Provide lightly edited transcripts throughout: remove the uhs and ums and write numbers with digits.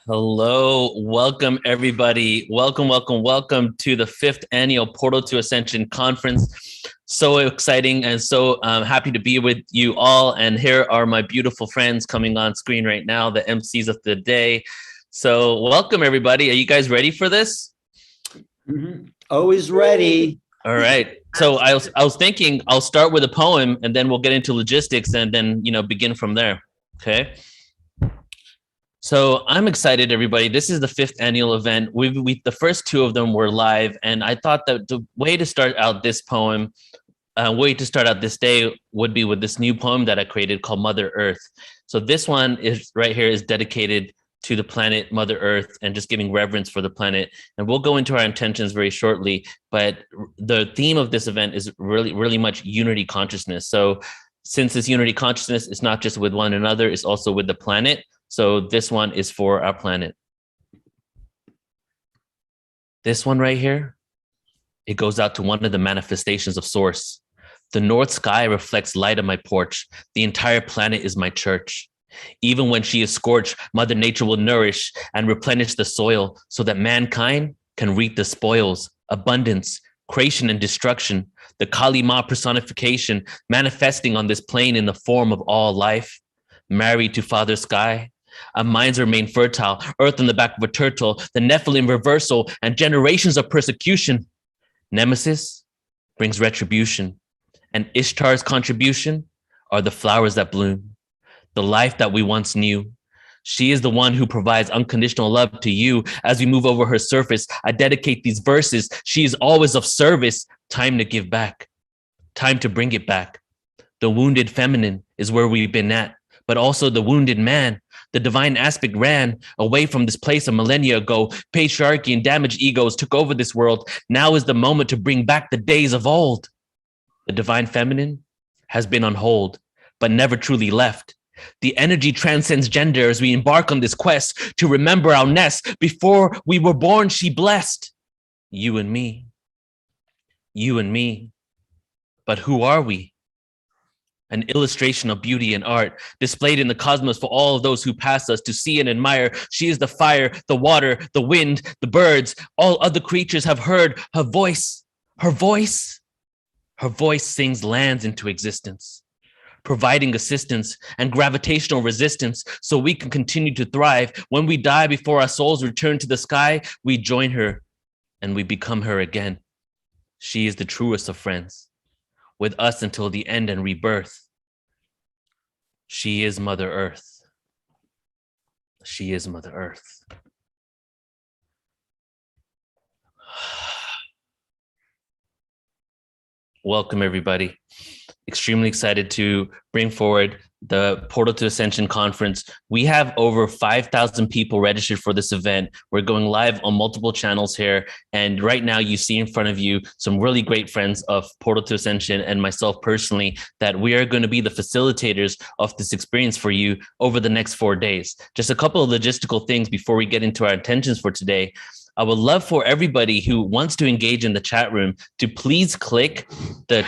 Hello, welcome everybody. Welcome to the 5th annual Portal to Ascension conference. So exciting and so happy to be with you all. And here are my beautiful friends coming on screen right now, the MCs of the day. So welcome everybody. Are you guys ready for this? Mm-hmm. Always ready. All right. So I was thinking I'll start with a poem and then we'll get into logistics and then, begin from there. Okay. So I'm excited, everybody. This is the 5th annual event. The first 2 of them were live, and I thought that the way to start out this day would be with this new poem that I created called Mother Earth. So this one is right here is dedicated to the planet Mother Earth and just giving reverence for the planet. And we'll go into our intentions very shortly, but the theme of this event is really much unity consciousness. So since this unity consciousness is not just with one another, it's also with the planet. So this one is for our planet. This one right here, it goes out to one of the manifestations of Source. The north sky reflects light on my porch. The entire planet is my church. Even when she is scorched, Mother Nature will nourish and replenish the soil so that mankind can reap the spoils, abundance, creation and destruction, the Kali Ma personification manifesting on this plane in the form of all life, married to Father Sky. Our minds remain fertile, earth on the back of a turtle, the Nephilim reversal, and generations of persecution. Nemesis brings retribution, and Ishtar's contribution are the flowers that bloom, the life that we once knew. She is the one who provides unconditional love to you as we move over her surface. I dedicate these verses. She is always of service. Time to give back. Time to bring it back. The wounded feminine is where we've been at, but also the wounded man. The divine aspect ran away from this place a millennia ago. Patriarchy and damaged egos took over this world. Now is the moment to bring back the days of old. The divine feminine has been on hold, but never truly left. The energy transcends gender as we embark on this quest to remember our nest. Before we were born, she blessed you and me. You and me. But who are we? An illustration of beauty and art displayed in the cosmos for all of those who pass us to see and admire. She is the fire, the water, the wind, the birds. All other creatures have heard her voice. Her voice. Her voice sings lands into existence, providing assistance and gravitational resistance so we can continue to thrive. When we die before our souls return to the sky, we join her and we become her again. She is the truest of friends, with us until the end and rebirth. She is Mother Earth. She is Mother Earth. Welcome, everybody. Extremely excited to bring forward the Portal to Ascension conference. We have over 5,000 people registered for this event. We're going live on multiple channels here. And right now you see in front of you some really great friends of Portal to Ascension and myself personally, that we are going to be the facilitators of this experience for you over the next 4 days. Just a couple of logistical things before we get into our intentions for today. I would love for everybody who wants to engage in the chat room to please click the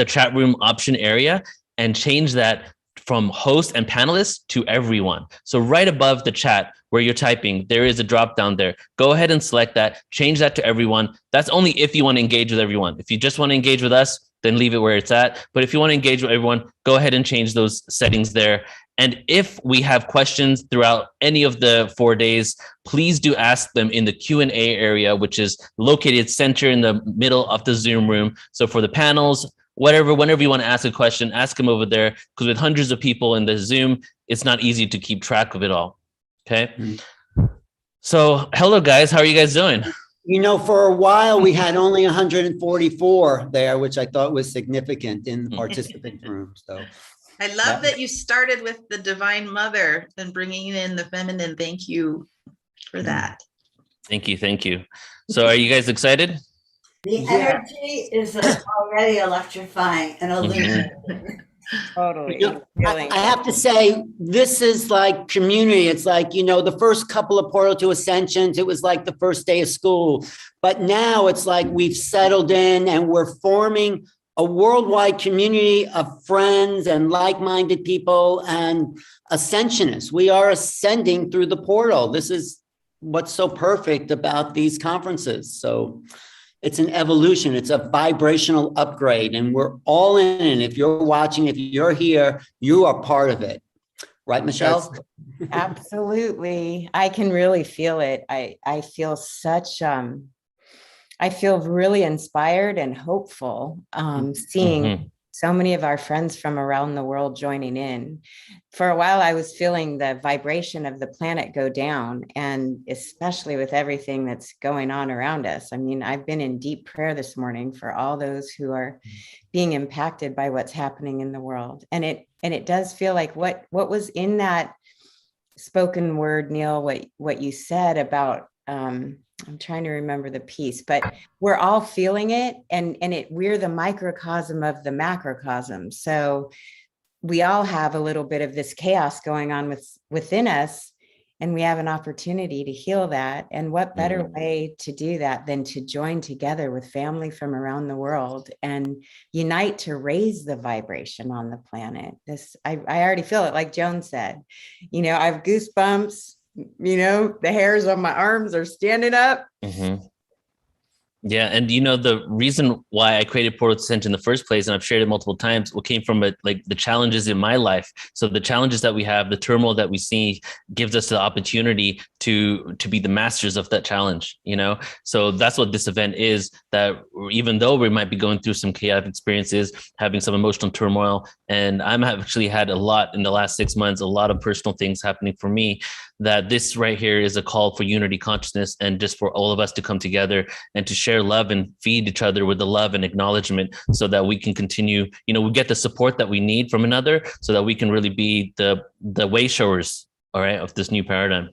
chat room option area and change that from host and panelists to everyone. So right above the chat where you're typing, there is a drop down there. Go ahead and select that, change that to everyone. That's only if you want to engage with everyone. If you just want to engage with us, then leave it where it's at. But if you want to engage with everyone, go ahead and change those settings there. And if we have questions throughout any of the 4 days, please do ask them in the Q&A area, which is located center in the middle of the Zoom room. So for the panels, whenever you want to ask a question, ask them over there, because with hundreds of people in the Zoom, it's not easy to keep track of it all. Okay. So hello guys, how are you guys doing? You know, for a while we had only 144 there, which I thought was significant in the participant room. So I love that you started with the Divine Mother and bringing in the feminine. Thank you for that. Thank you. So are you guys excited? The energy is already electrifying and illuminating. Totally. You know, I have to say, this is like community. It's like, you know, the first couple of Portal to Ascensions, it was like the first day of school. But now it's like we've settled in and we're forming a worldwide community of friends and like-minded people and ascensionists. We are ascending through the portal. This is what's so perfect about these conferences. So it's an evolution. It's a vibrational upgrade, and we're all in it. If you're watching, if you're here, you are part of it. Right, Michelle? Absolutely. I can really feel it. I feel such, I feel really inspired and hopeful, seeing so many of our friends from around the world joining in. For a while, I was feeling the vibration of the planet go down, and especially with everything that's going on around us. I mean, I've been in deep prayer this morning for all those who are being impacted by what's happening in the world. And it does feel like what was in that spoken word, Neil, what you said about, I'm trying to remember the piece, but we're all feeling it, and we're the microcosm of the macrocosm. So we all have a little bit of this chaos going on within us, and we have an opportunity to heal that. And what better way to do that than to join together with family from around the world and unite to raise the vibration on the planet. I already feel it, like Joan said. You know, I have goosebumps. You know, the hairs on my arms are standing up. Yeah. And, you know, the reason why I created Portal to Ascension in the first place, and I've shared it multiple times, what came from it, like the challenges in my life. So the challenges that we have, the turmoil that we see gives us the opportunity to be the masters of that challenge, you know? So that's what this event is, that even though we might be going through some chaotic experiences, having some emotional turmoil, and I'm actually had a lot in the last 6 months, a lot of personal things happening for me, that this right here is a call for unity consciousness, and just for all of us to come together and to share love and feed each other with the love and acknowledgement, so that we can continue, you know, we get the support that we need from another, so that we can really be the way showers, all right, of this new paradigm.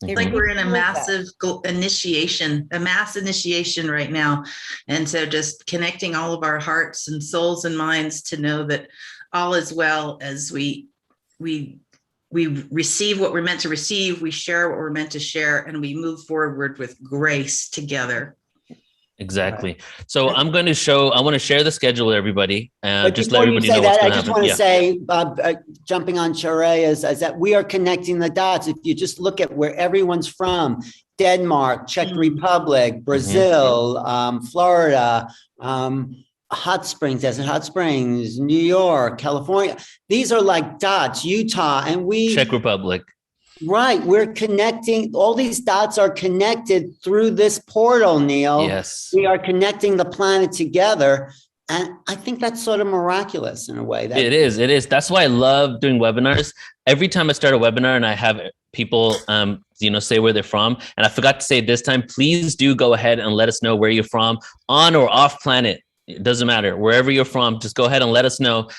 It's like we're in a massive initiation, a mass initiation right now. And so just connecting all of our hearts and souls and minds to know that all is well, as we receive what we're meant to receive, we share what we're meant to share, and we move forward with grace together. Exactly. So I want to share the schedule with everybody. Just let everybody know what's going to happen. I just want to say, jumping on Sheree, is that we are connecting the dots. If you just look at where everyone's from, Denmark, Czech Republic, Brazil, Florida, Hot Springs, New York, California. These are like dots, Utah, and Czech Republic. Right. We're connecting. All these dots are connected through this portal, Neil. Yes. We are connecting the planet together. And I think that's sort of miraculous in a way. It is. That's why I love doing webinars. Every time I start a webinar and I have people, say where they're from. And I forgot to say this time, please do go ahead and let us know where you're from, on or off planet. It doesn't matter. Wherever you're from, just go ahead and let us know.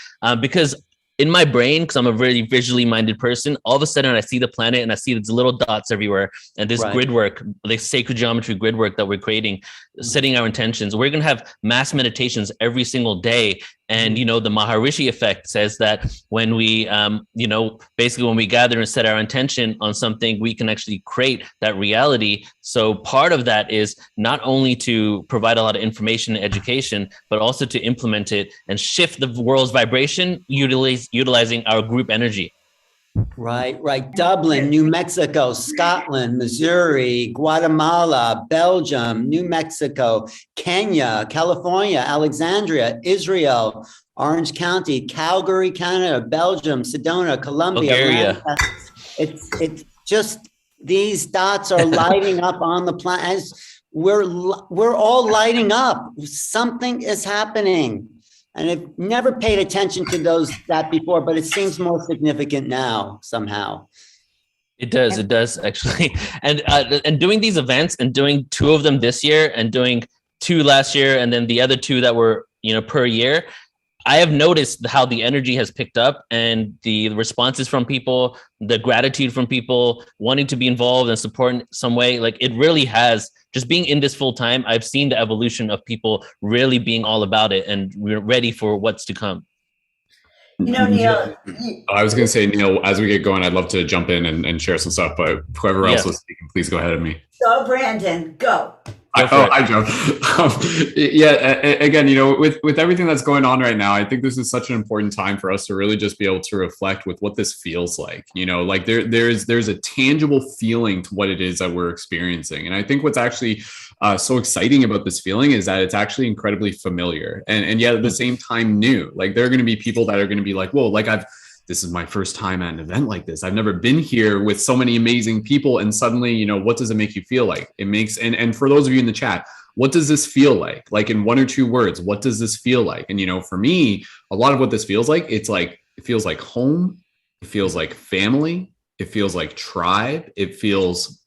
Because in my brain, because I'm a really visually minded person, all of a sudden I see the planet and I see these little dots everywhere. And this grid work, like sacred geometry grid work that we're creating, setting our intentions. We're going to have mass meditations every single day. And, the Maharishi effect says that when we, basically when we gather and set our intention on something, we can actually create that reality. So part of that is not only to provide a lot of information and education, but also to implement it and shift the world's vibration, utilizing our group energy. Right. Dublin, New Mexico, Scotland, Missouri, Guatemala, Belgium, New Mexico, Kenya, California, Alexandria, Israel, Orange County, Calgary, Canada, Belgium, Sedona, Colombia, Bulgaria. It's just, these dots are lighting up on the planet. We're all lighting up. Something is happening. And I've never paid attention to that before, but it seems more significant now somehow. It does actually. And doing these events and doing 2 of them this year and doing 2 last year, and then the other 2 that were, per year, I have noticed how the energy has picked up and the responses from people, the gratitude from people wanting to be involved and support in some way. Like, it really has, just being in this full time, I've seen the evolution of people really being all about it, and we're ready for what's to come. Neil. I was going to say, Neil, as we get going, I'd love to jump in and share some stuff, but whoever else was speaking, please go ahead of me. Go, Brandon, go. Hi, Joe. Again, with everything that's going on right now, I think this is such an important time for us to really just be able to reflect with what this feels like. Like there's a tangible feeling to what it is that we're experiencing. And I think what's actually so exciting about this feeling is that it's actually incredibly familiar and yet at the same time new. Like there are going to be people that are going to be like, whoa, like this is my first time at an event like this. I've never been here with so many amazing people. And suddenly, what does it make you feel like? It makes, and for those of you in the chat, what does this feel like? Like in 1 or 2 words, what does this feel like? And, for me, a lot of what this feels like, it feels like home. It feels like family. It feels like tribe. It feels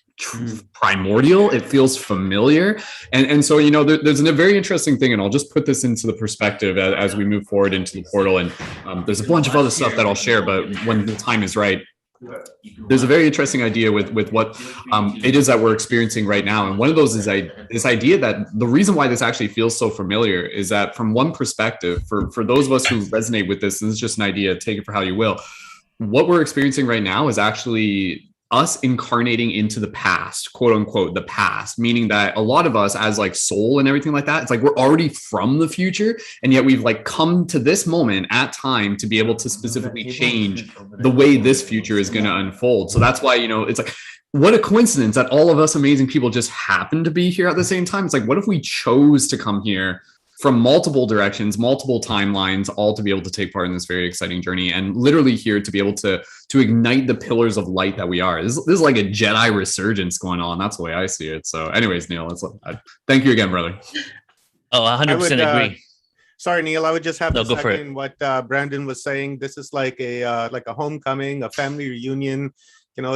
primordial. It feels familiar. And so, there's a very interesting thing, and I'll just put this into the perspective as we move forward into the portal. And there's a bunch of other stuff that I'll share, but when the time is right, there's a very interesting idea with what it is that we're experiencing right now. And one of those is this idea that the reason why this actually feels so familiar is that from one perspective, for those of us who resonate with this, and this is just an idea, take it for how you will, what we're experiencing right now is actually us incarnating into the past, quote unquote, the past, meaning that a lot of us as like soul and everything like that, it's like we're already from the future. And yet we've like come to this moment at time to be able to specifically change the way this future is going to unfold. So that's why, it's like, what a coincidence that all of us amazing people just happen to be here at the same time. It's like, what if we chose to come here from multiple directions, multiple timelines, all to be able to take part in this very exciting journey, and literally here to be able to ignite the pillars of light that we are. This is like a Jedi resurgence going on. That's the way I see it. So anyways, Neil, thank you again, brother. Oh, 100% agree. Sorry, Neil, I would just have to second what Brandon was saying. This is like a homecoming, a family reunion,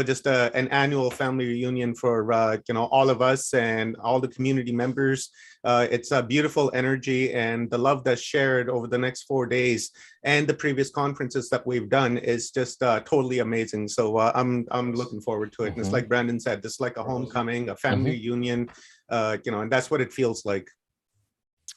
just an annual family reunion for, all of us and all the community members. It's a beautiful energy, and the love that's shared over the next 4 days and the previous conferences that we've done is just totally amazing. So I'm looking forward to it. And it's like Brandon said, this is like a homecoming, a family reunion, and that's what it feels like.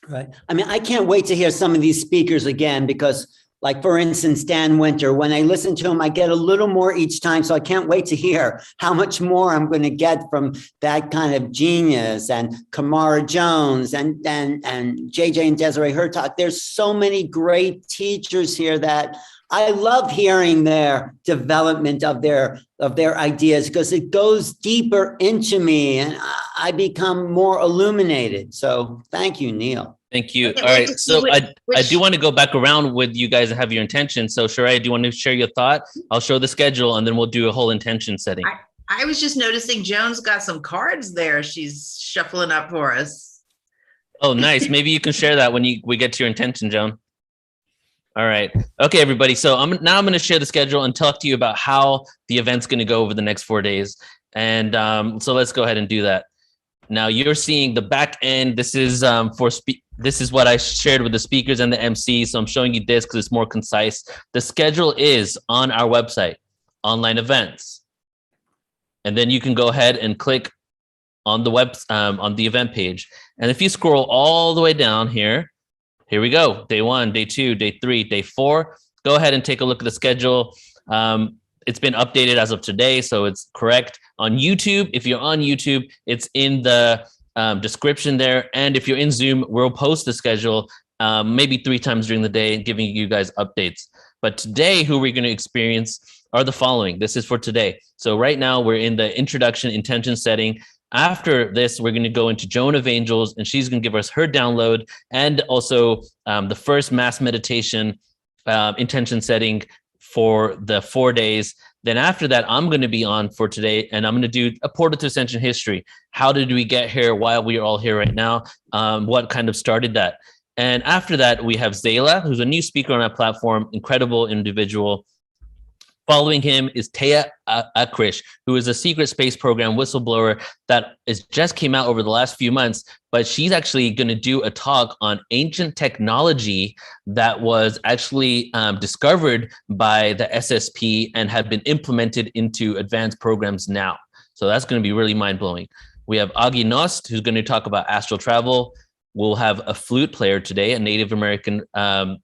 Right. I mean, I can't wait to hear some of these speakers again, because like, for instance, Dan Winter, when I listen to him, I get a little more each time. So I can't wait to hear how much more I'm going to get from that kind of genius, and Kamara Jones and JJ and Desiree Hurtak. There's so many great teachers here that I love hearing their development of their ideas, because it goes deeper into me and I become more illuminated. So thank you, Neil. Thank you. All right. So I do want to go back around with you guys and have your intention. So Sharaya, do you want to share your thought? I'll show the schedule and then we'll do a whole intention setting. I was just noticing Joan's got some cards there. She's shuffling up for us. Oh, nice. Maybe you can share that when we get to your intention, Joan. All right. Okay, everybody. So I'm going to share the schedule and talk to you about how the event's going to go over the next 4 days. And so let's go ahead and do that. Now you're seeing the back end. This is this is what I shared with the speakers and the MC. So I'm showing you this because it's more concise. The schedule is on our website, online events. And then you can go ahead and click on the on the event page. And if you scroll all the way down here we go. Day 1, day 2, day 3, day 4. Go ahead and take a look at the schedule. It's been updated as of today, so it's correct. On YouTube, if you're on YouTube, it's in the description there. And if you're in Zoom, we'll post the schedule maybe 3 times during the day, giving you guys updates. But today, who we're going to experience are the following. This is for today. So right now, we're in the introduction intention setting. After this, we're going to go into Joan Of Angels, and she's going to give us her download and also the first mass meditation intention setting for the 4 days. Then after that, I'm going to be on for today, and I'm going to do a portal to Ascension history. How did we get here? Why are we all here right now? What kind of started that? And after that, we have Zalah, who's a new speaker on our platform, incredible individual. Following him is Teah Akrish, who is a secret space program whistleblower that just came out over the last few months, but she's actually going to do a talk on ancient technology that was actually discovered by the SSP and have been implemented into advanced programs now. So that's going to be really mind-blowing. We have Aage Nost, who's going to talk about astral travel. We'll have a flute player today, a Native American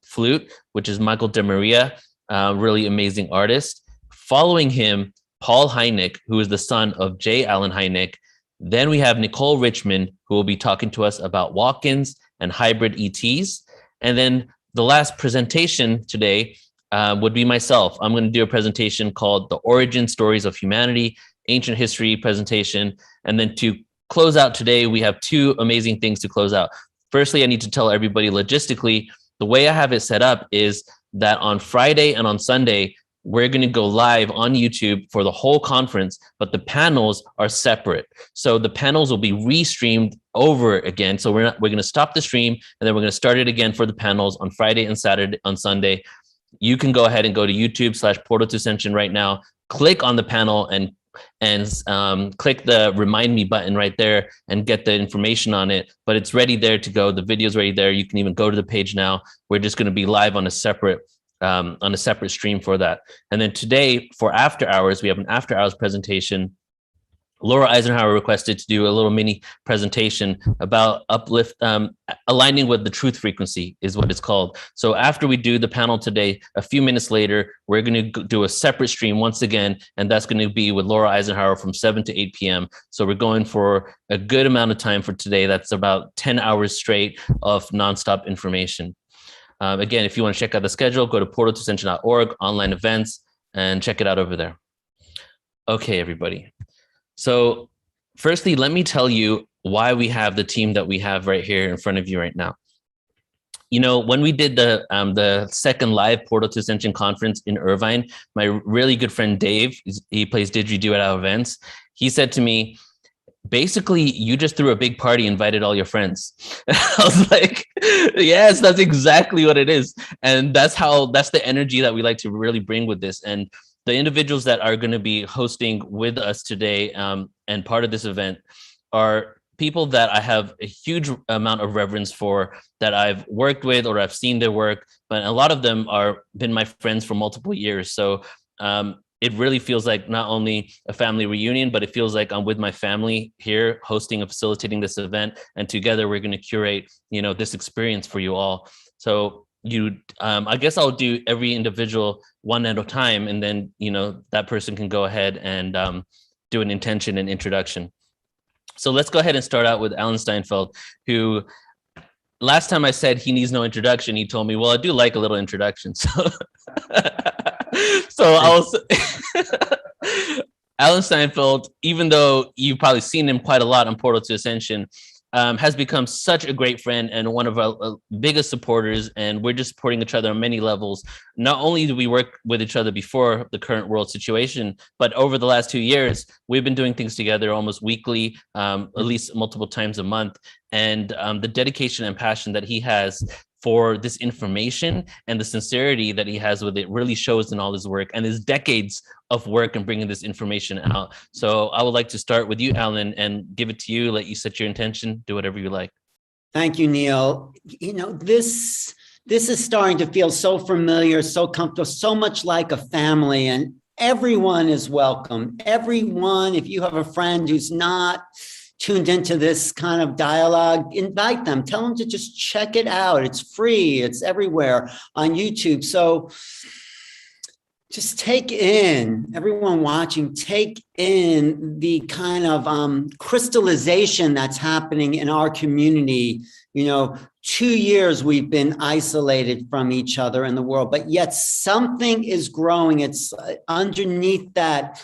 flute, which is Michael DeMaria. Really amazing artist. Following him, Paul Hynek, who is the son of J. Allen Hynek, Then we have Nicole Richmond, who will be talking to us about walk-ins and hybrid ETs. And then the last presentation today would be myself. I'm going to do a presentation called The Origin Stories of Humanity, Ancient History presentation. And then to close out today, we have two amazing things to close out. Firstly, I need to tell everybody logistically, the way I have it set up is that on Friday and on Sunday, we're going to go live on YouTube for the whole conference, but the panels are separate. So the panels will be restreamed over again. So we're going to stop the stream, and then we're going to start it again for the panels on Friday and Saturday. On Sunday, you can go ahead and go to YouTube/Portal to Ascension right now, click on the panel and click the remind me button right there and get the information on it. But it's ready there to go. The video's ready there. You can even go to the page now. We're just going to be live on a separate stream for that. And then today for after hours, we have an after hours presentation. Laura Eisenhower requested to do a little mini presentation about aligning with the truth frequency is what it's called. So after we do the panel today, a few minutes later, we're going to do a separate stream once again, and that's going to be with Laura Eisenhower from 7 to 8 p.m. So we're going for a good amount of time for today. That's about 10 hours straight of nonstop information. Again, if you want to check out the schedule, go to portaltoascension.org, online events, and check it out over there. Okay, everybody. So firstly, let me tell you why we have the team that we have right here in front of you right now. You know, when we did the second live Portal to Ascension conference in Irvine, my really good friend Dave, he plays Didgeridoo at our events. He said to me, basically, you just threw a big party, invited all your friends. I was like, yes, that's exactly what it is. And that's the energy that we like to really bring with this. And the individuals that are going to be hosting with us today and part of this event are people that I have a huge amount of reverence for, that I've worked with or I've seen their work, but a lot of them are been my friends for multiple years. So it really feels like not only a family reunion, but it feels like I'm with my family here hosting and facilitating this event. And together we're going to curate, this experience for you all. So I guess I'll do every individual one at a time, and then, that person can go ahead and do an intention and introduction. So let's go ahead and start out with Alan Steinfeld, who last time I said he needs no introduction, he told me, well, I do like a little introduction. So Alan Steinfeld, even though you've probably seen him quite a lot on Portal to Ascension, has become such a great friend and one of our biggest supporters, and we're just supporting each other on many levels. Not only do we work with each other before the current world situation, but over the last 2 years, we've been doing things together almost weekly, at least multiple times a month. And the dedication and passion that he has for this information and the sincerity that he has with it really shows in all his work and his decades of work and bringing this information out. So I would like to start with you, Alan, and give it to you, let you set your intention, do whatever you like. Thank you, Neil. This is starting to feel so familiar, so comfortable, so much like a family, and everyone is welcome. Everyone, if you have a friend who's not tuned into this kind of dialogue, invite them, tell them to just check it out. It's free, it's everywhere on YouTube. So just take in, everyone watching, take in the kind of crystallization that's happening in our community. 2 years we've been isolated from each other in the world, but yet something is growing. It's underneath that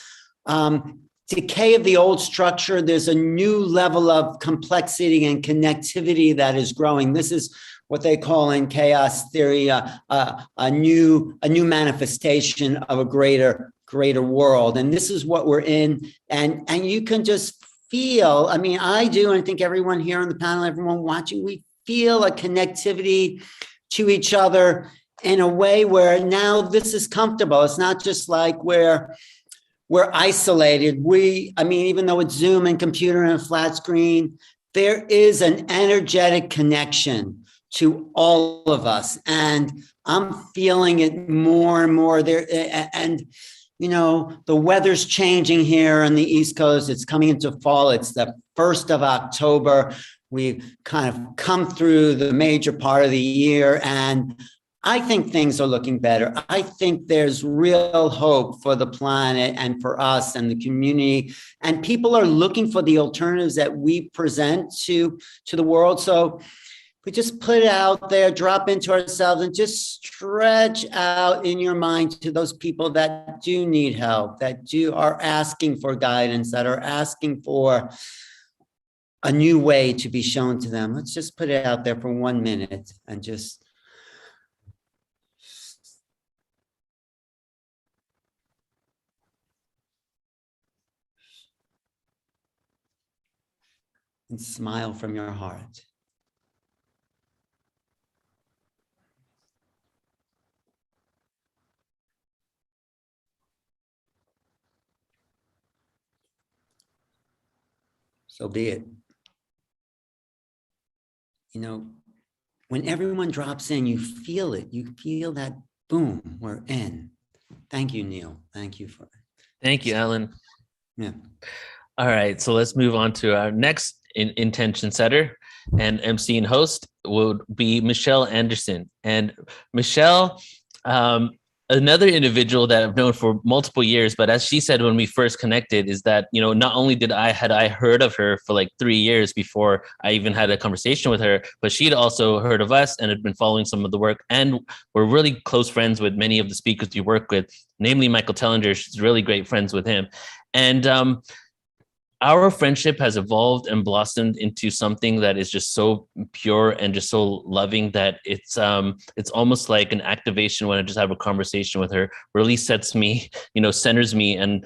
decay of the old structure. There's a new level of complexity and connectivity that is growing. This is what they call in chaos theory a new manifestation of a greater world. And this is what we're in. And you can just feel, I do, and I think everyone here on the panel, everyone watching, we feel a connectivity to each other in a way where now this is comfortable. It's not just like we're isolated. Even though it's Zoom and computer and a flat screen, there is an energetic connection to all of us. And I'm feeling it more and more there. And, the weather's changing here on the East Coast. It's coming into fall. It's the 1st of October. We've kind of come through the major part of the year. And I think things are looking better. I think there's real hope for the planet and for us and the community. And people are looking for the alternatives that we present to the world. So we just put it out there, drop into ourselves, and just stretch out in your mind to those people that do need help, that are asking for guidance, that are asking for a new way to be shown to them. Let's just put it out there for 1 minute and just and smile from your heart. So be it. You know, when everyone drops in, you feel it. You feel that boom, we're in. Thank you, Neil. Thank you for it. Thank you, Alan. Yeah. All right, so let's move on to our next intention setter, and MC and host will be Michelle Anderson. And Michelle, another individual that I've known for multiple years, but as she said when we first connected, is that, you know, not only had I heard of her for like 3 years before I even had a conversation with her, but she'd also heard of us and had been following some of the work. And we're really close friends with many of the speakers we work with, namely Michael Tellinger. She's really great friends with him. And our friendship has evolved and blossomed into something that is just so pure and just so loving that it's almost like an activation when I just have a conversation with her. Really sets me, you know, centers me, and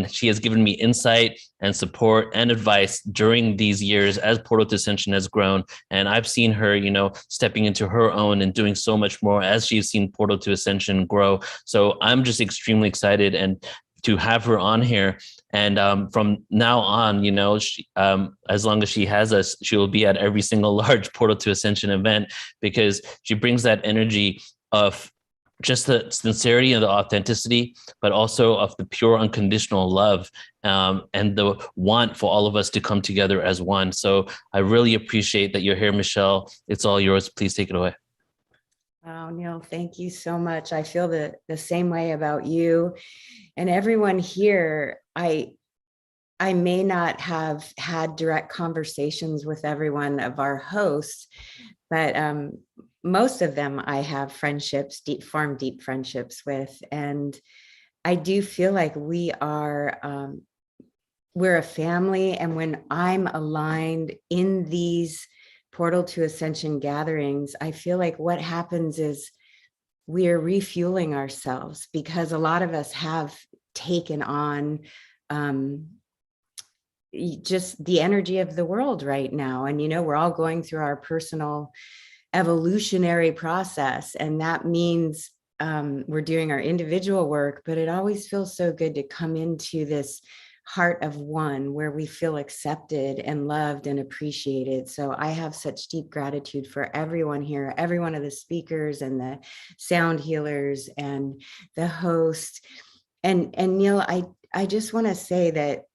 she has given me insight and support and advice during these years as Portal to Ascension has grown. And I've seen her, you know, stepping into her own and doing so much more as she's seen Portal to Ascension grow. So I'm just extremely excited and to have her on here. And from now on, you know, she, as long as she has us, she will be at every single large Portal to Ascension event, because she brings that energy of just the sincerity and the authenticity, but also of the pure unconditional love and the want for all of us to come together as one. So I really appreciate that you're here, Michelle. It's all yours. Please take it away. Wow, Neil, thank you so much. I feel the same way about you and everyone here. I may not have had direct conversations with everyone of our hosts, but most of them I have friendships, formed deep friendships with. And I do feel like we're a family. And when I'm aligned in these Portal to Ascension gatherings, I feel like what happens is we are refueling ourselves, because a lot of us have taken on just the energy of the world right now. And, you know, we're all going through our personal evolutionary process. And that means we're doing our individual work, but it always feels so good to come into this heart of one where we feel accepted and loved and appreciated. So I have such deep gratitude for everyone here, every one of the speakers and the sound healers and the host. And Neil, I just want to say that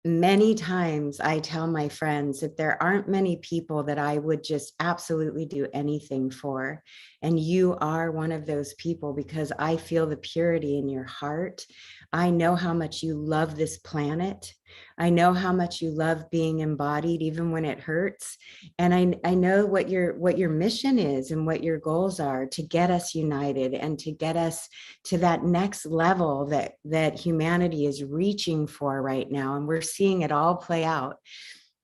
many times I tell my friends that there aren't many people that I would just absolutely do anything for. And you are one of those people, because I feel the purity in your heart. I know how much you love this planet. I know how much you love being embodied, even when it hurts. And I know what your mission is and what your goals are to get us united and to get us to that next level that humanity is reaching for right now. And we're seeing it all play out.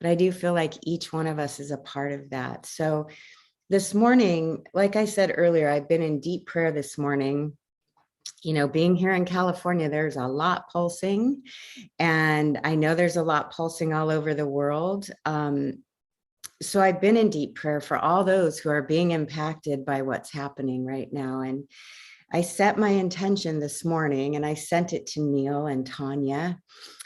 But I do feel like each one of us is a part of that. So this morning, like I said earlier, I've been in deep prayer this morning. You know, being here in California, there's a lot pulsing, and I know there's a lot pulsing all over the world. So I've been in deep prayer for all those who are being impacted by what's happening right now. And I set my intention this morning and I sent it to Neil and Tanya.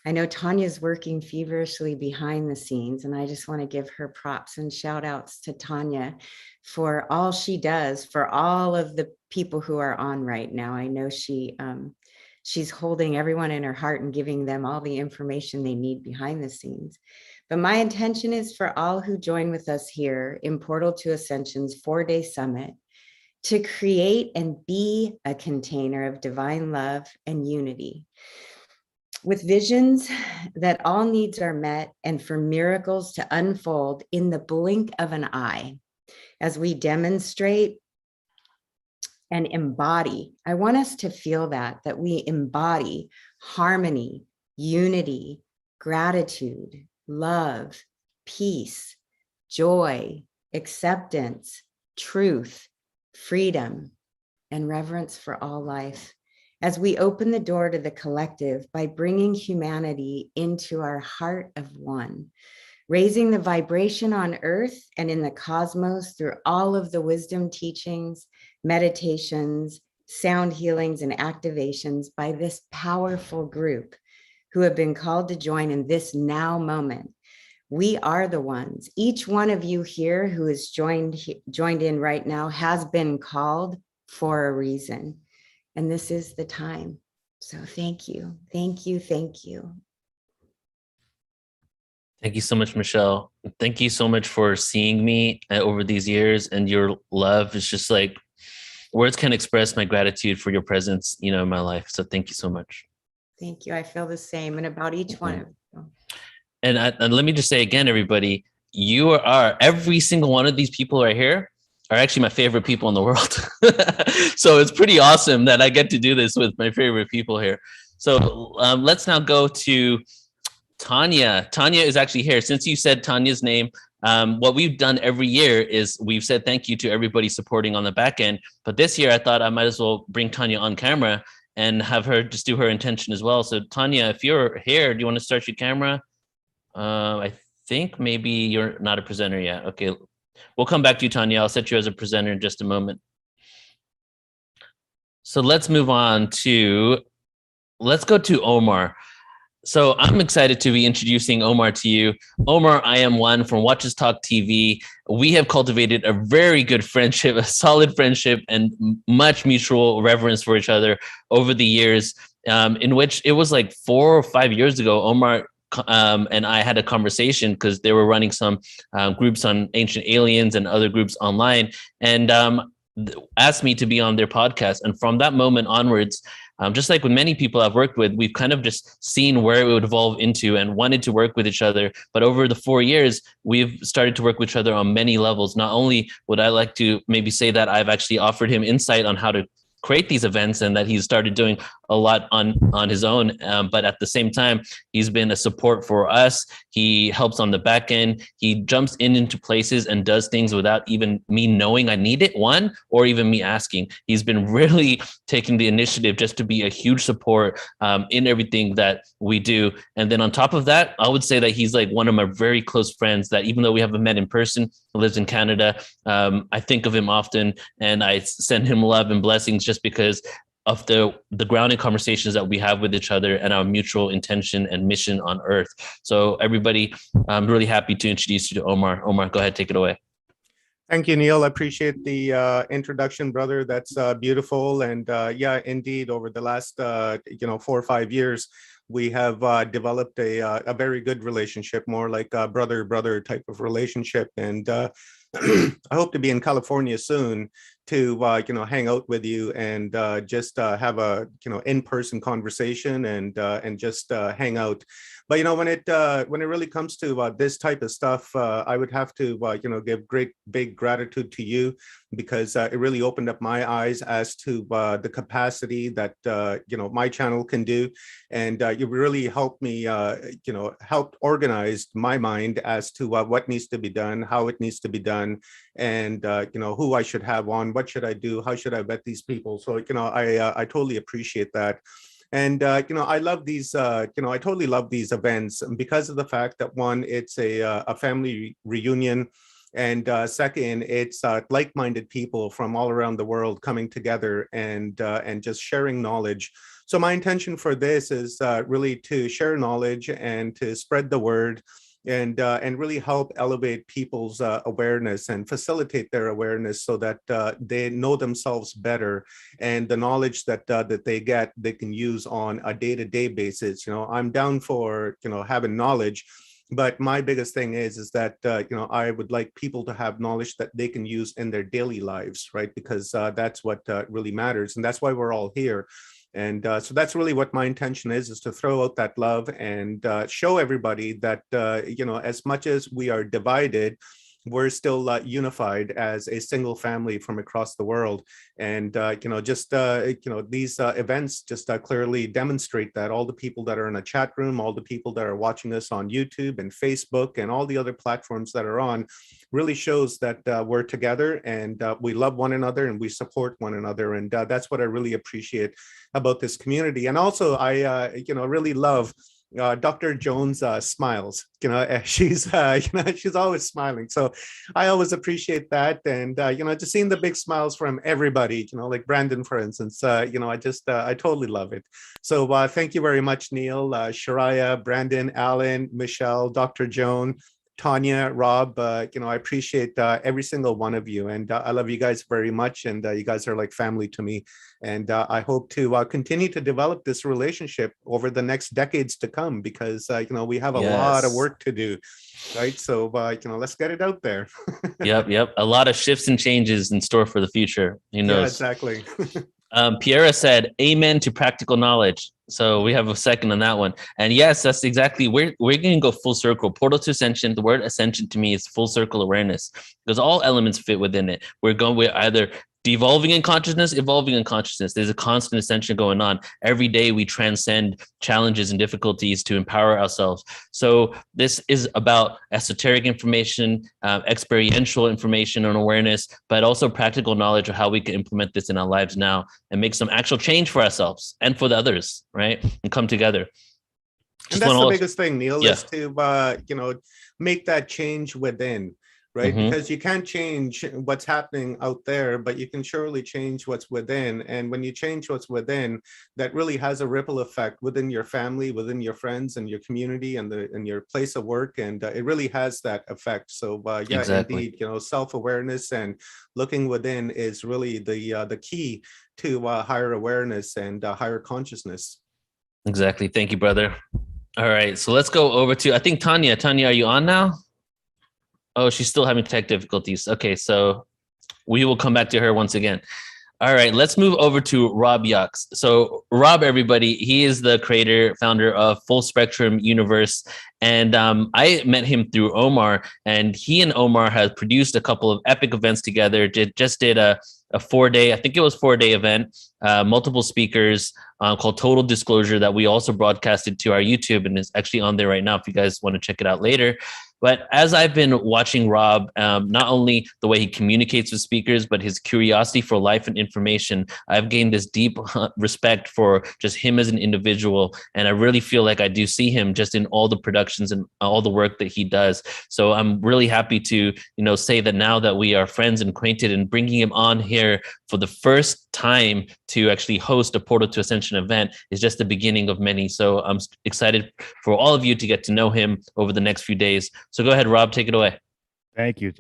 I know Tanya's working feverishly behind the scenes, and I just want to give her props and shout outs to Tanya for all she does for all of the people who are on right now. I know she's holding everyone in her heart and giving them all the information they need behind the scenes. But my intention is for all who join with us here in Portal to Ascension's 4-day summit to create and be a container of divine love and unity, with visions that all needs are met and for miracles to unfold in the blink of an eye as we demonstrate and embody. I want us to feel that we embody harmony, unity, gratitude, love, peace, joy, acceptance, truth, freedom, and reverence for all life, as we open the door to the collective by bringing humanity into our heart of one, raising the vibration on earth and in the cosmos through all of the wisdom teachings, meditations, sound healings, and activations by this powerful group who have been called to join in this now moment. We are the ones. Each one of you here who is joined in right now has been called for a reason. And this is the time. So thank you. Thank you. Thank you. Thank you so much, Michelle. Thank you so much for seeing me over these years, and your love is just like words can't express my gratitude for your presence, in my life. So thank you so much. Thank you. I feel the same, and about each one of you. And let me just say again, everybody, you are every single one of these people right here are actually my favorite people in the world. So it's pretty awesome that I get to do this with my favorite people here. So let's now go to Tanya. Tanya is actually here. Since you said Tanya's name, what we've done every year is we've said thank you to everybody supporting on the back end. But this year I thought I might as well bring Tanya on camera and have her just do her intention as well. So Tanya, if you're here, do you want to start your camera? I think maybe you're not a presenter yet. Okay, we'll come back to you, Tanya. I'll set you as a presenter in just a moment. So let's move on to, let's go to Omar. So I'm excited to be introducing Omar to you. Omar, I am one from Watches Talk TV. We have cultivated a very good friendship, a solid friendship, and much mutual reverence for each other over the years, in which it was like 4 or 5 years ago, Omar and I had a conversation because they were running some groups on ancient aliens and other groups online, and asked me to be on their podcast. And from that moment onwards, just like with many people I've worked with, we've kind of just seen where it would evolve into and wanted to work with each other. But over the 4 years, we've started to work with each other on many levels. Not only would I like to maybe say that I've actually offered him insight on how to create these events and that he's started doing a lot on his own. But at the same time, he's been a support for us. He helps on the back end. He jumps into places and does things without even me knowing I need it, one, or even me asking. He's been really taking the initiative just to be a huge support in everything that we do. And then on top of that, I would say that he's like one of my very close friends that even though we haven't met in person, he lives in Canada. I think of him often and I send him love and blessings just because of the grounding conversations that we have with each other and our mutual intention and mission on earth. So everybody, I'm really happy to introduce you to Omar. Omar, go ahead, take it away. Thank you, Neil. I appreciate the introduction, brother. That's beautiful. And yeah, indeed, over the last 4 or 5 years, we have developed a very good relationship, more like a brother type of relationship. And I hope to be in California soon to hang out with you and just have a in-person conversation and just hang out. But when it really comes to this type of stuff, I would have to give great big gratitude to you, because it really opened up my eyes as to the capacity that my channel can do, and you really helped me helped organize my mind as to what needs to be done, how it needs to be done, and who I should have on, what should I do, how should I vet these people. So I totally appreciate that. And I love these. I totally love these events because of the fact that, one, it's a family reunion, and second, it's like-minded people from all around the world coming together and just sharing knowledge. So my intention for this is really to share knowledge and to spread the word, and really help elevate people's awareness and facilitate their awareness so that they know themselves better, and the knowledge that they get, they can use on a day-to-day basis. I'm down for having knowledge, But my biggest thing is that, I would like people to have knowledge that they can use in their daily lives, right? Because that's what really matters. And that's why we're all here. And so that's really what my intention is to throw out that love and show everybody that, as much as we are divided, we're still unified as a single family from across the world. And, these events just clearly demonstrate that. All the people that are in a chat room, all the people that are watching us on YouTube and Facebook and all the other platforms that are on, really shows that we're together and we love one another and we support one another. And that's what I really appreciate about this community. And also I, really love Dr. Jones smiles. She's she's always smiling, so I always appreciate that. And just seeing the big smiles from everybody, like Brandon, for instance, I totally love it. So thank you very much, Neil, Shariah, Brandon, Alan, Michelle, Dr. Joan, Tanya, Rob. I appreciate every single one of you, and I love you guys very much. And you guys are like family to me. And I hope to continue to develop this relationship over the next decades to come, because we have a lot of work to do, right? So let's get it out there. Yep. A lot of shifts and changes in store for the future. Who knows? Yeah, exactly. Piera said, "Amen to practical knowledge." So we have a second on that one. And yes, that's exactly, we're going to go full circle. Portal to Ascension, the word ascension to me is full circle awareness, because all elements fit within it. We're either devolving in consciousness, evolving in consciousness. There's a constant ascension going on. Every day we transcend challenges and difficulties to empower ourselves. So this is about esoteric information, experiential information and awareness, but also practical knowledge of how we can implement this in our lives now and make some actual change for ourselves and for the others, right? And come together. And that's the biggest thing, Neil, is to, make that change within. Right? Mm-hmm. Because you can't change what's happening out there, but you can surely change what's within. And when you change what's within, that really has a ripple effect within your family, within your friends and your community and your place of work. And it really has that effect. So exactly. Indeed, self-awareness and looking within is really the key to higher awareness and higher consciousness. Exactly. Thank you, brother. All right. So let's go over to, I think, Tanya. Tanya, are you on now? Oh, she's still having tech difficulties. Okay, so we will come back to her once again. All right, let's move over to Rob Yucks. So Rob, everybody, he is the creator, founder of Full Spectrum Universe. And I met him through Omar, and he and Omar have produced a couple of epic events together. Just did a 4-day, I think it was 4-day event, multiple speakers called Total Disclosure that we also broadcasted to our YouTube, and it's actually on there right now if you guys want to check it out later. But as I've been watching Rob, not only the way he communicates with speakers, but his curiosity for life and information, I've gained this deep respect for just him as an individual. And I really feel like I do see him just in all the productions and all the work that he does. So I'm really happy to, say that now that we are friends and acquainted, and bringing him on here for the first time to actually host a Portal to Ascension event is just the beginning of many. So I'm excited for all of you to get to know him over the next few days. So go ahead, Rob, take it away. Thank you.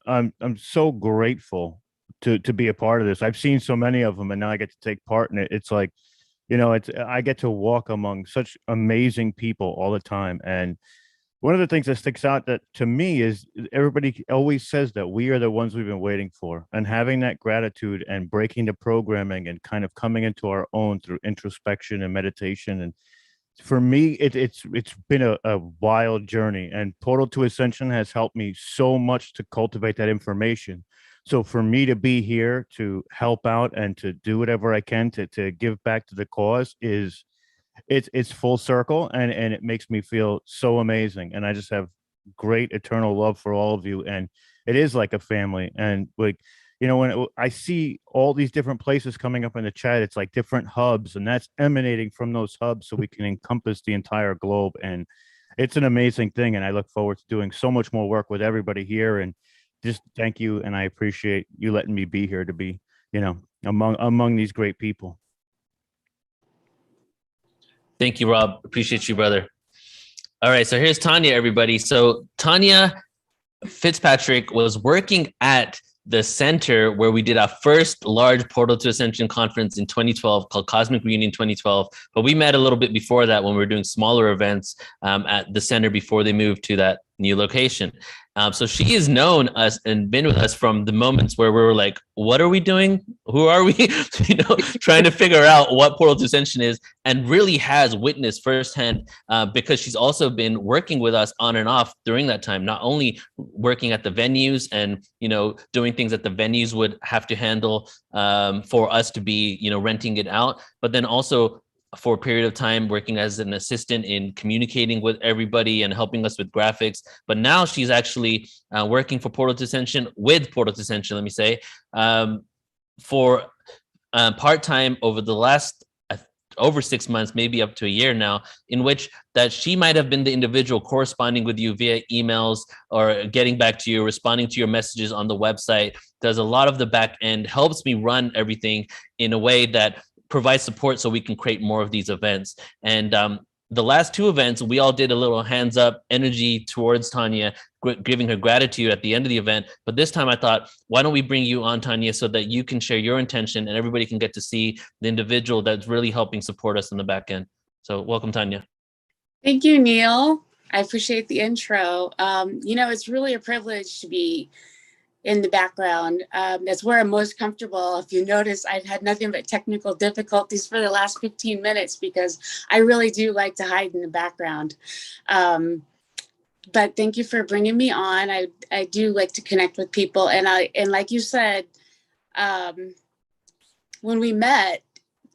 I'm so grateful to be a part of this. I've seen so many of them, and now I get to take part in it. It's like, I get to walk among such amazing people all the time. And one of the things that sticks out that to me is everybody always says that we are the ones we've been waiting for, and having that gratitude and breaking the programming and kind of coming into our own through introspection and meditation. And for me, it's been a wild journey, and Portal to Ascension has helped me so much to cultivate that information. So for me to be here to help out and to do whatever I can to give back to the cause it's full circle, and it makes me feel so amazing. And I just have great eternal love for all of you, and it is like a family. And like, when I see all these different places coming up in the chat, it's like different hubs, and that's emanating from those hubs so we can encompass the entire globe. And it's an amazing thing. And I look forward to doing so much more work with everybody here. And just thank you. And I appreciate you letting me be here to be, among these great people. Thank you, Rob. Appreciate you, brother. All right. So here's Tanya, everybody. So Tanya Fitzpatrick was working at the center where we did our first large Portal to Ascension conference in 2012 called Cosmic Reunion 2012. But we met a little bit before that when we were doing smaller events at the center before they moved to that new location. So she has known us and been with us from the moments where we were like, what are we doing? Who are we? Trying to figure out what Portal to Ascension is, and really has witnessed firsthand because she's also been working with us on and off during that time, not only working at the venues and, doing things that the venues would have to handle for us to be, renting it out, but then also for a period of time working as an assistant in communicating with everybody and helping us with graphics. But now she's actually working for Portal to Ascension, with Portal to Ascension, let me say, for part-time over the last over 6 months, maybe up to a year now, in which that she might have been the individual corresponding with you via emails or getting back to you, responding to your messages on the website, does a lot of the back end, helps me run everything in a way that provides support so we can create more of these events. And the last two events, we all did a little hands up energy towards Tanya, giving her gratitude at the end of the event. But this time I thought, why don't we bring you on, Tanya, so that you can share your intention and everybody can get to see the individual that's really helping support us in the back end. So welcome, Tanya. Thank you, Neil. I appreciate the intro. It's really a privilege to be in the background. That's where I'm most comfortable. If you notice, I've had nothing but technical difficulties for the last 15 minutes because I really do like to hide in the background. But thank you for bringing me on. I do like to connect with people. And like you said, when we met,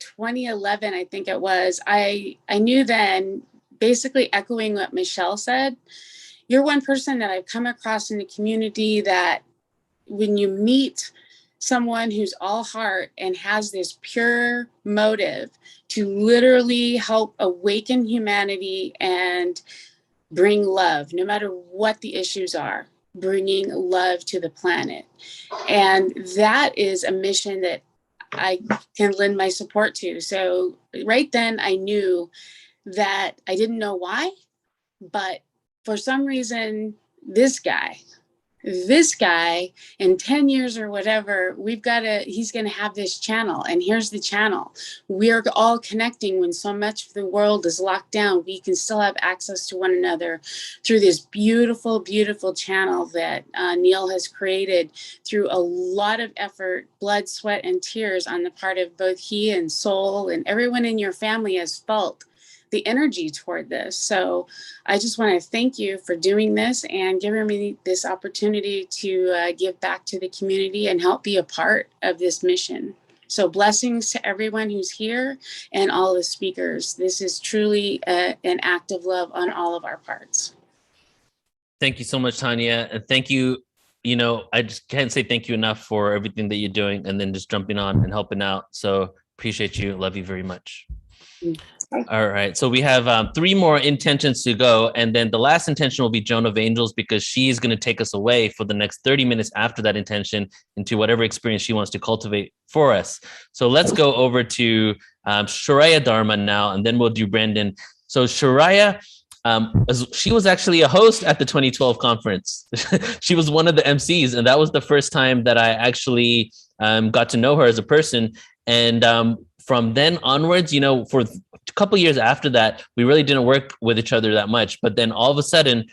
2011, I think it was, I knew then, basically echoing what Michelle said, you're one person that I've come across in the community that when you meet someone who's all heart and has this pure motive to literally help awaken humanity and bring love, no matter what the issues are, bringing love to the planet. And that is a mission that I can lend my support to. So right then I knew that I didn't know why, but for some reason, this guy in 10 years or whatever, he's going to have this channel. And here's the channel. We are all connecting when so much of the world is locked down. We can still have access to one another through this beautiful, beautiful channel that Neil has created through a lot of effort, blood, sweat, and tears on the part of both he and Soul, and everyone in your family has felt the energy toward this. So I just want to thank you for doing this and giving me this opportunity to give back to the community and help be a part of this mission. So blessings to everyone who's here and all the speakers. This is truly an act of love on all of our parts. Thank you so much, Tanya. And thank you. I just can't say thank you enough for everything that you're doing and then just jumping on and helping out. So appreciate you. Love you very much. All right. So we have 3 more intentions to go. And then the last intention will be Joan of Angels, because she's going to take us away for the next 30 minutes after that intention into whatever experience she wants to cultivate for us. So let's go over to Shariah Dharma now, and then we'll do Brandon. So Shariah, she was actually a host at the 2012 conference. She was one of the MCs, and that was the first time that I actually got to know her as a person. And from then onwards, for a couple of years after that, we really didn't work with each other that much. But then all of a sudden,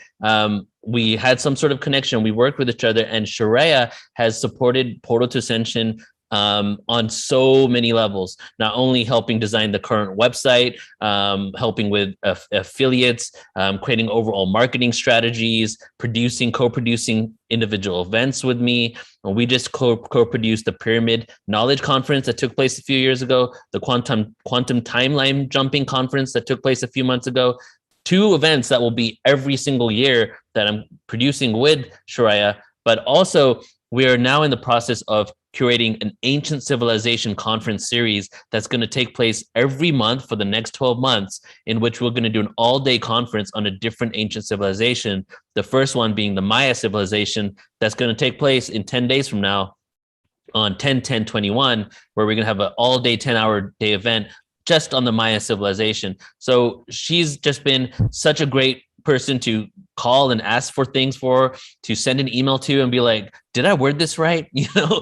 we had some sort of connection. We worked with each other, and Shariah has supported Portal to Ascension on so many levels, not only helping design the current website, helping with affiliates, creating overall marketing strategies, co-producing individual events with me. We just co-produced the Pyramid Knowledge Conference that took place a few years ago, the Quantum Timeline Jumping Conference that took place a few months ago. 2 events that will be every single year that I'm producing with Shariah, but also we are now in the process of curating an ancient civilization conference series that's going to take place every month for the next 12 months, in which we're going to do an all-day conference on a different ancient civilization. The first one being the Maya civilization, that's going to take place in 10 days from now on 10/10/21, where we're going to have an all-day 10-hour event just on the Maya civilization. So she's just been such a great person to call and ask for things for, to send an email to and be like, did I word this right? You know,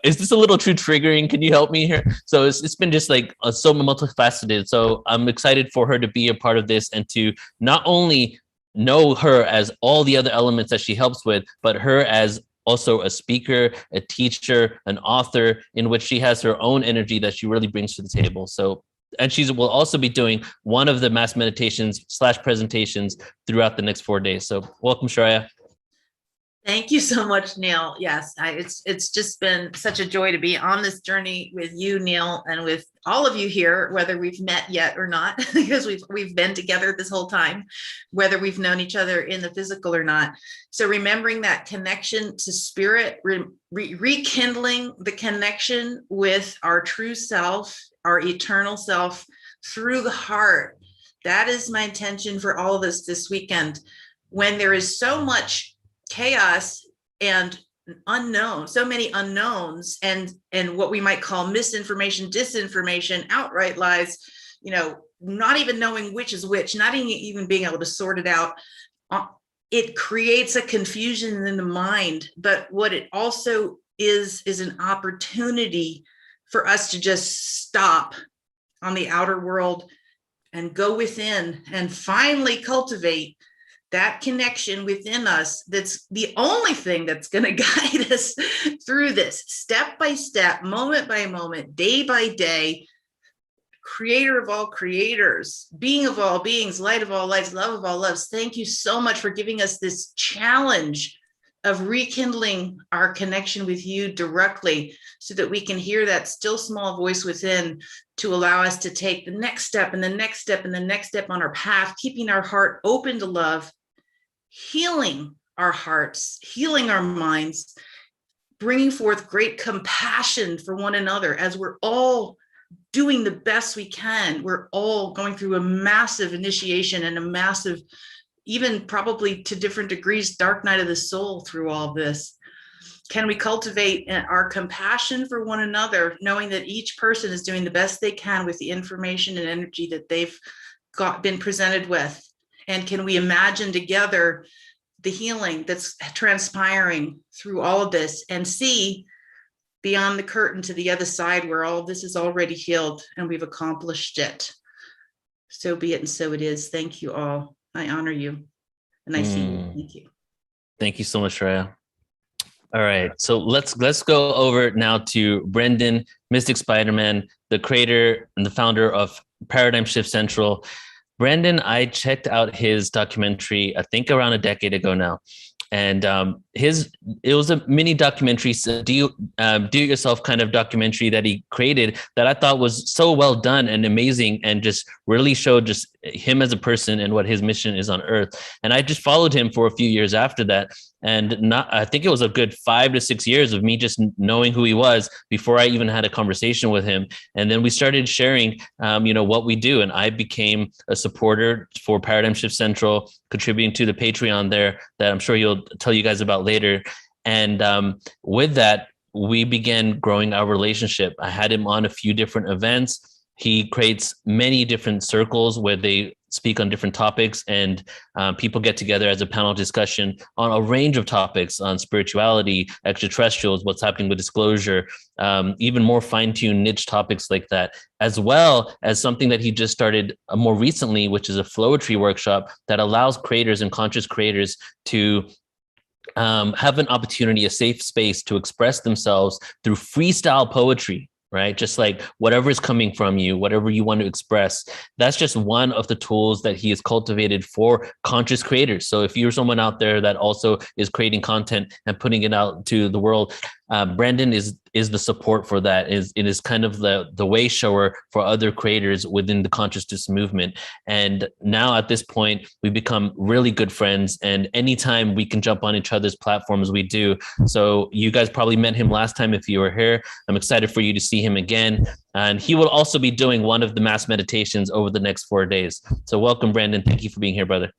is this a little too triggering? Can you help me here? So it's been just like so multifaceted. So I'm excited for her to be a part of this and to not only know her as all the other elements that she helps with, but her as also a speaker, a teacher, an author, in which she has her own energy that she really brings to the table. So, and she will also be doing one of the mass meditations / presentations throughout the next 4 days. So welcome, Shreya. Thank you so much, Neil. Yes, it's just been such a joy to be on this journey with you, Neil, and with all of you here, whether we've met yet or not, because we've been together this whole time, whether we've known each other in the physical or not. So remembering that connection to spirit, rekindling the connection with our true self, our eternal self through the heart. That is my intention for all of us this weekend. When there is so much chaos and unknown, so many unknowns, and what we might call misinformation, disinformation, outright lies, you know, not even knowing which is which, not even being able to sort it out. It creates a confusion in the mind. But what it also is an opportunity for us to just stop on the outer world and go within and finally cultivate that connection within us. That's the only thing that's going to guide us through this, step by step, moment by moment, day by day. Creator of all creators, being of all beings, light of all lights, love of all loves. Thank you so much for giving us this challenge of rekindling our connection with you directly, so that we can hear that still small voice within to allow us to take the next step and the next step and the next step on our path, keeping our heart open to love, healing our hearts, healing our minds, bringing forth great compassion for one another as we're all doing the best we can. We're all going through a massive initiation and a massive, even probably to different degrees, dark night of the soul through all this. Can we cultivate our compassion for one another, knowing that each person is doing the best they can with the information and energy that they've been presented with? And can we imagine together the healing that's transpiring through all of this, and see beyond the curtain to the other side where all this is already healed and we've accomplished it? So be it and so it is. Thank you all. I honor you and I see you. Thank you. Thank you so much, Shreya. All right, so let's go over now to Brendan, Mystic Spider-Man, the creator and the founder of Paradigm Shift Central. Brendan, I checked out his documentary, I think around a decade ago now. And it was a mini documentary, so do it yourself kind of documentary that he created that I thought was so well done and amazing, and just really showed just him as a person and what his mission is on Earth. And I just followed him for a few years after that. And I think it was a good 5 to 6 years of me just knowing who he was before I even had a conversation with him. And then we started sharing, what we do. And I became a supporter for Paradigm Shift Central, contributing to the Patreon there that I'm sure he'll tell you guys about later. And with that, we began growing our relationship. I had him on a few different events. He creates many different circles where they speak on different topics, and people get together as a panel discussion on a range of topics on spirituality, extraterrestrials, what's happening with disclosure, even more fine-tuned niche topics like that, as well as something that he just started more recently, which is a Flowetry workshop that allows creators and conscious creators to have an opportunity, a safe space to express themselves through freestyle poetry. Right? Just like whatever is coming from you, whatever you want to express, that's just one of the tools that he has cultivated for conscious creators. So if you're someone out there that also is creating content and putting it out to the world, Brendan is the support for that. It is kind of the way shower for other creators within the consciousness movement. And now at this point, we've become really good friends. And anytime we can jump on each other's platforms, we do. So you guys probably met him last time if you were here. I'm excited for you to see him again. And he will also be doing one of the mass meditations over the next 4 days. So welcome, Brandon. Thank you for being here, brother.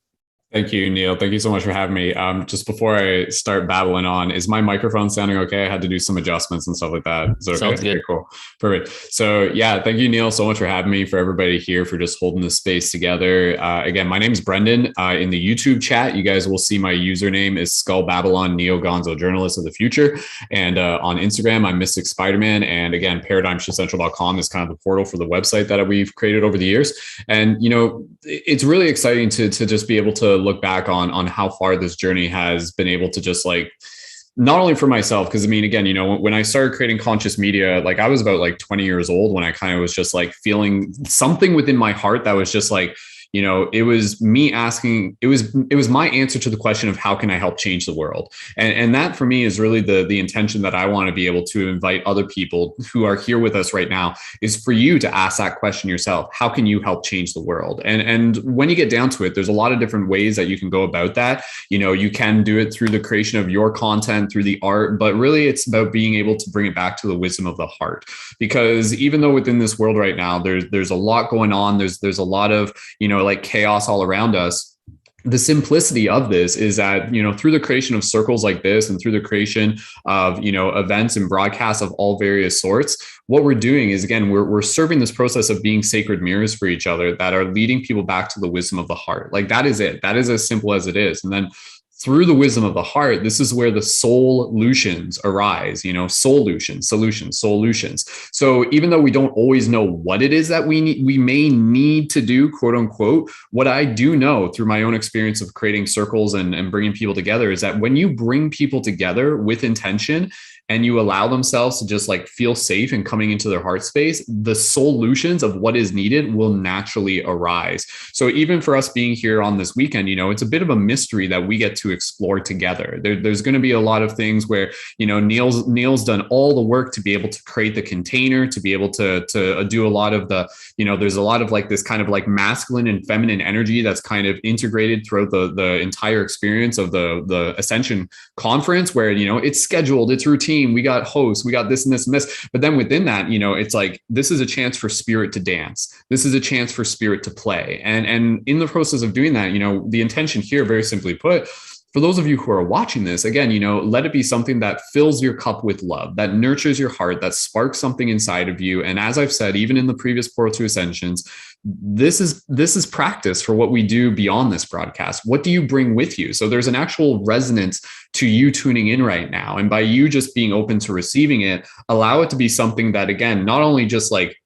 Thank you, Neil. Thank you so much for having me. Just before I start babbling on, is my microphone sounding okay? I had to do some adjustments and stuff like that. Is it okay? Sounds good. Okay, cool. Perfect. So yeah, thank you, Neil, so much for having me, for everybody here, for just holding this space together. Again, my name is Brendan. In the YouTube chat, you guys will see my username is Skull Babylon Neo Gonzo Journalist of the Future. And on Instagram, I'm Mystic Spider-Man. And again, ParadigmShiftCentral.com is kind of the portal for the website that we've created over the years. And, you know, it's really exciting to just be able to look back on how far this journey has been able to just like, not only for myself, because I mean, again, you know, when I started creating conscious media, like I was about like 20 years old when I kind of was just like feeling something within my heart that was just like, you know, it was me asking, it was my answer to the question of how can I help change the world? And that for me is really the intention that I want to be able to invite other people who are here with us right now, is for you to ask that question yourself. How can you help change the world? And when you get down to it, there's a lot of different ways that you can go about that. You know, you can do it through the creation of your content, through the art, but really it's about being able to bring it back to the wisdom of the heart. Because even though within this world right now, there's a lot going on, there's a lot of, you know, like chaos all around us. The simplicity of this is that, you know, through the creation of circles like this and through the creation of, you know, events and broadcasts of all various sorts, what we're doing is, again, we're serving this process of being sacred mirrors for each other that are leading people back to the wisdom of the heart. Like that is it. That is as simple as it is. And then through the wisdom of the heart, this is where the solutions arise, you know, solutions. So even though we don't always know what it is that we may need to do, quote unquote, what I do know through my own experience of creating circles and bringing people together is that when you bring people together with intention, and you allow themselves to just like feel safe and coming into their heart space, the solutions of what is needed will naturally arise. So even for us being here on this weekend, you know, it's a bit of a mystery that we get to explore together. There's going to be a lot of things where, you know, Neil's done all the work to be able to create the container, to be able to do a lot of the, you know, there's a lot of like this kind of like masculine and feminine energy that's kind of integrated throughout the entire experience of the Ascension conference, where, you know, it's scheduled, it's routine. We got hosts, we got this and this and this. But then within that, you know, it's like, this is a chance for spirit to dance. This is a chance for spirit to play. And in the process of doing that, you know, the intention here, very simply put, for those of you who are watching this, again, you know, let it be something that fills your cup with love, that nurtures your heart, that sparks something inside of you. And as I've said, even in the previous Portal to Ascensions, this is practice for what we do beyond this broadcast. What do you bring with you? So there's an actual resonance to you tuning in right now. And by you just being open to receiving it, allow it to be something that, again, not only just like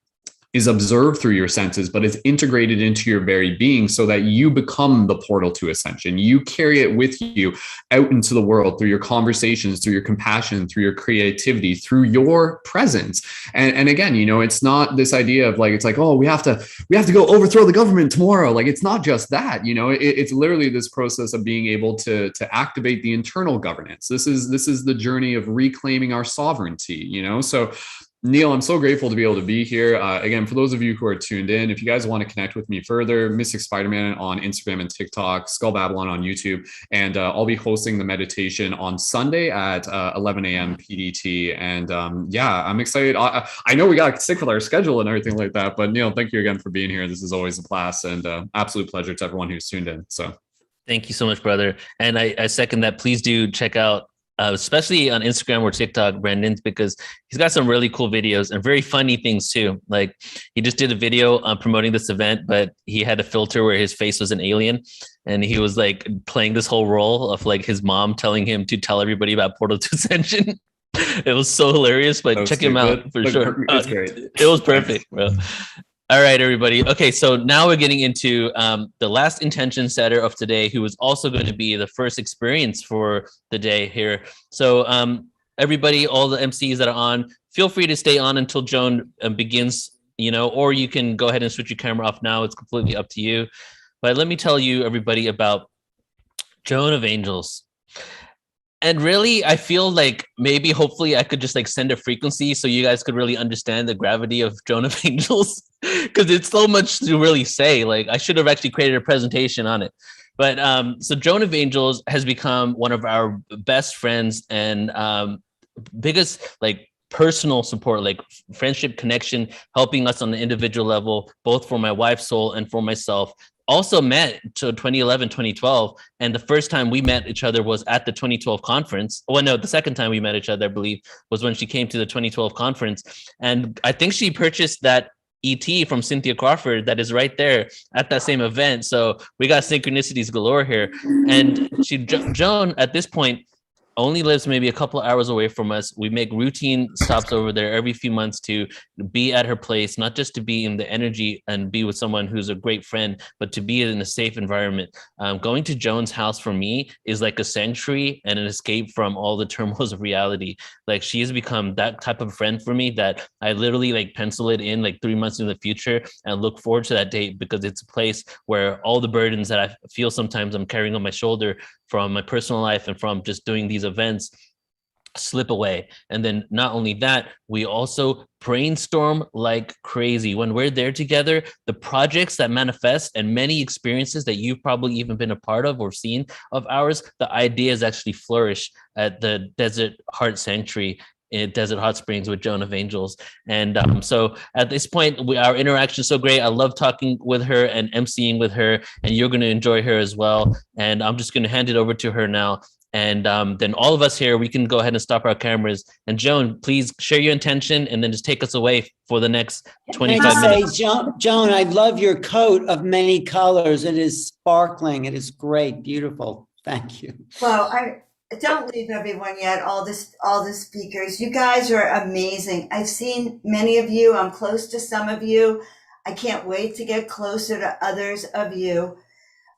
is observed through your senses, but is integrated into your very being so that you become the portal to ascension. You carry it with you out into the world through your conversations, through your compassion, through your creativity, through your presence. And again, you know, it's not this idea of like, it's like, oh, we have to go overthrow the government tomorrow. Like, it's not just that, you know, it's literally this process of being able to activate the internal governance. This is the journey of reclaiming our sovereignty, you know? So Neil, I'm so grateful to be able to be here. Again, for those of you who are tuned in, if you guys want to connect with me further, Mystic Spider-Man on Instagram and TikTok, Skull Babylon on YouTube, and I'll be hosting the meditation on Sunday at 11 a.m. PDT. And yeah, I'm excited. I know we got to stick with our schedule and everything like that, but Neil, thank you again for being here. This is always a blast and absolute pleasure to everyone who's tuned in. So thank you so much, brother. And I second that. Please do check out especially on Instagram or TikTok, Brendan's, because he's got some really cool videos and very funny things too. Like he just did a video promoting this event, but he had a filter where his face was an alien. And he was like playing this whole role of like his mom telling him to tell everybody about Portal to Ascension. It was so hilarious, but check him out for sure. It's great. It was perfect, bro. All right, everybody. Okay, so now we're getting into the last intention setter of today, who is also going to be the first experience for the day here. So everybody, all the MCs that are on, feel free to stay on until Joan begins, you know, or you can go ahead and switch your camera off now. It's completely up to you. But let me tell you, everybody, about Joan of Angels. And really, I feel like maybe hopefully I could just like send a frequency so you guys could really understand the gravity of Joan of Angels, because it's so much to really say. Like I should have actually created a presentation on it. But so Joan of Angels has become one of our best friends and biggest like personal support, like friendship connection, helping us on the individual level, both for my wife's soul and for myself. also met to 2011, 2012. And the first time we met each other was at the 2012 conference. Well, no, the second time we met each other, I believe, was when she came to the 2012 conference. And I think she purchased that ET from Cynthia Crawford that is right there at that same event. So we got synchronicities galore here. And Joan, at this point, only lives maybe a couple of hours away from us. We make routine stops over there every few months to be at her place, not just to be in the energy and be with someone who's a great friend, but to be in a safe environment. Going to Joan's house for me is like a sanctuary and an escape from all the turmoils of reality. Like, she has become that type of friend for me that I literally like pencil it in like 3 months in the future and look forward to that date, because it's a place where all the burdens that I feel sometimes I'm carrying on my shoulder from my personal life and from just doing these events slip away. And then not only that, we also brainstorm like crazy. When we're there together, the projects that manifest and many experiences that you've probably even been a part of or seen of ours, the ideas actually flourish at the Desert Heart Sanctuary in Desert Hot Springs with Joan of Angels. And so at this point, our interaction is so great. I love talking with her and emceeing with her, and you're going to enjoy her as well. And I'm just going to hand it over to her now. And then all of us here, we can go ahead and stop our cameras. And Joan, please share your intention and then just take us away for the next 25 minutes. Joan, I love your coat of many colors. It is sparkling. It is great. Beautiful. Thank you. Well, I don't leave everyone yet. All the speakers. You guys are amazing. I've seen many of you. I'm close to some of you. I can't wait to get closer to others of you.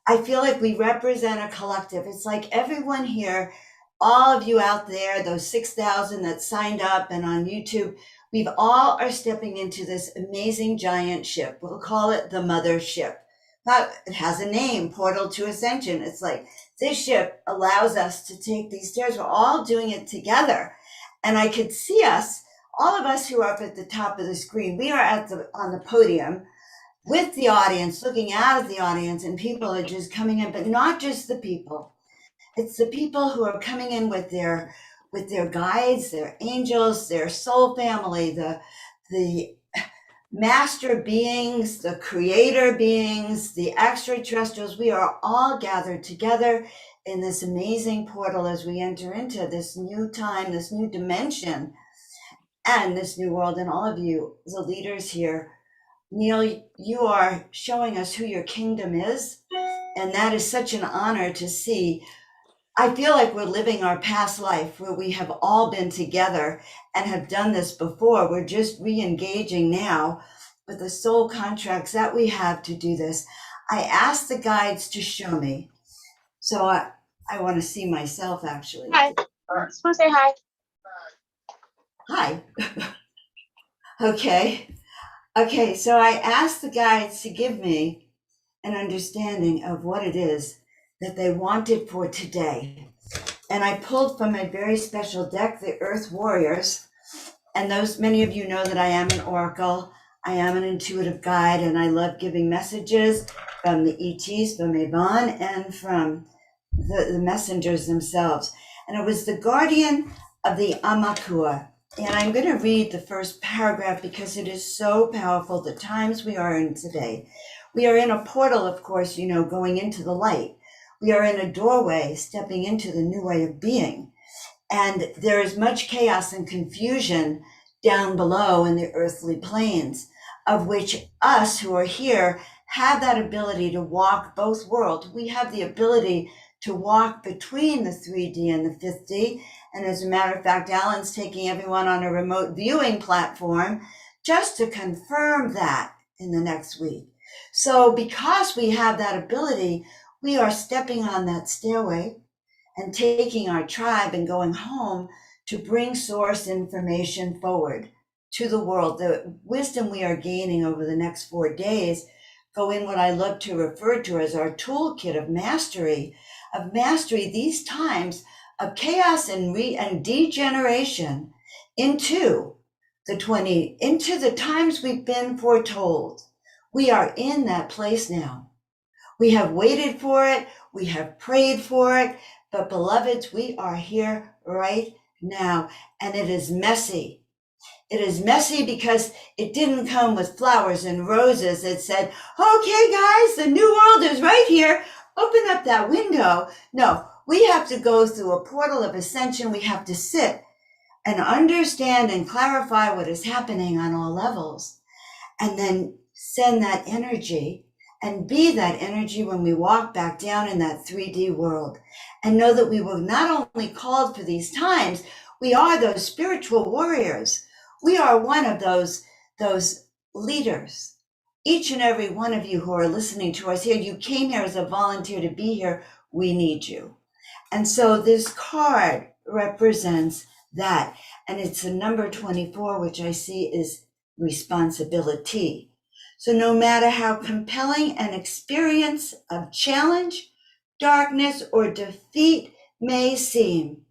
I feel like we represent a collective. It's like everyone here, all of you out there, those 6,000 that signed up and on YouTube, we've all are stepping into this amazing giant ship. We'll call it the mothership. But it has a name, Portal to Ascension. It's like this ship allows us to take these stairs. We're all doing it together. And I could see us, all of us who are up at the top of the screen, we are on the podium with the audience, looking out at the audience, and people are just coming in, but not just the people. It's the people who are coming in with their guides, their angels, their soul family, the master beings, the creator beings, the extraterrestrials. We are all gathered together in this amazing portal as we enter into this new time, this new dimension, and this new world. And all of you, the leaders here, Neil, you are showing us who your kingdom is, and that is such an honor to see. I feel like we're living our past life where we have all been together and have done this before. We're just re-engaging now with the soul contracts that we have to do this. I asked the guides to show me. So I want to see myself actually. Hi. Just want to say hi. Hi. Okay, so I asked the guides to give me an understanding of what it is that they wanted for today. And I pulled from a very special deck, the Earth Warriors. And many of you know that I am an oracle. I am an intuitive guide, and I love giving messages from the ETs, from Yvonne, and from the messengers themselves. And it was the guardian of the Amakua. And I'm going to read the first paragraph because it is so powerful, the times we are in today. We are in a portal, of course, going into the light. We are in a doorway, stepping into the new way of being. And there is much chaos and confusion down below in the earthly planes, of which us who are here have that ability to walk both worlds. We have the ability to walk between the 3D and the 5D. And as a matter of fact, Alan's taking everyone on a remote viewing platform just to confirm that in the next week. So because we have that ability, we are stepping on that stairway and taking our tribe and going home to bring source information forward to the world. The wisdom we are gaining over the next 4 days go in what I love to refer to as our toolkit of mastery. These times of chaos and degeneration into the times we've been foretold. We are in that place now. We have waited for it. We have prayed for it. But beloveds, we are here right now. And it is messy. It is messy because it didn't come with flowers and roses. It said, okay, guys, the new world is right here. Open up that window. No, we have to go through a portal of ascension. We have to sit and understand and clarify what is happening on all levels, and then send that energy and be that energy when we walk back down in that 3D world, and know that we were not only called for these times, we are those spiritual warriors. We are one of those leaders. Each and every one of you who are listening to us here, you came here as a volunteer to be here. We need you. And so this card represents that. And it's a number 24, which I see is responsibility. So no matter how compelling an experience of challenge, darkness, or defeat may seem,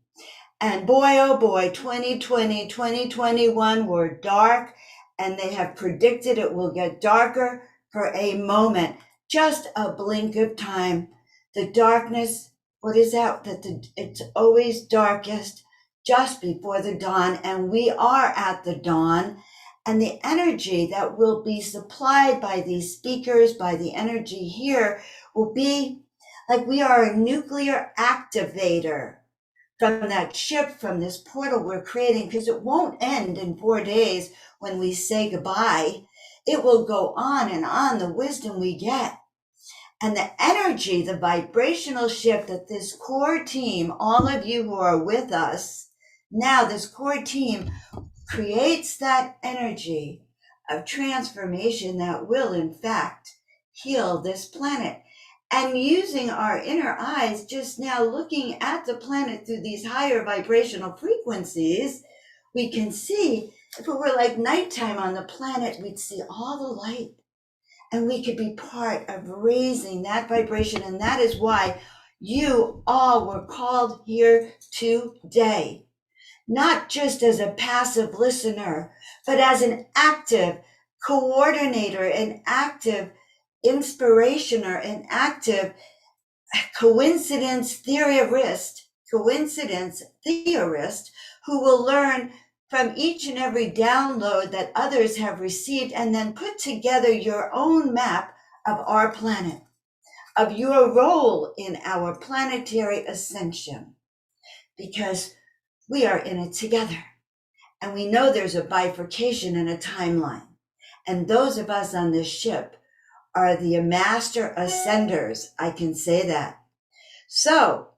and boy, oh boy, 2020, 2021 were dark, and they have predicted it will get darker for a moment, just a blink of time. The darkness, what is that? It's always darkest just before the dawn, and we are at the dawn. And the energy that will be supplied by these speakers, by the energy here, will be like we are a nuclear activator from that ship, from this portal we're creating, because it won't end in 4 days when we say goodbye. It will go on and on, the wisdom we get. And the energy, the vibrational shift that this core team, all of you who are with us now, this core team creates that energy of transformation that will, in fact, heal this planet. And using our inner eyes, just now looking at the planet through these higher vibrational frequencies, we can see, if it were like nighttime on the planet, we'd see all the light. And we could be part of raising that vibration. And that is why you all were called here today. Not just as a passive listener, but as an active coordinator, an active inspirationer, an active coincidence theorist who will learn from each and every download that others have received, and then put together your own map of our planet, of your role in our planetary ascension, because we are in it together. And we know there's a bifurcation and a timeline. And those of us on this ship are the master ascenders. I can say that. So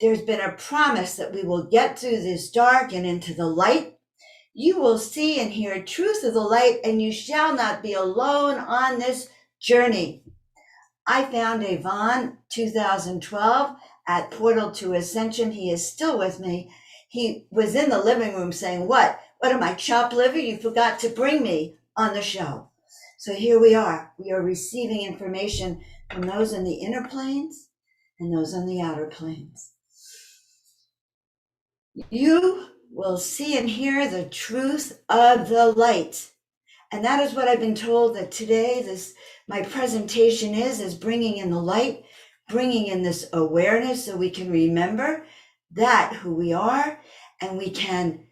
there's been a promise that we will get through this dark and into the light. You will see and hear truth of the light, and you shall not be alone on this journey. I found Yvonne 2012 at Portal to Ascension. He is still with me. He was in the living room saying, what am I, chopped liver? You forgot to bring me on the show. So here we are. We are receiving information from those in the inner planes and those on the outer planes. You will see and hear the truth of the light. And that is what I've been told that today my presentation is bringing in the light, bringing in this awareness so we can remember that who we are, and we can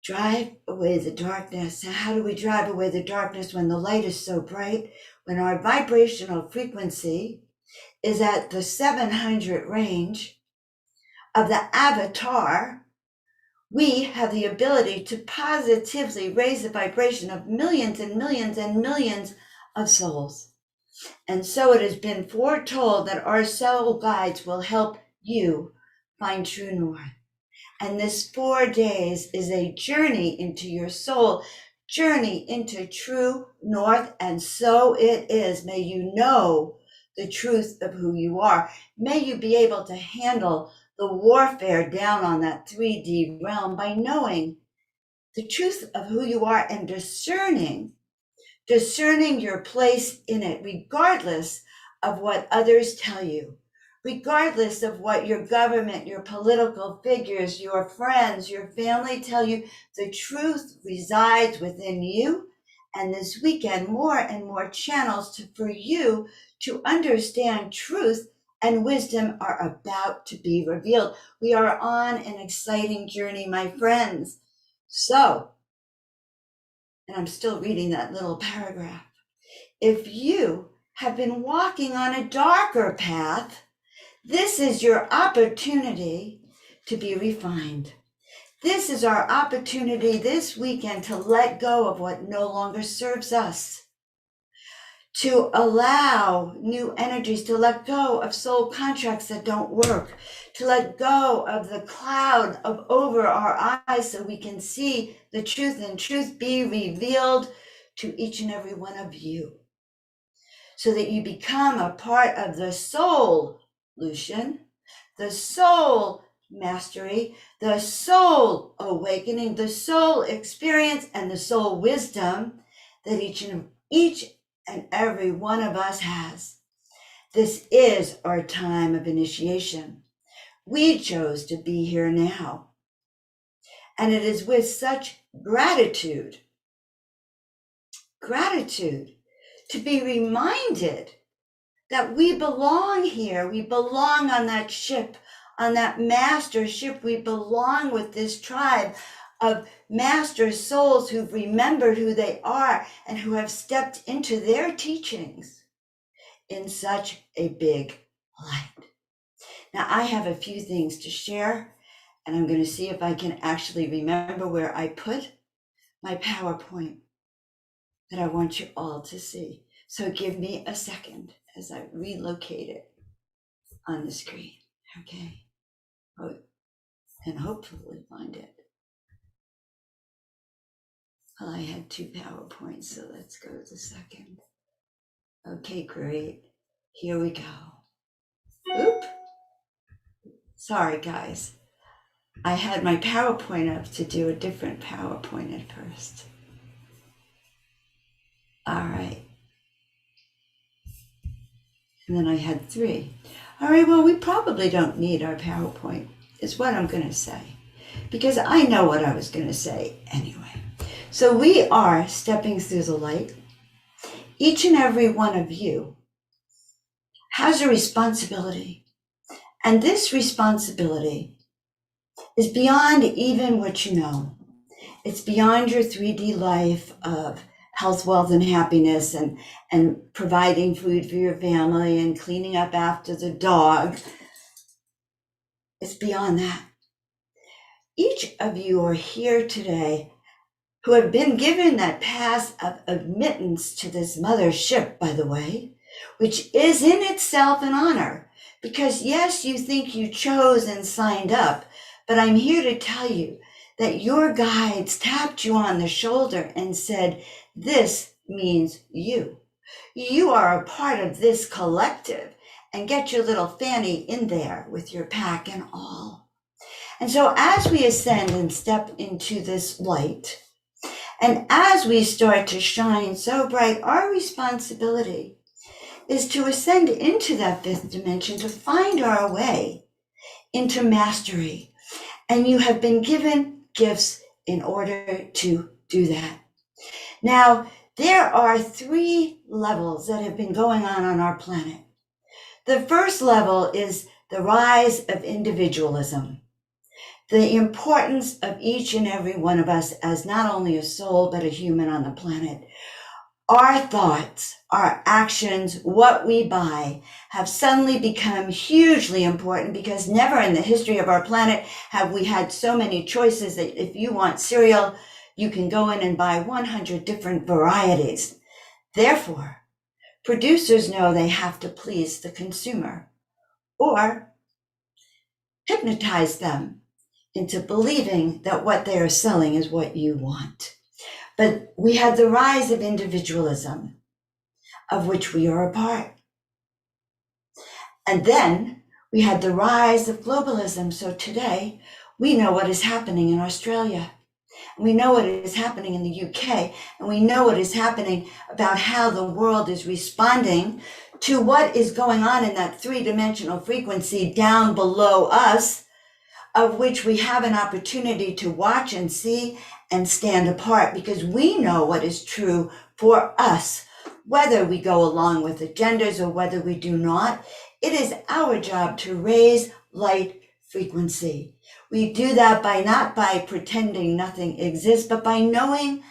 drive away the darkness. How do we drive away the darkness when the light is so bright? When our vibrational frequency is at the 700 range of the avatar, we have the ability to positively raise the vibration of millions and millions and millions of souls. And so it has been foretold that our soul guides will help you find true north. And this 4 days is a journey into your soul, journey into true north. And so it is. May you know the truth of who you are. May you be able to handle the warfare down on that 3D realm by knowing the truth of who you are and discerning your place in it, regardless of what others tell you, regardless of what your government, your political figures, your friends, your family tell you. The truth resides within you. And this weekend, more and more channels for you to understand truth and wisdom are about to be revealed. We are on an exciting journey, my friends. So and I'm still reading that little paragraph. If you have been walking on a darker path, this is your opportunity to be refined. This is our opportunity this weekend to let go of what no longer serves us, to allow new energies, to let go of soul contracts that don't work, to let go of the cloud over our eyes so we can see the truth and truth be revealed to each and every one of you, so that you become a part of the soul solution, the soul mastery, the soul awakening, the soul experience, and the soul wisdom that each and every one of us has. This is our time of initiation. We chose to be here now. And it is with such gratitude to be reminded that we belong here. We belong on that ship, on that master ship. We belong with this tribe of master souls who've remembered who they are and who have stepped into their teachings in such a big light. Now, I have a few things to share, and I'm going to see if I can actually remember where I put my PowerPoint that I want you all to see. So give me a second as I relocate it on the screen, okay? Oh, and hopefully find it. Well, I had 2 PowerPoints, so let's go to the second. Okay, great. Here we go. Oop. Sorry, guys. I had my PowerPoint up to do a different PowerPoint at first. All right. And then I had 3. All right, well, we probably don't need our PowerPoint, is what I'm going to say, because I know what I was going to say anyway. So we are stepping through the light. Each and every one of you has a responsibility. And this responsibility is beyond even what you know. It's beyond your 3D life of health, wealth, and happiness, and providing food for your family and cleaning up after the dog. It's beyond that. Each of you are here today who have been given that pass of admittance to this mothership, by the way, which is in itself an honor, because yes, you think you chose and signed up, but I'm here to tell you that your guides tapped you on the shoulder and said, this means you. You are a part of this collective, and get your little fanny in there with your pack and all. And so as we ascend and step into this light, and as we start to shine so bright, our responsibility is to ascend into that 5th dimension, to find our way into mastery. And you have been given gifts in order to do that. Now, there are 3 levels that have been going on our planet. The first level is the rise of individualism, the importance of each and every one of us as not only a soul, but a human on the planet. Our thoughts, our actions, what we buy have suddenly become hugely important, because never in the history of our planet have we had so many choices that if you want cereal, you can go in and buy 100 different varieties. Therefore, producers know they have to please the consumer or hypnotize them into believing that what they are selling is what you want. But we had the rise of individualism, of which we are a part. And then we had the rise of globalism. So today we know what is happening in Australia. We know what is happening in the UK, and we know what is happening about how the world is responding to what is going on in that 3-dimensional frequency down below us, of which we have an opportunity to watch and see and stand apart, because we know what is true for us, whether we go along with agendas or whether we do not. It is our job to raise light frequency. We do that by not by pretending nothing exists, but by knowing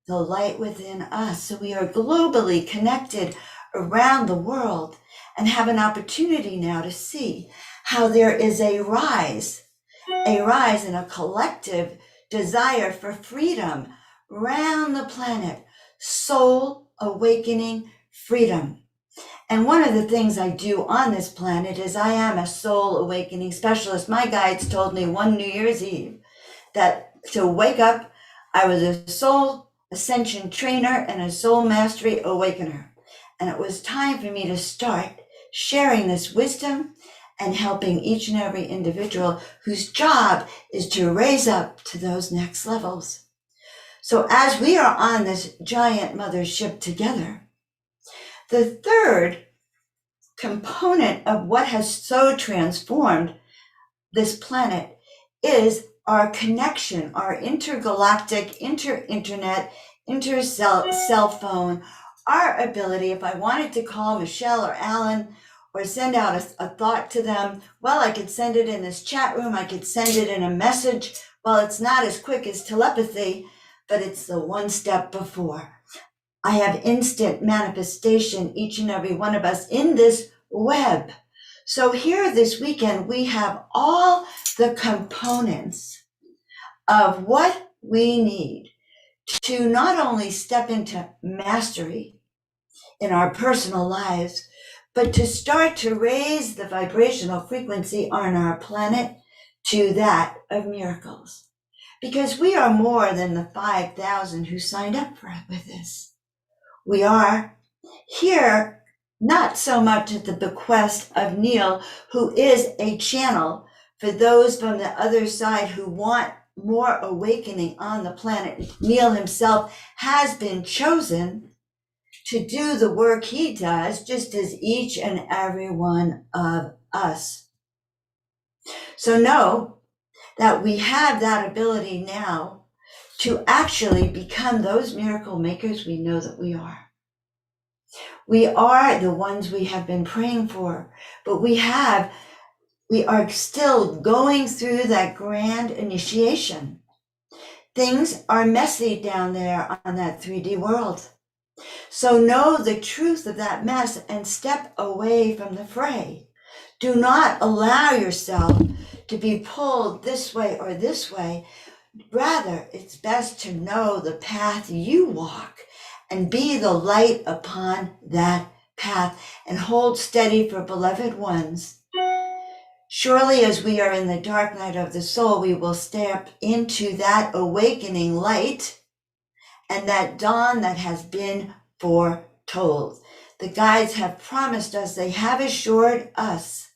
the light within us. So we are globally connected around the world and have an opportunity now to see how there is a rise in a collective desire for freedom around the planet, soul awakening freedom. And one of the things I do on this planet is I am a soul awakening specialist. My guides told me one New Year's Eve that to wake up, I was a soul ascension trainer and a soul mastery awakener. And it was time for me to start sharing this wisdom and helping each and every individual whose job is to raise up to those next levels. So as we are on this giant mothership together, the third component of what has so transformed this planet is our connection, our intergalactic, internet, cell phone, our ability, if I wanted to call Michelle or Alan or send out a thought to them, well, I could send it in this chat room, I could send it in a message. Well, it's not as quick as telepathy, but it's the one step before. I have instant manifestation, each and every one of us in this web. So here this weekend, we have all the components of what we need to not only step into mastery in our personal lives, but to start to raise the vibrational frequency on our planet to that of miracles. Because we are more than the 5,000 who signed up with this. We are here not so much at the bequest of Neil, who is a channel for those from the other side who want more awakening on the planet. Neil himself has been chosen to do the work he does, just as each and every one of us. So know that we have that ability now to actually become those miracle makers we know that we are. We are the ones we have been praying for, but we are still going through that grand initiation. Things are messy down there on that 3D world. So know the truth of that mess and step away from the fray. Do not allow yourself to be pulled this way or this way. Rather, it's best to know the path you walk and be the light upon that path and hold steady for beloved ones. Surely as we are in the dark night of the soul, we will step into that awakening light and that dawn that has been foretold. The guides have promised us, they have assured us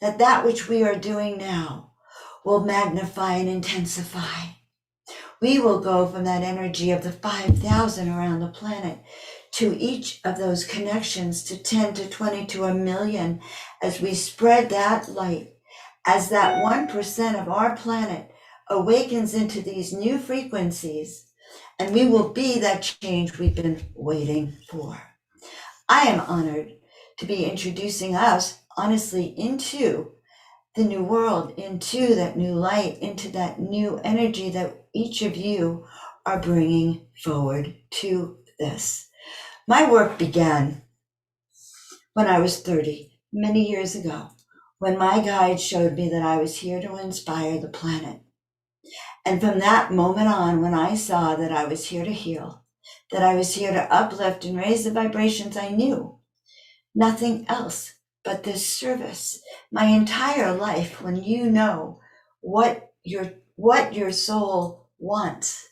that that which we are doing now will magnify and intensify. We will go from that energy of the 5,000 around the planet to each of those connections to 10 to 20 to 1,000,000 as we spread that light, as that 1% of our planet awakens into these new frequencies, and we will be that change we've been waiting for. I am honored to be introducing us, honestly, into the new world, into that new light, into that new energy that each of you are bringing forward to this. My work began when I was 30, many years ago, when my guide showed me that I was here to inspire the planet. And from that moment on, when I saw that I was here to heal, that I was here to uplift and raise the vibrations, I knew nothing else but this service. My entire life, when you know what your soul wants,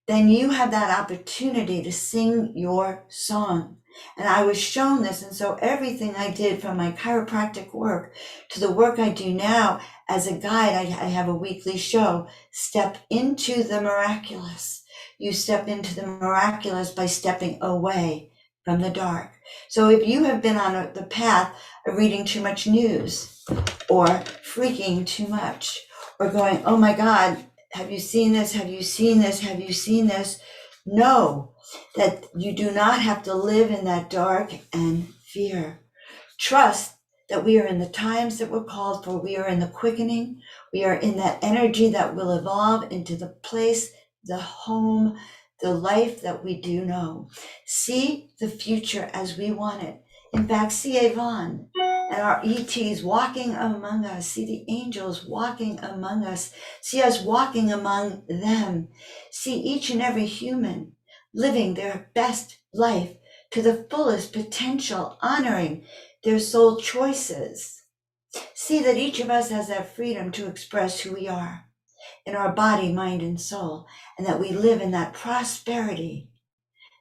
then you have that opportunity to sing your song. And I was shown this, and so everything I did, from my chiropractic work to the work I do now as a guide, I have a weekly show, Step into the Miraculous. You step into the miraculous by stepping away from the dark. So if you have been on the path of reading too much news or freaking too much or going, oh my God, have you seen this? Have you seen this? Have you seen this? Know that you do not have to live in that dark and fear. Trust that we are in the times that we're called for. We are in the quickening. We are in that energy that will evolve into the place, the home, the life that we do know. See the future as we want it. In fact, see Avon and our ETs walking among us. See the angels walking among us. See us walking among them. See each and every human living their best life to the fullest potential, honoring their soul choices. See that each of us has that freedom to express who we are in our body, mind, and soul, and that we live in that prosperity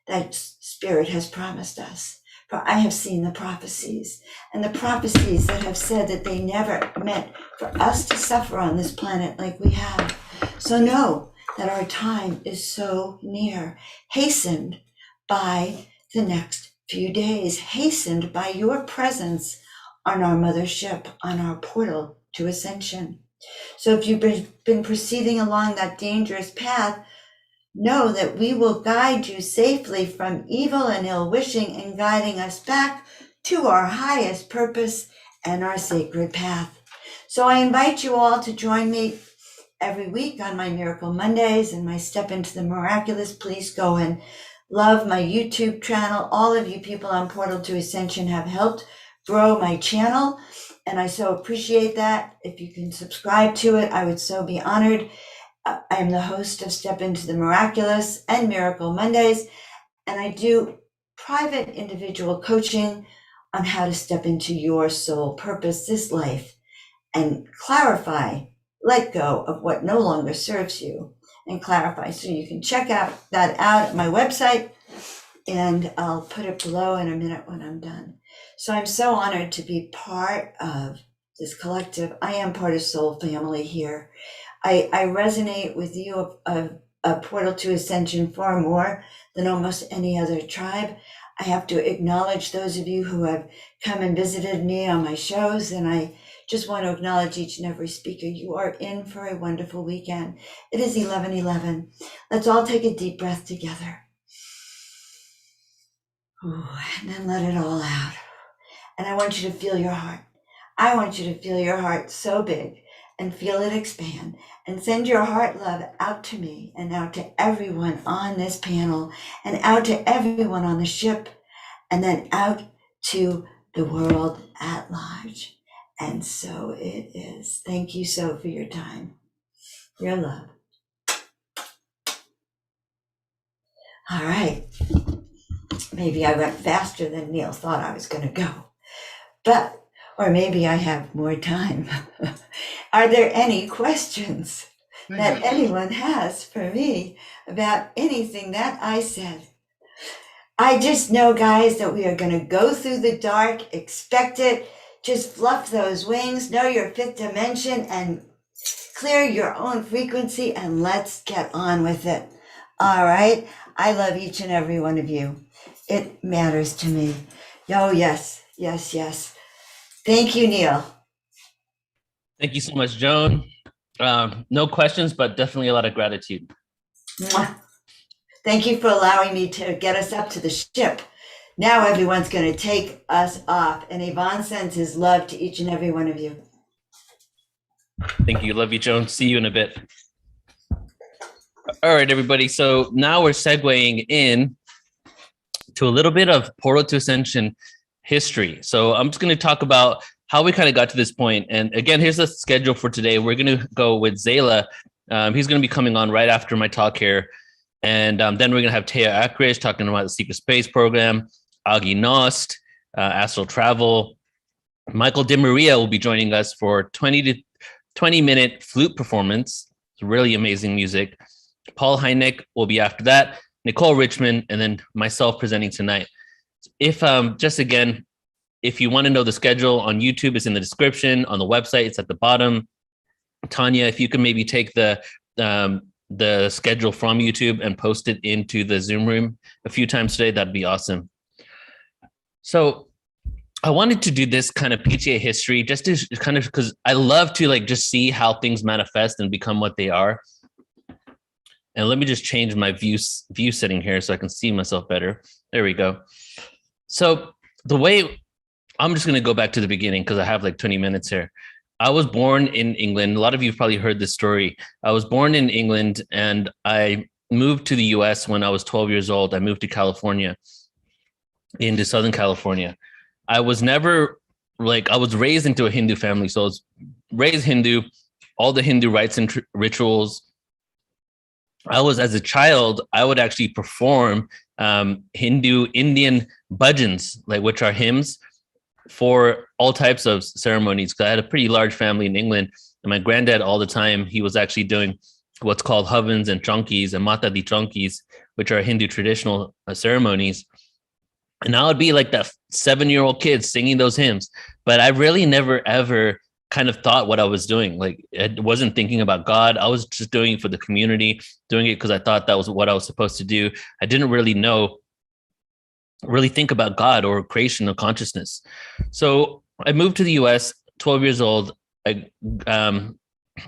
that Spirit has promised us. For I have seen the prophecies, and the prophecies that have said that they never meant for us to suffer on this planet like we have. So know that our time is so near, hastened by the next few days, hastened by your presence on our mothership, on our portal to ascension. So if you've been proceeding along that dangerous path, know that we will guide you safely from evil and ill wishing and guiding us back to our highest purpose and our sacred path. So I invite you all to join me every week on my Miracle Mondays and my Step into the Miraculous. Please go and love my YouTube channel. All of you people on Portal to Ascension have helped grow my channel, and I so appreciate that. If you can subscribe to it, I would so be honored. I am the host of Step into the Miraculous and Miracle Mondays, and I do private individual coaching on how to step into your soul purpose this life and clarify, let go of what no longer serves you and clarify. So you can check that out at my website, and I'll put it below in a minute when I'm done. So I'm so honored to be part of this collective. I am part of Soul Family here. I resonate with you of Portal to Ascension far more than almost any other tribe. I have to acknowledge those of you who have come and visited me on my shows, and I just want to acknowledge each and every speaker. You are in for a wonderful weekend. It is 11:11. Let's all take a deep breath together. Ooh, and then let it all out. And I want you to feel your heart. I want you to feel your heart so big and feel it expand, and send your heart love out to me and out to everyone on this panel and out to everyone on the ship, and then out to the world at large. And so it is. Thank you so for your time, your love. All right. Maybe I went faster than Neil thought I was going to go, or maybe I have more time. Are there any questions that anyone has for me about anything that I said? I just know, guys, that we are going to go through the dark. Expect it. Just fluff those wings, know your fifth dimension, and clear your own frequency, and let's get on with it. All right. I love each and every one of you. It matters to me. Oh, yes, yes, yes. Thank you, Neil. Thank you so much, Joan. No questions, but definitely a lot of gratitude. Mwah. Thank you for allowing me to get us up to the ship. Now everyone's going to take us off. And Yvonne sends his love to each and every one of you. Thank you. Love you, Joan. See you in a bit. All right, everybody. So now we're segueing in to a little bit of Portal to Ascension history. So I'm just going to talk about how we kind of got to this point. And again, here's the schedule for today. We're going to go with Zalah. He's going to be coming on right after my talk here. And then we're going to have Teah Akrish talking about the Secret Space Program, Aage Nost, Astral Travel. Michael DeMaria will be joining us for 20-minute flute performance. It's really amazing music. Paul Hynek will be after that. Nicole Richmond, and then myself presenting tonight. If just again, if you want to know the schedule on YouTube, it's in the description. On the website, it's at the bottom. Tanya, if you can maybe take the schedule from YouTube and post it into the Zoom room a few times today, that'd be awesome. So I wanted to do this kind of PTA history just to kind of, because I love to like just see how things manifest and become what they are. And let me just change my view setting here so I can see myself better. There we go. So the way, I'm just going to go back to the beginning because I have like 20 minutes here. I was born in England. A lot of you have probably heard this story. I was born in England, and I moved to the US when I was 12 years old. I moved to California, into Southern California. I was never I was raised into a Hindu family. So I was raised Hindu, all the Hindu rites and rituals. As a child, I would actually perform Hindu Indian bhajans, which are hymns for all types of ceremonies. Because I had a pretty large family in England, and my granddad all the time, he was actually doing what's called havans and chankis and mata di chankis, which are Hindu traditional ceremonies. And I would be like that 7-year-old kid singing those hymns, but I really never ever kind of thought what I was doing. I wasn't thinking about God. I was just doing it for the community, doing it because I thought that was what I was supposed to do. I didn't really think about God or creation or consciousness. So I moved to the US, 12 years old.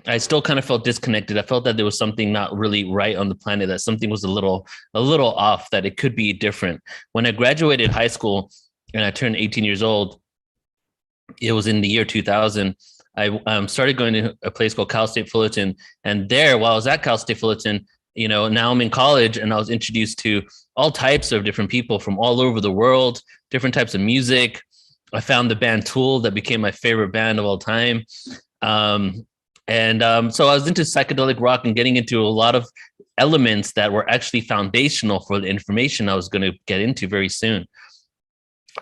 I still kind of felt disconnected. I felt that there was something not really right on the planet, that something was a little off, that it could be different. When I graduated high school and I turned 18 years old, it was in the year 2000. I started going to a place called Cal State Fullerton. And there, while I was at Cal State Fullerton, now I'm in college, and I was introduced to all types of different people from all over the world, different types of music. I found the band Tool, that became my favorite band of all time. So I was into psychedelic rock and getting into a lot of elements that were actually foundational for the information I was going to get into very soon.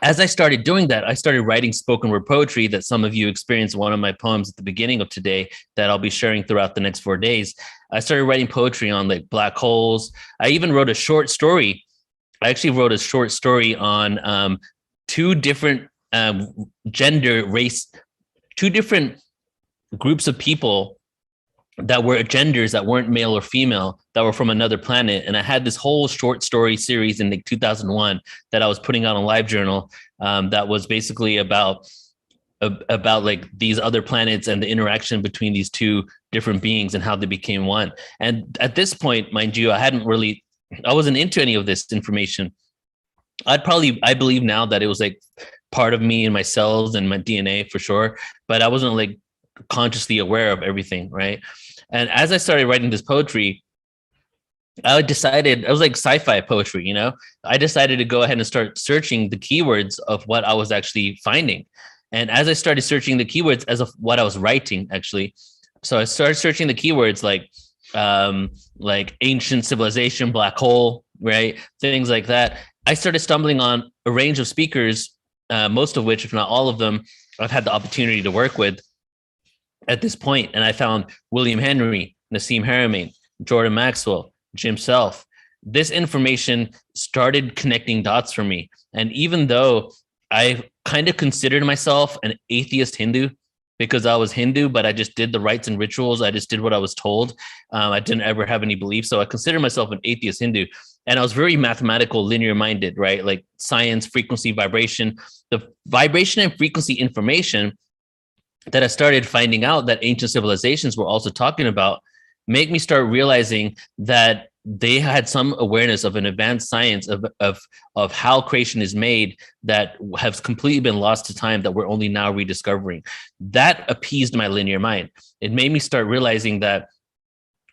As I started doing that, I started writing spoken word poetry that some of you experienced one of my poems at the beginning of today that I'll be sharing throughout the next 4 days. I started writing poetry on black holes. I even wrote a short story. I actually wrote a short story on two different gender, race, two different groups of people that were genders that weren't male or female, that were from another planet. And I had this whole short story series in 2001 that I was putting out on LiveJournal that was basically about these other planets and the interaction between these two different beings and how they became one. And at this point, mind you, I wasn't into any of this information. I believe now that it was part of me and my cells and my DNA for sure, but I wasn't consciously aware of everything, right? And as I started writing this poetry, I decided, it was like sci-fi poetry, I decided to go ahead and start searching the keywords of what I was actually finding. And as I started searching the keywords as of what I was writing, actually, so I started searching the keywords like ancient civilization, black hole, right? Things like that. I started stumbling on a range of speakers, most of which, if not all of them, I've had the opportunity to work with at this point. And I found William Henry, Nassim Haramein, Jordan Maxwell, Jim Self. This information started connecting dots for me. And even though I kind of considered myself an atheist Hindu because I was Hindu, but I just did the rites and rituals, I just did what I was told. I didn't ever have any beliefs. So I consider myself an atheist Hindu. And I was very mathematical, linear minded, right? Like science, frequency, vibration. The vibration and frequency information that I started finding out that ancient civilizations were also talking about make me start realizing that they had some awareness of an advanced science of how creation is made that has completely been lost to time, that we're only now rediscovering. That appeased my linear mind. It made me start realizing that,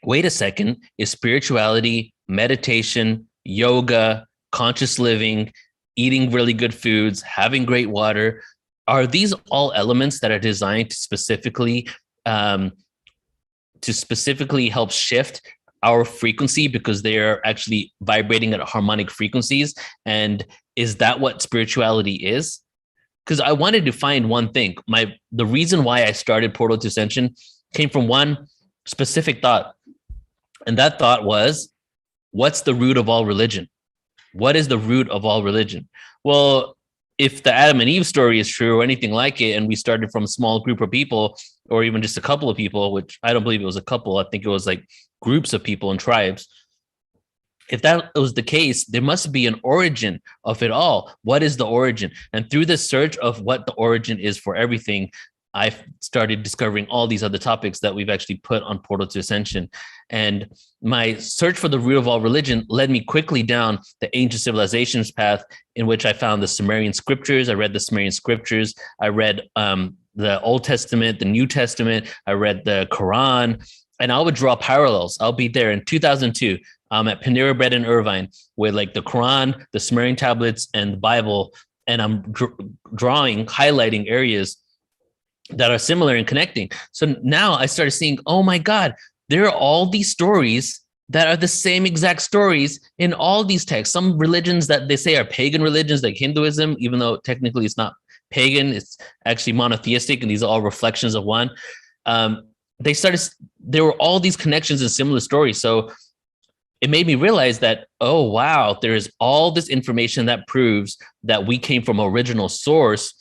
wait a second, is spirituality, meditation, yoga, conscious living, eating really good foods, having great water, are these all elements that are designed to specifically help shift our frequency because they are actually vibrating at harmonic frequencies? And is that what spirituality is? Because I wanted to find one thing. The reason why I started Portal to Ascension came from one specific thought. And that thought was, what's the root of all religion? What is the root of all religion? Well, if the Adam and Eve story is true or anything like it, and we started from a small group of people, or even just a couple of people, which I don't believe it was a couple, I think it was like groups of people and tribes. If that was the case, there must be an origin of it all. What is the origin? And through the search of what the origin is for everything, I started discovering all these other topics that we've actually put on Portal to Ascension. And my search for the root of all religion led me quickly down the ancient civilizations path, in which I found the Sumerian scriptures. I read the Sumerian scriptures. I read the Old Testament, the New Testament. I read the Quran, and I would draw parallels. I'll be there in 2002. at Panera Bread in Irvine with like the Quran, the Sumerian tablets, and the Bible, and I'm drawing, highlighting areas that are similar and connecting. So now I started seeing, oh my God, there are all these stories that are the same exact stories in all these texts. Some religions that they say are pagan religions, like Hinduism, even though technically it's not pagan, it's actually monotheistic, and these are all reflections of one. There were all these connections and similar stories. So it made me realize that, oh, wow, there's all this information that proves that we came from original source.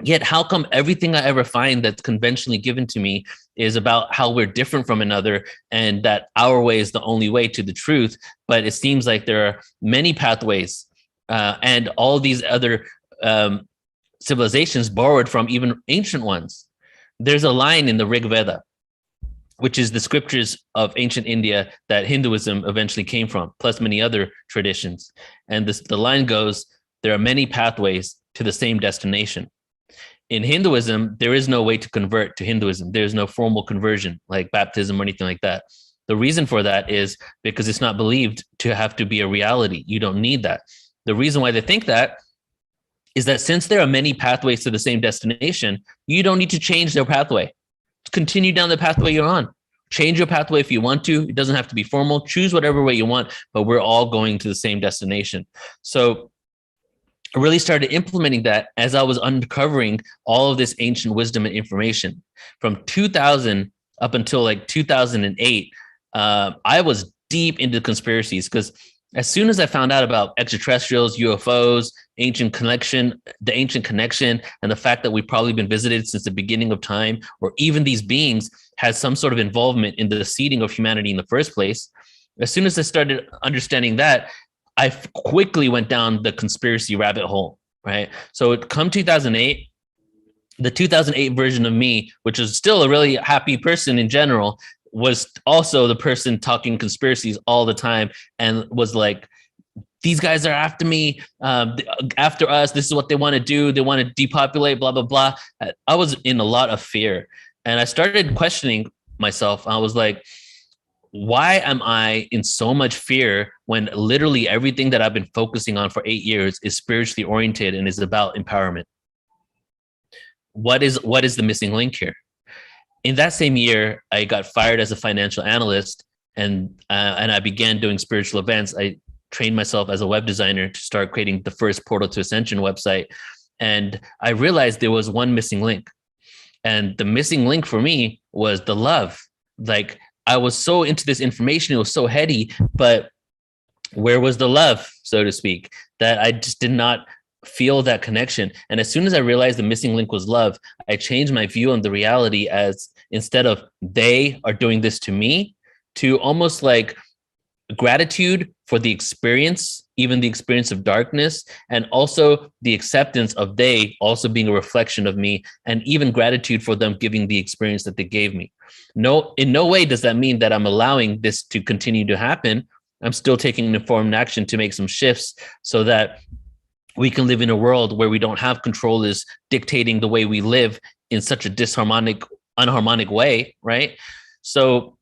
Yet how come everything I ever find that's conventionally given to me is about how we're different from another and that our way is the only way to the truth? But it seems like there are many pathways and all these other civilizations borrowed from even ancient ones. There's a line in the Rig Veda, which is the scriptures of ancient India that Hinduism eventually came from, plus many other traditions. And the line goes, there are many pathways to the same destination. In Hinduism, there is no way to convert to Hinduism. There's no formal conversion like baptism or anything like that. The reason for that is because it's not believed to have to be a reality. You don't need that. The reason why they think that is that since there are many pathways to the same destination, you don't need to change their pathway. Continue down the pathway you're on. Change your pathway if you want to. It doesn't have to be formal. Choose whatever way you want, but we're all going to the same destination. So I really started implementing that as I was uncovering all of this ancient wisdom and information. From 2000 up until like 2008, I was deep into conspiracies because as soon as I found out about extraterrestrials, UFOs, the ancient connection, and the fact that we've probably been visited since the beginning of time, or even these beings had some sort of involvement in the seeding of humanity in the first place, as soon as I started understanding that, I quickly went down the conspiracy rabbit hole, right? So come 2008, the 2008 version of me, which is still a really happy person in general, was also the person talking conspiracies all the time and was like, these guys are after me, after us. This is what they want to do. They want to depopulate, blah, blah, blah. I was in a lot of fear. And I started questioning myself. I was like, why am I in so much fear when literally everything that I've been focusing on for 8 years is spiritually oriented and is about empowerment? What is the missing link here? In that same year, I got fired as a financial analyst, and I began doing spiritual events. I trained myself as a web designer to start creating the first Portal to Ascension website. And I realized there was one missing link. And the missing link for me was the love. Like, I was so into this information, it was so heady, but where was the love, so to speak, that I just did not feel that connection. And as soon as I realized the missing link was love, I changed my view on the reality as, instead of they are doing this to me, to almost like gratitude for the experience, even the experience of darkness, and also the acceptance of they also being a reflection of me, and even gratitude for them giving the experience that they gave me. No, in no way does that mean that I'm allowing this to continue to happen. I'm still taking informed action to make some shifts so that we can live in a world where we don't have controllers dictating the way we live in such a unharmonic way, right? So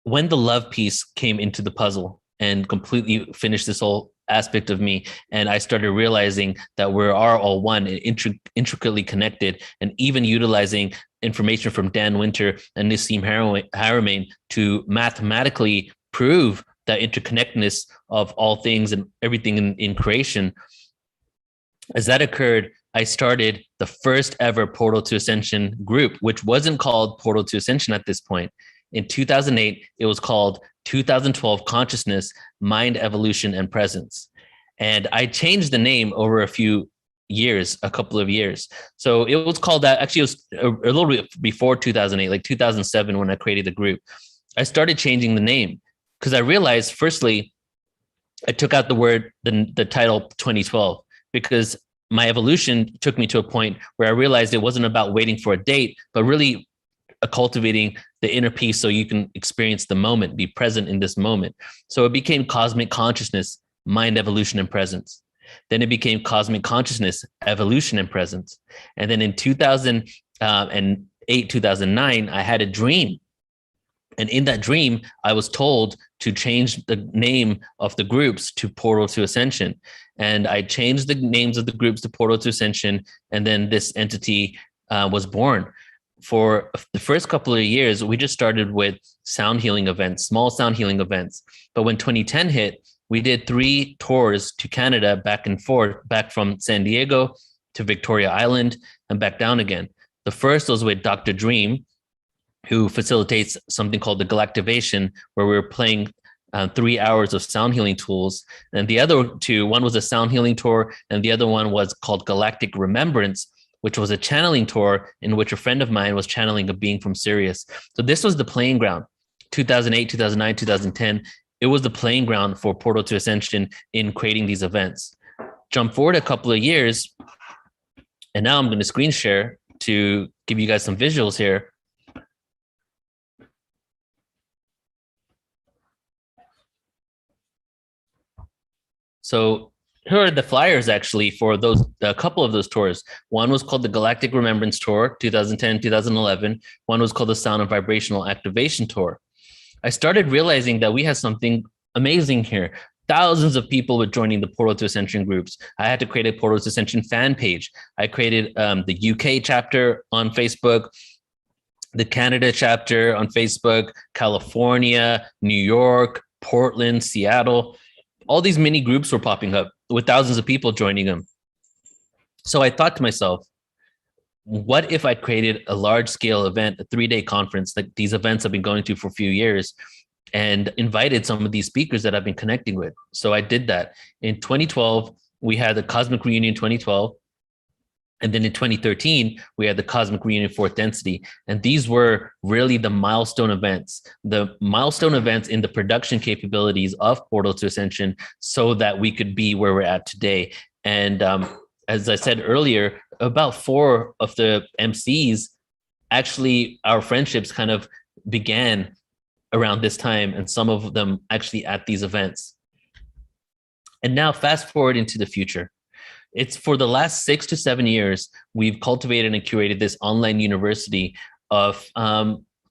when the love piece came into the puzzle and completely finished this whole aspect of me, and I started realizing that we are all one and intricately connected, and even utilizing information from Dan Winter and Nassim Haramein to mathematically prove that interconnectedness of all things and everything in creation. As that occurred, I started the first ever Portal to Ascension group, which wasn't called Portal to Ascension at this point. In 2008, it was called 2012 Consciousness, Mind, Evolution, and Presence. And I changed the name over a couple of years. So it was called that. Actually, it was a little bit before 2008, like 2007, when I created the group. I started changing the name because I realized, firstly, I took out the title 2012, because my evolution took me to a point where I realized it wasn't about waiting for a date, but really cultivating the inner peace so you can experience the moment, be present in this moment. So it became Cosmic Consciousness, Mind, Evolution, and Presence. Then it became Cosmic Consciousness, Evolution, and Presence. And then in 2008, 2009, I had a dream. And in that dream, I was told to change the name of the groups to Portal to Ascension. And I changed the names of the groups to Portal to Ascension. And then this entity was born. For the first couple of years, we just started with sound healing events, small sound healing events. But when 2010 hit, we did 3 tours to Canada back and forth, back from San Diego to Victoria Island and back down again. The first was with Dr. Dream, who facilitates something called the Galactivation, where we were playing 3 hours of sound healing tools. And the other 2, one was a sound healing tour, and the other one was called Galactic Remembrance, which was a channeling tour in which a friend of mine was channeling a being from Sirius. So this was the playing ground. 2008, 2009, 2010, it was the playing ground for Portal to Ascension in creating these events. Jump forward a couple of years, and now I'm going to screen share to give you guys some visuals here. So here are the flyers actually for those, a couple of those tours. One was called the Galactic Remembrance Tour, 2010, 2011. One was called the Sound and Vibrational Activation Tour. I started realizing that we had something amazing here. Thousands of people were joining the Portal to Ascension groups. I had to create a Portal to Ascension fan page. I created the UK chapter on Facebook, the Canada chapter on Facebook, California, New York, Portland, Seattle. All these mini groups were popping up with thousands of people joining them. So I thought to myself, what if I created a large scale event, a 3-day conference, like these events I've been going to for a few years, and invited some of these speakers that I've been connecting with. So I did that. In 2012, we had the Cosmic Reunion 2012. And then in 2013, we had the Cosmic Reunion 4th Density. And these were really the milestone events in the production capabilities of Portal to Ascension so that we could be where we're at today. And as I said earlier, about 4 of the MCs, actually our friendships kind of began around this time, and some of them actually at these events. And now fast forward into the future. It's for the last 6 to 7 years, we've cultivated and curated this online university of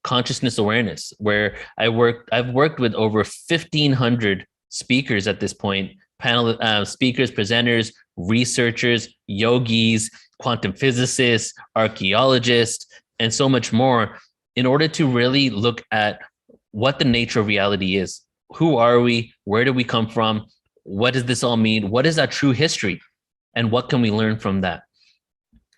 consciousness awareness, where I've worked with over 1,500 speakers at this point, panel speakers, presenters, researchers, yogis, quantum physicists, archaeologists, and so much more, in order to really look at what the nature of reality is. Who are we? Where do we come from? What does this all mean? What is our true history? And what can we learn from that?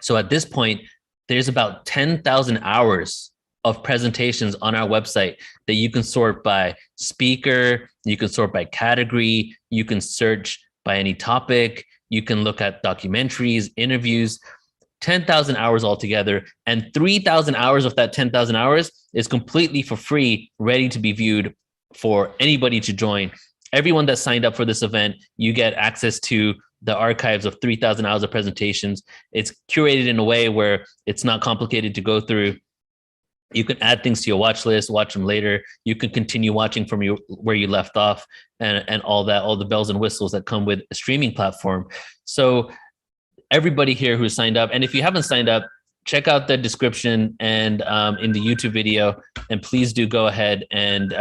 So at this point, there's about 10,000 hours of presentations on our website that you can sort by speaker, you can sort by category, you can search by any topic, you can look at documentaries, interviews, 10,000 hours altogether. And 3,000 hours of that 10,000 hours is completely for free, ready to be viewed for anybody to join. Everyone that signed up for this event, you get access to the archives of 3,000 hours of presentations. It's curated in a way where it's not complicated to go through. You can add things to your watch list, watch them later. You can continue watching from where you left off, and all that, all the bells and whistles that come with a streaming platform. So everybody here who signed up, and if you haven't signed up, check out the description and in the YouTube video, and please do go ahead and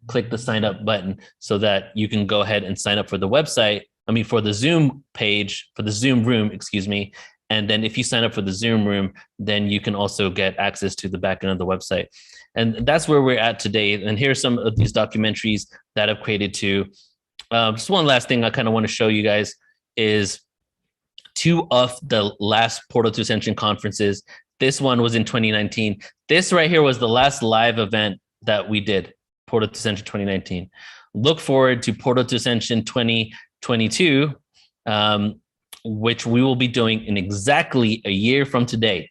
click the sign up button so that you can go ahead and sign up for the website. For the Zoom page, for the Zoom room, excuse me. And then if you sign up for the Zoom room, then you can also get access to the back end of the website. And that's where we're at today. And here's some of these documentaries that I've created too. Just one last thing I kind of want to show you guys is 2 of the last Portal to Ascension conferences. This one was in 2019. This right here was the last live event that we did, Portal to Ascension 2019. Look forward to Portal to Ascension 2022, which we will be doing in exactly a year from today.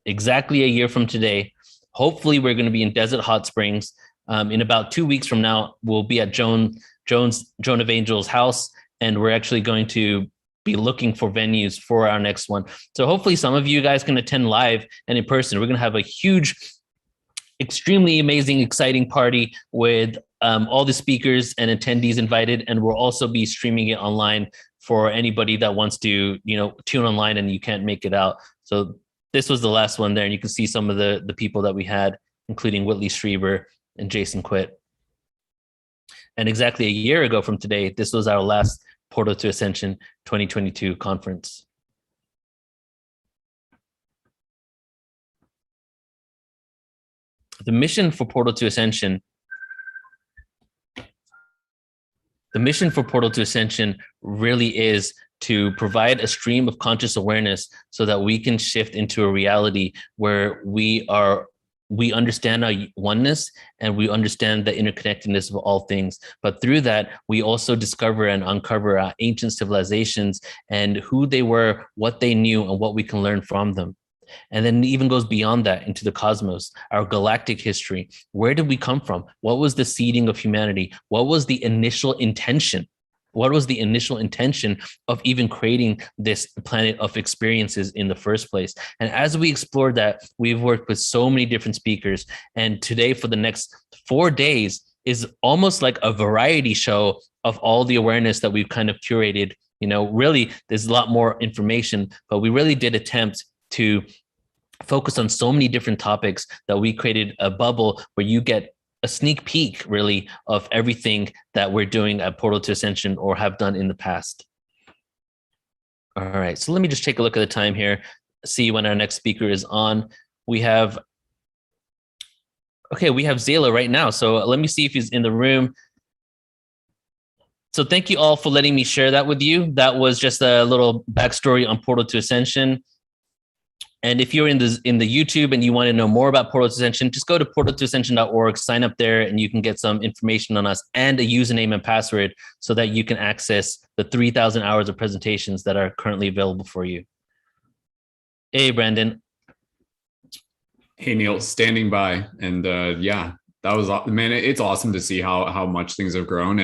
Exactly a year from today. Hopefully, we're going to be in Desert Hot Springs. In about 2 weeks from now, we'll be at Joan of Angels' house, and we're actually going to be looking for venues for our next one. So hopefully some of you guys can attend live and in person. We're going to have a huge, extremely amazing, exciting party with all the speakers and attendees invited, and we'll also be streaming it online for anybody that wants to, tune online and you can't make it out. So this was the last one there, and you can see some of the people that we had, including Whitley Strieber and Jason quit. And exactly a year ago from today, this was our last Portal to Ascension 2022 conference. The mission for Portal to Ascension really is to provide a stream of conscious awareness so that we can shift into a reality where we understand our oneness and we understand the interconnectedness of all things. But through that, we also discover and uncover our ancient civilizations and who they were, what they knew, and what we can learn from them. And then it even goes beyond that into the cosmos, our galactic history. Where did we come from? What was the seeding of humanity? What was the initial intention? What was the initial intention of even creating this planet of experiences in the first place? And as we explored that, we've worked with so many different speakers. And today, for the next 4 days, is almost like a variety show of all the awareness that we've kind of curated. You know, really, there's a lot more information, but we really did attempt to focus on so many different topics that we created a bubble where you get a sneak peek, really, of everything that we're doing at Portal to Ascension or have done in the past. All right, so let me just take a look at the time here, see when our next speaker is on. We have Zalah right now. So let me see if he's in the room. So thank you all for letting me share that with you. That was just a little backstory on Portal to Ascension. And if you're in the YouTube and you want to know more about Portal to Ascension, just go to portaltoascension.org, sign up there, and you can get some information on us and a username and password so that you can access the 3,000 hours of presentations that are currently available for you. Hey, Brandon. Hey, Neil, standing by. And yeah, that was, man, it's awesome to see how much things have grown.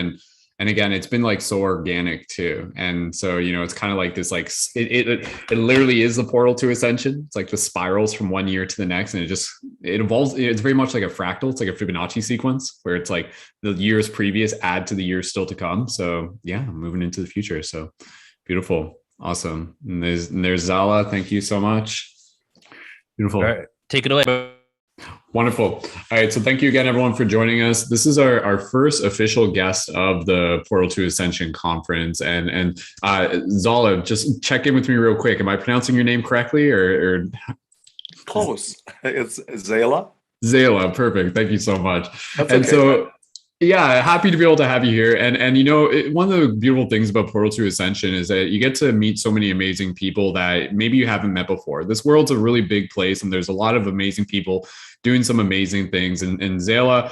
And again, it's been like so organic too. And so, you know, it's kind of like this, like it literally is the portal to ascension. It's like the spirals from one year to the next. And it evolves. It's very much like a fractal. It's like a Fibonacci sequence where it's like the years previous add to the years still to come. So yeah, moving into the future. So beautiful. Awesome. And there's Zalah. Thank you so much. Beautiful. All right, take it away. Wonderful. All right. So thank you again, everyone, for joining us. This is our first official guest of the Portal to Ascension conference. And Zalah, just check in with me real quick. Am I pronouncing your name correctly or? Close. It's Zalah. Zalah. Perfect. Thank you so much. That's and okay, so, man. yeah, happy to be able to have you here. And you know, one of the beautiful things about Portal to Ascension is that you get to meet so many amazing people that maybe you haven't met before. This world's a really big place, and there's a lot of amazing people doing some amazing things. And Zalah,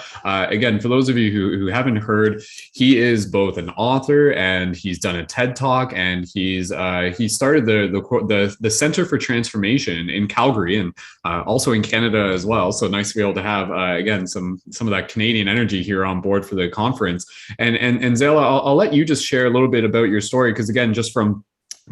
again, for those of you who haven't heard, he is both an author and he's done a TED Talk, and he started the Center for Transformation in Calgary and also in Canada as well. So nice to be able to have again some of that Canadian energy here on board for the conference. And Zalah, I'll let you just share a little bit about your story, because again, just from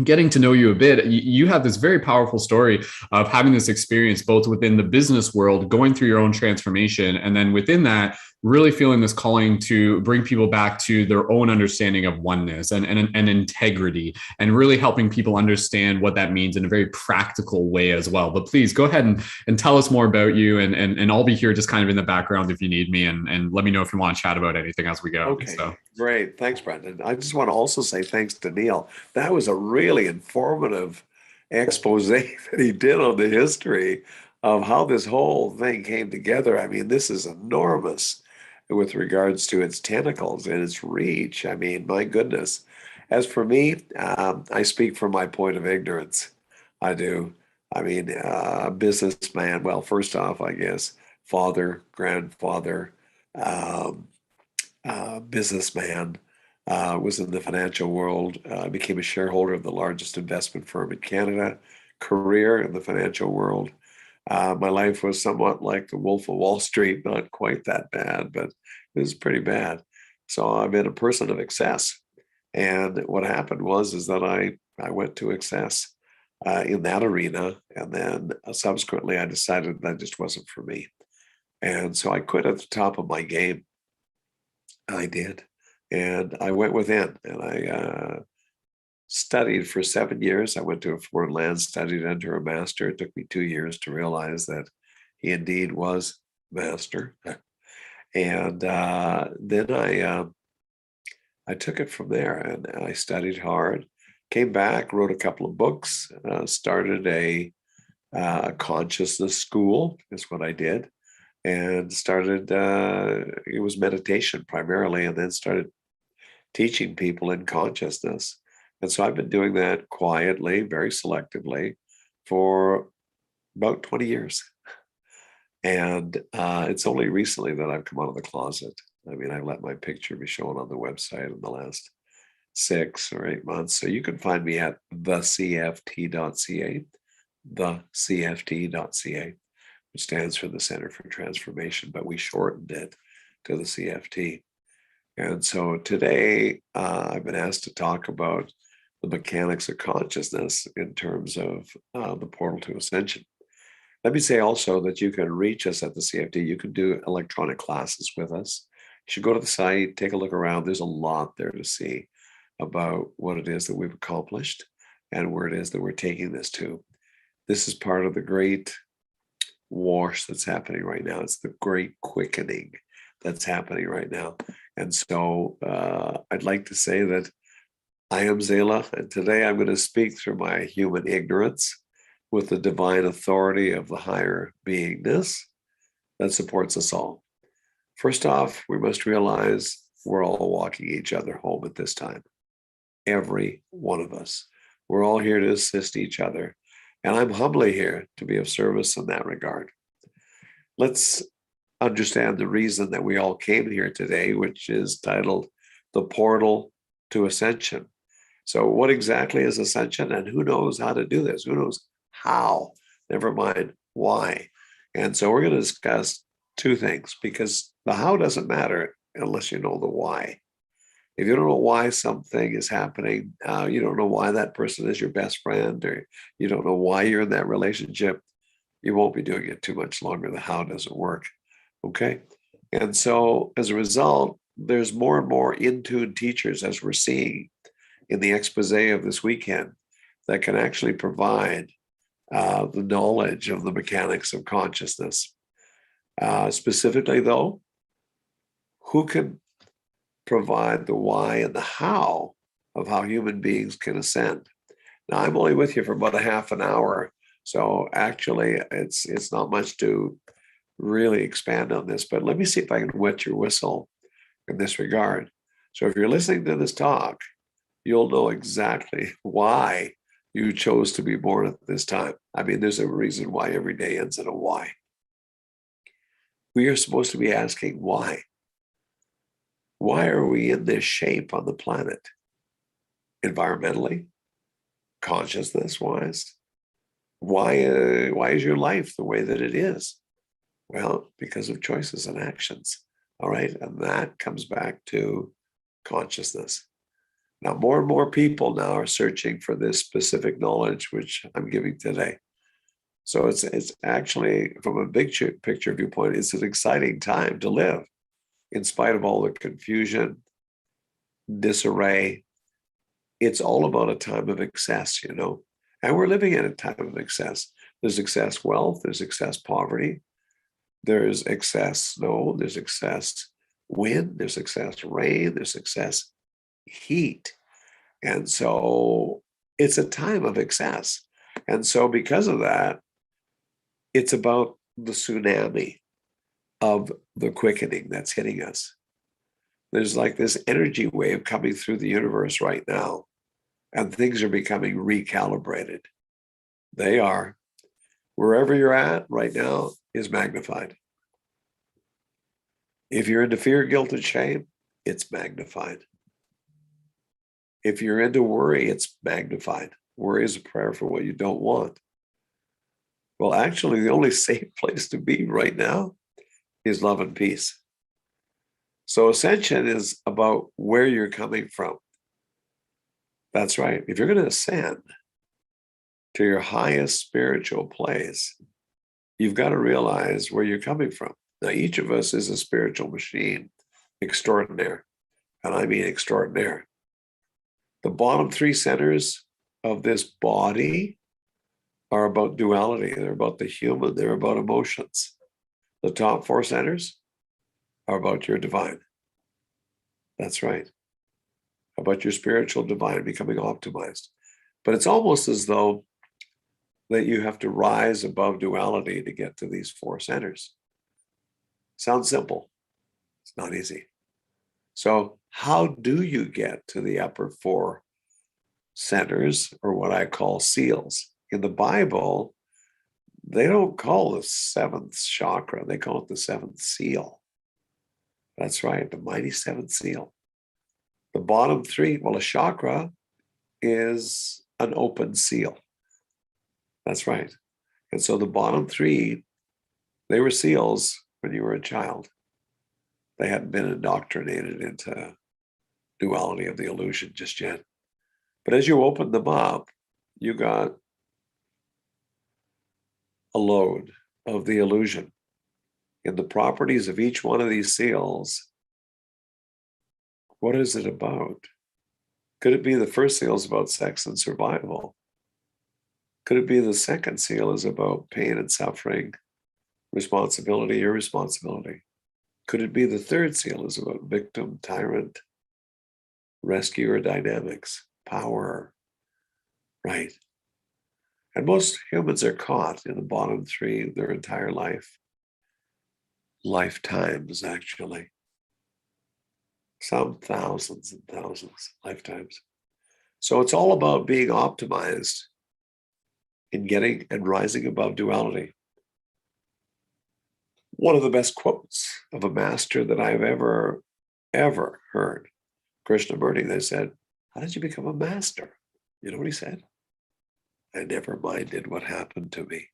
getting to know you a bit, you have this very powerful story of having this experience both within the business world, going through your own transformation, and then within that, really feeling this calling to bring people back to their own understanding of oneness and integrity, and really helping people understand what that means in a very practical way as well. But please go ahead and tell us more about you, and I'll be here just kind of in the background if you need me, and let me know if you want to chat about anything as we go. Okay, so. Great. Thanks, Brendan. I just want to also say thanks to Neil. That was a really informative expose that he did on the history of how this whole thing came together. I mean, this is enormous with regards to its tentacles and its reach. I mean, my goodness. As for me, I speak from my point of ignorance. I do. I mean, a businessman, well, first off, I guess, father, grandfather, businessman, was in the financial world, became a shareholder of the largest investment firm in Canada, career in the financial world. My life was somewhat like the Wolf of Wall Street, not quite that bad, but it was pretty bad. So I've been a person of excess. And what happened is that I went to excess in that arena. And then subsequently, I decided that just wasn't for me. And so I quit at the top of my game. I did. And I went within, and I studied for 7 years. I went to a foreign land, studied under a master. It took me 2 years to realize that he indeed was master. And then I took it from there, and I studied hard, came back, wrote a couple of books, started a consciousness school is what I did, and started, it was meditation primarily, and then started teaching people in consciousness. And so I've been doing that quietly, very selectively for about 20 years. And it's only recently that I've come out of the closet. I mean, I let my picture be shown on the website in the last 6 or 8 months. So you can find me at thecft.ca, thecft.ca, which stands for the Center for Transformation, but we shortened it to the CFT. And so today I've been asked to talk about the mechanics of consciousness in terms of the portal to ascension. Let me say also that you can reach us at the CFT. You can do electronic classes with us. You should go to the site, take a look around. There's a lot there to see about what it is that we've accomplished and where it is that we're taking this to. This is part of the great wash that's happening right now. It's the great quickening that's happening right now. And so I'd like to say that I am Zalah, and today I'm going to speak through my human ignorance with the divine authority of the higher beingness that supports us all. First off, we must realize we're all walking each other home at this time. Every one of us. We're all here to assist each other. And I'm humbly here to be of service in that regard. Let's understand the reason that we all came here today, which is titled The Portal to Ascension. So what exactly is ascension, and who knows how to do this? Who knows how? Never mind why. And so we're going to discuss two things, because the how doesn't matter unless you know the why. If you don't know why something is happening, you don't know why that person is your best friend, or you don't know why you're in that relationship, you won't be doing it too much longer. The how doesn't work. Okay. And so as a result, there's more and more in-tune teachers, as we're seeing in the expose of this weekend, that can actually provide the knowledge of the mechanics of consciousness. Specifically, though, who can provide the why and the how of how human beings can ascend? Now, I'm only with you for about a half an hour, so actually it's not much to really expand on this, but let me see if I can wet your whistle in this regard. So if you're listening to this talk, you'll know exactly why you chose to be born at this time. I mean, there's a reason why every day ends in a why. We are supposed to be asking why. Why are we in this shape on the planet? Environmentally, consciousness-wise? Why is your life the way that it is? Well, because of choices and actions. All right. And that comes back to consciousness. Now, more and more people now are searching for this specific knowledge, which I'm giving today. So it's actually, from a big picture viewpoint, it's an exciting time to live, in spite of all the confusion, disarray. It's all about a time of excess, you know, and we're living in a time of excess. There's excess wealth, there's excess poverty, there's excess snow, there's excess wind, there's excess rain, there's excess heat. And so it's a time of excess. And so because of that, it's about the tsunami of the quickening that's hitting us. There's like this energy wave coming through the universe right now, and things are becoming recalibrated. They are. Wherever you're at right now is magnified. If you're into fear, guilt, and shame, it's magnified. If you're into worry, it's magnified. Worry is a prayer for what you don't want. Well, actually, the only safe place to be right now is love and peace. So ascension is about where you're coming from. That's right. If you're going to ascend to your highest spiritual place, you've got to realize where you're coming from. Now, each of us is a spiritual machine extraordinaire, and I mean extraordinaire. The bottom 3 centers of this body are about duality. They're about the human. They're about emotions. The top 4 centers are about your divine. That's right. About your spiritual divine becoming optimized. But it's almost as though that you have to rise above duality to get to these 4 centers. Sounds simple. It's not easy. So how do you get to the upper 4 centers, or what I call seals? In the Bible, they don't call the 7th chakra, they call it the 7th seal. That's right, the mighty 7th seal. The bottom 3, well, a chakra is an open seal. That's right. And so the bottom 3, they were seals when you were a child. They hadn't been indoctrinated into duality of the illusion just yet. But as you opened them up, you got a load of the illusion in the properties of each one of these seals. What is it about? Could it be the first seal is about sex and survival? Could it be the second seal is about pain and suffering, responsibility, irresponsibility? Could it be the third seal is about victim, tyrant, rescuer dynamics, power, right? And most humans are caught in the bottom 3 their entire life. Lifetimes, actually. Some thousands and thousands, lifetimes. So it's all about being optimized in getting and rising above duality. One of the best quotes of a master that I've ever heard, Krishnamurti, they said, "How did you become a master?" You know what he said? "I never minded what happened to me."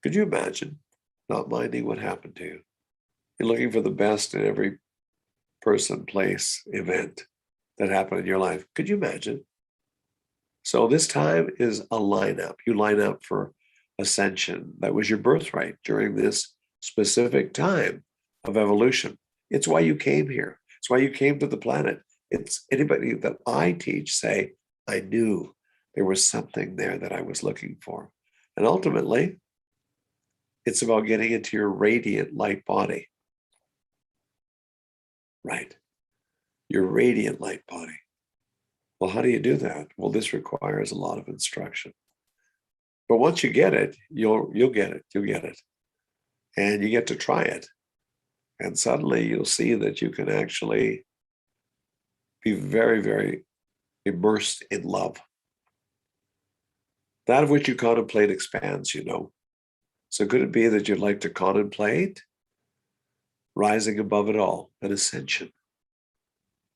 Could you imagine not minding what happened to you? You're looking for the best in every person, place, event that happened in your life. Could you imagine? So this time is a lineup. You line up for ascension. That was your birthright during this specific time of evolution. It's why you came here. It's why you came to the planet. It's anybody that I teach say, I knew there was something there that I was looking for. And ultimately, it's about getting into your radiant light body. Right. Your radiant light body. Well, how do you do that? Well, this requires a lot of instruction. But once you get it, you'll get it. You'll get it. And you get to try it. And suddenly you'll see that you can actually be very, very immersed in love. That of which you contemplate expands, you know. So could it be that you'd like to contemplate rising above it all, an ascension?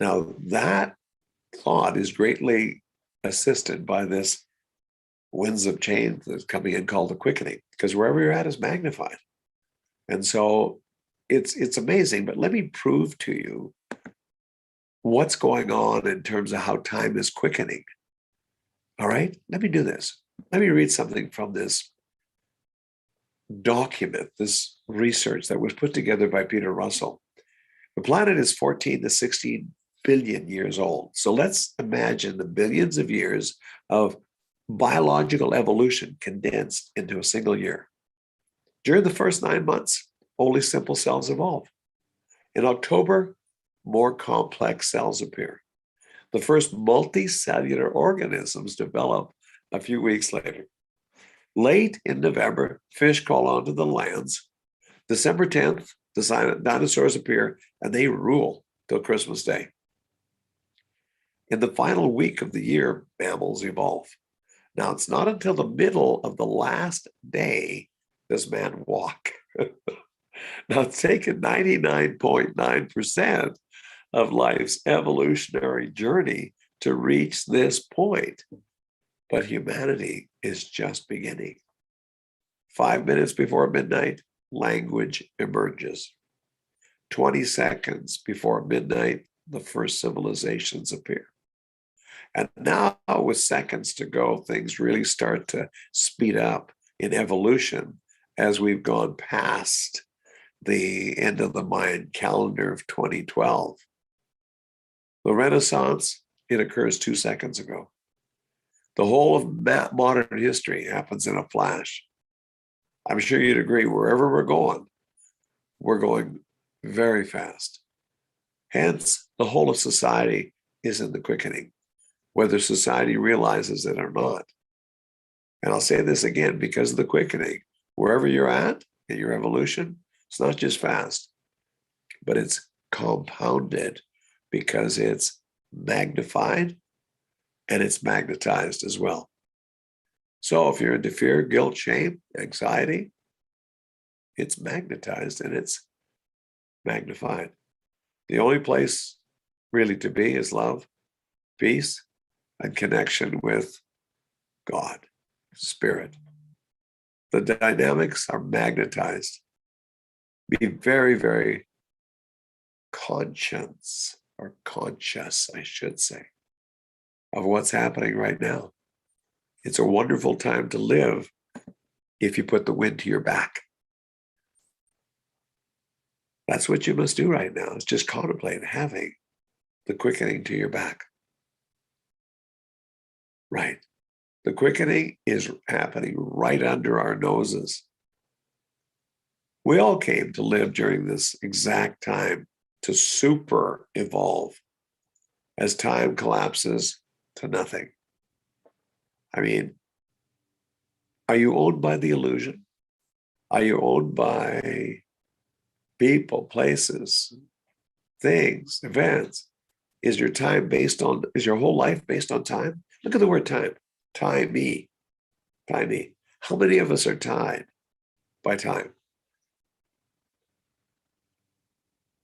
Now that thought is greatly assisted by this winds of change that's coming in called the quickening, because wherever you're at is magnified. And so it's amazing, but let me prove to you what's going on in terms of how time is quickening. All right, let me do this. Let me read something from this document, this research that was put together by Peter Russell. The planet is 14 to 16 billion years old. So let's imagine the billions of years of biological evolution condensed into a single year. During the first 9 months, only simple cells evolve. In October, more complex cells appear. The first multicellular organisms develop a few weeks later. Late in November, fish crawl onto the lands. December 10th, the dinosaurs appear, and they rule till Christmas Day. In the final week of the year, mammals evolve. Now, it's not until the middle of the last day does man walk. Now, it's taken 99.9% of life's evolutionary journey to reach this point. But humanity is just beginning. 5 minutes before midnight, language emerges. 20 seconds before midnight, the first civilizations appear. And now, with seconds to go, things really start to speed up in evolution as we've gone past the end of the Mayan calendar of 2012. The Renaissance, it occurs 2 seconds ago. The whole of modern history happens in a flash. I'm sure you'd agree, wherever we're going very fast. Hence, the whole of society is in the quickening, whether society realizes it or not. And I'll say this again, because of the quickening, wherever you're at in your evolution, it's not just fast, but it's compounded because it's magnified and it's magnetized as well. So if you're into fear, guilt, shame, anxiety, it's magnetized and it's magnified. The only place really to be is love, peace, and connection with God, Spirit. The dynamics are magnetized. Be very, very conscious, I should say, of what's happening right now. It's a wonderful time to live if you put the wind to your back. That's what you must do right now, is just contemplate having the quickening to your back. Right. The quickening is happening right under our noses. We all came to live during this exact time to super evolve as time collapses to nothing. I mean, are you owned by the illusion? Are you owned by people, places, things, events? Is your whole life based on time? Look at the word time. Timey. Timey. How many of us are tied by time?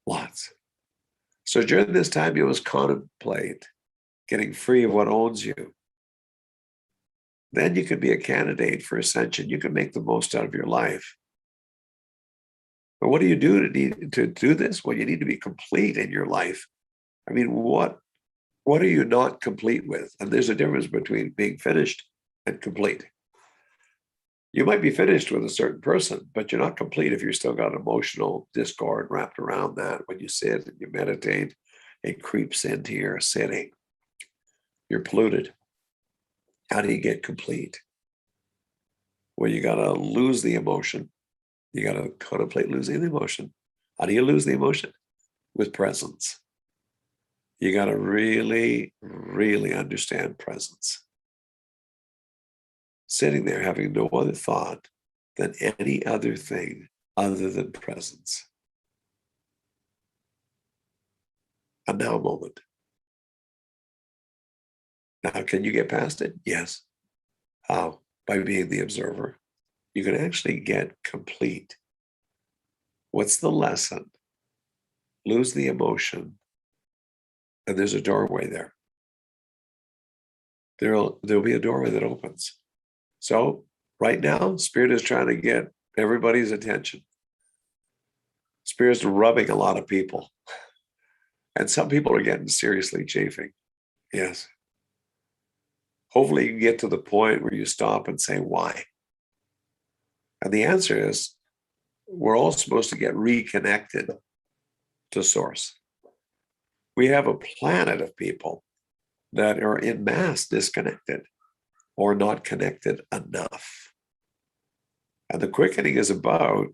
Lots. So during this time, you must contemplate getting free of what owns you. Then you can be a candidate for ascension. You can make the most out of your life. But what do you do to do this? Well, you need to be complete in your life. I mean, what are you not complete with? And there's a difference between being finished and complete. You might be finished with a certain person, but you're not complete if you've still got emotional discord wrapped around that. When you sit and you meditate, it creeps into your sitting. You're polluted. How do you get complete? Well, you got to lose the emotion. You got to contemplate losing the emotion. How do you lose the emotion? With presence. You got to really, really understand presence. Sitting there having no other thought than any other thing other than presence. A now moment. Now, can you get past it? Yes. How? By being the observer. You can actually get complete. What's the lesson? Lose the emotion, and there's a doorway there. There'll be a doorway that opens. So right now, Spirit is trying to get everybody's attention. Spirit's rubbing a lot of people. And some people are getting seriously chafing. Yes. Hopefully you can get to the point where you stop and say, why? And the answer is, we're all supposed to get reconnected to Source. We have a planet of people that are in mass disconnected or not connected enough. And the quickening is about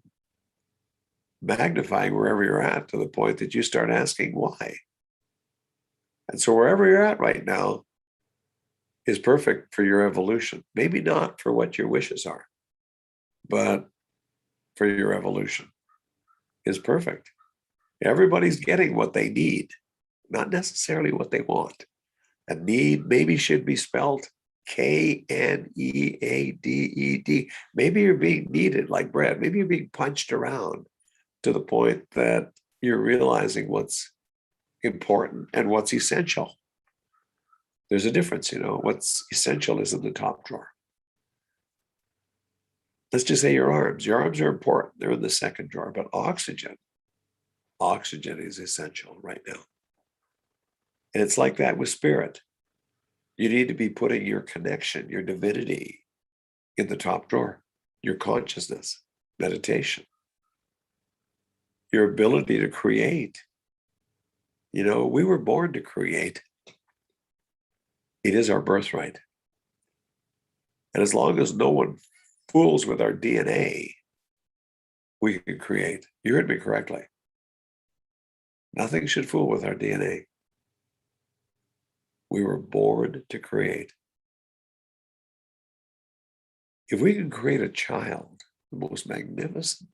magnifying wherever you're at to the point that you start asking why. And so wherever you're at right now is perfect for your evolution. Maybe not for what your wishes are, but for your evolution is perfect. Everybody's getting what they need, not necessarily what they want. And need maybe should be spelled K-N-E-A-D-E-D. Maybe you're being needed like bread. Maybe you're being punched around to the point that you're realizing what's important and what's essential. There's a difference, what's essential is in the top drawer. Let's just say your arms. Your arms are important. They're in the second drawer, but oxygen is essential right now. And it's like that with spirit. You need to be putting your connection, your divinity in the top drawer, your consciousness, meditation, your ability to create. We were born to create. It is our birthright. And as long as no one fools with our DNA, we can create. You heard me correctly. Nothing should fool with our DNA. We were born to create. If we can create a child, the most magnificent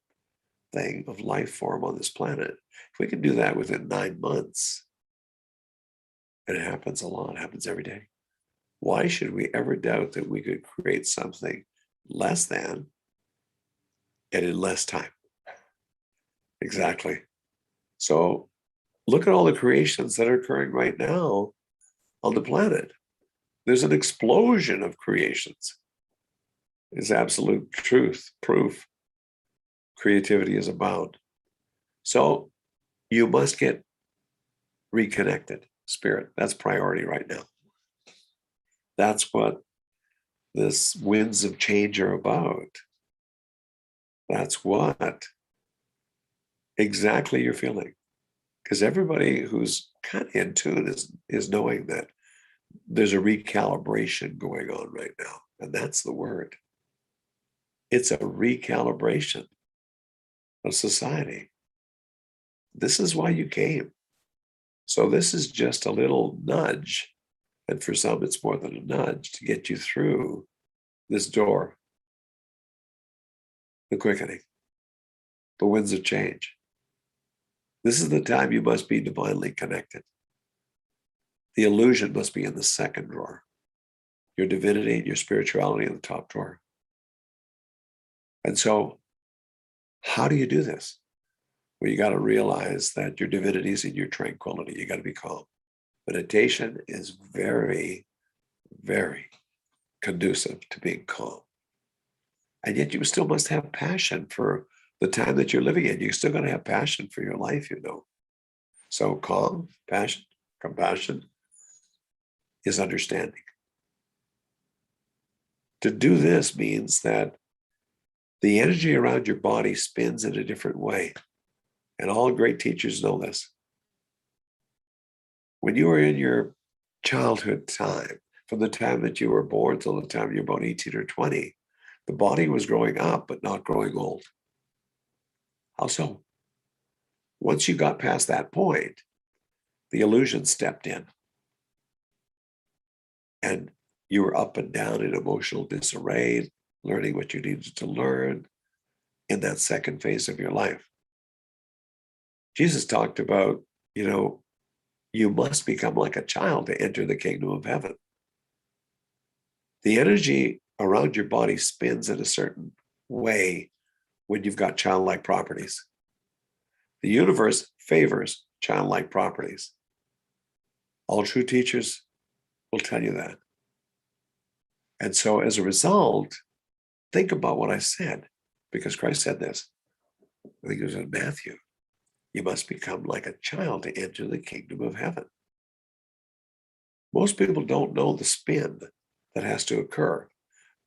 thing of life form on this planet, if we can do that within 9 months, and it happens a lot, it happens every day, why should we ever doubt that we could create something less than and in less time? Exactly. So look at all the creations that are occurring right now on the planet. There's an explosion of creations. It's absolute truth, proof. Creativity is abound. So you must get reconnected, spirit. That's priority right now. That's what this winds of change are about. That's what exactly you're feeling. Because everybody who's kind of in tune is knowing that there's a recalibration going on right now. And that's the word. It's a recalibration of society. This is why you came. So this is just a little nudge. And for some, it's more than a nudge to get you through this door, the quickening, the winds of change. This is the time you must be divinely connected. The illusion must be in the second drawer. Your divinity and your spirituality in the top drawer. And so, how do you do this? Well, you got to realize that your divinity is in your tranquility. You got to be calm. Meditation is very, very conducive to being calm. And yet you still must have passion for the time that you're living in. You're still going to have passion for your life, you know. So calm, passion, compassion is understanding. To do this means that the energy around your body spins in a different way. And all great teachers know this. When you were in your childhood time, from the time that you were born till the time you're about 18 or 20, the body was growing up, but not growing old. How so? Once you got past that point, the illusion stepped in. And you were up and down in emotional disarray, learning what you needed to learn in that second phase of your life. Jesus talked about, you must become like a child to enter the kingdom of heaven. The energy around your body spins in a certain way when you've got childlike properties. The universe favors childlike properties. All true teachers will tell you that. And so as a result, think about what I said, because Christ said this. I think it was in Matthew. You must become like a child to enter the kingdom of heaven. Most people don't know the spin that has to occur,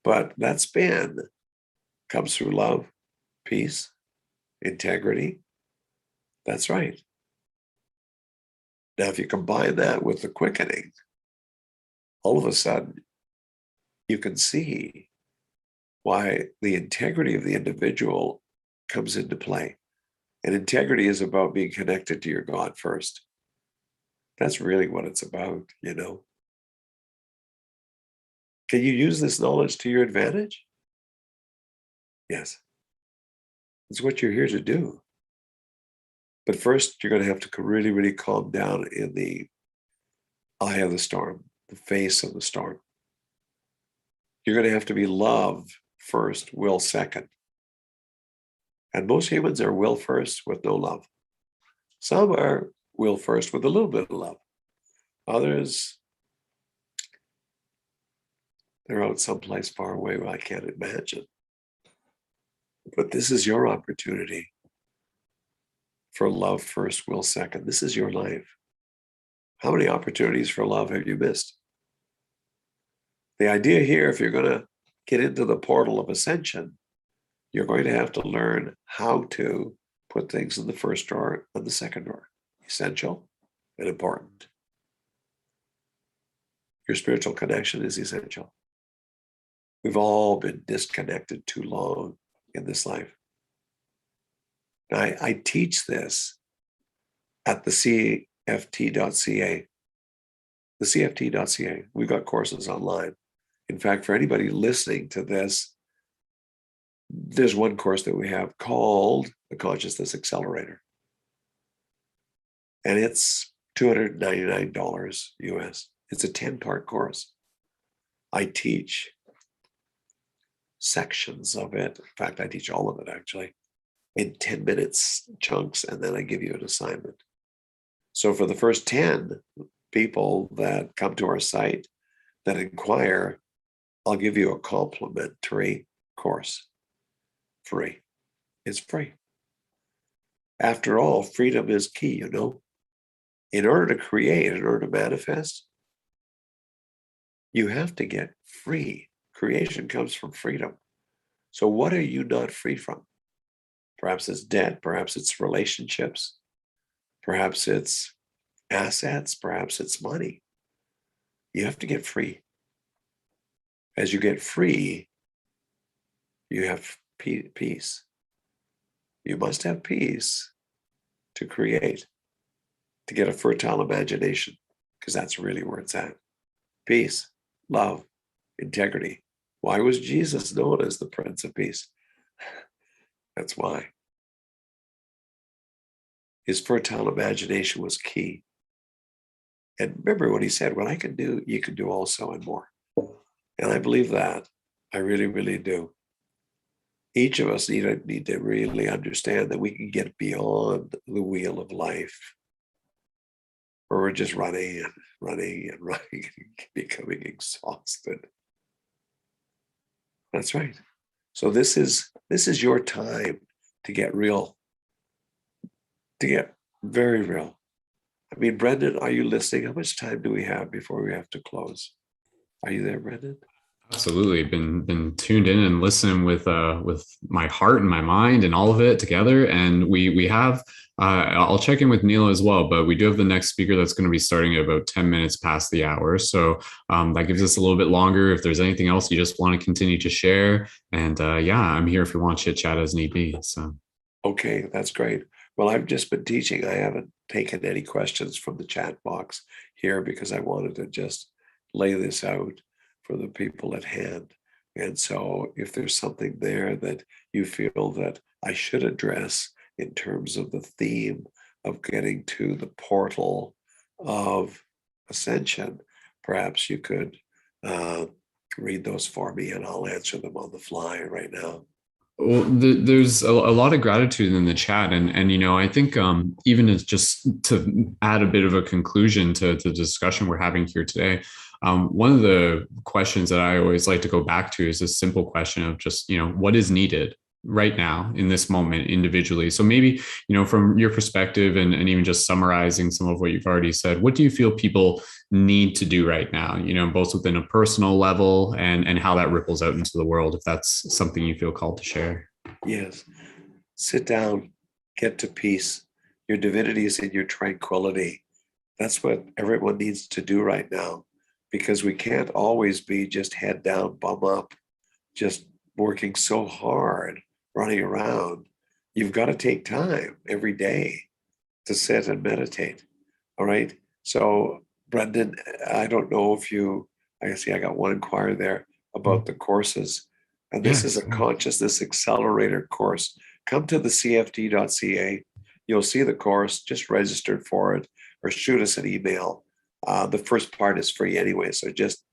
but that spin comes through love, peace, integrity. That's right. Now, if you combine that with the quickening, all of a sudden, you can see why the integrity of the individual comes into play. And integrity is about being connected to your God first. That's really what it's about, Can you use this knowledge to your advantage? Yes. It's what you're here to do. But first, you're going to have to really, really calm down in the eye of the storm, the face of the storm. You're going to have to be love first, will second. And most humans are will first with no love. Some are will first with a little bit of love. Others, they're out someplace far away where I can't imagine. But this is your opportunity for love first, will second. This is your life. How many opportunities for love have you missed? The idea here, if you're going to get into the portal of ascension, you're going to have to learn how to put things in the first drawer and the second drawer. Essential and important. Your spiritual connection is essential. We've all been disconnected too long in this life. I teach this at the CFT.ca. The CFT.ca. We've got courses online. In fact, for anybody listening to this, there's one course that we have called the Consciousness Accelerator. And it's $299 US. It's a 10-part course. I teach sections of it. In fact, I teach all of it actually in 10 minutes chunks, and then I give you an assignment. So for the first 10 people that come to our site that inquire, I'll give you a complimentary course. Free. It's free. After all, freedom is key, you know. In order to create, in order to manifest, you have to get free. Creation comes from freedom. So what are you not free from? Perhaps it's debt, perhaps it's relationships, perhaps it's assets, perhaps it's money. You have to get free. As you get free, you have peace. You must have peace to create, to get a fertile imagination, because that's really where it's at. Peace, love, integrity. Why was Jesus known as the Prince of Peace? That's why. His fertile imagination was key. And remember what he said, what I can do, you can do also and more. And I believe that. I really, really do. Each of us need to really understand that we can get beyond the wheel of life, where we're just running and running and running and becoming exhausted. That's right. So this is your time to get real, to get very real. I mean, Brendan, are you listening? How much time do we have before we have to close? Are you there, Brendan? Absolutely. Been tuned in and listening with my heart and my mind and all of it together. And we have, I'll check in with Neil as well, but we do have the next speaker that's going to be starting at about 10 minutes past the hour. So that gives us a little bit longer. If there's anything else you just want to continue to share. And yeah, I'm here if you want to chit chat as need be. So. Okay, that's great. Well, I've just been teaching. I haven't taken any questions from the chat box here because I wanted to just lay this out for the people at hand. And so if there's something there that you feel that I should address in terms of the theme of getting to the portal of ascension, perhaps you could read those for me and I'll answer them on the fly right now. Well, there's a lot of gratitude in the chat. And you know, I think even as just to add a bit of a conclusion to the discussion we're having here today, one of the questions that I always like to go back to is this simple question of just, you know, what is needed right now in this moment individually. So maybe, you know, from your perspective and even just summarizing some of what you've already said, what do you feel people need to do right now, you know, both within a personal level and how that ripples out into the world, if that's something you feel called to share? Yes. Sit down, get to peace. Your divinity is in your tranquility. That's what everyone needs to do right now, because we can't always be just head down, bum up, just working so hard, running around. You've got to take time every day to sit and meditate. All right. So Brendan, I don't know if I see I got one inquiry there about the courses. And this is a consciousness accelerator course. Come to the CFT.ca. You'll see the course, just register for it or shoot us an email. The first part is free anyway. So just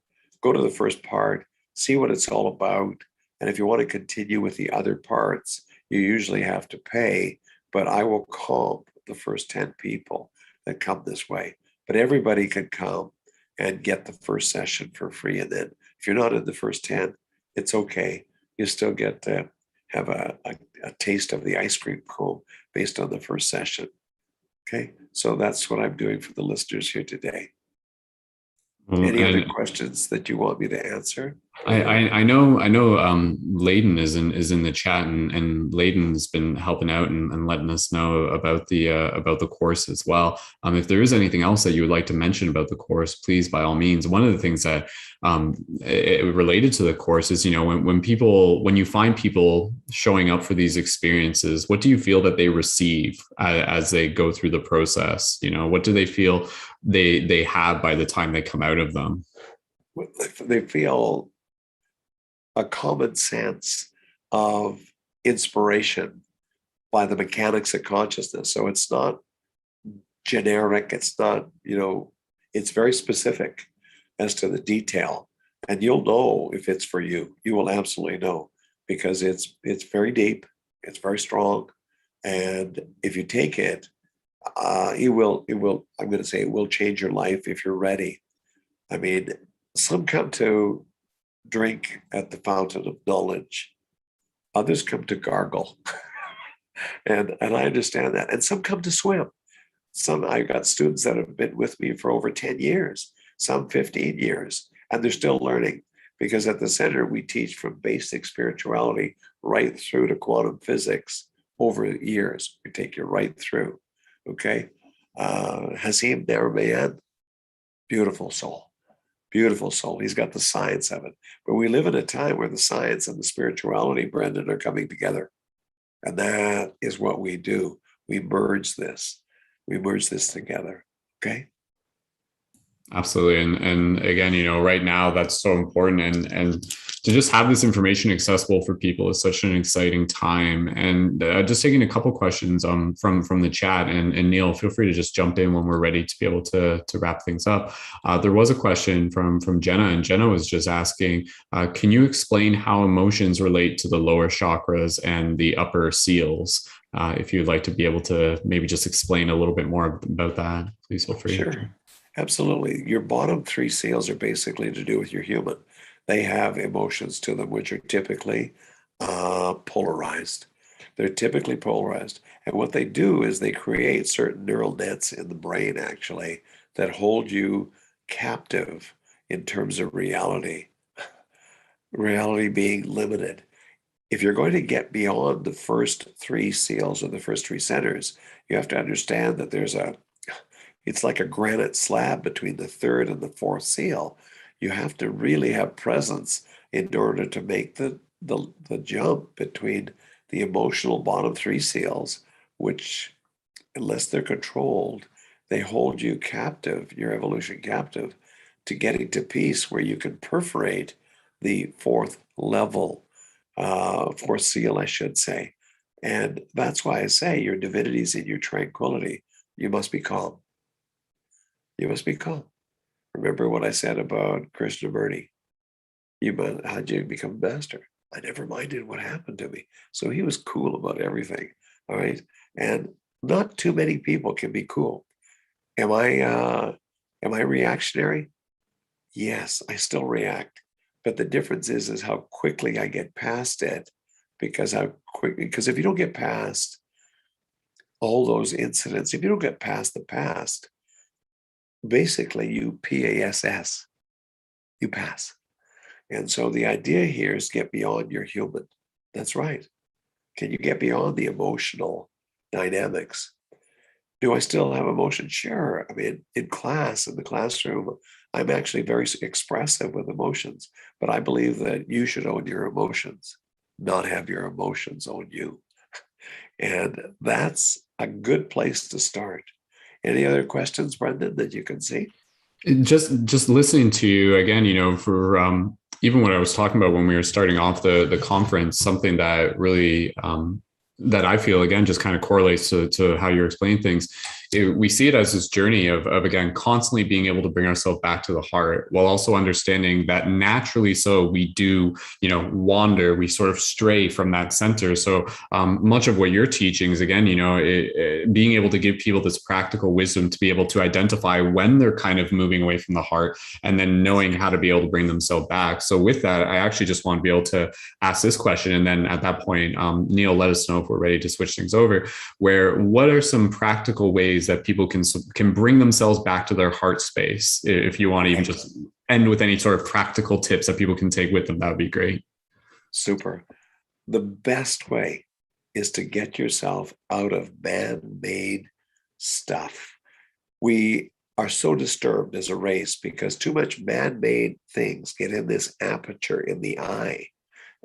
go to the first part, see what it's all about. And if you want to continue with the other parts, you usually have to pay, but I will comp the first 10 people that come this way. But everybody can come and get the first session for free. And then if you're not in the first 10, it's okay. You still get to have a taste of the ice cream cone based on the first session. Okay, so that's what I'm doing for the listeners here today. Any other questions that you want me to answer? I know Layden is in the chat, and Layden's been helping out and letting us know about the course as well. If there is anything else that you would like to mention about the course, please, by all means. One of the things that related to the course is, when you find people showing up for these experiences, what do you feel that they receive as they go through the process? What do they feel they have by the time they come out of them? They feel a common sense of inspiration by the mechanics of consciousness. So it's not generic. It's not, it's very specific as to the detail. And you'll know if it's for you. You will absolutely know, because it's very deep. It's very strong. And if you take it, it will, I'm going to say it will change your life if you're ready. I mean, some come to drink at the fountain of knowledge. Others come to gargle. and I understand that. And some come to swim. I got students that have been with me for over 10 years, some 15 years, and they're still learning, because at the center, we teach from basic spirituality right through to quantum physics over years. We take you right through. Okay. Hasim Nariman, beautiful soul. Beautiful soul. He's got the science of it. But we live in a time where the science and the spirituality, Brendan, are coming together. And that is what we do. We merge this. We merge this together. Okay? Absolutely. And again, right now that's so important. And to just have this information accessible for people is such an exciting time. And just taking a couple questions from the chat, and Neil, feel free to just jump in when we're ready to be able to wrap things up. There was a question from Jenna, and Jenna was just asking, can you explain how emotions relate to the lower chakras and the upper seals? If you'd like to be able to maybe just explain a little bit more about that, please feel free. Sure. Absolutely. Your bottom three seals are basically to do with your human. They have emotions to them, which are typically polarized. They're typically polarized. And what they do is they create certain neural nets in the brain, actually, that hold you captive in terms of reality. Reality being limited. If you're going to get beyond the first three seals or the first three centers, you have to understand that it's like a granite slab between the third and the fourth seal. You have to really have presence in order to make the jump between the emotional bottom three seals, which, unless they're controlled, they hold you captive, your evolution captive, to getting to peace where you can perforate the fourth level, fourth seal, I should say. And that's why I say your divinity is in your tranquility. You must be calm. You must be calm. Remember what I said about Krishnamurti. How'd you become a master? I never minded what happened to me. So he was cool about everything. All right. And not too many people can be cool. Am I reactionary? Yes, I still react. But the difference is how quickly I get past it. Because if you don't get past all those incidents, if you don't get past the past, basically you PASS, you pass. And so the idea here is get beyond your human. That's right. Can you get beyond the emotional dynamics? Do I still have emotion? Sure. I mean, in the classroom, I'm actually very expressive with emotions, but I believe that you should own your emotions, not have your emotions own you. And that's a good place to start. Any other questions, Brendan, that you can see? Just listening to you again, for even what I was talking about when we were starting off the conference, something that really that I feel again just kind of correlates to how you're explaining things. We see it as this journey of again constantly being able to bring ourselves back to the heart, while also understanding that naturally so we do wander, we sort of stray from that center. So much of what you're teaching is again being able to give people this practical wisdom to be able to identify when they're kind of moving away from the heart, and then knowing how to be able to bring themselves back. So with that, I actually just want to be able to ask this question, and then at that point, Neil, let us know if we're ready to switch things over. What are some practical ways that people can bring themselves back to their heart space, if you want to even just end with any sort of practical tips that people can take with them, that would be great. Super. The best way is to get yourself out of man-made stuff. We are so disturbed as a race because too much man-made things get in this aperture in the eye,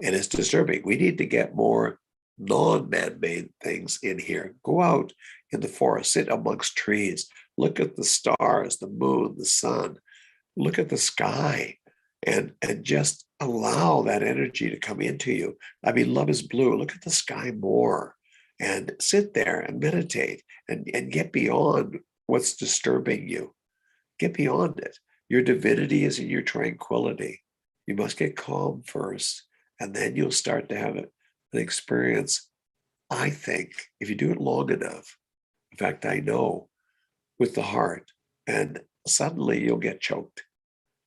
and it's disturbing. We need to get more non-man-made things in here. Go out in the forest, sit amongst trees, look at the stars, the moon, the sun, look at the sky, and just allow that energy to come into you. I mean, love is blue. Look at the sky more and sit there and meditate and get beyond what's disturbing you. Get beyond it. Your divinity is in your tranquility. You must get calm first, and then you'll start to have an experience. I think if you do it long enough, in fact, I know, with the heart, and suddenly you'll get choked.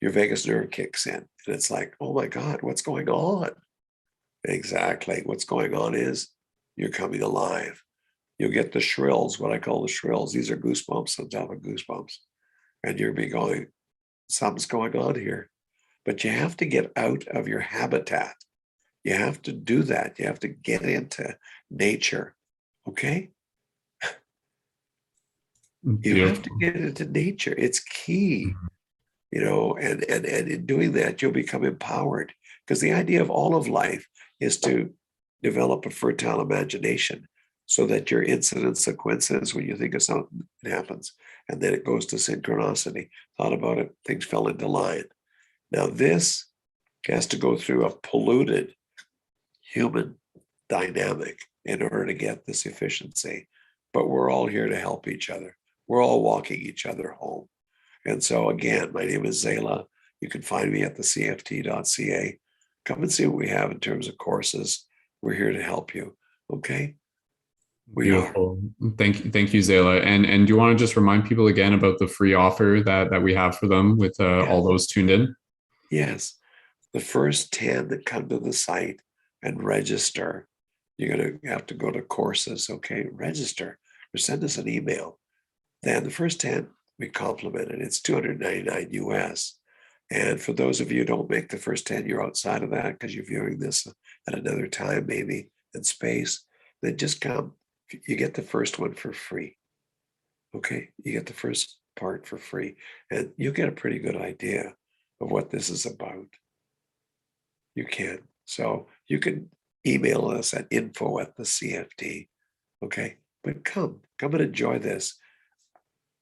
Your vagus nerve kicks in, and it's like, oh my God, what's going on? Exactly. What's going on is you're coming alive. You'll get the shrills, what I call the shrills. These are goosebumps on top of goosebumps. And you'll be going, something's going on here. But you have to get out of your habitat. You have to do that. You have to get into nature. Okay? You have to get into nature. It's key. You know, and in doing that, you'll become empowered. Because the idea of all of life is to develop a fertile imagination so that your incident sequences, when you think of something, it happens. And then it goes to synchronicity. Thought about it, things fell into line. Now this has to go through a polluted human dynamic in order to get this efficiency. But we're all here to help each other. We're all walking each other home. And so again, my name is Zalah. You can find me at thecft.ca. Come and see what we have in terms of courses. We're here to help you. Okay? Beautiful. Thank you, Zalah. And do you want to just remind people again about the free offer that we have for them with all those tuned in? Yes. The first 10 that come to the site and register, you're going to have to go to courses. Okay? Register or send us an email. Then the first 10, we compliment it. It's $299 US. And for those of you who don't make the first 10, you're outside of that because you're viewing this at another time, maybe, and space, then just come. You get the first one for free. Okay? You get the first part for free. And you get a pretty good idea of what this is about. You can. So you can email us at info@thecft. Okay? But come and enjoy this.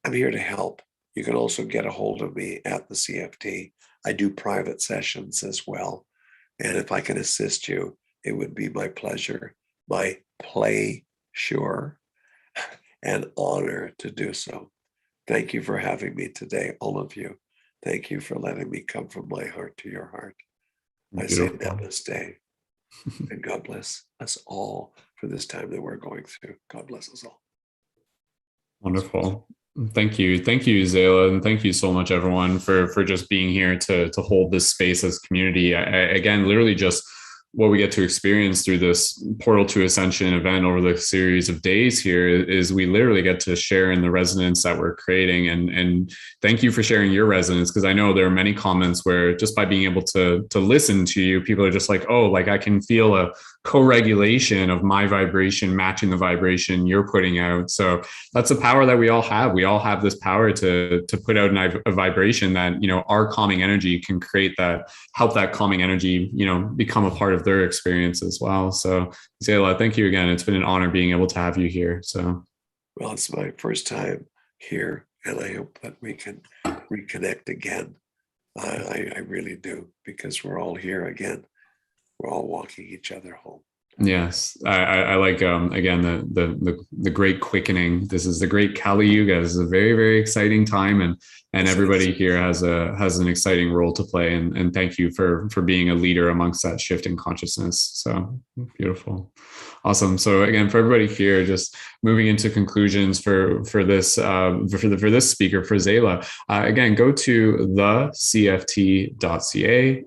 I'm here to help. You can also get a hold of me at the CFT. I do private sessions as well. And if I can assist you, it would be my pleasure, my pleasure and honor to do so. Thank you for having me today, all of you. Thank you for letting me come from my heart to your heart. I say namaste. And God bless us all for this time that we're going through. God bless us all. Wonderful. Thank you, Zalah, and thank you so much, everyone, for just being here to hold this space as community. Again, literally just what we get to experience through this Portal to Ascension event over the series of days here is we literally get to share in the resonance that we're creating. And thank you for sharing your resonance, because I know there are many comments where just by being able to listen to you, people are just like, oh, like I can feel a co-regulation of my vibration matching the vibration you're putting out. So that's a power that we all have. We all have this power to put out a vibration that, you know, our calming energy can create that, help that calming energy, you know, become a part of their experience as well. So Zalah, thank you again. It's been an honor being able to have you here. So, well, it's my first time here, and I hope that we can reconnect again. I really do, because we're all here again. We're all walking each other home. Yes, I like again the great quickening. This is the great Kali Yuga. This is a very, very exciting time, and everybody here has an exciting role to play. And thank you for being a leader amongst that shift in consciousness. So beautiful, awesome. So again, for everybody here, just moving into conclusions for this this speaker, for Zalah. Again, go to thecft.ca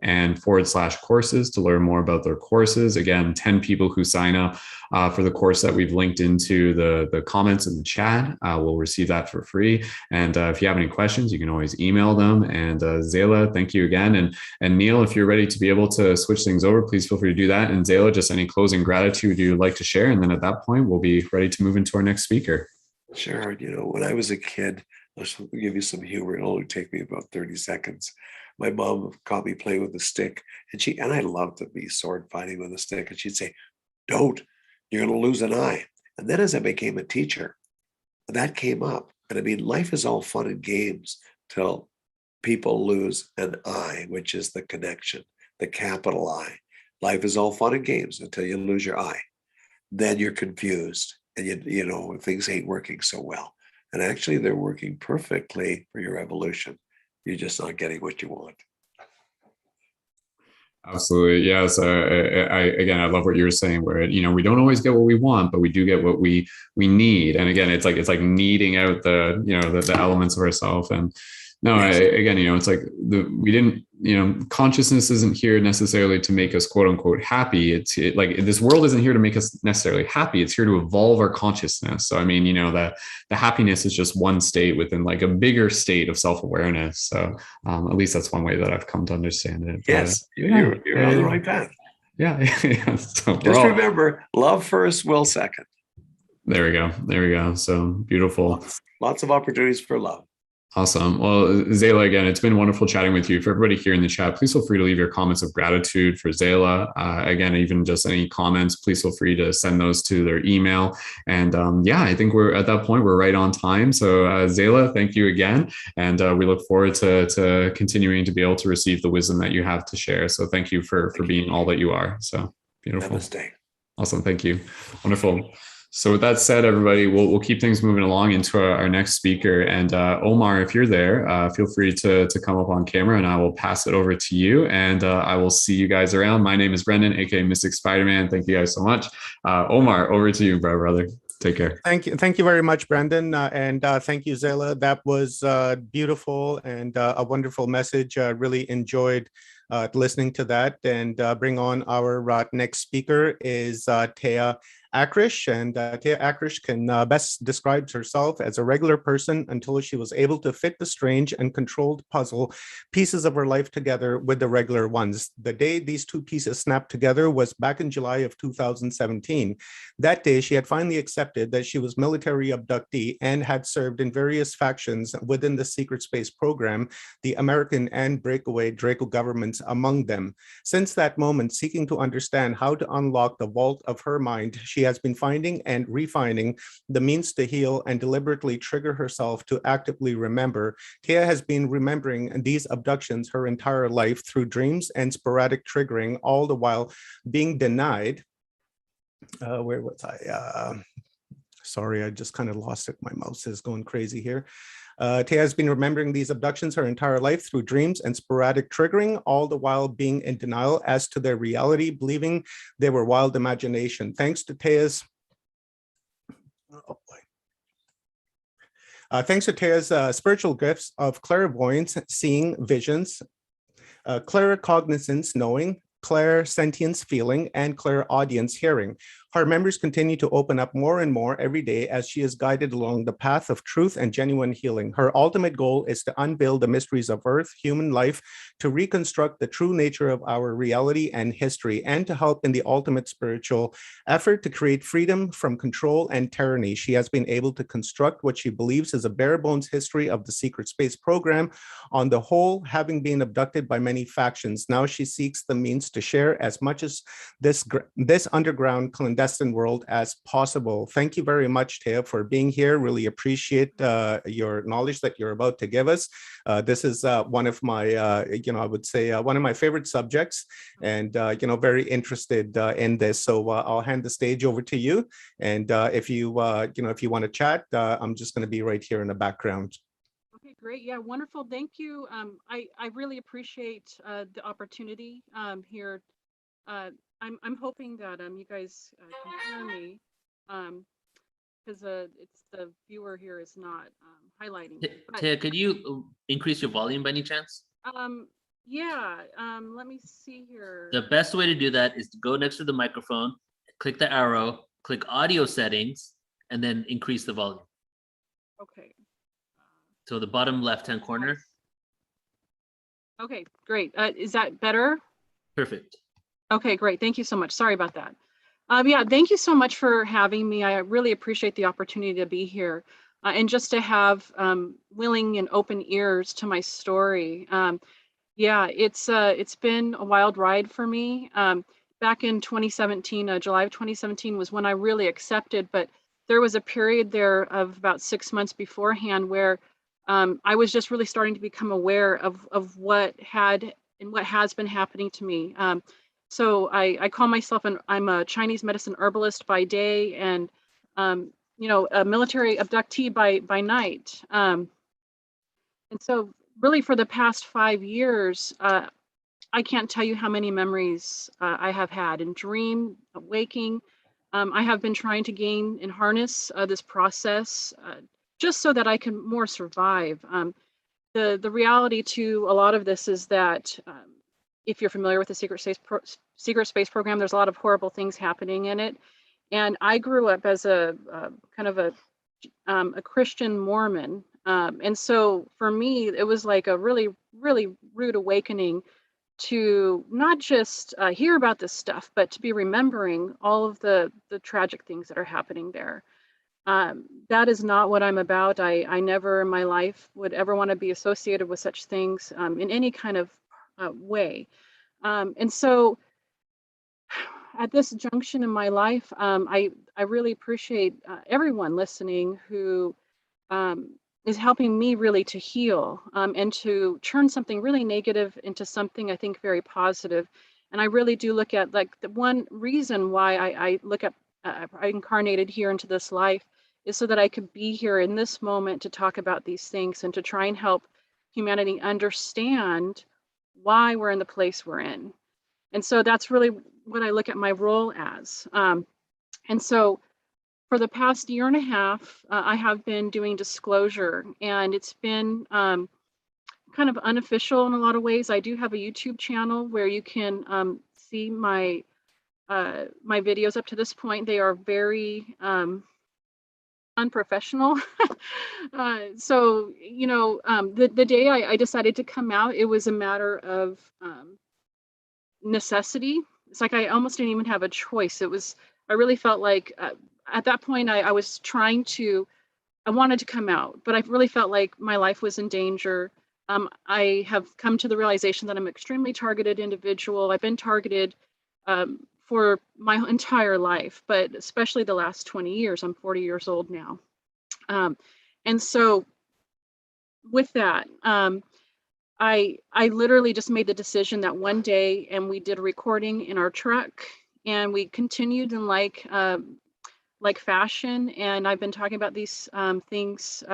and /courses to learn more about their courses. Again, 10 people who sign up for the course that we've linked into the comments in the chat. We'll receive that for free. And if you have any questions, you can always email them. And Zalah, thank you again. And Neil, if you're ready to be able to switch things over, please feel free to do that. And Zalah, just any closing gratitude you'd like to share. And then at that point, we'll be ready to move into our next speaker. Sure. When I was a kid, I'll give you some humor. It'll only take me about 30 seconds. My mom caught me playing with a stick, and I loved to be sword fighting with a stick. And she'd say, "Don't, you're going to lose an eye." And then as I became a teacher, that came up. And I mean, life is all fun and games till people lose an eye, which is the connection, the capital I. Life is all fun and games until you lose your eye. Then you're confused and things ain't working so well. And actually they're working perfectly for your evolution. You're just not getting what you want. Absolutely. Yeah. So I love what you were saying where, we don't always get what we want, but we do get what we need. And again, it's like needing out the elements of ourselves. And no, it's like we didn't, consciousness isn't here necessarily to make us quote unquote happy. Like this world isn't here to make us necessarily happy. It's here to evolve our consciousness. So, I mean, the happiness is just one state within like a bigger state of self-awareness. So at least that's one way that I've come to understand it. Yes, you're on the right path. Yeah. So just remember, love first, will second. There we go. So beautiful. Lots of opportunities for love. Awesome. Well, Zalah, again, it's been wonderful chatting with you. For everybody here in the chat, please feel free to leave your comments of gratitude for Zalah. Again, even just any comments, please feel free to send those to their email. And I think we're at that point, we're right on time. So Zalah, thank you again. And we look forward to continuing to be able to receive the wisdom that you have to share. So thank you for being all that you are. So beautiful. Namaste. Awesome. Thank you. Wonderful. So with that said, everybody, we'll keep things moving along into our next speaker. And Omar, if you're there, feel free to come up on camera and I will pass it over to you. And I will see you guys around. My name is Brendan, aka Mystic Spider-Man. Thank you guys so much. Omar, over to you, brother. Take care. Thank you very much, Brandon. And thank you, Zalah. That was beautiful and a wonderful message. Really enjoyed listening to that. And bring on our next speaker is Teah Akrish, and Teah Akrish can best describe herself as a regular person until she was able to fit the strange and controlled puzzle pieces of her life together with the regular ones. The day these two pieces snapped together was back in July of 2017. That day, she had finally accepted that she was military abductee and had served in various factions within the secret space program, the American and breakaway Draco governments among them. Since that moment, seeking to understand how to unlock the vault of her mind, she has been finding and refining the means to heal and deliberately trigger herself to actively remember. Teah has been remembering these abductions her entire life through dreams and sporadic triggering, all the while being denied. Where was I? Sorry, I just kind of lost it. My mouse is going crazy here. Teah has been remembering these abductions her entire life through dreams and sporadic triggering, all the while being in denial as to their reality, believing they were wild imagination. Thanks to Teah's spiritual gifts of clairvoyance, seeing visions, claircognizance, knowing, clairsentience, feeling, and clairaudience, hearing. Her members continue to open up more and more every day as she is guided along the path of truth and genuine healing. Her ultimate goal is to unveil the mysteries of Earth, human life, to reconstruct the true nature of our reality and history, and to help in the ultimate spiritual effort to create freedom from control and tyranny. She has been able to construct what she believes is a bare bones history of the secret space program. On the whole, having been abducted by many factions, now she seeks the means to share as much as this underground clandestine world as possible. Thank you very much, Teah, for being here. Really appreciate your knowledge that you're about to give us. This is one of my, I would say one of my favorite subjects, and very interested in this. So I'll hand the stage over to you. And if you want to chat, I'm just going to be right here in the background. Okay, great. Yeah, wonderful. Thank you. I really appreciate the opportunity here. I'm hoping that you guys can hear me because it's the viewer here is not highlighting. Teah, could you increase your volume by any chance? Yeah. Let me see here. The best way to do that is to go next to the microphone, click the arrow, click audio settings, and then increase the volume. Okay. So the bottom left-hand corner. Okay, great. Is that better? Perfect. Okay, great. Thank you so much. Sorry about that. Yeah, thank you so much for having me. I really appreciate the opportunity to be here and just to have willing and open ears to my story. Yeah, it's been a wild ride for me. Back in 2017, July of 2017 was when I really accepted, but there was a period there of about 6 months beforehand where I was just really starting to become aware of what had and what has been happening to me. So I call myself I'm a Chinese medicine herbalist by day and, you know, a military abductee by night. And so really for the past 5 years, I can't tell you how many memories I have had in dream, waking. I have been trying to gain and harness this process just so that I can more survive. The reality to a lot of this is that if you're familiar with the secret space program, there's a lot of horrible things happening in it. And I grew up as a kind of a Christian Mormon. And so for me, it was like a really, really rude awakening to not just hear about this stuff, but to be remembering all of the tragic things that are happening there. That is not what I'm about. I never in my life would ever want to be associated with such things in any kind of way. And so at this junction in my life, I really appreciate everyone listening who is helping me really to heal and to turn something really negative into something I think very positive. And I really do look at like the one reason why I look at I incarnated here into this life is so that I could be here in this moment to talk about these things and to try and help humanity understand why we're in the place we're in. And so that's really what I look at my role as. And so for the past year and a half, I have been doing disclosure, and it's been kind of unofficial in a lot of ways. I do have a YouTube channel where you can see my my videos up to this point. They are very unprofessional. So, you know, the day I decided to come out, it was a matter of necessity. It's like I almost didn't even have a choice. I really felt like at that point I was trying to, I wanted to come out, but I really felt like my life was in danger. I have come to the realization that I'm an extremely targeted individual. I've been targeted for my entire life, but especially the last 20 years. I'm 40 years old now. And so with that, I literally just made the decision that one day, and we did a recording in our truck, and we continued in like fashion. And I've been talking about these things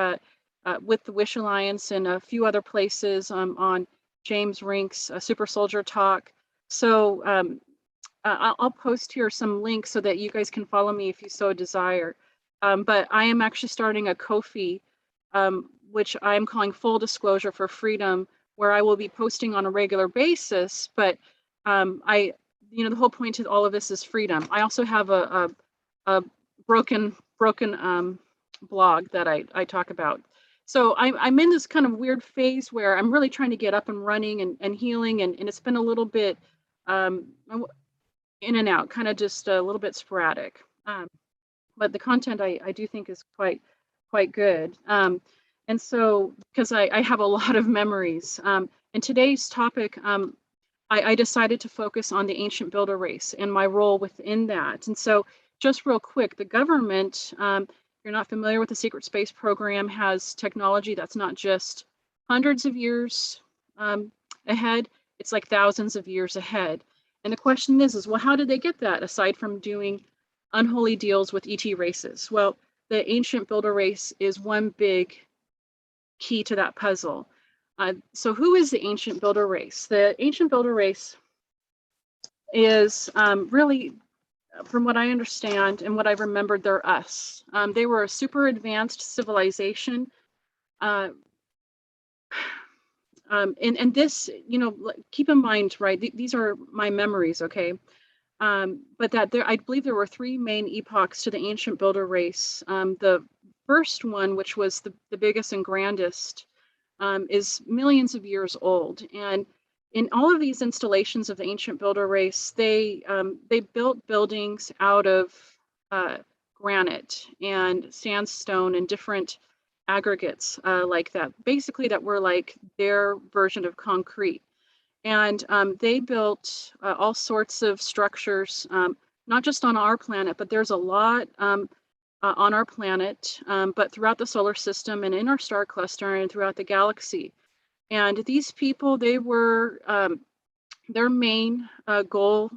with the Wish Alliance and a few other places on James Rink's Super Soldier Talk. So I'll post here some links so that you guys can follow me if you so desire. But I am actually starting a Ko-fi, which I'm calling Full Disclosure for Freedom, where I will be posting on a regular basis. But you know, the whole point to all of this is freedom. I also have a broken blog that I talk about. So I'm in this kind of weird phase where I'm really trying to get up and running and healing, and it's been a little bit in and out, kind of just a little bit sporadic. But the content I do think is quite good. And so, because I have a lot of memories. And today's topic, I decided to focus on the ancient builder race and my role within that. And so just real quick, the government, if you're not familiar with the secret space program, has technology that's not just hundreds of years ahead, it's like thousands of years ahead. And the question is, well, how did they get that aside from doing unholy deals with ET races? Well, the ancient builder race is one big key to that puzzle. So who is the ancient builder race? The ancient builder race is really, from what I understand and what I remembered, they're us. They were a super advanced civilization. And this, you know, keep in mind, right, these are my memories, okay? But that there, I believe there were three main epochs to the ancient builder race. The first one, which was the biggest and grandest, is millions of years old. And in all of these installations of the ancient builder race, they built buildings out of granite and sandstone and different aggregates like that, basically that were like their version of concrete. And they built all sorts of structures, not just on our planet, but there's a lot on our planet, but throughout the solar system and in our star cluster and throughout the galaxy. And these people, they were, their main goal,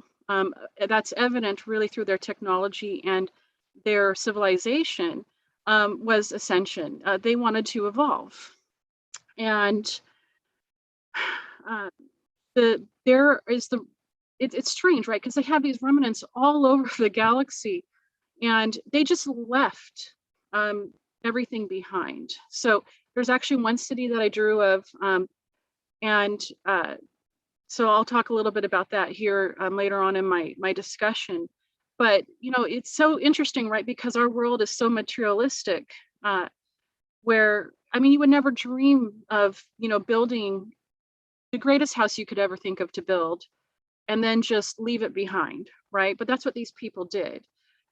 that's evident really through their technology and their civilization, was ascension. They wanted to evolve. And it's strange, right? Because they have these remnants all over the galaxy, and they just left everything behind. So there's actually one city that I drew of, so I'll talk a little bit about that here later on in my discussion. But it's so interesting, right? Because our world is so materialistic, where you would never dream of building the greatest house you could ever think of to build and then just leave it behind, right? But that's what these people did.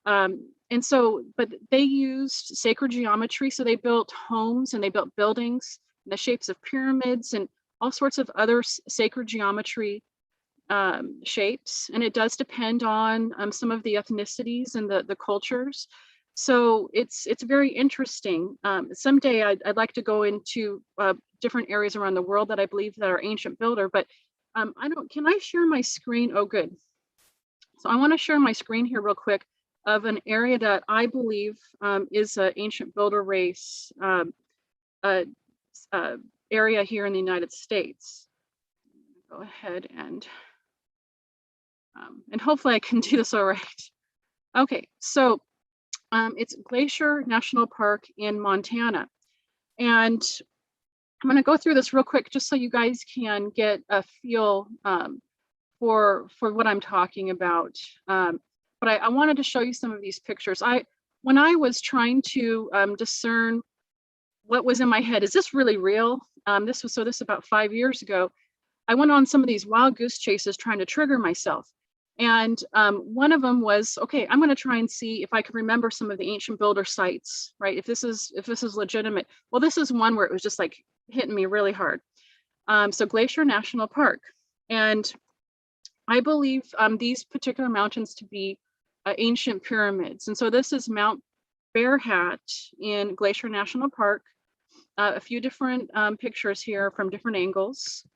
And so, but they used sacred geometry. So they built homes and they built buildings in the shapes of pyramids and all sorts of other sacred geometry shapes. And it does depend on some of the ethnicities and the cultures. So it's very interesting. Someday I'd like to go into different areas around the world that I believe that are ancient builder, but can I share my screen? Oh, good. So I want to share my screen here real quick of an area that I believe is an ancient builder race area here in the United States. Go ahead and hopefully I can do this all right. Okay, so it's Glacier National Park in Montana. And I'm going to go through this real quick just so you guys can get a feel for what I'm talking about. But I wanted to show you some of these pictures. When I was trying to discern what was in my head, is this really real? This was about 5 years ago. I went on some of these wild goose chases trying to trigger myself. And one of them was, okay, I'm going to try and see if I can remember some of the ancient builder sites, right? If this is legitimate. Well, this is one where it was just like hitting me really hard. So Glacier National Park. And I believe these particular mountains to be ancient pyramids. And so this is Mount Bear Hat in Glacier National Park. A few different pictures here from different angles.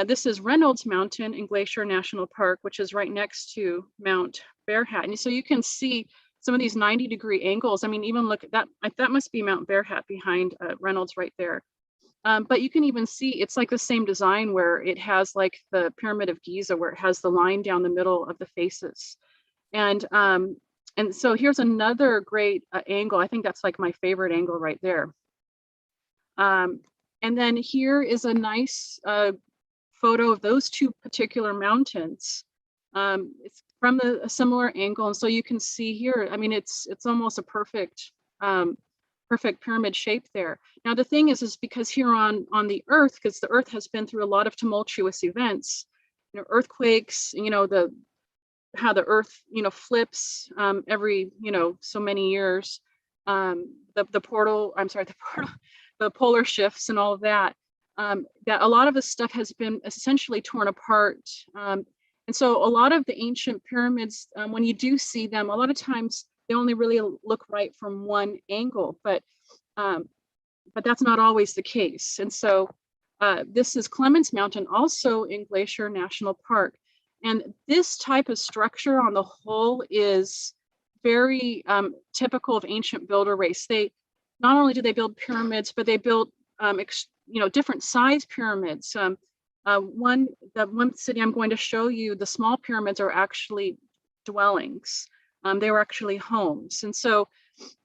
This is Reynolds Mountain in Glacier National Park, which is right next to Mount Bear Hat. And so you can see some of these 90-degree angles. Even look at that. That must be Mount Bear Hat behind Reynolds right there. But you can even see it's like the same design where it has like the Pyramid of Giza, where it has the line down the middle of the faces. And so here's another great angle. I think that's like my favorite angle right there. And then here is a nice photo of those two particular mountains. It's from a similar angle, and so you can see here, it's almost a perfect pyramid shape there. Now the thing is because here on the Earth, because the Earth has been through a lot of tumultuous events, earthquakes, how the Earth flips every so many years, the polar shifts and all of that. That a lot of this stuff has been essentially torn apart. And so a lot of the ancient pyramids, when you do see them, a lot of times they only really look right from one angle, but that's not always the case. And so this is Clements Mountain, also in Glacier National Park. And this type of structure on the whole is very typical of ancient builder race. They not only do they build pyramids, but they build different size pyramids. The one city I'm going to show you, the small pyramids are actually dwellings. They were actually homes. And so,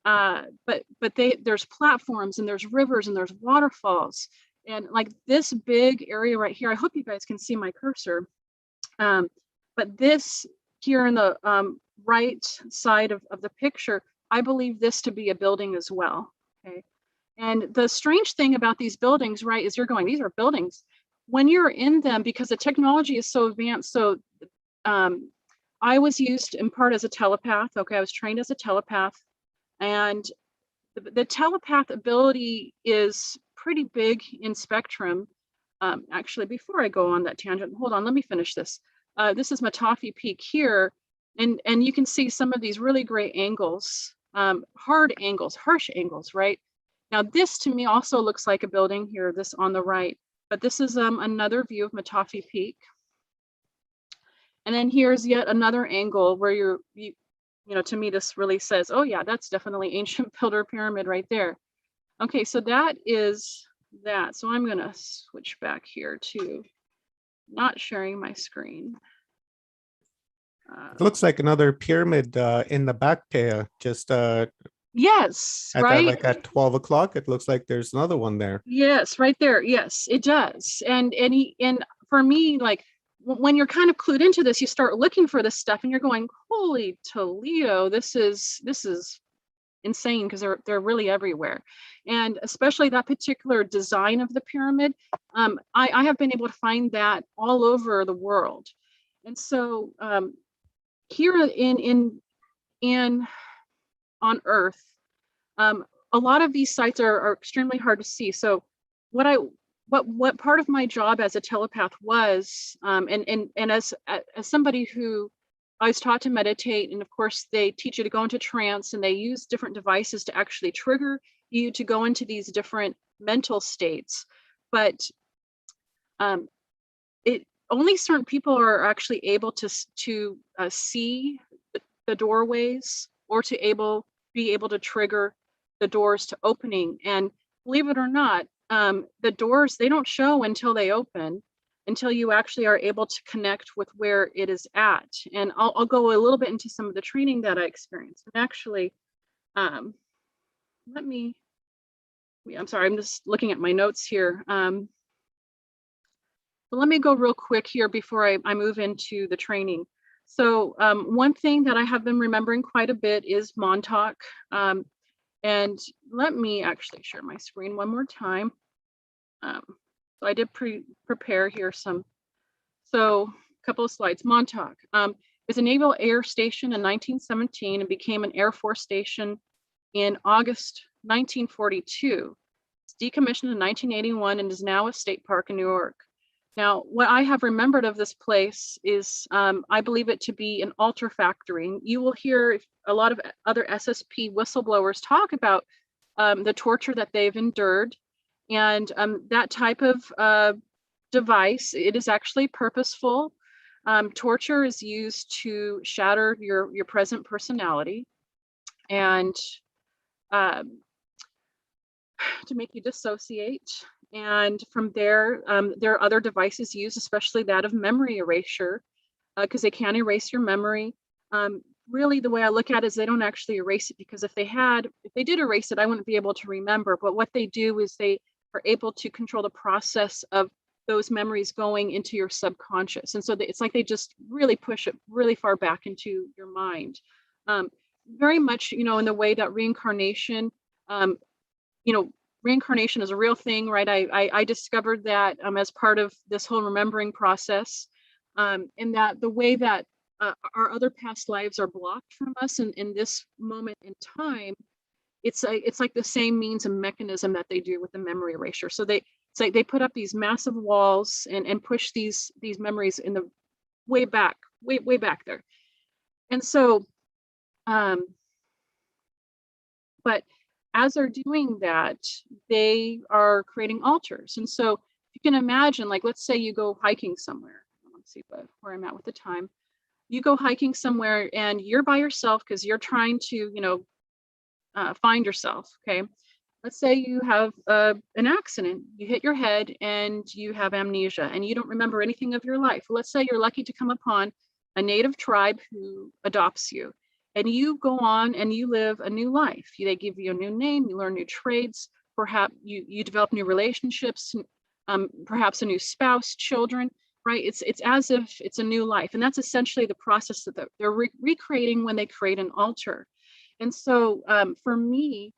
but there's platforms and there's rivers and there's waterfalls. And like this big area right here, I hope you guys can see my cursor. But this here in the right side of the picture, I believe this to be a building as well. Okay. And the strange thing about these buildings, right, is you're going, these are buildings. When you're in them, because the technology is so advanced, so I was used in part as a telepath. Okay, I was trained as a telepath, and the telepath ability is pretty big in spectrum. Actually, before I go on that tangent, hold on, let me finish this. This is Matafi Peak here, and you can see some of these really great angles, hard angles, harsh angles, right? Now, this to me also looks like a building here, this on the right, but this is another view of Matafi Peak. And then here's yet another angle where you know, to me, this really says, oh yeah, that's definitely ancient builder pyramid right there. Okay, so that is that. So I'm gonna switch back here to not sharing my screen. It looks like another pyramid in the back there, just yes, at right? like at 12 o'clock, it looks like there's another one there. Yes, right there. Yes, it does. And for me, like when you're kind of clued into this, you start looking for this stuff and you're going, holy Toledo, this is insane, because they're really everywhere. And especially that particular design of the pyramid, I have been able to find that all over the world. And so here in on Earth, a lot of these sites are extremely hard to see. So what part of my job as a telepath was, and as somebody who I was taught to meditate, and of course they teach you to go into trance, and they use different devices to actually trigger you to go into these different mental states. But it only certain people are actually able to see the doorways, or to be able to trigger the doors to opening. And believe it or not, the doors, they don't show until they open, until you actually are able to connect with where it is at. And I'll go a little bit into some of the training that I experienced. And actually, I'm sorry, I'm just looking at my notes here. But let me go real quick here before I move into the training. So one thing that I have been remembering quite a bit is Montauk. And let me actually share my screen one more time. So I did prepare here so a couple of slides. Montauk is a naval air station in 1917 and became an Air Force station in August 1942. It's decommissioned in 1981 and is now a state park in New York. Now, what I have remembered of this place is I believe it to be an altar factory. You will hear a lot of other SSP whistleblowers talk about the torture that they've endured. And that type of device, it is actually purposeful. Torture is used to shatter your present personality and to make you dissociate. And from there, there are other devices used, especially that of memory erasure, because they can erase your memory. Really, the way I look at it is they don't actually erase it, because if they did erase it, I wouldn't be able to remember. But what they do is they are able to control the process of those memories going into your subconscious. And so it's like they just really push it really far back into your mind. Very much, in the way that reincarnation, reincarnation is a real thing, right? I discovered that as part of this whole remembering process, and that the way that our other past lives are blocked from us in this moment in time, it's like the same means and mechanism that they do with the memory erasure. So it's like they put up these massive walls and push these memories in the way back there. And so, but as they're doing that, they are creating altars. And so you can imagine, like, let's say you go hiking somewhere. Let's see where I'm at with the time. You go hiking somewhere and you're by yourself because you're trying to, find yourself, okay? Let's say you have an accident, you hit your head and you have amnesia and you don't remember anything of your life. Let's say you're lucky to come upon a native tribe who adopts you, and you go on and you live a new life. They give you a new name, you learn new trades, perhaps you develop new relationships, perhaps a new spouse, children, right? It's as if it's a new life. And that's essentially the process that they're recreating when they create an altar. And so for me,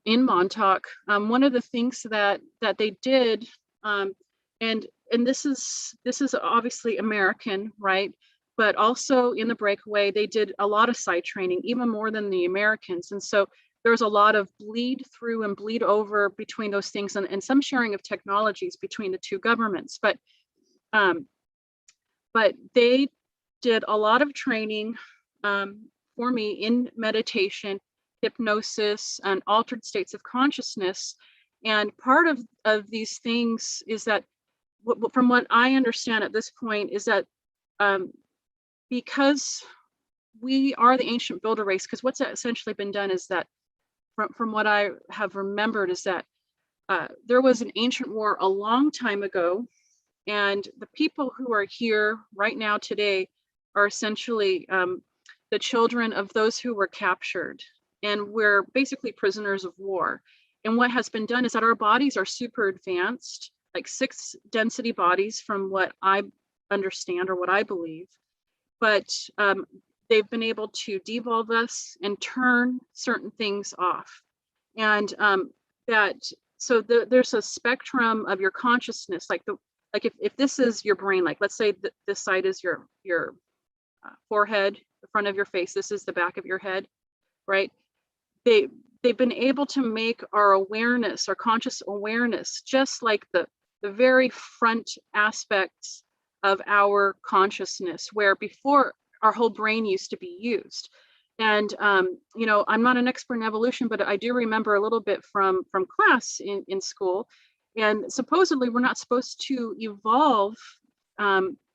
in Montauk, one of the things that they did, and this is obviously American, right? But also in the breakaway, they did a lot of site training, even more than the Americans. And so there's a lot of bleed through and bleed over between those things, and some sharing of technologies between the two governments. But they did a lot of training for me in meditation, hypnosis, and altered states of consciousness. And part of these things is that, from what I understand at this point, is that because we are the ancient builder race, because what's essentially been done is that, from what I have remembered, is that there was an ancient war a long time ago, and the people who are here right now today are essentially the children of those who were captured, and we're basically prisoners of war. And what has been done is that our bodies are super advanced, like 6 density bodies from what I understand or what I believe, but they've been able to devolve us and turn certain things off. And there's a spectrum of your consciousness, like if this is your brain, like let's say this side is your forehead, the front of your face, this is the back of your head, right? They've been able to make our awareness, our conscious awareness, just like the very front aspects of our consciousness, where before our whole brain used to be used. And I'm not an expert in evolution, but I do remember a little bit from class in school. And supposedly we're not supposed to evolve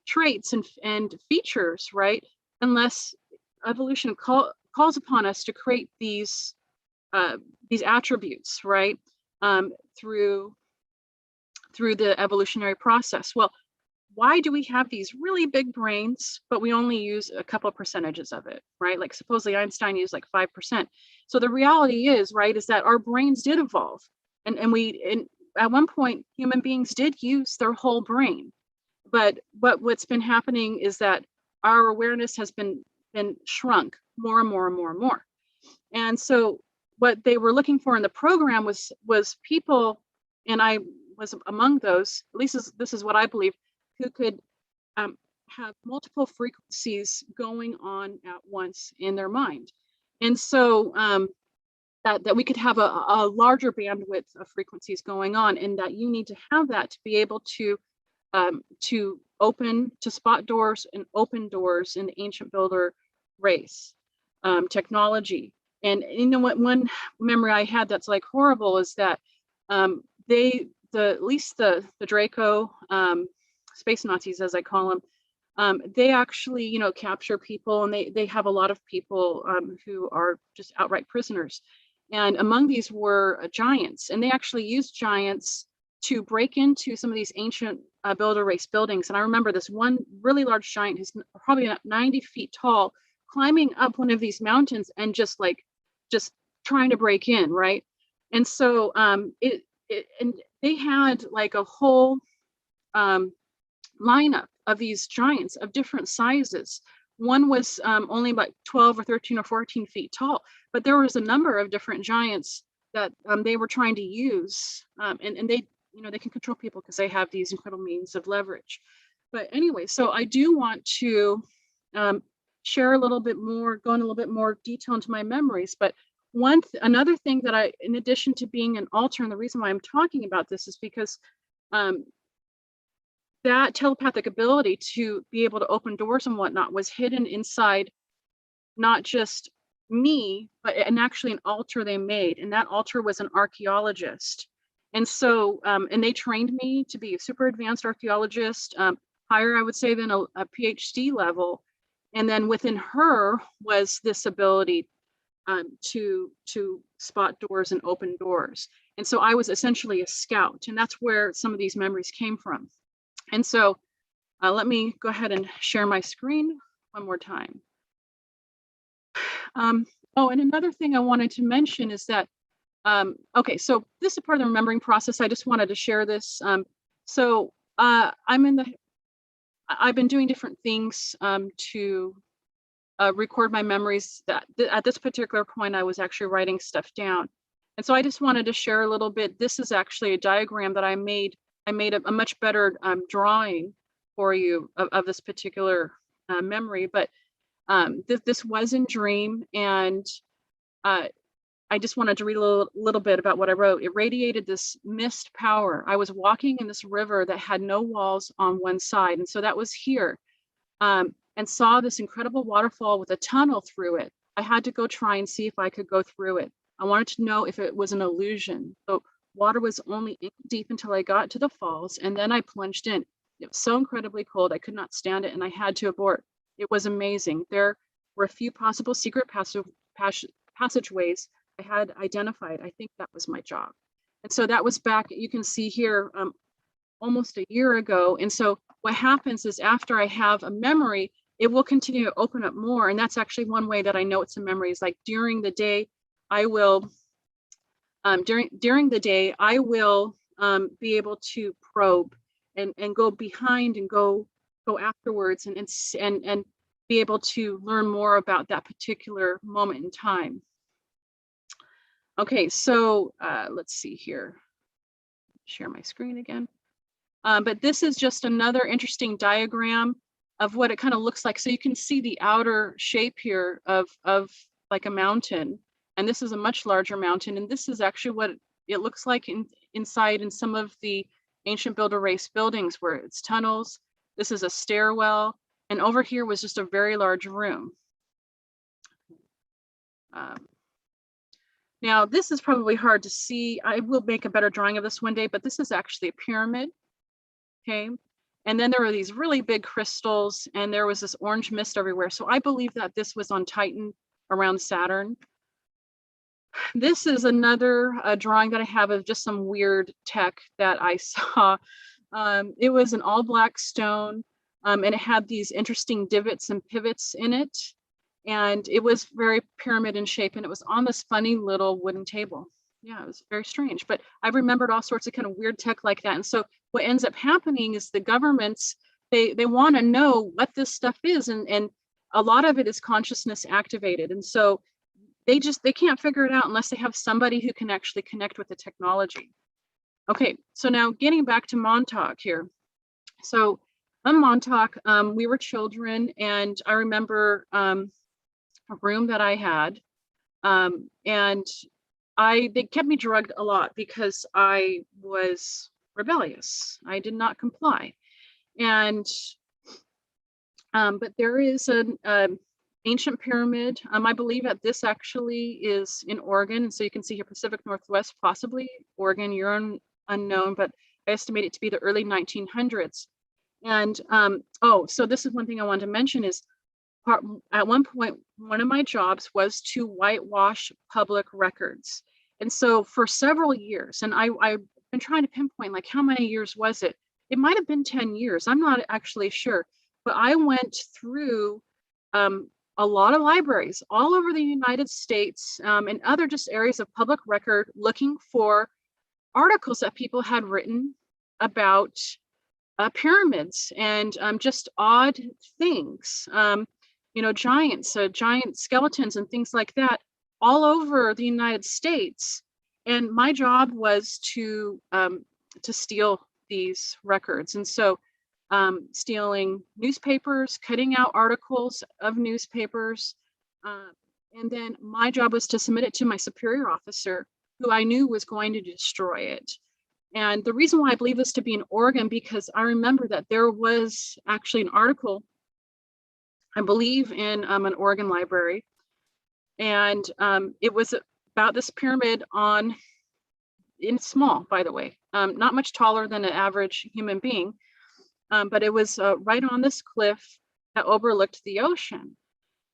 traits and features, right? Unless evolution calls upon us to create these attributes, right? Through the evolutionary process. Well, why do we have these really big brains, but we only use a couple of percentages of it, right? Like supposedly Einstein used like 5%. So the reality is, right, is that our brains did evolve. And at one point, human beings did use their whole brain. But what's been happening is that our awareness has been shrunk more and more and more and more. And so what they were looking for in the program was people, and I was among those, at least this is what I believe, who could have multiple frequencies going on at once in their mind. And so that we could have a larger bandwidth of frequencies going on, and that you need to have that to be able to spot doors and open doors in the ancient builder race technology. And what one memory I had that's like horrible is that at least the Draco space Nazis, as I call them, they actually capture people, and they have a lot of people who are just outright prisoners. And among these were giants, and they actually used giants to break into some of these ancient builder race buildings. And I remember this one really large giant who's probably about 90 feet tall, climbing up one of these mountains and just trying to break in, right? And so and they had like a whole lineup of these giants of different sizes. One was only about 12 or 13 or 14 feet tall, but there was a number of different giants that they were trying to use, and they can control people because they have these incredible means of leverage. But anyway, so I do want to share a little bit more, go in a little bit more detail into my memories. But another thing that I, in addition to being an altar, and the reason why I'm talking about this is because that telepathic ability to be able to open doors and whatnot was hidden inside not just me, but actually an altar they made. And that altar was an archaeologist. And so, and they trained me to be a super advanced archaeologist, higher, I would say, than a PhD level. And then within her was this ability to spot doors and open doors. And so I was essentially a scout, and that's where some of these memories came from. And so let me go ahead and share my screen one more time. Oh, and another thing I wanted to mention is that, okay, so this is part of the remembering process. I just wanted to share this. So I've been doing different things to record my memories. That at this particular point, I was actually writing stuff down. And so I just wanted to share a little bit. This is actually a diagram that I made. I made a much better drawing for you of this particular memory. But this was in dream, and I just wanted to read a little bit about what I wrote. It radiated this mist power. I was walking in this river that had no walls on one side. And so that was here, and saw this incredible waterfall with a tunnel through it. I had to go try and see if I could go through it. I wanted to know if it was an illusion. So water was only deep until I got to the falls, and then I plunged in. It was so incredibly cold, I could not stand it, and I had to abort. It was amazing. There were a few possible secret passageways I had identified. I think that was my job. And so that was back, you can see here, almost a year ago. And so what happens is after I have a memory, it will continue to open up more. And that's actually one way that I know it's a memory, is like during the day, I will, during the day, I will be able to probe and go behind and go afterwards and be able to learn more about that particular moment in time. Okay, so let's see here. Share my screen again. But this is just another interesting diagram of what it kind of looks like. So you can see the outer shape here of like a mountain. And this is a much larger mountain. And this is actually what it looks like inside in some of the ancient builder race buildings, where it's tunnels. This is a stairwell. And over here was just a very large room. Now, this is probably hard to see. I will make a better drawing of this one day, but this is actually a pyramid, okay? And then there were these really big crystals, and there was this orange mist everywhere. So I believe that this was on Titan around Saturn. This is another drawing that I have of just some weird tech that I saw. It was an all black stone, and it had these interesting divots and pivots in it. And it was very pyramid in shape, and it was on this funny little wooden table. Yeah, it was very strange, but I remembered all sorts of kind of weird tech like that. And so what ends up happening is the governments, they want to know what this stuff is. And a lot of it is consciousness activated. And so they can't figure it out unless they have somebody who can actually connect with the technology. Okay, so now getting back to Montauk here. So on Montauk, we were children, and I remember a room that I had, and they kept me drugged a lot because I was rebellious. I did not comply. And but there is an ancient pyramid. I believe that this actually is in Oregon. And so you can see here Pacific Northwest, possibly Oregon, you're unknown, but I estimate it to be the early 1900s. And so this is one thing I wanted to mention is at one point, one of my jobs was to whitewash public records. And so for several years, and I've been trying to pinpoint like how many years was it? It might have been 10 years. I'm not actually sure, but I went through a lot of libraries all over the United States and other just areas of public record looking for articles that people had written about pyramids and just odd things, giant skeletons and things like that all over the United States. And my job was to steal these records. And so stealing newspapers, cutting out articles of newspapers. And then my job was to submit it to my superior officer, who I knew was going to destroy it. And the reason why I believe this to be in Oregon, because I remember that there was actually an article, I believe in an Oregon library. And it was about this pyramid it's small, by the way, not much taller than an average human being. But it was right on this cliff that overlooked the ocean.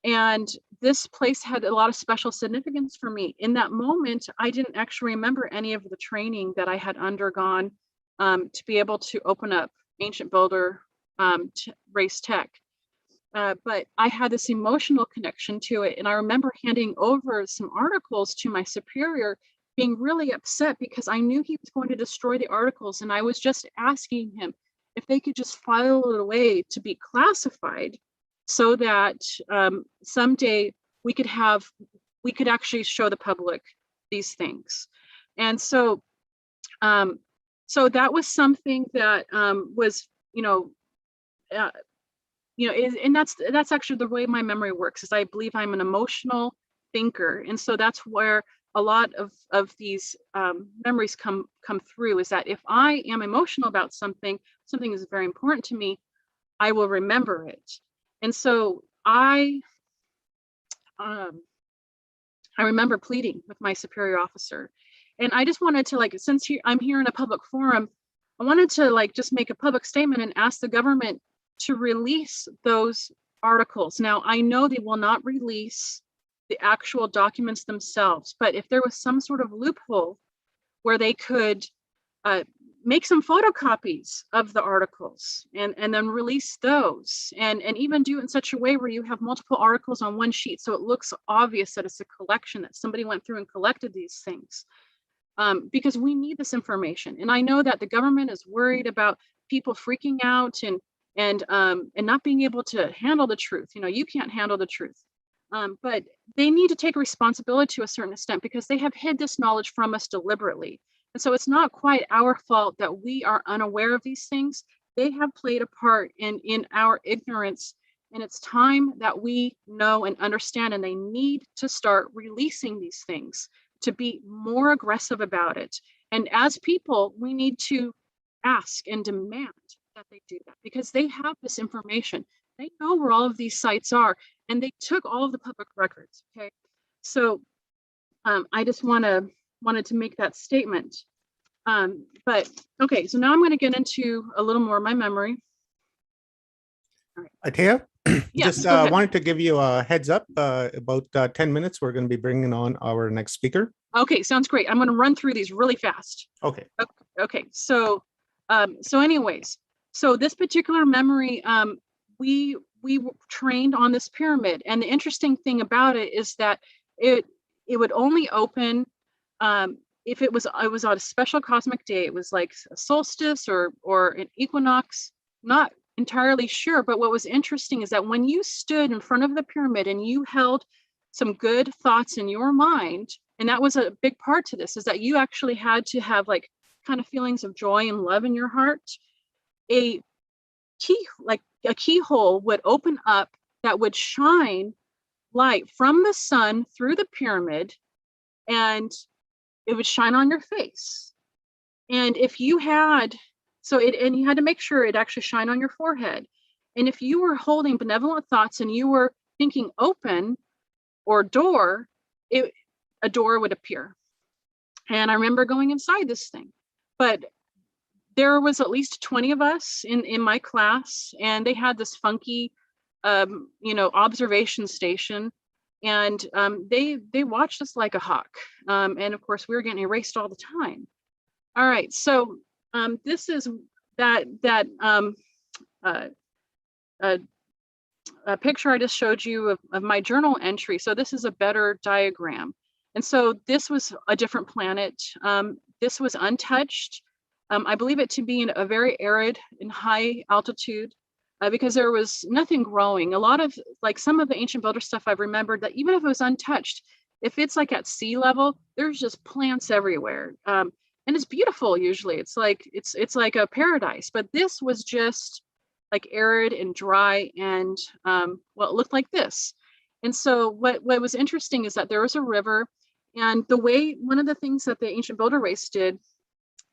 And this place had a lot of special significance for me. In that moment, I didn't actually remember any of the training that I had undergone to be able to open up ancient builder race tech. But I had this emotional connection to it. And I remember handing over some articles to my superior, being really upset because I knew he was going to destroy the articles. And I was just asking him, if they could just file it away to be classified, so that someday we could actually show the public these things. And so so that was something that was, and that's actually the way my memory works, is I believe I'm an emotional thinker. And so that's where a lot of these memories come through, is that if I am emotional about something is very important to me, I will remember it. And so I remember pleading with my superior officer. And I just wanted to, since I'm here in a public forum, I wanted to just make a public statement and ask the government to release those articles. Now, I know they will not release the actual documents themselves, but if there was some sort of loophole where they could make some photocopies of the articles and then release those, and even do it in such a way where you have multiple articles on one sheet, so it looks obvious that it's a collection, that somebody went through and collected these things, because we need this information. And I know that the government is worried about people freaking out and not being able to handle the truth. You can't handle the truth, but they need to take responsibility to a certain extent, because they have hid this knowledge from us deliberately. And so it's not quite our fault that we are unaware of these things. They have played a part in our ignorance, and it's time that we know and understand, and they need to start releasing these things, to be more aggressive about it. And as people, we need to ask and demand that they do that, because they have this information. They know where all of these sites are, and they took all of the public records. Okay, so I just wanted to make that statement. But okay, so now I'm going to get into a little more of my memory. All right. Teah, Yes, just go ahead. wanted to give you a heads up. About 10 minutes, we're going to be bringing on our next speaker. Okay, sounds great. I'm going to run through these really fast. Okay. Okay. So, anyways, so this particular memory, we trained on this pyramid, and the interesting thing about it is that it would only open if it was on a special cosmic day. It was like a solstice or an equinox. Not entirely sure, but what was interesting is that when you stood in front of the pyramid and you held some good thoughts in your mind, and that was a big part to this, is that you actually had to have kind of feelings of joy and love in your heart. A keyhole would open up that would shine light from the sun through the pyramid, and it would shine on your face. And if you had, and you had to make sure it actually shined on your forehead. And if you were holding benevolent thoughts and you were thinking open or door, a door would appear. And I remember going inside this thing, but there was at least 20 of us in my class, and they had this funky, observation station, and they watched us like a hawk. And of course, we were getting erased all the time. All right, so this is that picture I just showed you of my journal entry. So this is a better diagram. And so this was a different planet. This was untouched. I believe it to be in a very arid and high altitude because there was nothing growing. A lot of some of the ancient builder stuff I've remembered that even if it was untouched, if it's at sea level, there's just plants everywhere. And it's beautiful usually. It's like a paradise, but this was just arid and dry and it looked like this. And so what was interesting is that there was a river, and one of the things that the ancient builder race did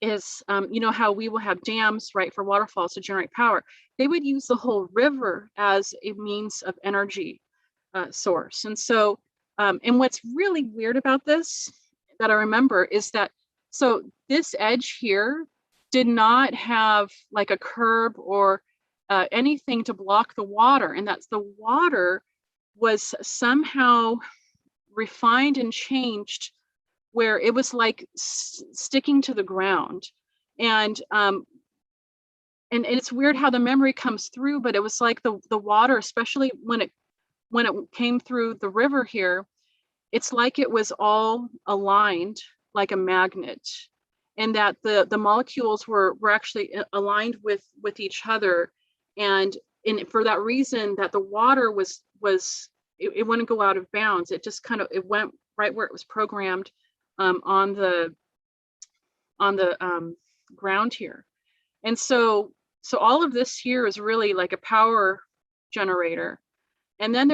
is, how we will have dams, right, for waterfalls to generate power. They would use the whole river as a means of energy source. And so, and what's really weird about this that I remember is that, so this edge here did not have a curb or anything to block the water, and that's the water was somehow refined and changed where it was sticking to the ground. And it's weird how the memory comes through, but it was like the water, especially when it came through the river here, it's like it was all aligned like a magnet. and that the molecules were actually aligned with each other, and for that reason that the water was it wouldn't go out of bounds. It just kind of, it went right where it was programmed on the ground here. And so all of this here is really like a power generator. And then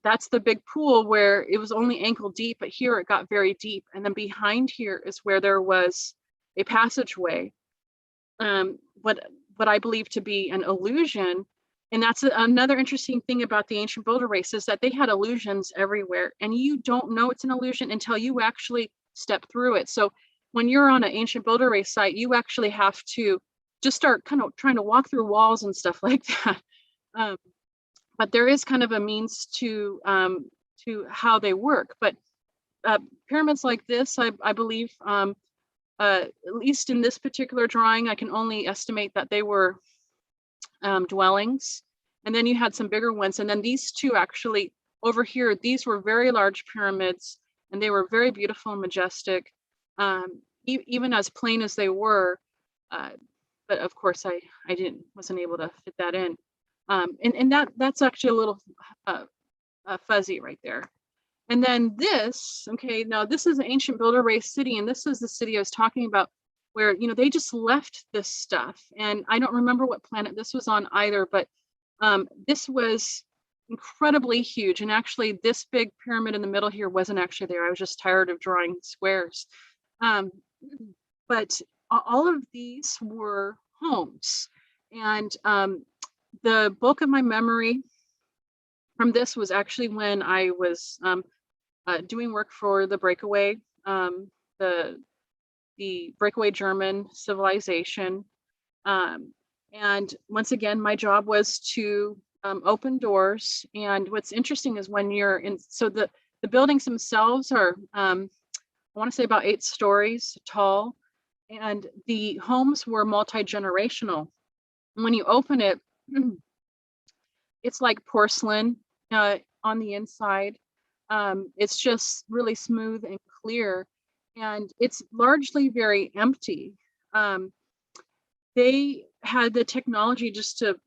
that's the big pool where it was only ankle deep, but here it got very deep. And then behind here is where there was a passageway, what I believe to be an illusion. And that's another interesting thing about the ancient builder race, is that they had illusions everywhere, and you don't know it's an illusion until you actually step through it. So when you're on an ancient builder race site, you actually have to just start kind of trying to walk through walls and stuff like that. But there is kind of a means to how they work. But pyramids like this, I believe, at least in this particular drawing, I can only estimate that they were dwellings. And then you had some bigger ones. And then these two actually over here, these were very large pyramids, and they were very beautiful and majestic, even as plain as they were. But of course, I wasn't able to fit that in. And that's actually a little fuzzy right there. And then this, okay, now this is an ancient builder race city, and this is the city I was talking about, where, you know, they just left this stuff. And I don't remember what planet this was on either, but this was incredibly huge. And actually this big pyramid in the middle here wasn't actually there. I was just tired of drawing squares. But all of these were homes. And the bulk of my memory from this was actually when I was doing work for the breakaway, the breakaway German civilization. And once again, my job was to open doors. And what's interesting is when you're in, so the buildings themselves are, I want to say about 8 stories tall, and the homes were multi-generational. And when you open it, it's like porcelain on the inside. It's just really smooth and clear, and it's largely very empty. They had the technology just to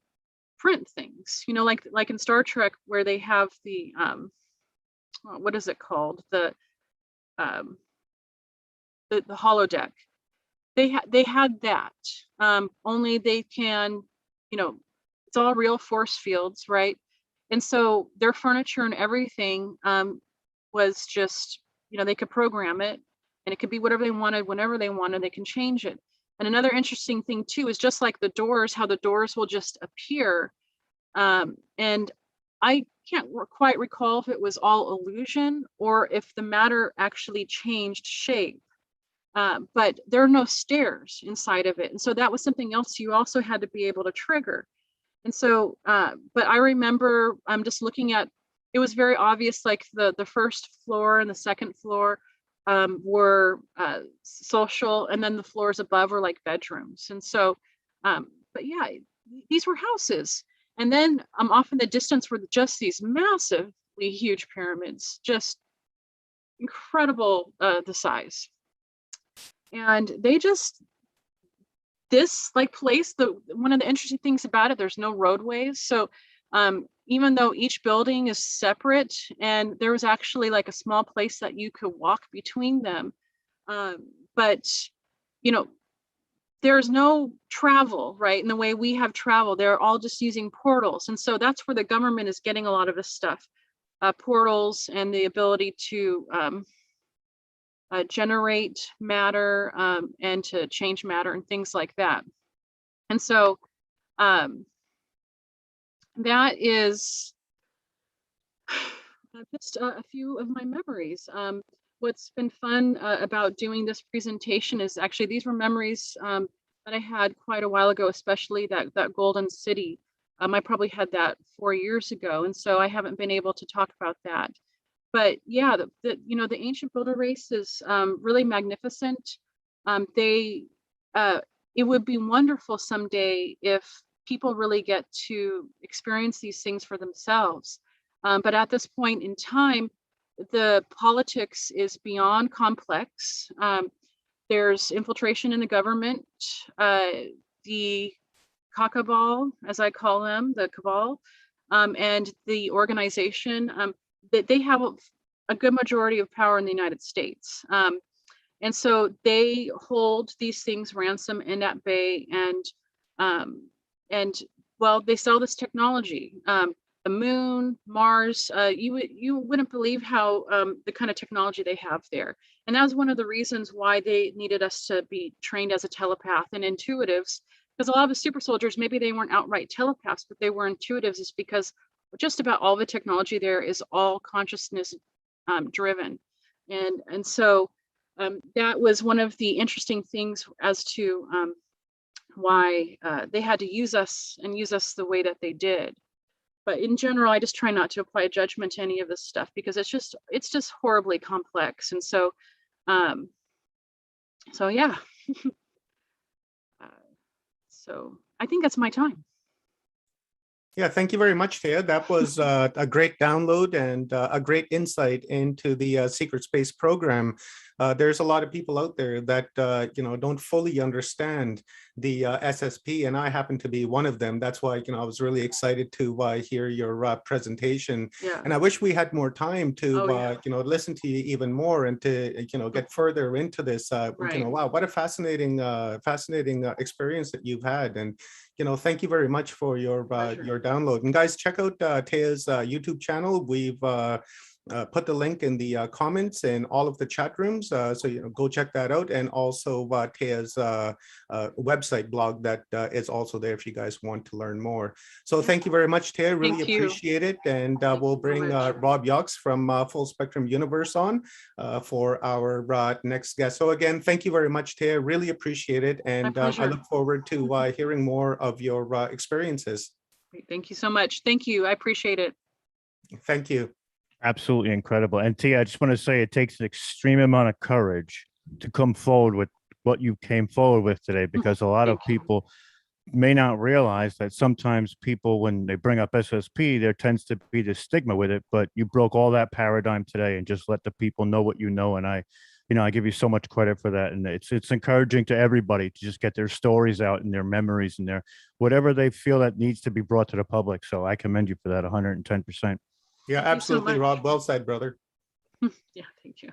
print things, you know, like in Star Trek, where they have the what is it called, the holodeck. They had that, only they can, you know, it's all real force fields, right? And so their furniture and everything was just, you know, they could program it, and it could be whatever they wanted, whenever they wanted, they can change it. And another interesting thing too is just like the doors, how the doors will just appear. And I can't quite recall if it was all illusion or if the matter actually changed shape. But there are no stairs inside of it. And so that was something else you also had to be able to trigger. And so, but I remember I'm just looking at, it was very obvious, like the first floor and the second floor were social, and then the floors above were like bedrooms. And so, but yeah, these were houses. And then off in the distance were just these massively huge pyramids, just incredible, the size. And they just, this like place, one of the interesting things about it, there's no roadways. So even though each building is separate, and there was actually like a small place that you could walk between them, but you know, there's no travel, right? In the way we have travel, they're all just using portals. And so that's where the government is getting a lot of this stuff, portals and the ability to generate matter and to change matter and things like that. And so that is just a few of my memories. What's been fun about doing this presentation is actually these were memories that I had quite a while ago, especially that Golden City. I probably had that 4 years ago, and so I haven't been able to talk about that. But yeah, you know, the ancient builder race is really magnificent. It would be wonderful someday if people really get to experience these things for themselves. But at this point in time, the politics is beyond complex. there's infiltration in the government, the cabal, as I call them, the cabal, and the organization, that they have a good majority of power in the United States. And so they hold these things ransom and at bay, and well, they sell this technology, the moon, Mars. You wouldn't believe how the kind of technology they have there. And that was one of the reasons why they needed us to be trained as a telepath and intuitives, because a lot of the super soldiers, maybe they weren't outright telepaths, but they were intuitives, is because just about all the technology there is all consciousness driven. And so that was one of the interesting things as to why they had to use us and use us the way that they did. But in general, I just try not to apply judgment to any of this stuff, because it's just horribly complex. And so so yeah. So I think that's my time. Yeah, thank you very much, Teah. That was a great download and a great insight into the secret space program. There's a lot of people out there that don't fully understand the SSP, and I happen to be one of them. That's why I was really excited to hear your presentation. Yeah. And I wish we had more time to listen to you even more and to get further into this. Right. Wow, what a fascinating experience that you've had. And thank you very much for your download. And guys, check out Teah's YouTube channel. We've put the link in the comments in all of the chat rooms, so go check that out. And also Teah's website blog that is also there if you guys want to learn more. So thank you very much, Teah. Really appreciate it. And we'll bring Rob Yox from Full Spectrum Universe on for our next guest. So again, thank you very much, Teah. Really appreciate it. And I look forward to hearing more of your experiences. Thank you so much. Thank you. I appreciate it. Thank you. Absolutely incredible. And Teah, I just want to say it takes an extreme amount of courage to come forward with what you came forward with today, because a lot of people may not realize that sometimes people, when they bring up SSP, there tends to be this stigma with it, but you broke all that paradigm today and just let the people know what you know. And I give you so much credit for that. And it's encouraging to everybody to just get their stories out and their memories and their whatever they feel that needs to be brought to the public. So I commend you for that 110%. Yeah, absolutely, Rob. Well said, brother. Yeah, thank you.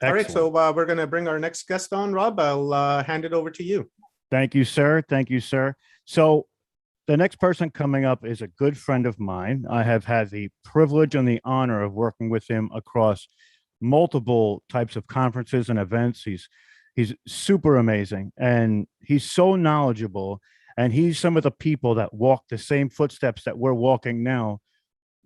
Excellent. All right, so we're going to bring our next guest on. Rob, I'll hand it over to you. Thank you, sir. Thank you, sir. So the next person coming up is a good friend of mine. I have had the privilege and the honor of working with him across multiple types of conferences and events. He's super amazing, and he's so knowledgeable. And he's some of the people that walk the same footsteps that we're walking now,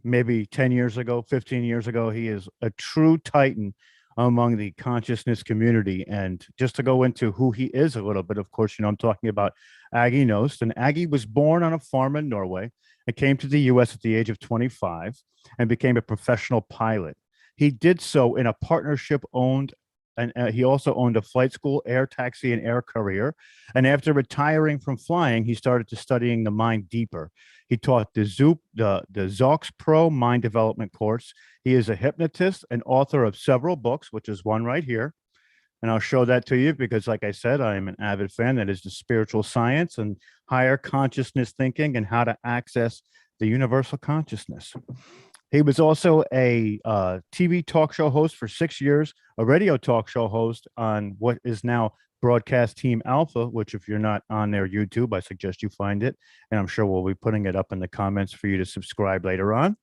maybe 10 years ago, 15 years ago. He is a true titan among the consciousness community. And just to go into who he is a little bit, of course, I'm talking about Aage Nost. And Aage was born on a farm in Norway and came to the US at the age of 25 and became a professional pilot. He did so in a partnership owned, and he also owned a flight school, air taxi, and air courier. And after retiring from flying, he started to studying the mind deeper. He taught the Zox Pro Mind Development course. He is a hypnotist and author of several books, which is one right here. And I'll show that to you because, like I said, I am an avid fan. That is the spiritual science and higher consciousness thinking and how to access the universal consciousness. He was also a TV talk show host for 6 years, a radio talk show host on what is now Broadcast Team Alpha, which if you're not on their YouTube, I suggest you find it. And I'm sure we'll be putting it up in the comments for you to subscribe later on.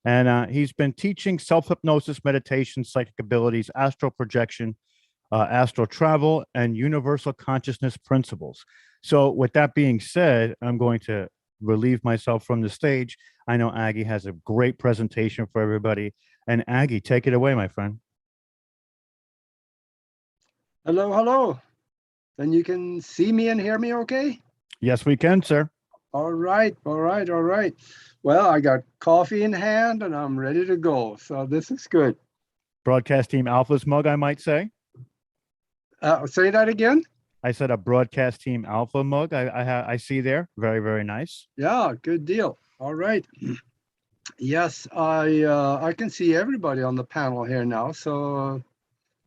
And he's been teaching self-hypnosis, meditation, psychic abilities, astral projection, astral travel, and universal consciousness principles. So with that being said, I'm going to relieve myself from the stage. I know Aage has a great presentation for everybody. And Aage, take it away, my friend. Hello, hello. Then you can see me and hear me okay? Yes, we can, sir. All right, all right, all right. Well, I got coffee in hand and I'm ready to go. So this is good. Broadcast Team Alpha's mug, I might say. Say that again? I said a Broadcast Team Alpha mug. I see there. Very, very nice. Yeah, good deal. All right. Yes, I can see everybody on the panel here now. So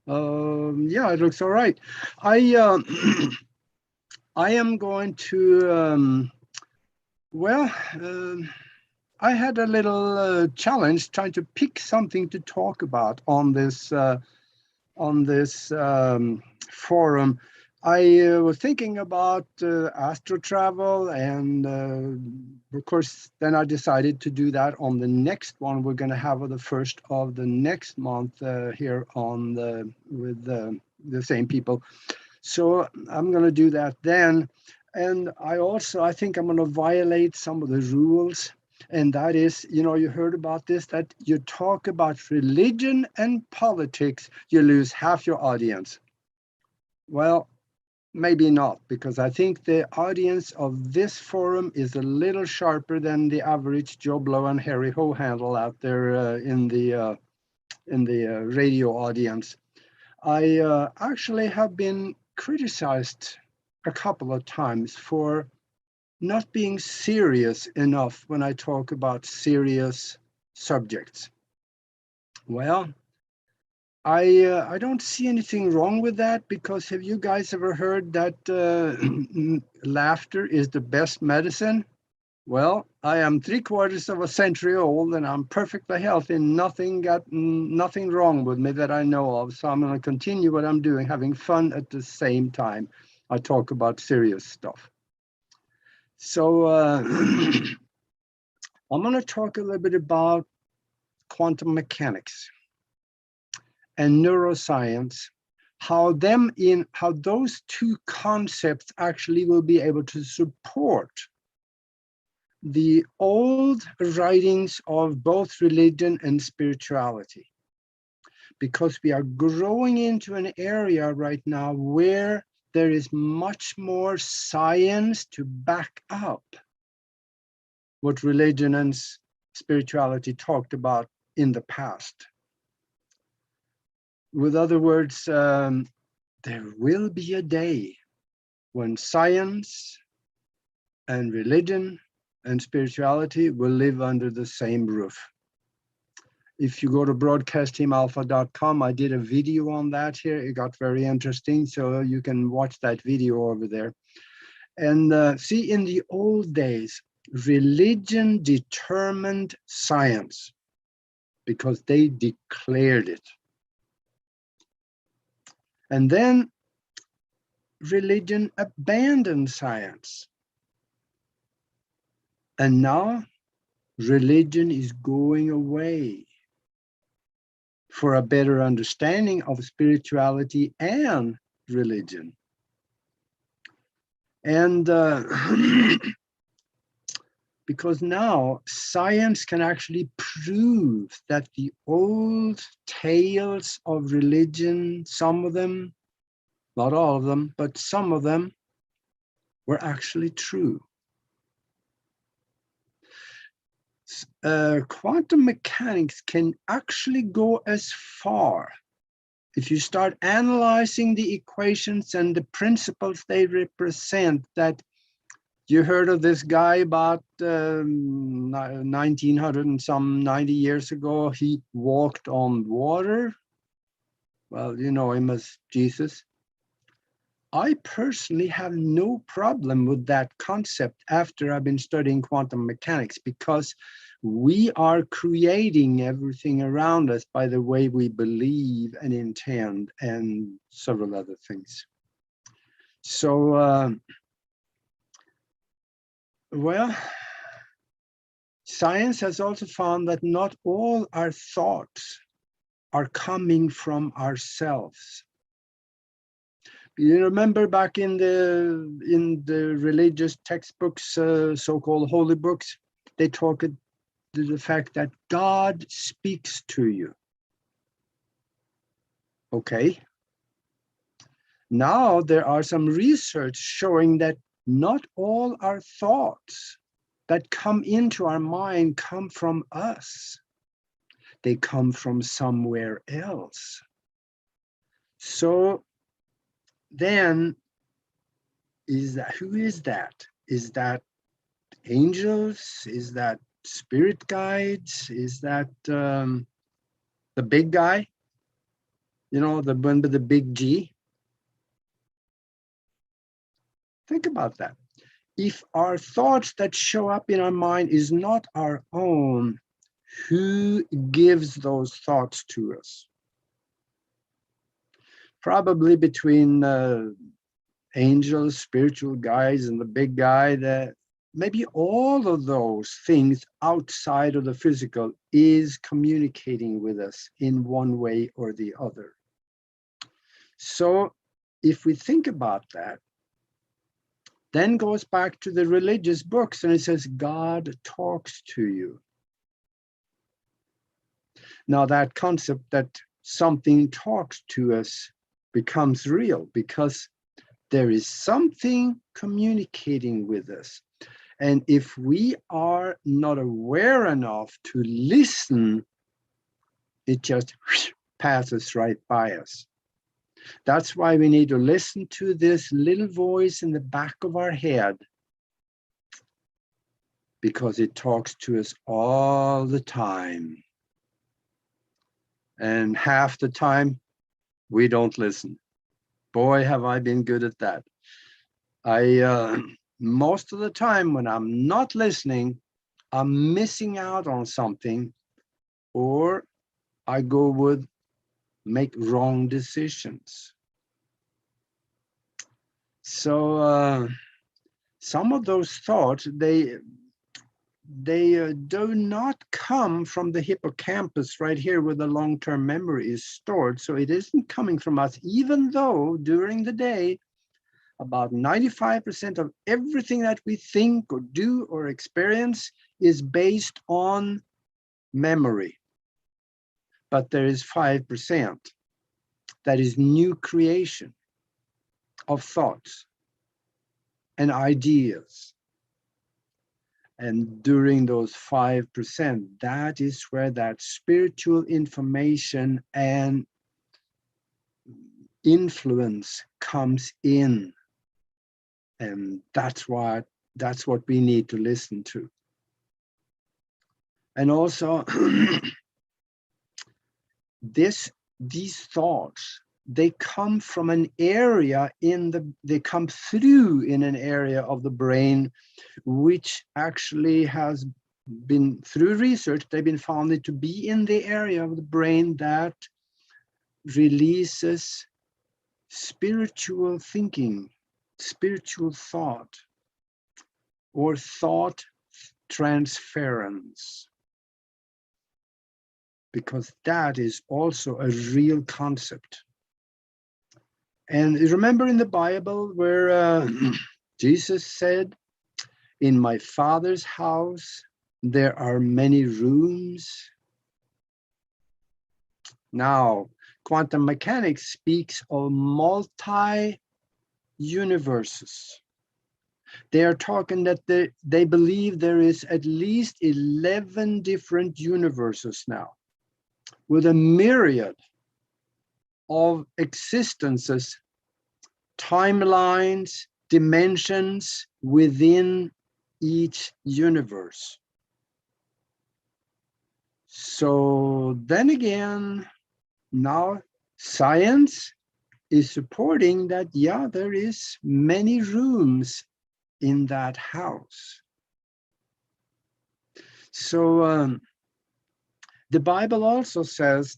Yeah, it looks all right. I I am going to I had a little challenge trying to pick something to talk about on this forum. I was thinking about astro travel, and of course, then I decided to do that on the next one we're going to have on the first of the next month here on with the same people. So I'm going to do that then. And I think I'm going to violate some of the rules. And that is, you heard about this, that you talk about religion and politics, you lose half your audience. Well, maybe not, because I think the audience of this forum is a little sharper than the average Joe Blow and Harry Ho handle out there in the radio audience. I actually have been criticized a couple of times for not being serious enough when I talk about serious subjects. Well, I don't see anything wrong with that, because have you guys ever heard that laughter is the best medicine? Well, I am 3/4 of a century old and I'm perfectly healthy. Nothing wrong with me that I know of. So I'm going to continue what I'm doing, having fun at the same time I talk about serious stuff. So I'm going to talk a little bit about quantum mechanics and neuroscience, how those two concepts actually will be able to support the old writings of both religion and spirituality, because we are growing into an area right now where there is much more science to back up what religion and spirituality talked about in the past. With other words, there will be a day when science and religion and spirituality will live under the same roof. If you go to broadcastteamalpha.com, I did a video on that here. It got very interesting, so you can watch that video over there. And see, in the old days, religion determined science because they declared it. And then religion abandoned science. And now religion is going away for a better understanding of spirituality and religion. And because now science can actually prove that the old tales of religion, some of them, not all of them, but some of them were actually true. Quantum mechanics can actually go as far, if you start analyzing the equations and the principles they represent, that you heard of this guy about 1900 and some 90 years ago, he walked on water. Well, you know him as Jesus. I personally have no problem with that concept after I've been studying quantum mechanics, because we are creating everything around us by the way we believe and intend and several other things. So, well, science has also found that not all our thoughts are coming from ourselves. You remember back in the religious textbooks, so-called holy books, they talk to the fact that God speaks to you. Okay. Now there are some research showing that not all our thoughts that come into our mind come from us. They come from somewhere else. So then, who is that? Is that angels? Is that spirit guides? Is that the big guy? You know, the one with the big G. Think about that. If our thoughts that show up in our mind is not our own, who gives those thoughts to us? Probably between angels, spiritual guides, and the big guy, that maybe all of those things outside of the physical is communicating with us in one way or the other. So if we think about that, then goes back to the religious books, and it says God talks to you. Now that concept that something talks to us becomes real because there is something communicating with us. And if we are not aware enough to listen, it just passes right by us. That's why we need to listen to this little voice in the back of our head, because it talks to us all the time. And half the time, we don't listen. Boy, have I been good at that. Most of the time when I'm not listening, I'm missing out on something, or I go with make wrong decisions. So some of those thoughts, they do not come from the hippocampus right here where the long-term memory is stored. So it isn't coming from us, even though during the day, about 95% of everything that we think or do or experience is based on memory. But there is 5% that is new creation of thoughts and ideas. And during those 5%, that is where that spiritual information and influence comes in. And that's what we need to listen to. And also, these thoughts, they come from an area they come through in an area of the brain, which actually has been, through research, they've been found to be in the area of the brain that releases spiritual thinking, spiritual thought, or thought transference, because that is also a real concept. And remember in the Bible where Jesus said, "In my Father's house, there are many rooms." Now, quantum mechanics speaks of multi-universes. They are talking that they believe there is at least 11 different universes now, with a myriad of existences, timelines, dimensions within each universe. So then again, now science is supporting that, yeah, there is many rooms in that house. So the Bible also says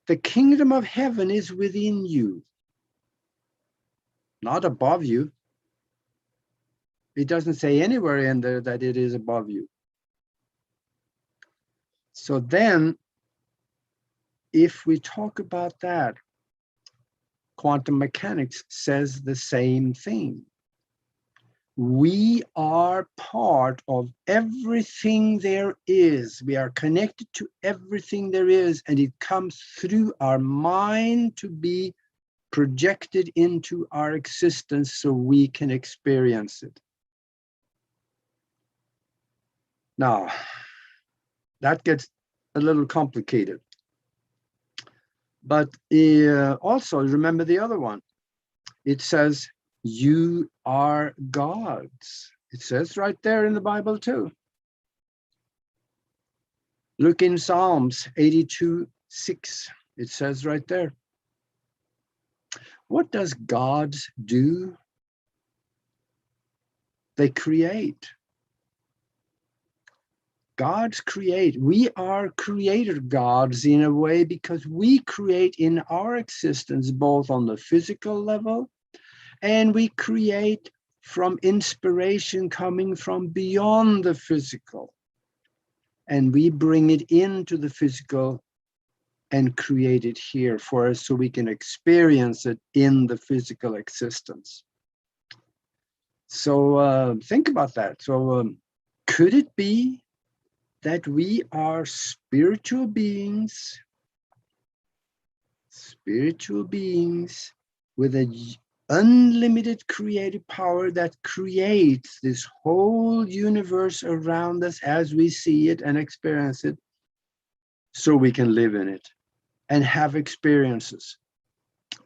the kingdom of heaven is within you, not above you. It doesn't say anywhere in there that it is above you. So then, if we talk about that, quantum mechanics says the same thing. We are part of everything there is. We are connected to everything there is, and it comes through our mind to be projected into our existence so we can experience it. Now, that gets a little complicated. But also remember the other one. It says, you are gods. It says right there in the Bible too. Look in Psalms 82:6. It says right there. What does God do? They create. Gods create. We are creator gods in a way because we create in our existence, both on the physical level, and we create from inspiration coming from beyond the physical. And we bring it into the physical and create it here for us so we can experience it in the physical existence. So think about that. So could it be that we are spiritual beings with an unlimited creative power that creates this whole universe around us as we see it and experience it, so we can live in it and have experiences,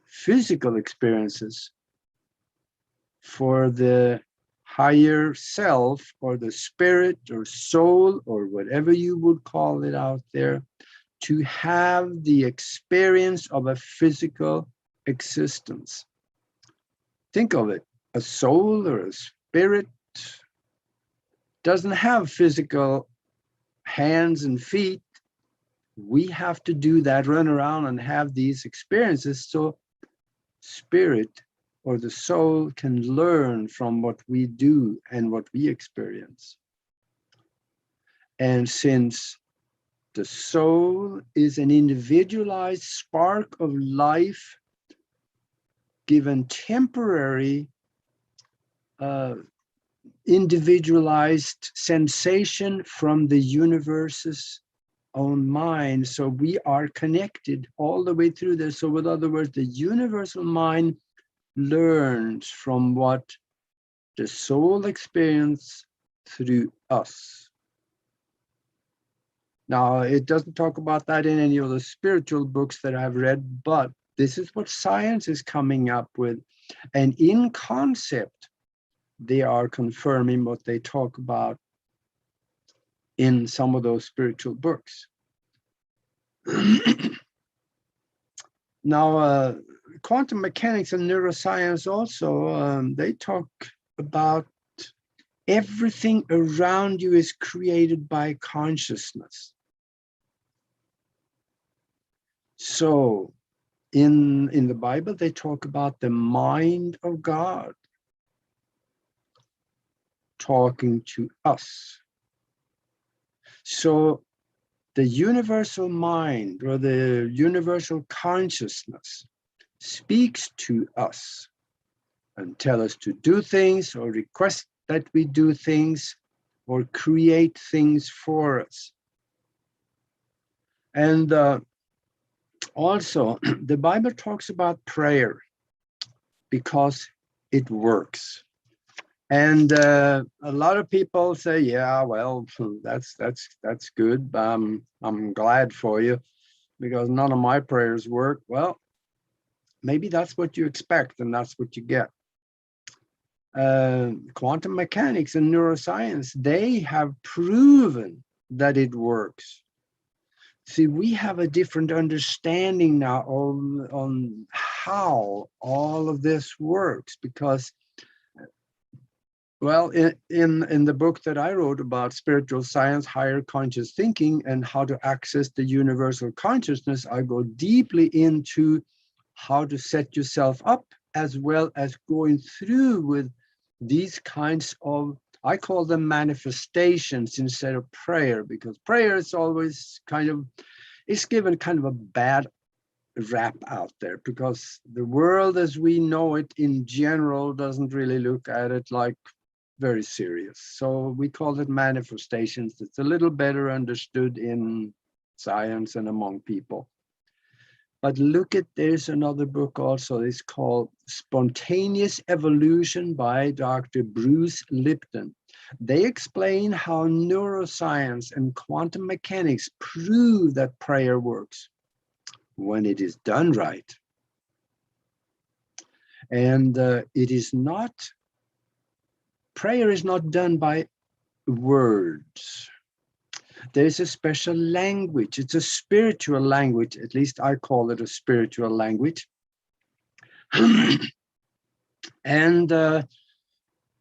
physical experiences for the higher self or the spirit or soul or whatever you would call it out there, to have the experience of a physical existence. Think of it, a soul or a spirit doesn't have physical hands and feet. We have to do that, run around and have these experiences so spirit or the soul can learn from what we do and what we experience. And since the soul is an individualized spark of life, given temporary individualized sensation from the universe's own mind, so we are connected all the way through this. So with other words, the universal mind learns from what the soul experiences through us. Now, it doesn't talk about that in any of the spiritual books that I've read, but this is what science is coming up with. And in concept, they are confirming what they talk about in some of those spiritual books. Now, quantum mechanics and neuroscience also, they talk about everything around you is created by consciousness. So in the Bible, they talk about the mind of God talking to us. So the universal mind or the universal consciousness speaks to us and tell us to do things or request that we do things or create things for us. And also, the Bible talks about prayer because it works. And a lot of people say, yeah, well, that's good. I'm glad for you because none of my prayers work. Well, maybe that's what you expect and that's what you get. Quantum mechanics and neuroscience, they have proven that it works. See, we have a different understanding now on how all of this works because, well, in the book that I wrote about spiritual science, higher conscious thinking, and how to access the universal consciousness, I go deeply into how to set yourself up as well as going through with these kinds of, I call them manifestations instead of prayer, because prayer is always it's given kind of a bad rap out there because the world as we know it in general doesn't really look at it like very serious. So we call it manifestations. It's a little better understood in science and among people. But look at, there's another book also, it's called Spontaneous Evolution by Dr. Bruce Lipton. They explain how neuroscience and quantum mechanics prove that prayer works when it is done right. And prayer is not done by words. There's a special language. It's a spiritual language. At least I call it a spiritual language. And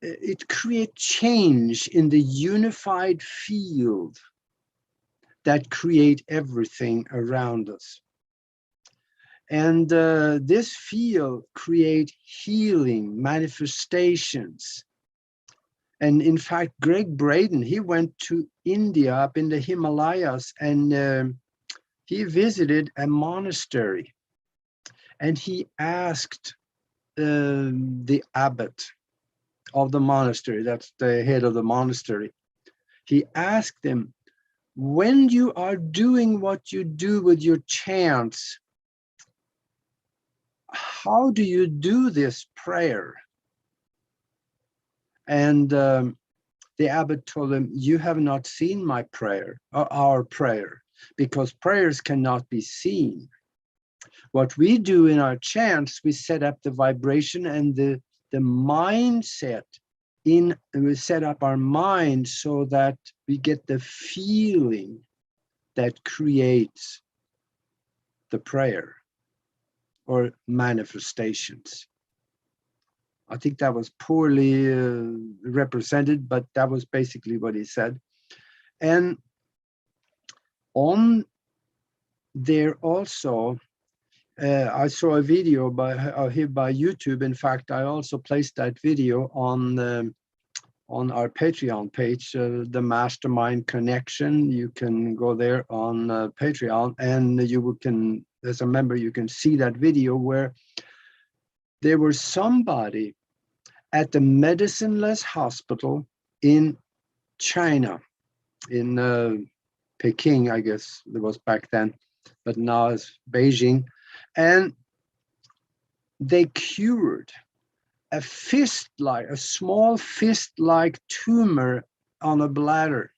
it creates change in the unified field that create everything around us. And this field create healing manifestations. And in fact, Greg Braden, he went to India up in the Himalayas, and he visited a monastery, and he asked the abbot of the monastery, that's the head of the monastery, he asked him, when you are doing what you do with your chants, how do you do this prayer? And the abbot told him, you have not seen my prayer, or our prayer, because prayers cannot be seen. What we do in our chants, we set up the vibration and the mindset in, and we set up our mind so that we get the feeling that creates the prayer or manifestations. I think that was poorly represented, but that was basically what he said. And on there also, I saw a video here by YouTube. In fact, I also placed that video on our Patreon page, the Mastermind Connection. You can go there on Patreon, and you can, as a member, you can see that video where there was somebody at the medicineless hospital in China, in Peking, I guess it was back then, but now it's Beijing. And they cured a small fist-like tumor on a bladder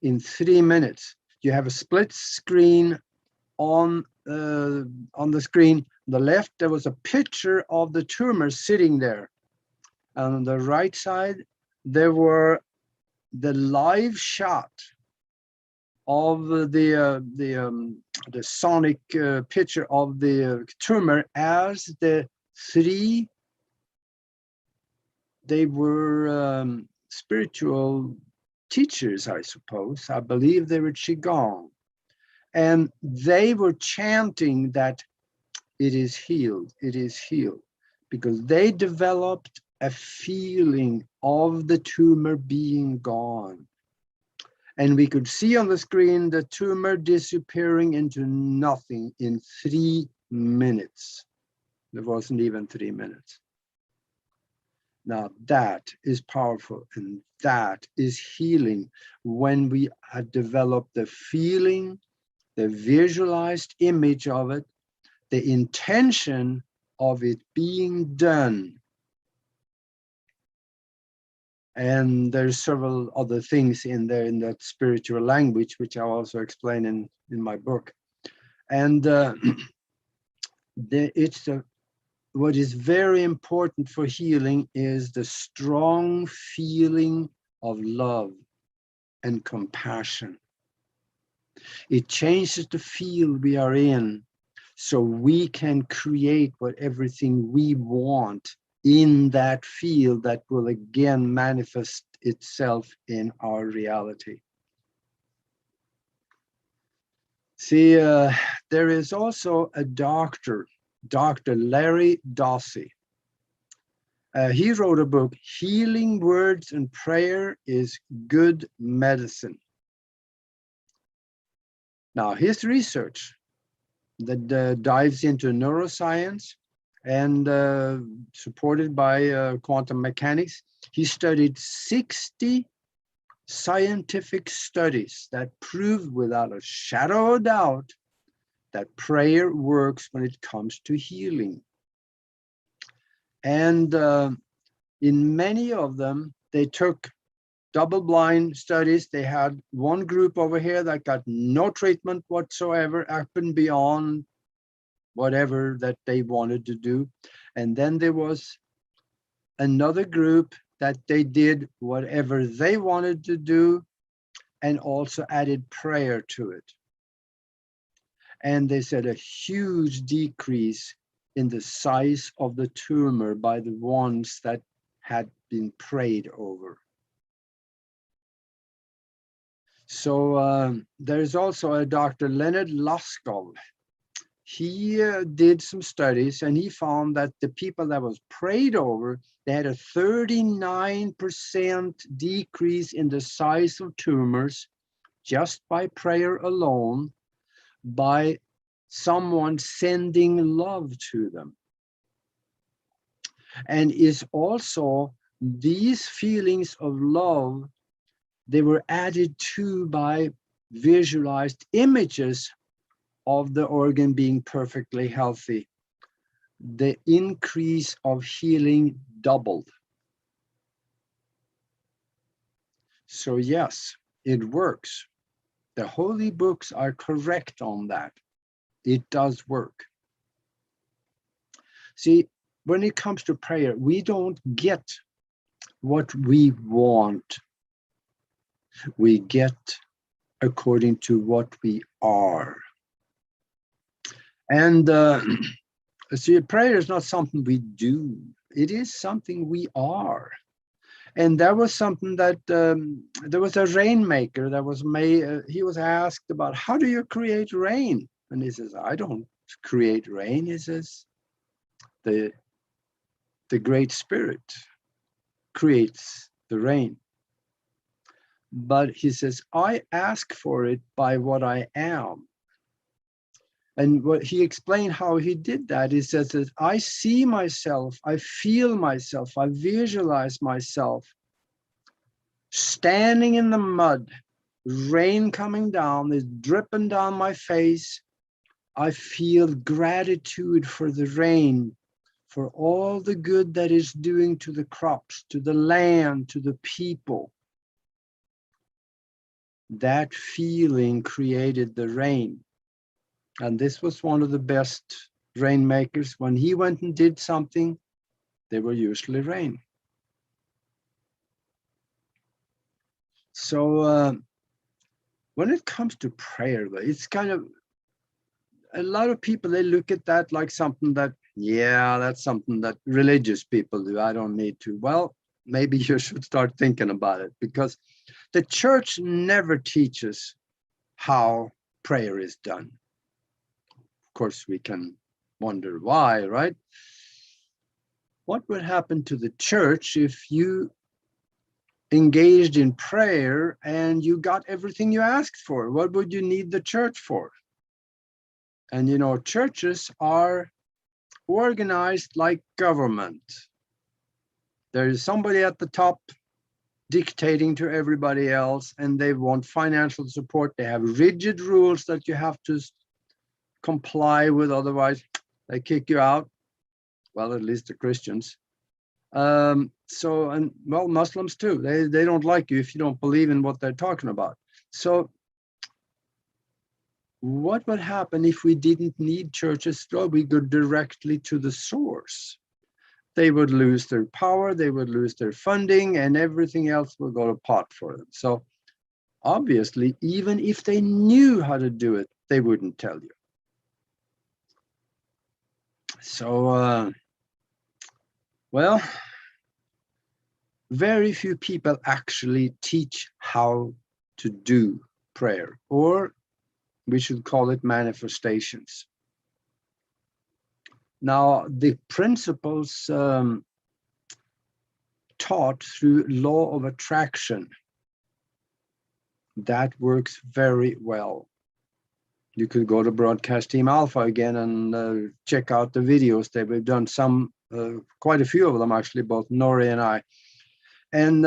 in 3 minutes. You have a split screen on the screen. On the left, there was a picture of the tumor sitting there. And on the right side, there were the live shot of the sonic picture of the tumor as they were spiritual teachers, I suppose. I believe they were Qigong. And they were chanting that it is healed, because they developed a feeling of the tumor being gone. And we could see on the screen the tumor disappearing into nothing in 3 minutes. It wasn't even 3 minutes. Now that is powerful, and that is healing, when we have developed the feeling, the visualized image of it, the intention of it being done. And there's several other things in there in that spiritual language, which I also explain in my book. And what is very important for healing is the strong feeling of love and compassion. It changes the field we are in, so we can create everything we want in that field that will again manifest itself in our reality. See, there is also a doctor, Dr. Larry Dossey. He wrote a book, Healing Words and Prayer is Good Medicine. Now, his research that dives into neuroscience and supported by quantum mechanics, he studied 60 scientific studies that prove without a shadow of doubt that prayer works when it comes to healing. And in many of them, they took double-blind studies. They had one group over here that got no treatment whatsoever, up and beyond whatever that they wanted to do. And then there was another group that they did whatever they wanted to do and also added prayer to it. And they said a huge decrease in the size of the tumor by the ones that had been prayed over. So there's also a Dr. Leonard Laskov. He did some studies and he found that the people that was prayed over, they had a 39% decrease in the size of tumors just by prayer alone, by someone sending love to them. And is also these feelings of love, they were added to by visualized images of the organ being perfectly healthy. The increase of healing doubled. So yes, it works. The holy books are correct on that. It does work. See, when it comes to prayer, we don't get what we want. We get according to what we are. And see, prayer is not something we do. It is something we are. And that was something that, there was a rainmaker that was made, he was asked about, how do you create rain? And he says, I don't create rain. He says, the Great Spirit creates the rain. But he says, I ask for it by what I am. And what he explained how he did that, he says that I see myself, I feel myself, I visualize myself standing in the mud, rain coming down, is dripping down my face. I feel gratitude for the rain, for all the good that it's doing to the crops, to the land, to the people. That feeling created the rain. And this was one of the best rainmakers. When he went and did something, they were usually rain. So when it comes to prayer, it's kind of, a lot of people, they look at that like something that, yeah, that's something that religious people do. I don't need to. Well, maybe you should start thinking about it, because the church never teaches how prayer is done. Of course, we can wonder why, right? What would happen to the church if you engaged in prayer and you got everything you asked for? What would you need the church for? And you know, churches are organized like government. There is somebody at the top dictating to everybody else, and they want financial support. They have rigid rules that you have to comply with, otherwise they kick you out. Well, at least the Christians. And well, Muslims too. They don't like you if you don't believe in what they're talking about. So what would happen if we didn't need churches? Well, we go directly to the source. They would lose their power, they would lose their funding, and everything else will go to pot for them. So obviously, even if they knew how to do it, they wouldn't tell you. So, well, very few people actually teach how to do prayer, or we should call it manifestations. Now, the principles taught through law of attraction, that works very well. You could go to Broadcast Team Alpha again and check out the videos that we've done, some, quite a few of them actually, both Nori and I. And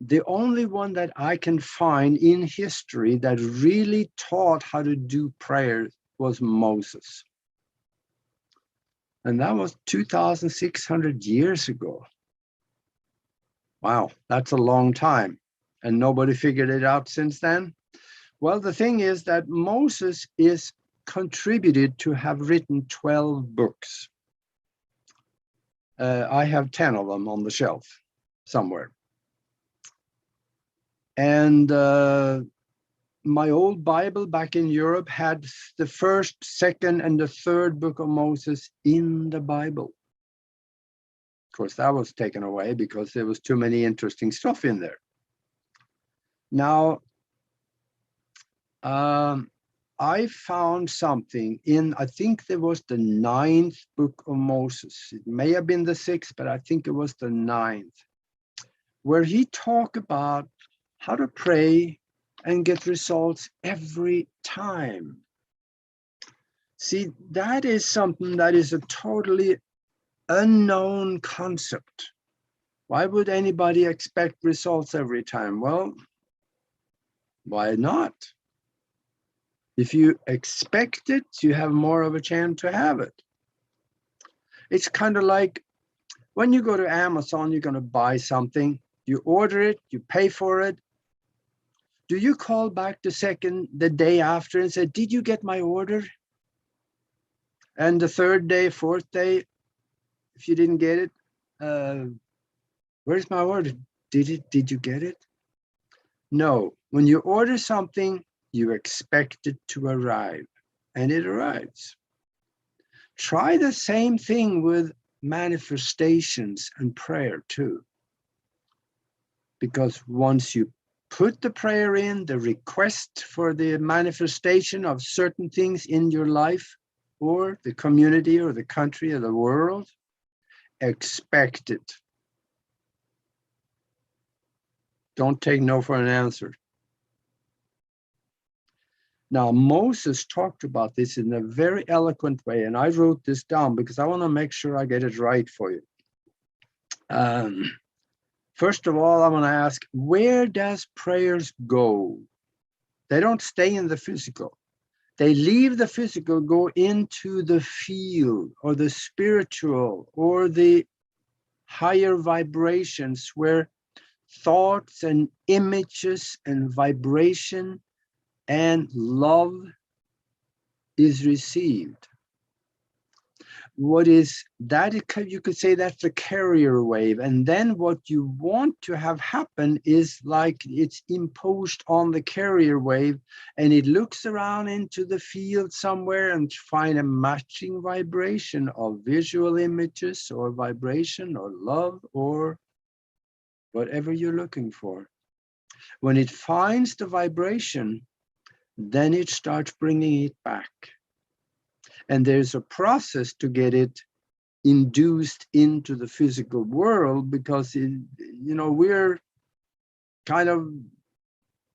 the only one that I can find in history that really taught how to do prayer was Moses. And that was 2,600 years ago. Wow, that's a long time. And nobody figured it out since then? Well, the thing is that Moses is contributed to have written 12 books. I have 10 of them on the shelf somewhere. And my old Bible back in Europe had the first, second, and the third book of Moses in the Bible. Of course, that was taken away because there was too many interesting stuff in there. Now, I found something in, I think there was the 9th book of Moses. It may have been the 6th, but I think it was the 9th, where he talked about how to pray and get results every time. See, that is something that is a totally unknown concept. Why would anybody expect results every time? Well, why not? If you expect it, you have more of a chance to have it. It's kind of like when you go to Amazon, you're going to buy something, you order it, you pay for it. Do you call back the day after and say, did you get my order? And the 3rd day, 4th day, if you didn't get it, where's my order? Did you get it? No, when you order something, you expect it to arrive, and it arrives. Try the same thing with manifestations and prayer too. Because once you put the prayer in, the request for the manifestation of certain things in your life, or the community, or the country, or the world, expect it. Don't take no for an answer. Now, Moses talked about this in a very eloquent way, and I wrote this down because I want to make sure I get it right for you. First of all, I want to ask, where does prayers go? They don't stay in the physical. They leave the physical, go into the field, or the spiritual, or the higher vibrations where thoughts and images and vibration and love is received. What is that? You could say that's the carrier wave. And then what you want to have happen is like it's imposed on the carrier wave, and it looks around into the field somewhere and find a matching vibration of visual images or vibration or love or whatever you're looking for. When it finds the vibration, then it starts bringing it back. And there's a process to get it induced into the physical world, because we're kind of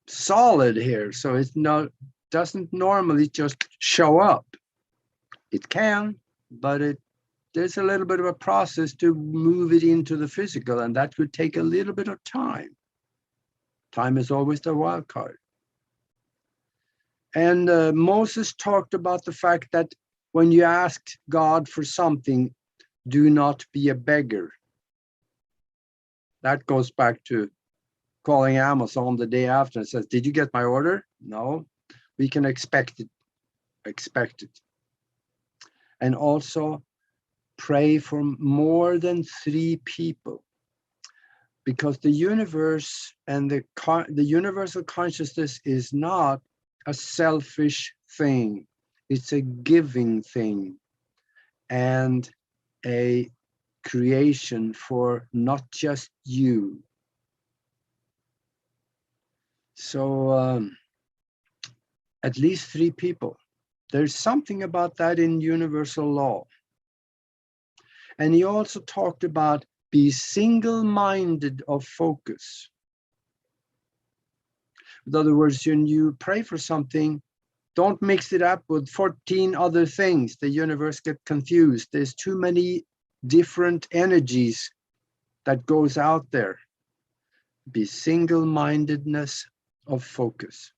solid here. So it's doesn't normally just show up. It can, but there's a little bit of a process to move it into the physical, and that would take a little bit of time. Time is always the wild card. And Moses talked about the fact that when you ask God for something, do not be a beggar. That goes back to calling Amazon the day after and says, did you get my order? No, we can expect it. Expect it. And also pray for more than 3 people. Because the universe and the universal consciousness is not a selfish thing. It's a giving thing and a creation for not just you. So at least 3 people. There's something about that in universal law. And he also talked about be single-minded of focus. In other words, when you pray for something, don't mix it up with 14 other things. The universe gets confused. There's too many different energies that goes out there. Be single-mindedness of focus.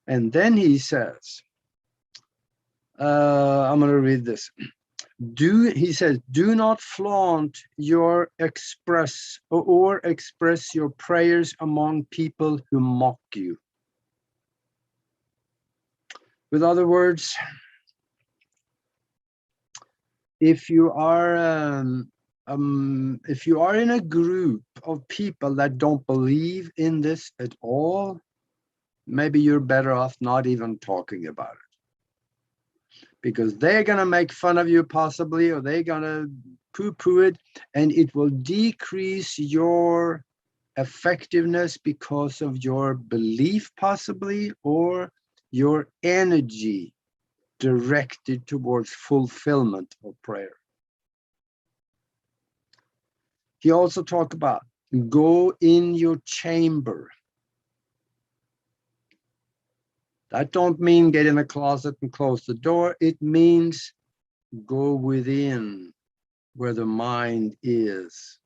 And then he says, I'm going to read this. He says, do not flaunt your express your prayers among people who mock you. With other words, if you are in a group of people that don't believe in this at all, maybe you're better off not even talking about it, because they're going to make fun of you possibly, or they're going to poo-poo it, and it will decrease your effectiveness because of your belief possibly, or your energy directed towards fulfillment of prayer. He also talked about go in your chamber. That don't mean get in a closet and close the door. It means go within where the mind is.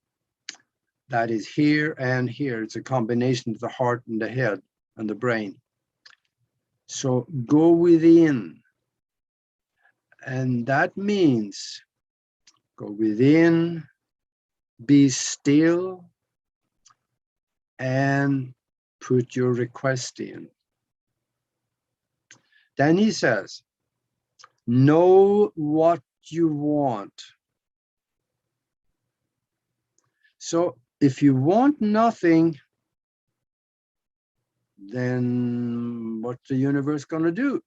That is here and here. It's a combination of the heart and the head and the brain. So go within. And that means go within, be still, and put your request in. Then he says, know what you want. So if you want nothing, then what's the universe going to do?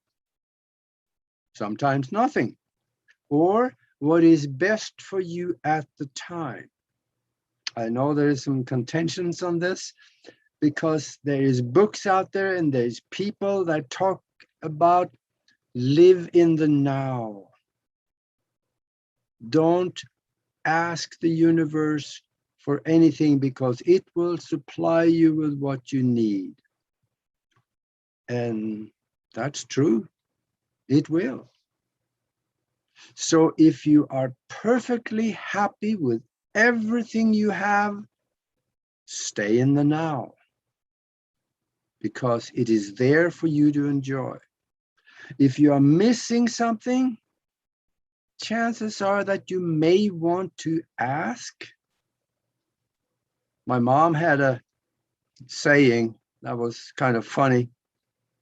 Sometimes nothing. Or what is best for you at the time. I know there is some contentions on this, because there is books out there and there's people that talk about live in the now. Don't ask the universe for anything, because it will supply you with what you need. And that's true. It will. So if you are perfectly happy with everything you have, stay in the now, because it is there for you to enjoy. If you are missing something, chances are that you may want to ask. My mom had a saying that was kind of funny.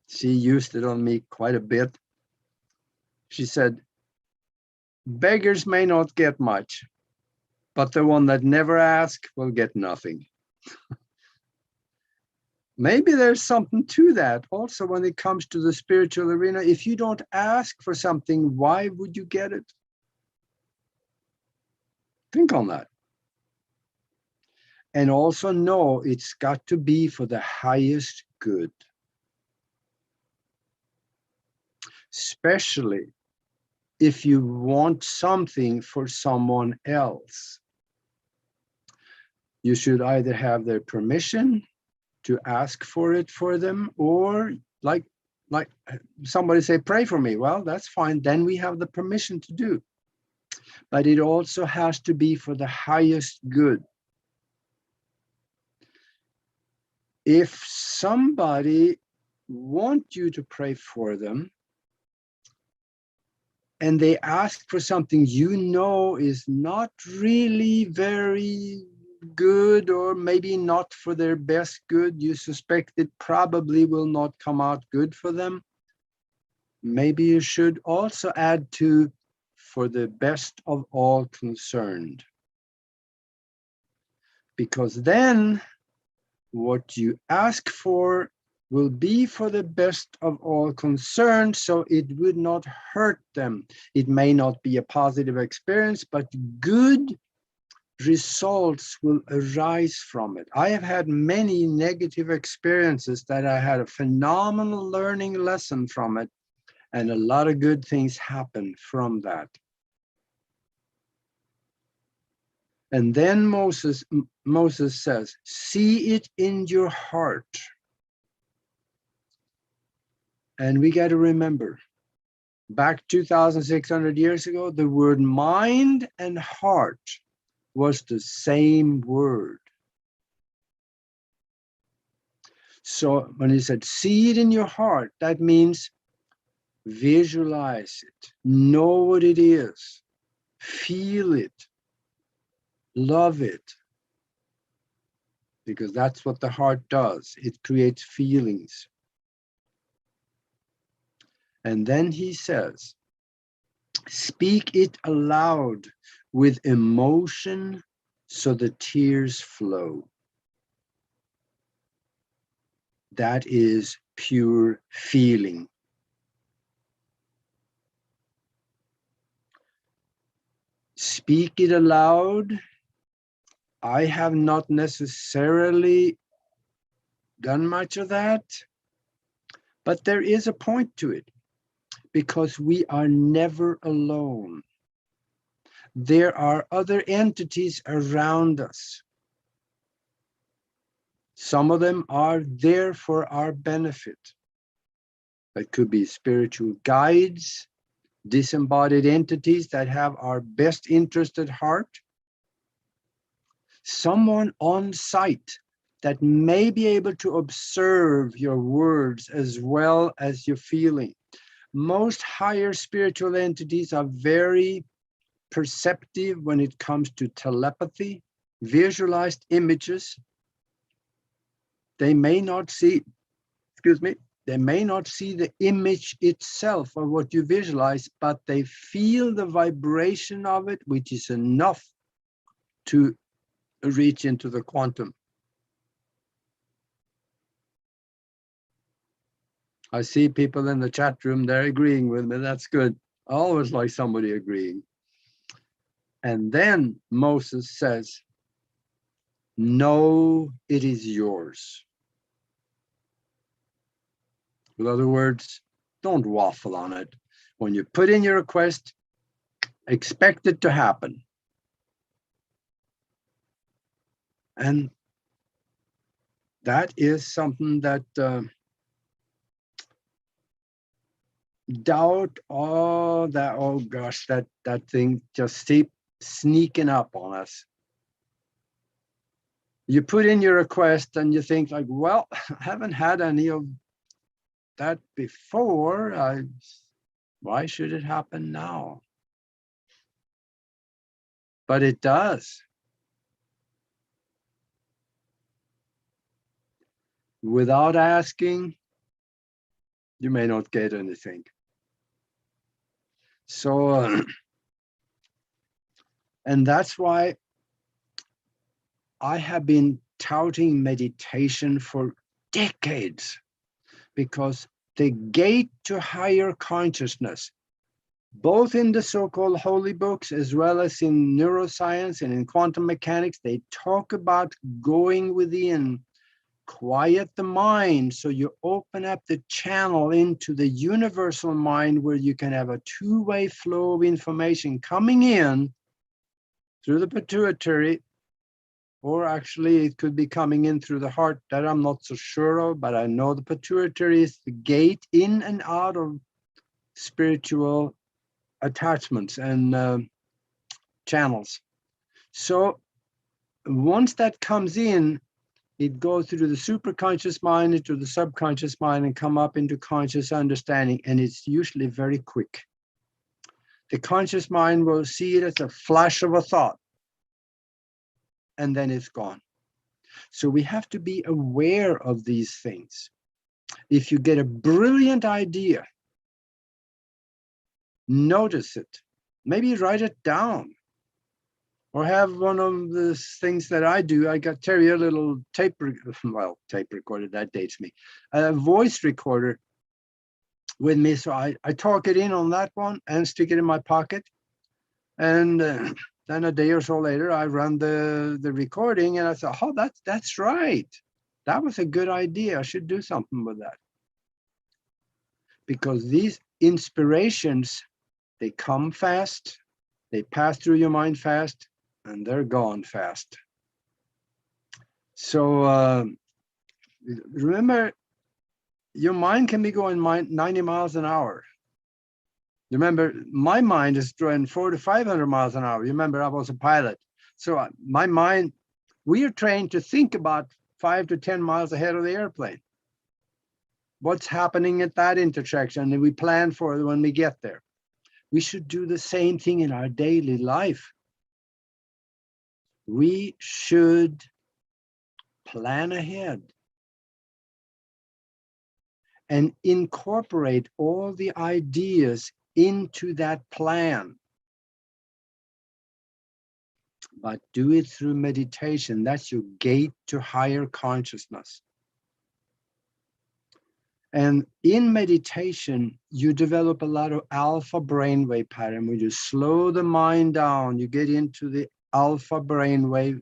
She used it on me quite a bit. She said, beggars may not get much, but the one that never asks will get nothing. Maybe there's something to that also when it comes to the spiritual arena. If you don't ask for something, why would you get it? Think on that. And also know it's got to be for the highest good. Especially if you want something for someone else. You should either have their permission to ask for it for them, or like somebody say, pray for me. Well, that's fine. Then we have the permission to do. But it also has to be for the highest good. If somebody wants you to pray for them, and they ask for something you know is not really very good, or maybe not for their best good, you suspect it probably will not come out good for them, maybe you should also add to for the best of all concerned. Because then what you ask for will be for the best of all concerned, so it would not hurt them. It may not be a positive experience, but good results will arise from it. I have had many negative experiences that I had a phenomenal learning lesson from it, and a lot of good things happen from that. And then Moses says, see it in your heart. And we got to remember, back 2,600 years ago, the word mind and heart was the same word. So when he said, see it in your heart, that means visualize it, know what it is, feel it, love it. Because that's what the heart does. It creates feelings. And then he says, speak it aloud with emotion so the tears flow. That is pure feeling. Speak it aloud. I have not necessarily done much of that, but there is a point to it, because we are never alone. There are other entities around us. Some of them are there for our benefit. That could be spiritual guides, disembodied entities that have our best interest at heart. Someone on site that may be able to observe your words as well as your feeling. Most higher spiritual entities are very perceptive when it comes to telepathy, visualized images. They may not see, they may not see the image itself of what you visualize, but they feel the vibration of it, which is enough to reach into the quantum. I see people in the chat room, they're agreeing with me. That's good. I always like somebody agreeing. And then Moses says, no, it is yours. In other words, don't waffle on it. When you put in your request, expect it to happen. And that is something that doubt, oh gosh, that thing just keeps sneaking up on us. You put in your request and you think like, well, I haven't had any of that before. Why should it happen now? But it does. Without asking, you may not get anything. So, and that's why I have been touting meditation for decades, because the gate to higher consciousness, both in the so-called holy books as well as in neuroscience and in quantum mechanics, they talk about going within, quiet the mind, so you open up the channel into the universal mind where you can have a two-way flow of information coming in through the pituitary, or actually it could be coming in through the heart. That I'm not so sure of, but I know the pituitary is the gate in and out of spiritual attachments and channels. So once that comes in, it goes through the superconscious mind into the subconscious mind and come up into conscious understanding, and it's usually very quick. The conscious mind will see it as a flash of a thought, and then it's gone. So we have to be aware of these things. If you get a brilliant idea, notice it. Maybe write it down. Or have one of the things that I do. I got Terry a little tape recorder, that dates me, a voice recorder with me. So I talk it in on that one and stick it in my pocket. And then a day or so later, I run the recording and I thought, oh, that's right. That was a good idea. I should do something with that. Because these inspirations, they come fast, they pass through your mind fast, and they're gone fast. So remember, your mind can be going 90 miles an hour. Remember, my mind is going 400 to 500 miles an hour. Remember, I was a pilot. So my mind, we are trained to think about 5 to 10 miles ahead of the airplane. What's happening at that intersection, and we plan for it when we get there. We should do the same thing in our daily life. We should plan ahead and incorporate all the ideas into that plan. But do it through meditation. That's your gate to higher consciousness. And in meditation, you develop a lot of alpha brainwave pattern. When you slow the mind down, you get into the alpha brainwave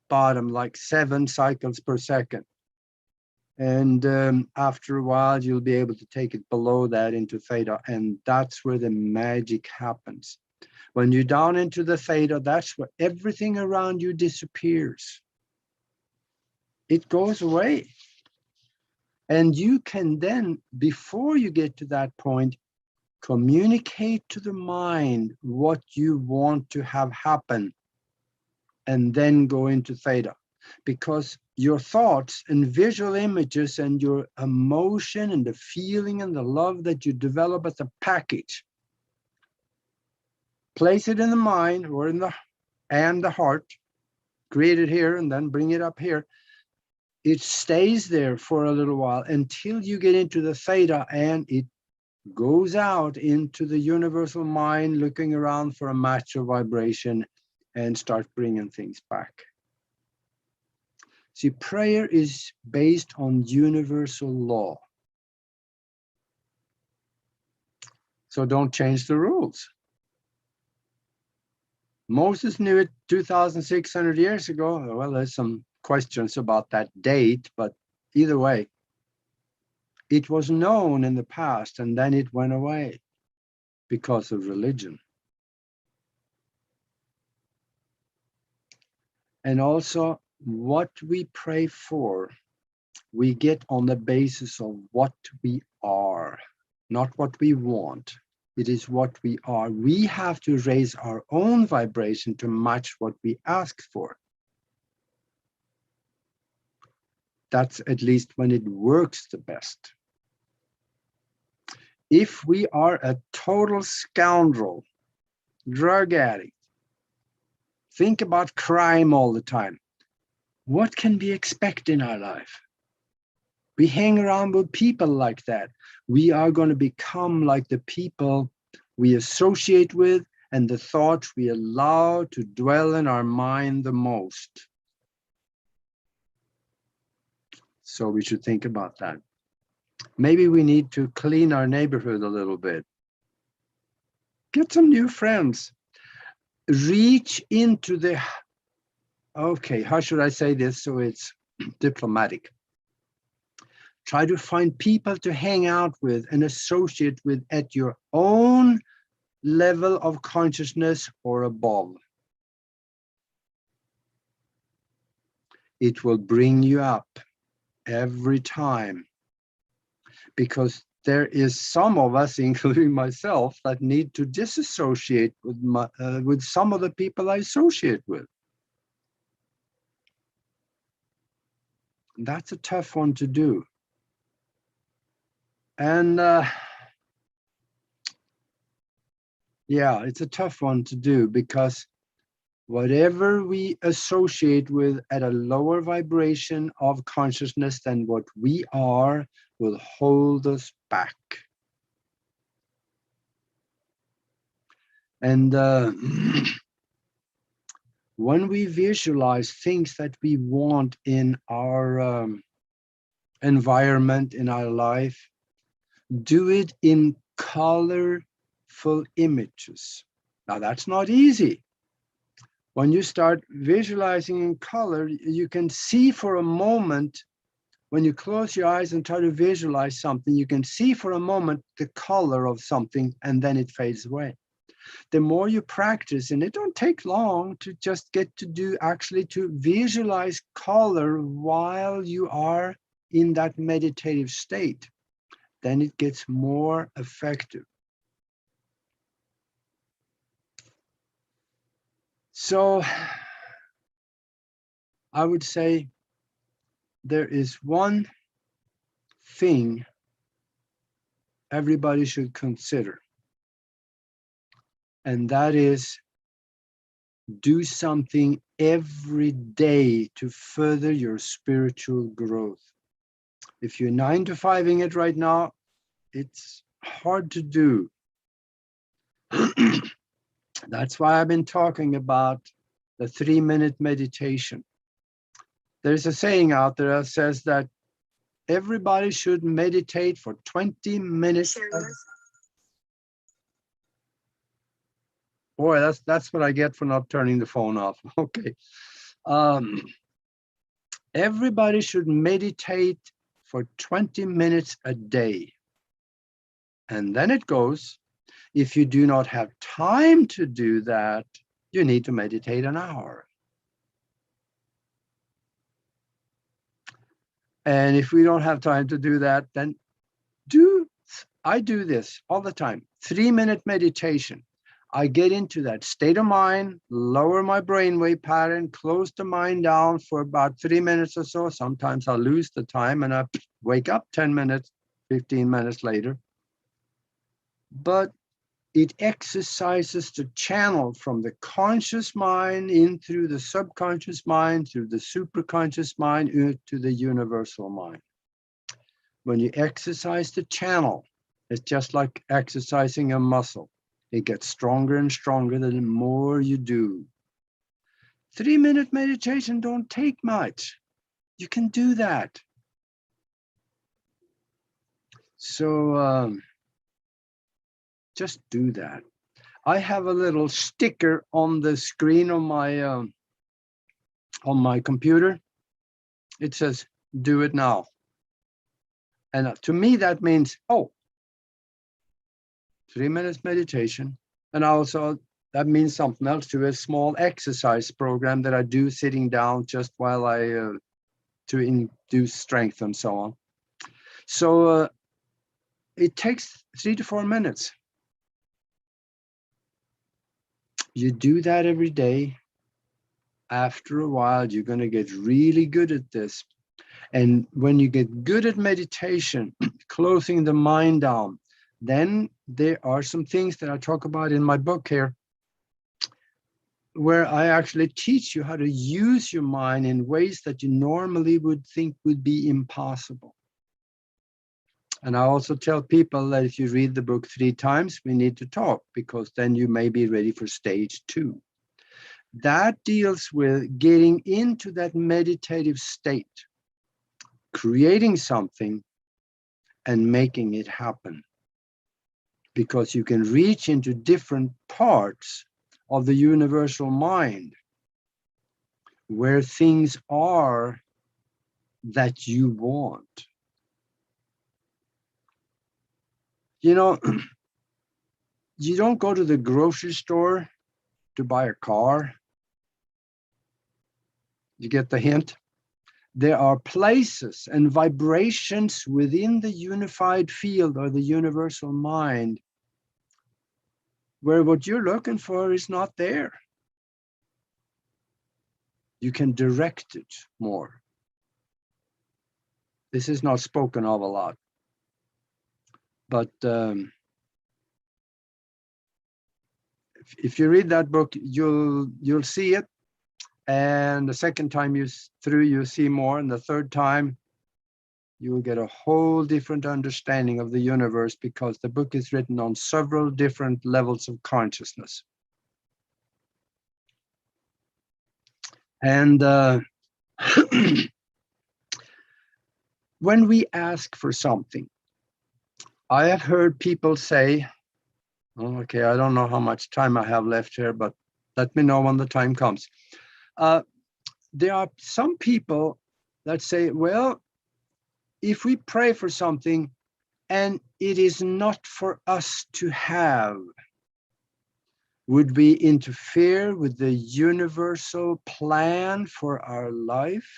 bottom, like 7 cycles per second. And after a while, you'll be able to take it below that into theta. And that's where the magic happens. When you're down into the theta, that's where everything around you disappears. It goes away. And you can then, before you get to that point, communicate to the mind what you want to have happen, and then go into theta. Because your thoughts and visual images and your emotion and the feeling and the love that you develop as a package, place it in the mind or in the heart, create it here and then bring it up here. It stays there for a little while until you get into the theta, and it goes out into the universal mind, looking around for a match of vibration and start bringing things back. See, prayer is based on universal law. So don't change the rules. Moses knew it 2,600 years ago. Well, there's some questions about that date, but either way, it was known in the past, and then it went away because of religion. And also, what we pray for, we get on the basis of what we are, not what we want. It is what we are. We have to raise our own vibration to match what we ask for. That's at least when it works the best. If we are a total scoundrel, drug addict, think about crime all the time, what can we expect in our life? We hang around with people like that. We are going to become like the people we associate with and the thoughts we allow to dwell in our mind the most. So we should think about that. Maybe we need to clean our neighborhood a little bit. Get some new friends. Reach into the, okay, how should I say this so it's diplomatic? Try to find people to hang out with and associate with at your own level of consciousness or above. It will bring you up every time, because there is some of us, including myself, that need to disassociate with some of the people I associate with. That's a tough one to do. And yeah, it's a tough one to do, because whatever we associate with at a lower vibration of consciousness than what we are will hold us back. And when we visualize things that we want in our environment, in our life, do it in colorful images. Now, that's not easy. When you start visualizing in color, you can see for a moment, when you close your eyes and try to visualize something, you can see for a moment the color of something, and then it fades away. The more you practice, and it don't take long to just get to do, actually to visualize color while you are in that meditative state, then it gets more effective. So I would say there is one thing everybody should consider, and that is do something every day to further your spiritual growth. If you're 9 to 5ing it right now, it's hard to do. That's why I've been talking about the 3-minute meditation. There's a saying out there that says that everybody should meditate for 20 minutes. Boy, that's what I get for not turning the phone off. Okay. Everybody should meditate for 20 minutes a day. And then it goes, if you do not have time to do that, you need to meditate an hour. And if we don't have time to do that, then I do this all the time. 3-minute meditation. I get into that state of mind, lower my brainwave pattern, close the mind down for about 3 minutes or so. Sometimes I lose the time and I wake up 10 minutes, 15 minutes later. But it exercises the channel from the conscious mind in through the subconscious mind, through the superconscious mind, to the universal mind. When you exercise the channel, it's just like exercising a muscle. It gets stronger and stronger the more you do. 3-minute meditation don't take much. You can do that. So just do that. I have a little sticker on the screen on my computer. It says, "Do it now." And to me, that means, 3 minutes meditation. And also that means something else to a small exercise program that I do sitting down just while to induce strength and so on. So it takes 3 to 4 minutes. You do that every day. After a while, you're going to get really good at this. And when you get good at meditation, closing the mind down, then there are some things that I talk about in my book here, where I actually teach you how to use your mind in ways that you normally would think would be impossible. And I also tell people that if you read the book 3 times, we need to talk, because then you may be ready for stage 2. That deals with getting into that meditative state, creating something and making it happen. Because you can reach into different parts of the universal mind where things are that you want. You know, you don't go to the grocery store to buy a car. You get the hint? There are places and vibrations within the unified field or the universal mind where what you're looking for is not there. You can direct it more. This is not spoken of a lot, but if you read that book, you'll see it, and the second time you see more, and the third time you will get a whole different understanding of the universe, because the book is written on several different levels of consciousness. And when we ask for something, I have heard people say, okay, I don't know how much time I have left here, but let me know when the time comes. There are some people that say, well, if we pray for something and it is not for us to have, would we interfere with the universal plan for our life?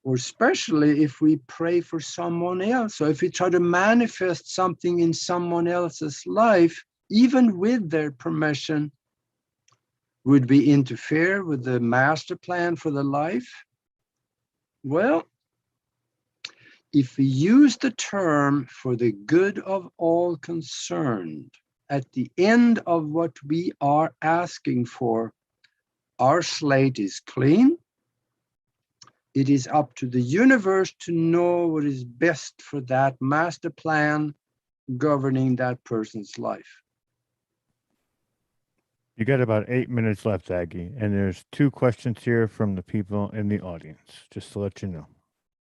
Or especially if we pray for someone else, or if we try to manifest something in someone else's life, even with their permission, would we interfere with the master plan for the life? Well, if we use the term for the good of all concerned at the end of what we are asking for, our slate is clean. It is up to the universe to know what is best for that master plan governing that person's life. You got about 8 minutes left, Aage, and there's 2 questions here from the people in the audience, just to let you know.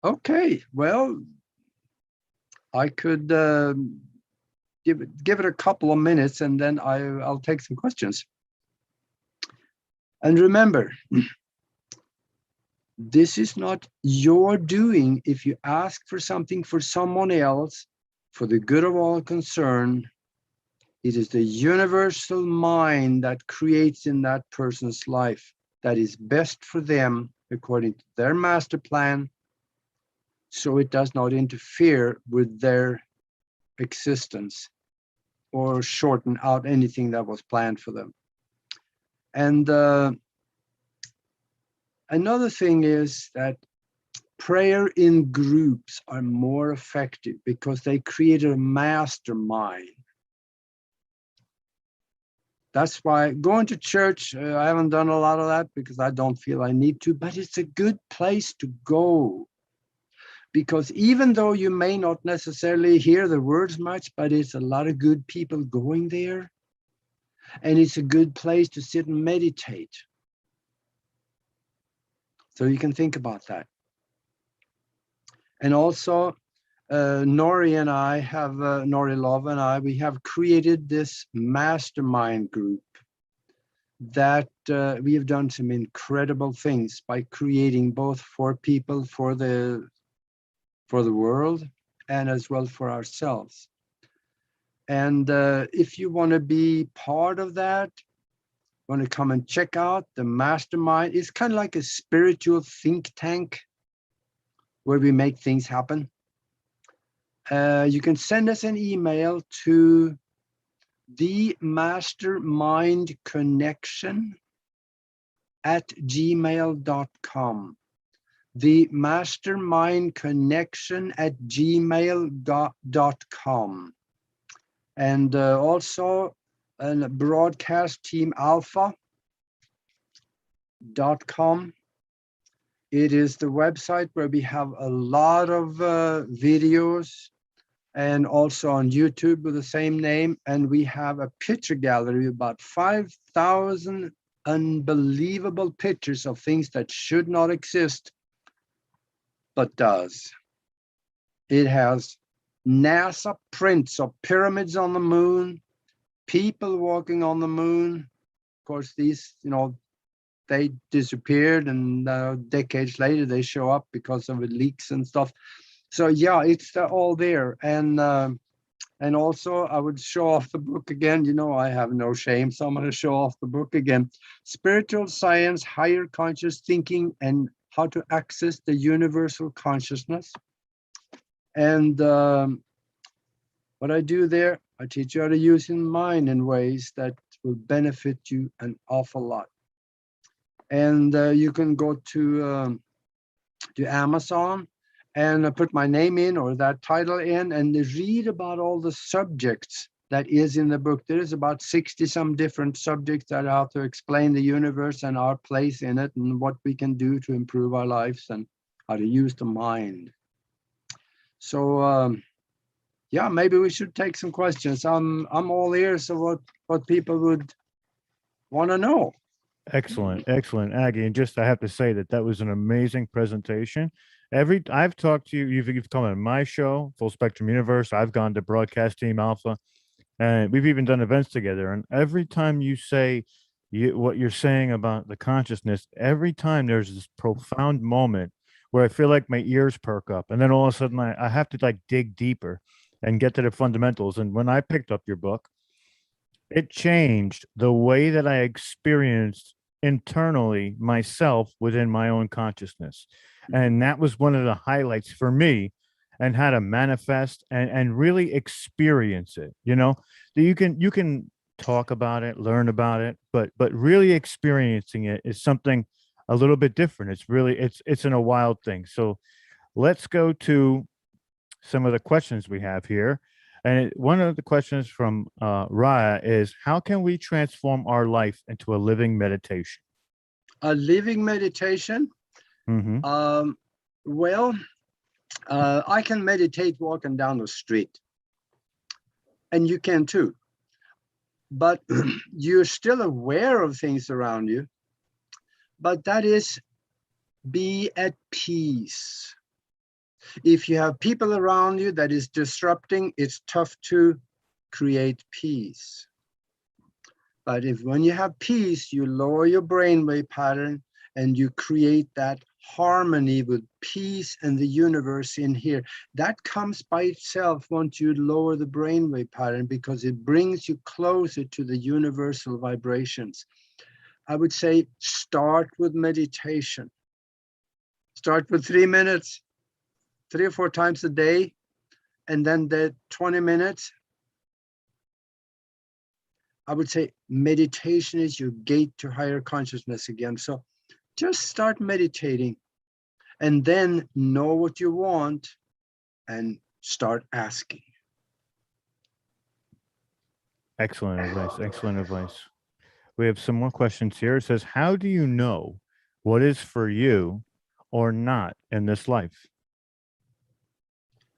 Okay, well, I could give it a couple of minutes, and then I'll take some questions. And remember, this is not your doing. If you ask for something for someone else, for the good of all concerned, it is the universal mind that creates in that person's life that is best for them according to their master plan, so it does not interfere with their existence or shorten out anything that was planned for them. And another thing is that prayer in groups are more effective because they create a mastermind. That's why going to church, I haven't done a lot of that because I don't feel I need to, but it's a good place to go. Because even though you may not necessarily hear the words much, but it's a lot of good people going there. And it's a good place to sit and meditate. So you can think about that. And also, Nori and I have, Nori Love and I, we have created this mastermind group that we have done some incredible things by creating both for people, for the world, and as well for ourselves. And if you want to be part of that, want to come and check out the mastermind, it's kind of like a spiritual think tank where we make things happen. You can send us an email to themastermindconnection@gmail.com. themastermindconnection@gmail.com. And also broadcast team alpha.com. It is the website where we have a lot of videos, and also on YouTube with the same name. And we have a picture gallery, about 5,000 unbelievable pictures of things that should not exist, but does. It has NASA prints of pyramids on the moon, people walking on the moon. Of course, these, they disappeared, and decades later they show up because of leaks and stuff. So yeah, it's all there. And also I would show off the book again. I have no shame, so I'm going to show off the book again. Spiritual Science, Higher Conscious Thinking, and How to Access the Universal Consciousness. And what I do there, I teach you how to use your mind in ways that will benefit you an awful lot. And you can go to Amazon and put my name in, or that title in, and read about all the subjects that is in the book. There is about 60 some different subjects that are how to explain the universe and our place in it, and what we can do to improve our lives, and how to use the mind. So yeah, maybe we should take some questions. I'm all ears of what people would want to know. Excellent, Aage. And just, I have to say that was an amazing presentation. I've talked to you, you've come on my show, Full Spectrum Universe. I've gone to Broadcast Team Alpha, and we've even done events together. And every time you say what you're saying about the consciousness, every time there's this profound moment where I feel like my ears perk up, and then all of a sudden I have to dig deeper and get to the fundamentals. And when I picked up your book, it changed the way that I experienced internally myself within my own consciousness. And that was one of the highlights for me, and how to manifest and really experience it. You can talk about it, learn about it, but really experiencing it is something a little bit different. It's in a wild thing. So let's go to some of the questions we have here. And one of the questions from Raya is, how can we transform our life into a living meditation? A living meditation? Mm-hmm. I can meditate walking down the street, and you can too. But you're still aware of things around you. But that is, be at peace. If you have people around you that is disrupting, it's tough to create peace. But if when you have peace, you lower your brainwave pattern and you create that harmony with peace and the universe in here. That comes by itself once you lower the brainwave pattern, because it brings you closer to the universal vibrations. I would say start with meditation. Start with 3 minutes, 3 or 4 times a day, and then the 20 minutes. I would say meditation is your gate to higher consciousness again. So just start meditating and then know what you want and start asking. Excellent advice. Excellent advice. We have some more questions here. It says, how do you know what is for you or not in this life?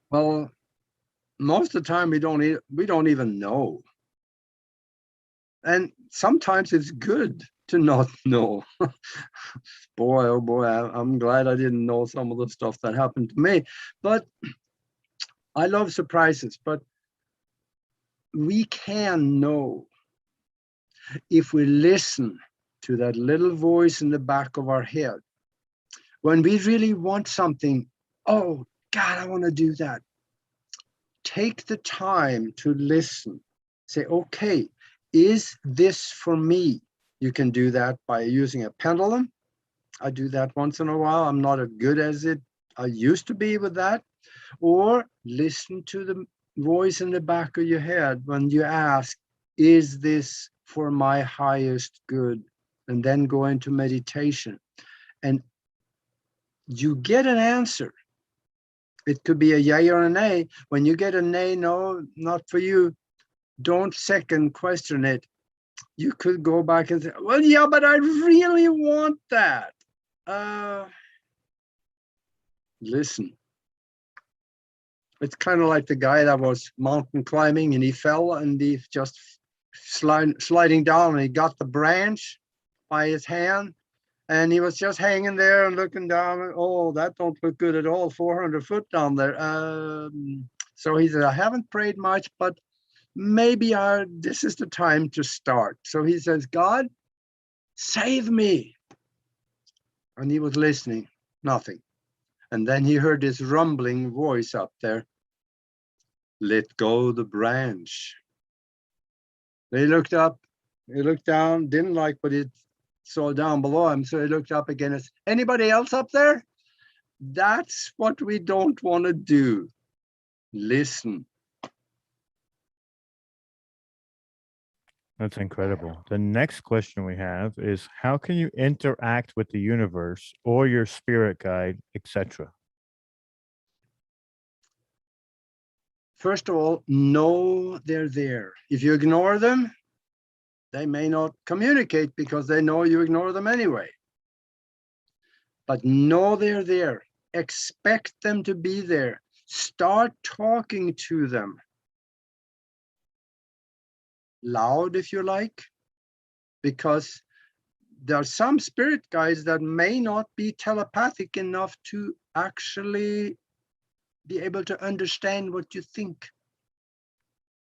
Well, most of the time we don't even know. And sometimes it's good to not know. Boy, oh boy, I'm glad I didn't know some of the stuff that happened to me. But I love surprises, but we can know if we listen to that little voice in the back of our head. When we really want something, oh God, I want to do that. Take the time to listen. Say, okay, is this for me? You can do that by using a pendulum. I do that once in a while. I'm not as good as it I used to be with that. Or listen to the voice in the back of your head when you ask, is this for my highest good? And then go into meditation. And you get an answer. It could be a yay or a nay. When you get a nay, no, not for you, don't second question it. You could go back and say, well, yeah, but I really want that. Listen. It's kind of like the guy that was mountain climbing and he fell and he just sliding down and he got the branch by his hand and he was just hanging there and looking down. And, oh, that don't look good at all, 400 foot down there. So he said, I haven't prayed much, but maybe this is the time to start. So he says, God, save me. And he was listening, nothing. And then he heard this rumbling voice up there. Let go the branch. He looked up, he looked down, didn't like what he saw down below him. So he looked up again and said, anybody else up there? That's what we don't want to do. Listen. That's incredible. The next question we have is, how can you interact with the universe or your spirit guide, etc.? First of all, know they're there. If you ignore them, they may not communicate because they know you ignore them anyway. But know they're there. Expect them to be there. Start talking to them. Loud if you like, because there are some spirit guides that may not be telepathic enough to actually be able to understand what you think.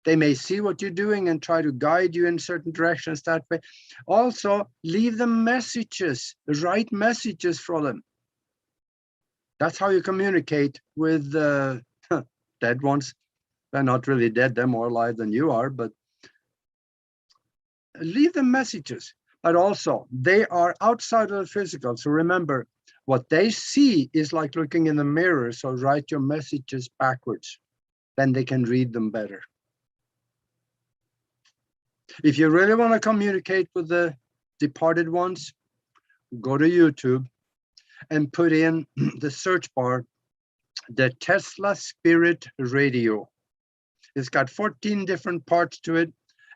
They may see what you're doing and try to guide you in certain directions that way. Also, leave them messages, write messages for them. That's how you communicate with dead ones. They're not really dead, they're more alive than you are, but leave them messages. But also, they are outside of the physical. So remember, what they see is like looking in the mirror. So write your messages backwards. Then they can read them better. If you really want to communicate with the departed ones, go to YouTube and put in the search bar, the Tesla Spirit Radio. It's got 14 different parts to it.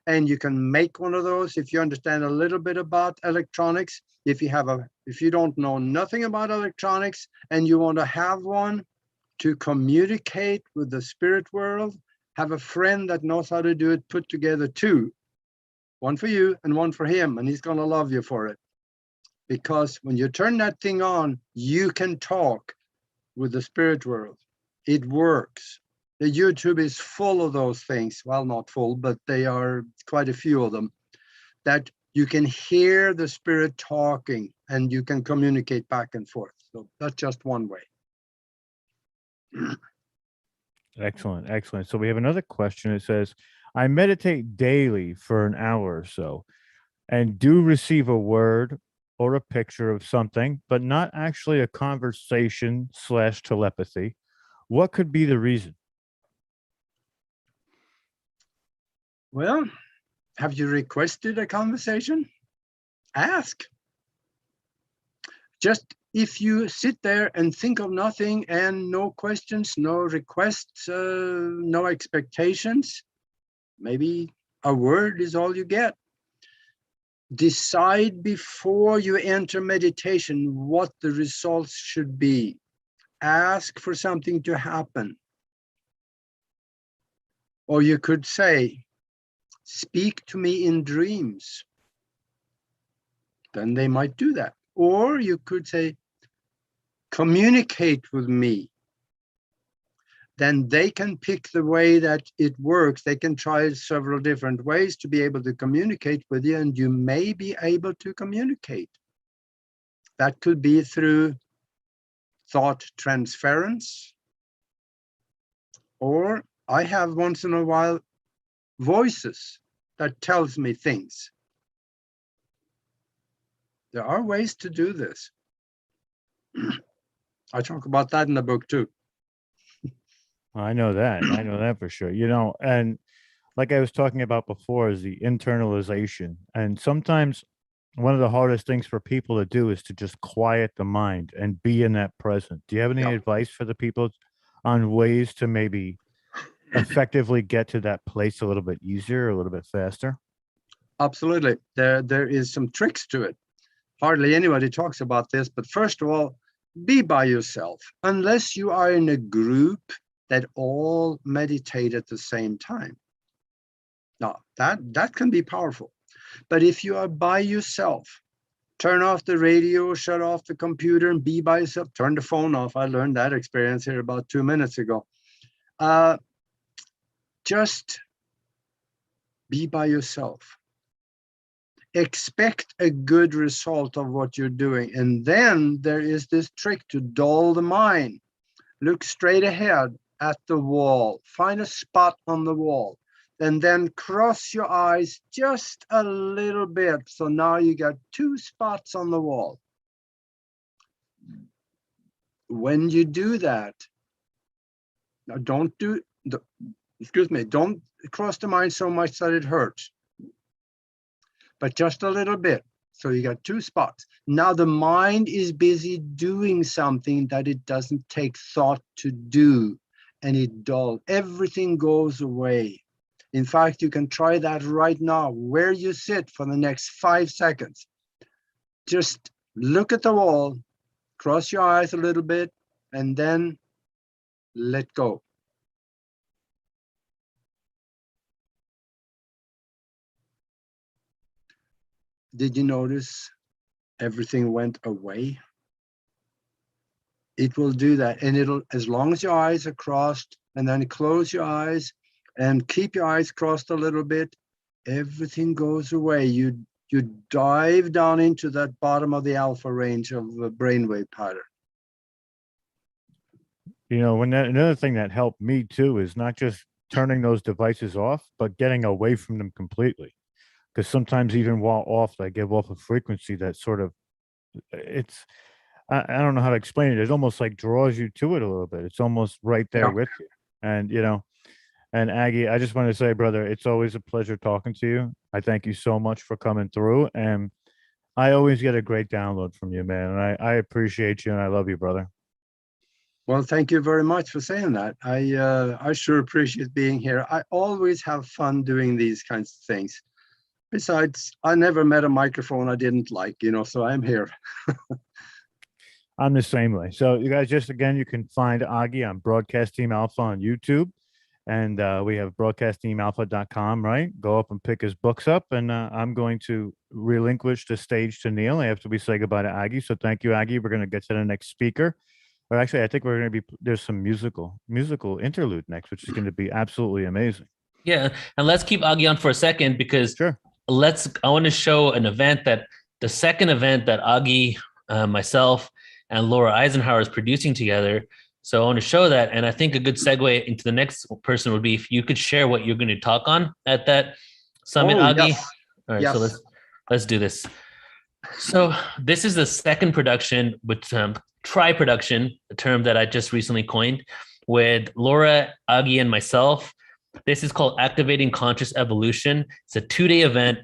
And you can make one of those if you understand a little bit about electronics. If you don't know nothing about electronics and you want to have one to communicate with the spirit world, have a friend that knows how to do it, put together two. One for you and one for him, and he's going to love you for it. Because when you turn that thing on, you can talk with the spirit world. It works. The YouTube is full of those things. Well, not full, but they are quite a few of them, that you can hear the spirit talking and you can communicate back and forth. So that's just one way. Excellent, excellent. So we have another question. It says, I meditate daily for an hour or so and do receive a word or a picture of something, but not actually a conversation / telepathy. What could be the reason? Well, have you requested a conversation? Ask. Just if you sit there and think of nothing and no questions, no requests, no expectations, maybe a word is all you get. Decide before you enter meditation what the results should be. Ask for something to happen. Or you could say, speak to me in dreams. Then they might do that. Or you could say, communicate with me. Then they can pick the way that it works. They can try several different ways to be able to communicate with you, and you may be able to communicate. That could be through thought transference, or I have once in a while voices that tells me things. There are ways to do this. I talk about that in the book too. I know that. I know that for sure. You know, and like I was talking about before is the internalization. And sometimes one of the hardest things for people to do is to just quiet the mind and be in that present. Do you have any advice for the people on ways to maybe effectively get to that place a little bit easier, a little bit faster? Absolutely. There is some tricks to it. Hardly anybody talks about this, but first of all, be by yourself. Unless you are in a group that all meditate at the same time. Now, that can be powerful. But if you are by yourself, turn off the radio, shut off the computer, and be by yourself. Turn the phone off. I learned that experience here about 2 minutes ago. Just be by yourself. Expect a good result of what you're doing. And then there is this trick to dull the mind. Look straight ahead at the wall. Find a spot on the wall. And then cross your eyes just a little bit. So now you got 2 spots on the wall. When you do that, now don't cross the mind so much that it hurts, but just a little bit. So you got 2 spots. Now the mind is busy doing something that it doesn't take thought to do, and it dulls. Everything goes away. In fact, you can try that right now, where you sit for the next 5 seconds. Just look at the wall, cross your eyes a little bit, and then let go. Did you notice everything went away? It will do that. And it'll, as long as your eyes are crossed, and then close your eyes and keep your eyes crossed a little bit, everything goes away. You dive down into that bottom of the alpha range of the brainwave pattern. You know, another thing that helped me too is not just turning those devices off, but getting away from them completely. Because sometimes even while off, they give off a frequency that sort of, I don't know how to explain it. It almost like draws you to it a little bit. It's almost right there with you. And, you know, and Aage, I just want to say, brother, it's always a pleasure talking to you. I thank you so much for coming through. And I always get a great download from you, man. And I appreciate you and I love you, brother. Well, thank you very much for saying that. I sure appreciate being here. I always have fun doing these kinds of things. Besides, I never met a microphone I didn't like, you know, so I'm here. I'm the same way. So you guys, just again, you can find Aage on Broadcast Team Alpha on YouTube. And we have broadcastteamalpha.com, right? Go up and pick his books up. And I'm going to relinquish the stage to Neil after we say goodbye to Aage. So thank you, Aage. We're going to get to the next speaker. But actually, I think we're going to be, there's some musical interlude next, which is going to be absolutely amazing. Yeah, and let's keep Aage on for a second because sure. I want to show an event the second event that Aage, myself, and Laura Eisenhower is producing together. So I want to show that, and I think a good segue into the next person would be if you could share what you're going to talk on at that summit, Aage. Yes. All right, yes. so let's do this. So this is the second production with tri-production, a term that I just recently coined, with Laura, Aage, and myself. This is called Activating Conscious Evolution. It's a 2-day event.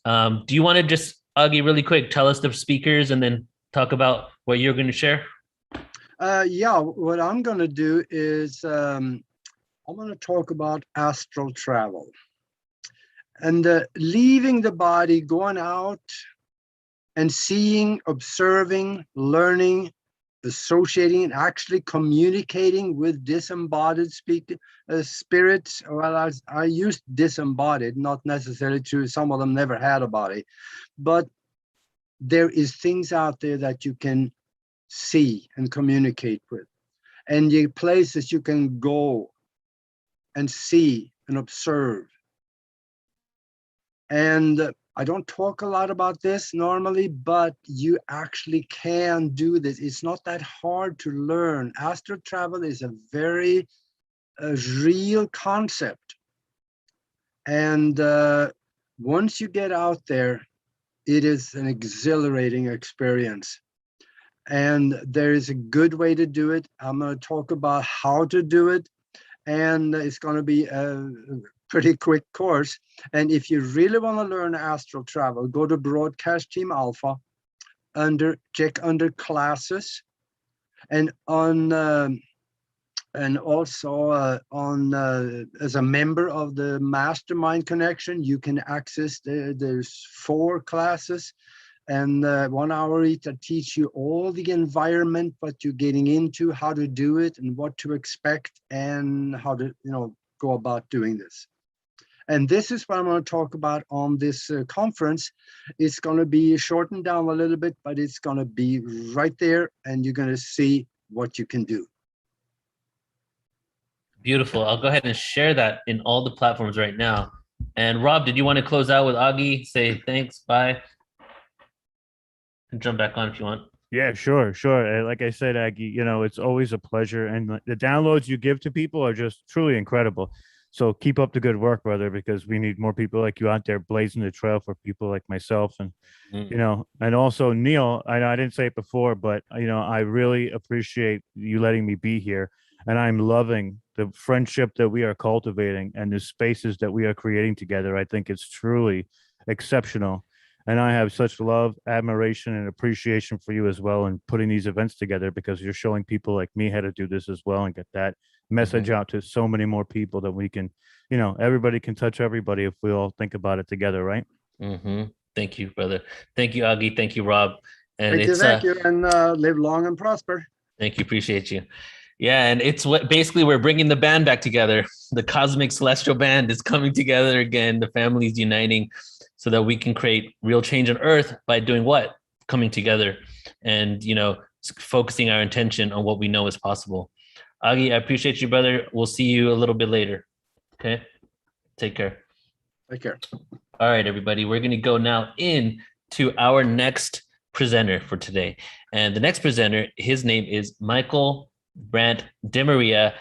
Do you want to just, Aage, really quick, tell us the speakers and then talk about what you're going to share? Yeah, what I'm going to do is I'm going to talk about astral travel and leaving the body, going out and seeing, observing, learning, associating, and actually communicating with disembodied spirits. Well, I used disembodied, not necessarily true. Some of them never had a body, but there is things out there that you can see and communicate with, and the places you can go and see and observe. And I don't talk a lot about this normally, but you actually can do this. It's not that hard to learn. Astral travel is a very real concept. And once you get out there, it is an exhilarating experience. And there is a good way to do it. I'm going to talk about how to do it. And it's going to be a pretty quick course. And if you really want to learn astral travel, go to Broadcast Team Alpha, check under classes, and on and also as a member of the Mastermind Connection, you can access there's 4 classes and 1 hour each that teach you all the environment, what you're getting into, how to do it, and what to expect, and how to go about doing this. And this is what I'm going to talk about on this conference. It's going to be shortened down a little bit, but it's going to be right there, and you're going to see what you can do. Beautiful. I'll go ahead and share that in all the platforms right now. And Rob, did you want to close out with Aage? Say thanks, bye, and jump back on if you want. Yeah, sure. Like I said, Aage, it's always a pleasure, and the downloads you give to people are just truly incredible. So keep up the good work, brother, because we need more people like you out there blazing the trail for people like myself. And, and also Neil, I know I didn't say it before, but, I really appreciate you letting me be here. And I'm loving the friendship that we are cultivating and the spaces that we are creating together. I think it's truly exceptional. And I have such love, admiration, and appreciation for you as well in putting these events together, because you're showing people like me how to do this as well and get that message out to so many more people that we can, everybody can touch everybody if we all think about it together, right? Thank you, brother. Thank you, Aage. Thank you, Rob. And thank you, and live long and prosper. Thank you. Appreciate you. Yeah, and it's what basically we're bringing the band back together. The Cosmic Celestial Band is coming together again. The family's uniting so that we can create real change on Earth by doing what? Coming together and, focusing our intention on what we know is possible. Aage, I appreciate you, brother. We'll see you a little bit later. Okay? Take care. Take care. All right, everybody. We're going to go now into our next presenter for today. And the next presenter, his name is Michael Brandt DeMaria.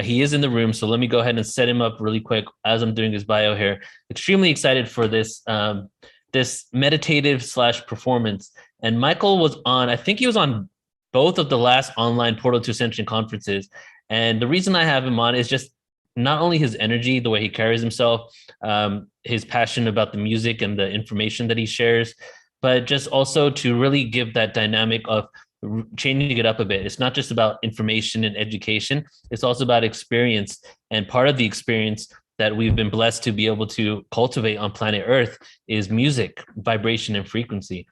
He is in the room, so let me go ahead and set him up really quick as I'm doing his bio here. Extremely excited for this this meditative / performance. And Michael was on, I think he was on both of the last online Portal to Ascension conferences. And the reason I have him on is just not only his energy, the way he carries himself, his passion about the music and the information that he shares, but just also to really give that dynamic of changing it up a bit. It's not just about information and education. It's also about experience. And part of the experience that we've been blessed to be able to cultivate on planet Earth is music, vibration, and frequency.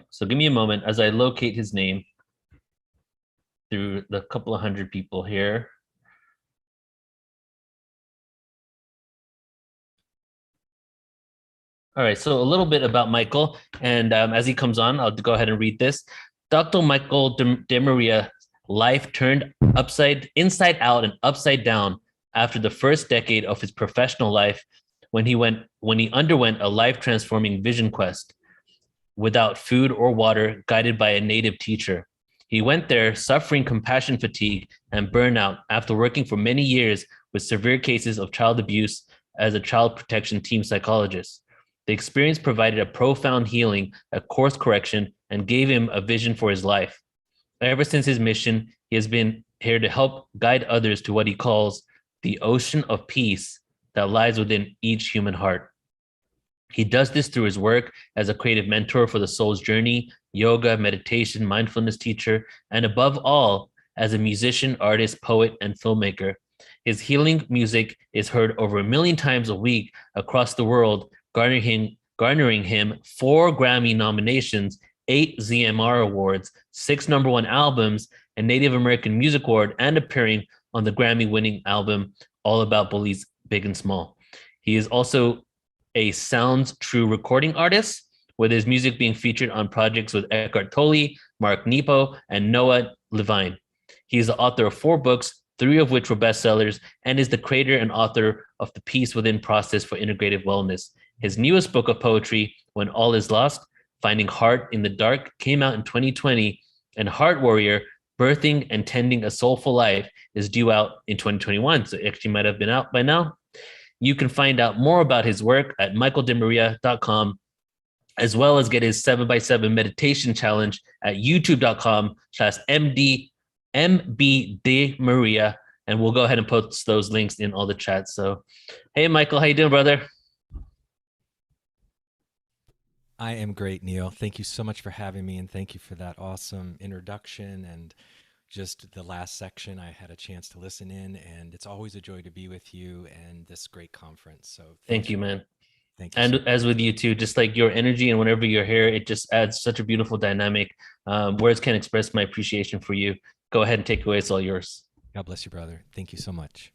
So give me a moment as I locate his name through the couple of hundred people here. All right, so a little bit about Michael. And as he comes on, I'll go ahead and read this. Dr. Michael DeMaria life turned inside out and upside down after the first decade of his professional life when he underwent a life-transforming vision quest without food or water, guided by a native teacher. He went there suffering compassion fatigue and burnout after working for many years with severe cases of child abuse as a child protection team psychologist. The experience provided a profound healing, a course correction, and gave him a vision for his life. Ever since his mission, he has been here to help guide others to what he calls the ocean of peace that lies within each human heart. He does this through his work as a creative mentor for the soul's journey, yoga, meditation, mindfulness teacher, and above all, as a musician, artist, poet, and filmmaker. His healing music is heard over 1 million times a week across the world, garnering him 4 Grammy nominations, 8 ZMR awards, 6 #1 albums, a Native American Music Award, and appearing on the Grammy-winning album All About Bullies, Big and Small. He is also a Sounds True recording artist, with his music being featured on projects with Eckhart Tolle, Mark Nepo, and Noah Levine. He is the author of 4 books, 3 of which were bestsellers, and is the creator and author of The Peace Within Process for Integrative Wellness. His newest book of poetry, When All Is Lost, Finding Heart in the Dark, came out in 2020, and Heart Warrior, Birthing and Tending a Soulful Life, is due out in 2021, so it actually might have been out by now. You can find out more about his work at michaeldemaria.com, as well as get his 7x7 meditation challenge at youtube.com/mbdmaria. And we'll go ahead and post those links in all the chats. So, hey, Michael, how you doing, brother? I am great, Neil. Thank you so much for having me, and thank you for that awesome introduction and just the last section. I had a chance to listen in, and it's always a joy to be with you and this great conference. So thank you, man. Thank you. And as with you too, just like your energy and whenever you're here, it just adds such a beautiful dynamic. Words can't express my appreciation for you. Go ahead and take away. It's all yours. God bless you, brother. Thank you so much.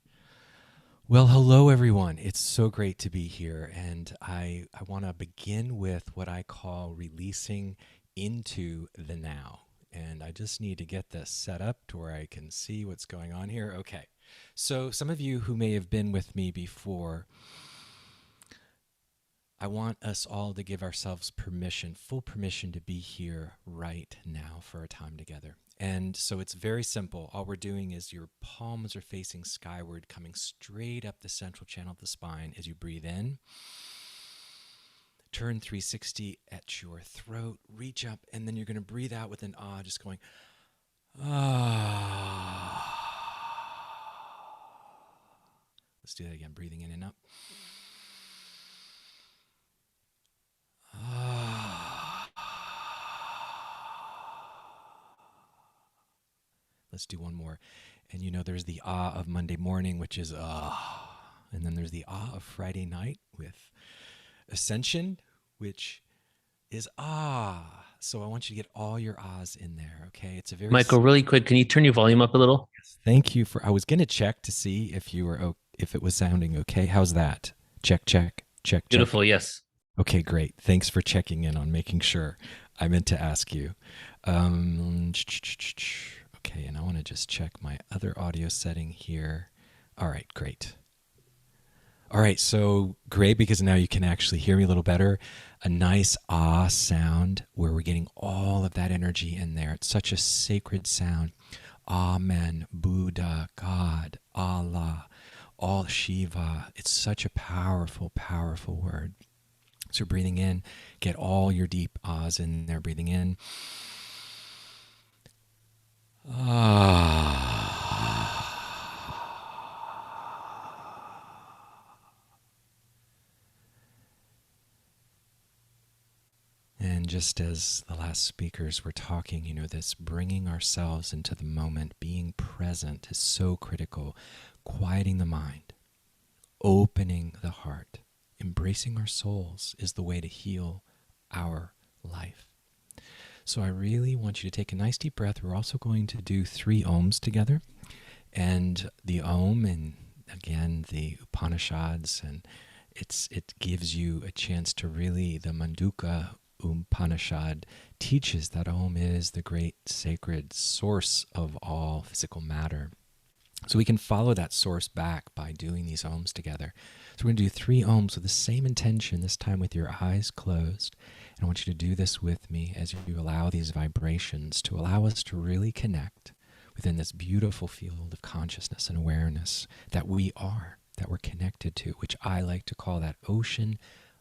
Well, hello, everyone. It's so great to be here. And I want to begin with what I call releasing into the now. And I just need to get this set up to where I can see what's going on here. Okay. So some of you who may have been with me before, I want us all to give ourselves permission, full permission to be here right now for a time together. And so it's very simple. All we're doing is your palms are facing skyward, coming straight up the central channel of the spine as you breathe in. Turn 360 at your throat, reach up, and then you're going to breathe out with an ah, just going, ah. Let's do that again, breathing in and up. Ah. Let's do one more. And you know, there's the ah of Monday morning, which is ah. And then there's the ah of Friday night with Ascension, which is ah. So I want you to get all your ahs in there, okay? It's a very Michael, really quick, can you turn your volume up a little? Yes, thank you for. I was going to check to see if you were if it was sounding okay. How's that? Check. Beautiful, yes. Okay, great. Thanks for checking in on making sure. I meant to ask you. Okay, and I want to just check my other audio setting here. All right, great. All right, so great, because now you can actually hear me a little better. A nice ah sound where we're getting all of that energy in there. It's such a sacred sound. Amen, Buddha, God, Allah, all Shiva. It's such a powerful, powerful word. So breathing in, get all your deep ahs in there. Breathing in. Ah. And just as the last speakers were talking, you know, this bringing ourselves into the moment, being present is so critical. Quieting the mind, opening the heart, embracing our souls is the way to heal our life. So I really want you to take a nice deep breath. We're also going to do 3 ohms together. And the Om, and again, the Upanishads, and it gives you a chance to really, the Manduka Upanishad teaches that Om is the great sacred source of all physical matter. So we can follow that source back by doing these Oms together. So we're going to do 3 Oms with the same intention, this time with your eyes closed. And I want you to do this with me as you allow these vibrations to allow us to really connect within this beautiful field of consciousness and awareness that we are, that we're connected to, which I like to call that ocean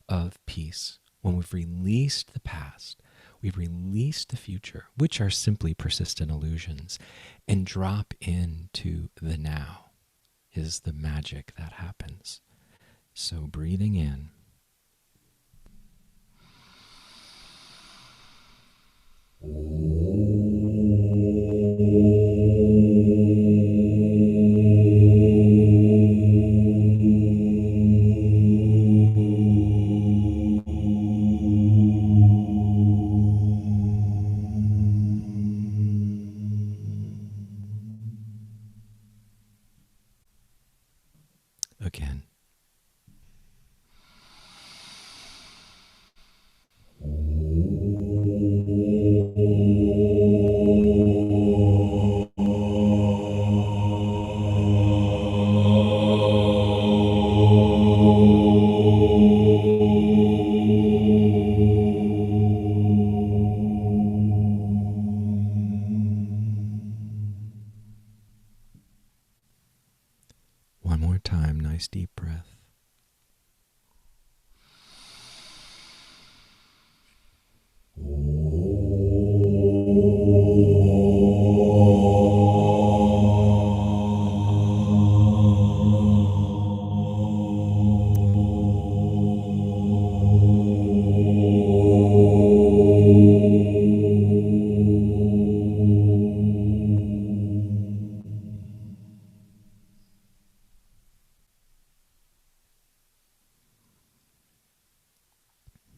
of peace. When we've released the past, we've released the future, which are simply persistent illusions, and drop into the now is the magic that happens. So breathing in. Again. One more time, nice deep breath.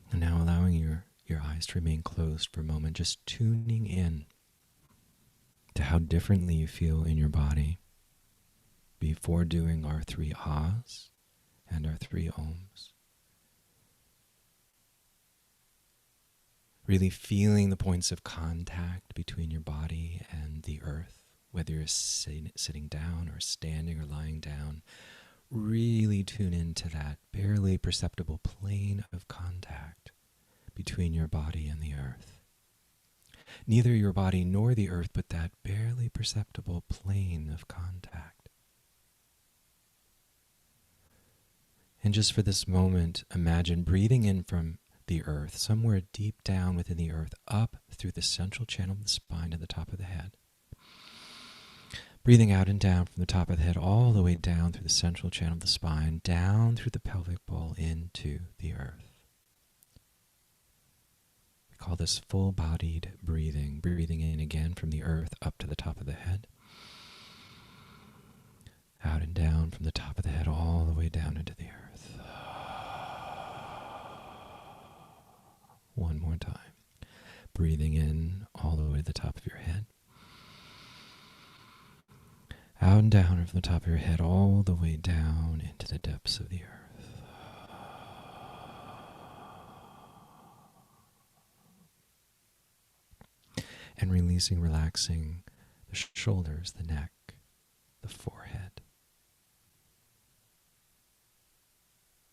And now allowing your eyes to remain closed for a moment, just tuning in to how differently you feel in your body before doing our 3 Ahs and our 3 Oms. Really feeling the points of contact between your body and the earth, whether you're sitting down or standing or lying down. Really tune into that barely perceptible plane of contact between your body and the earth. Neither your body nor the earth, but that barely perceptible plane of contact. And just for this moment, imagine breathing in from the earth, somewhere deep down within the earth, up through the central channel of the spine to the top of the head. Breathing out and down from the top of the head all the way down through the central channel of the spine, down through the pelvic bowl into the earth. We call this full-bodied breathing. Breathing in again from the earth up to the top of the head. Out and down from the top of the head all the way down into the earth. One more time. Breathing in all the way to the top of your head. Out and down from the top of your head all the way down into the depths of the earth. And releasing, relaxing the shoulders, the neck, the forehead,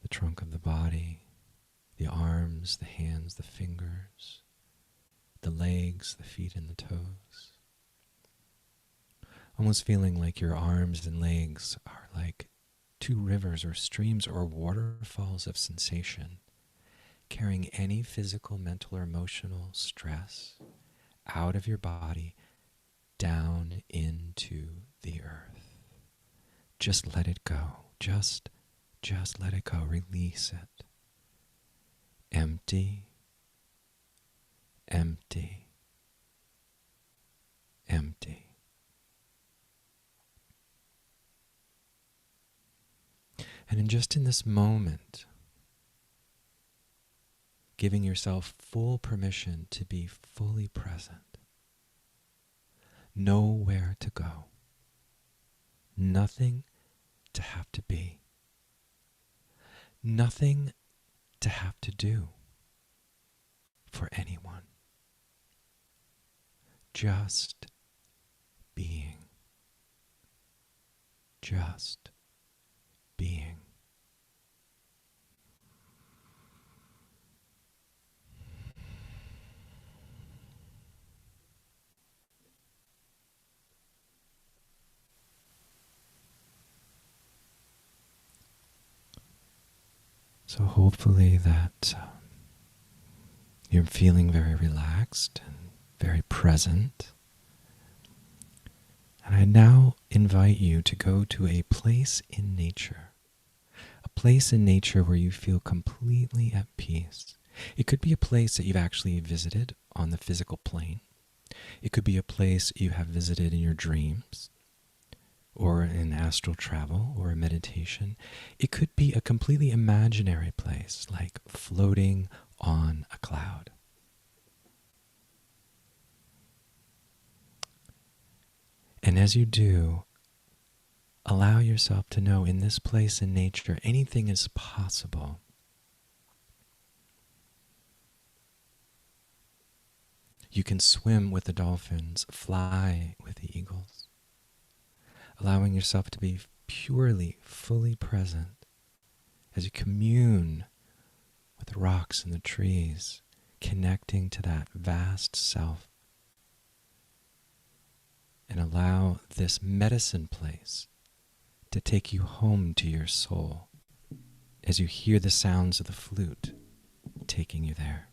the trunk of the body, the arms, the hands, the fingers, the legs, the feet, and the toes. Almost feeling like your arms and legs are like 2 rivers or streams or waterfalls of sensation, carrying any physical, mental, or emotional stress out of your body down into the earth. Just let it go. Just let it go. Release it. Empty, empty, empty. And just in this moment, giving yourself full permission to be fully present. Nowhere to go. Nothing to have to be. Nothing to have to do. for anyone. Just being. Just being. So hopefully that you're feeling very relaxed and very present. And I now invite you to go to a place in nature. A place in nature where you feel completely at peace. It could be a place that you've actually visited on the physical plane. It could be a place you have visited in your dreams, or in astral travel, or a meditation. It could be a completely imaginary place, like floating on a cloud. And as you do, allow yourself to know in this place in nature, anything is possible. You can swim with the dolphins, fly with the eagles, allowing yourself to be purely, fully present as you commune with the rocks and the trees, connecting to that vast self. And allow this medicine place to take you home to your soul as you hear the sounds of the flute taking you there.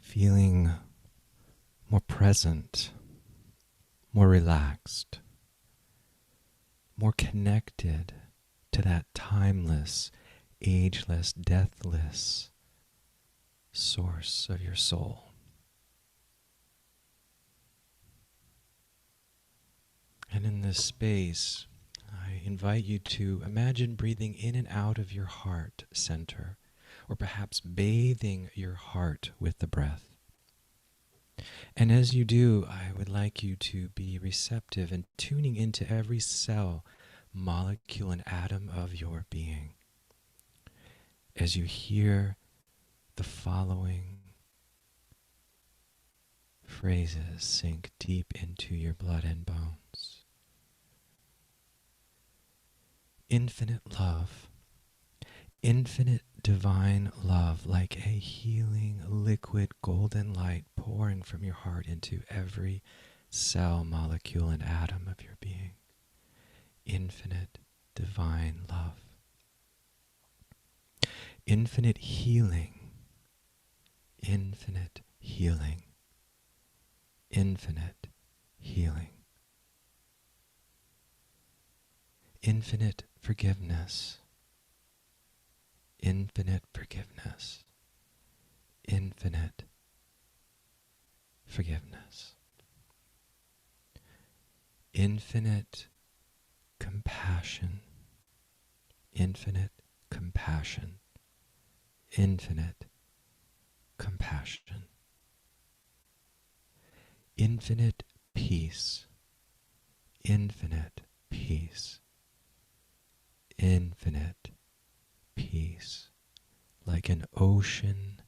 Feeling more present, more relaxed, more connected to that timeless, ageless, deathless source of your soul. And in this space, I invite you to imagine breathing in and out of your heart center, or perhaps bathing your heart with the breath. And as you do, I would like you to be receptive and tuning into every cell, molecule, and atom of your being. As you hear the following phrases sink deep into your blood and bones. Infinite love, infinite divine love, like a healing liquid golden light pouring from your heart into every cell, molecule, and atom of your being. Infinite divine love. Infinite healing, infinite healing, infinite healing. Infinite forgiveness, infinite forgiveness, infinite forgiveness. Infinite compassion, infinite compassion, infinite compassion. Infinite peace, infinite peace, infinite peace, like an ocean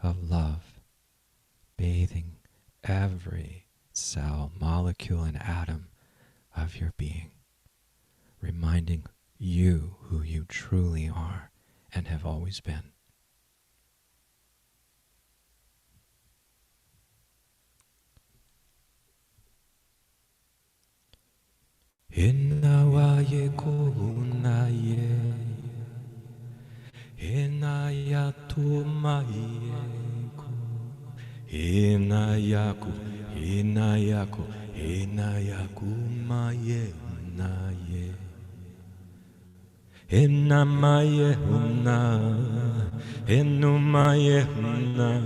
of love, bathing every cell, molecule, and atom of your being, reminding you who you truly are and have always been. Inawaye kunaye, inayatumaye ku, inayaku, inayaku, inayakumaye unaye, inamaye una, inumaye una,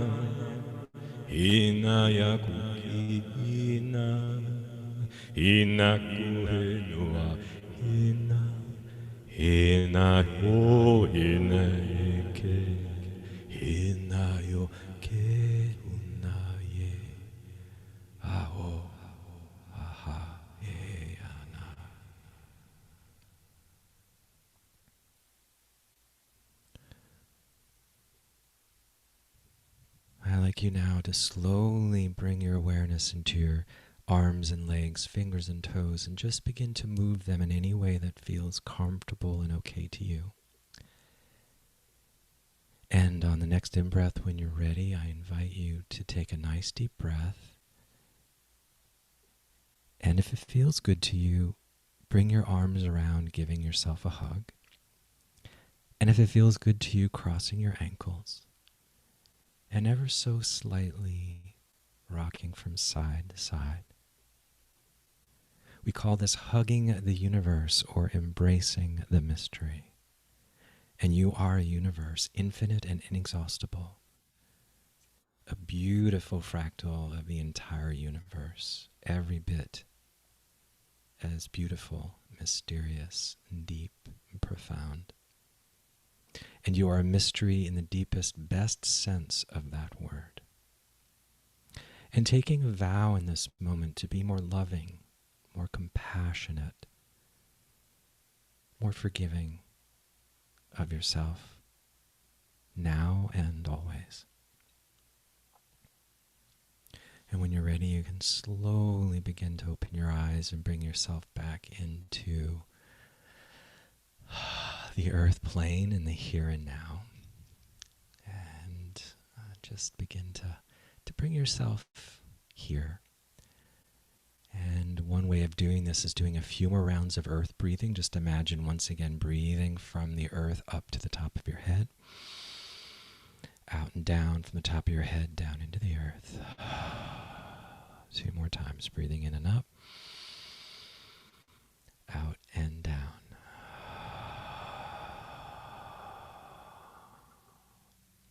inayaku ina. Inakuhenua ina ina ho ina ke ina yo ke unaye aho aha e ana. I'd like you now to slowly bring your awareness into your arms and legs, fingers and toes, and just begin to move them in any way that feels comfortable and okay to you. And on the next in-breath, when you're ready, I invite you to take a nice deep breath. And if it feels good to you, bring your arms around, giving yourself a hug. And if it feels good to you, crossing your ankles. And ever so slightly rocking from side to side. We call this hugging the universe or embracing the mystery. And you are a universe, infinite and inexhaustible. A beautiful fractal of the entire universe, every bit as beautiful, mysterious, deep, and profound. And you are a mystery in the deepest, best sense of that word. And taking a vow in this moment to be more loving, more compassionate, more forgiving of yourself, now and always. And when you're ready, you can slowly begin to open your eyes and bring yourself back into the earth plane in the here and now. And just begin to bring yourself here. And one way of doing this is doing a few more rounds of earth breathing. Just imagine once again breathing from the earth up to the top of your head. Out and down from the top of your head, down into the earth. 2 more times, breathing in and up. Out and down.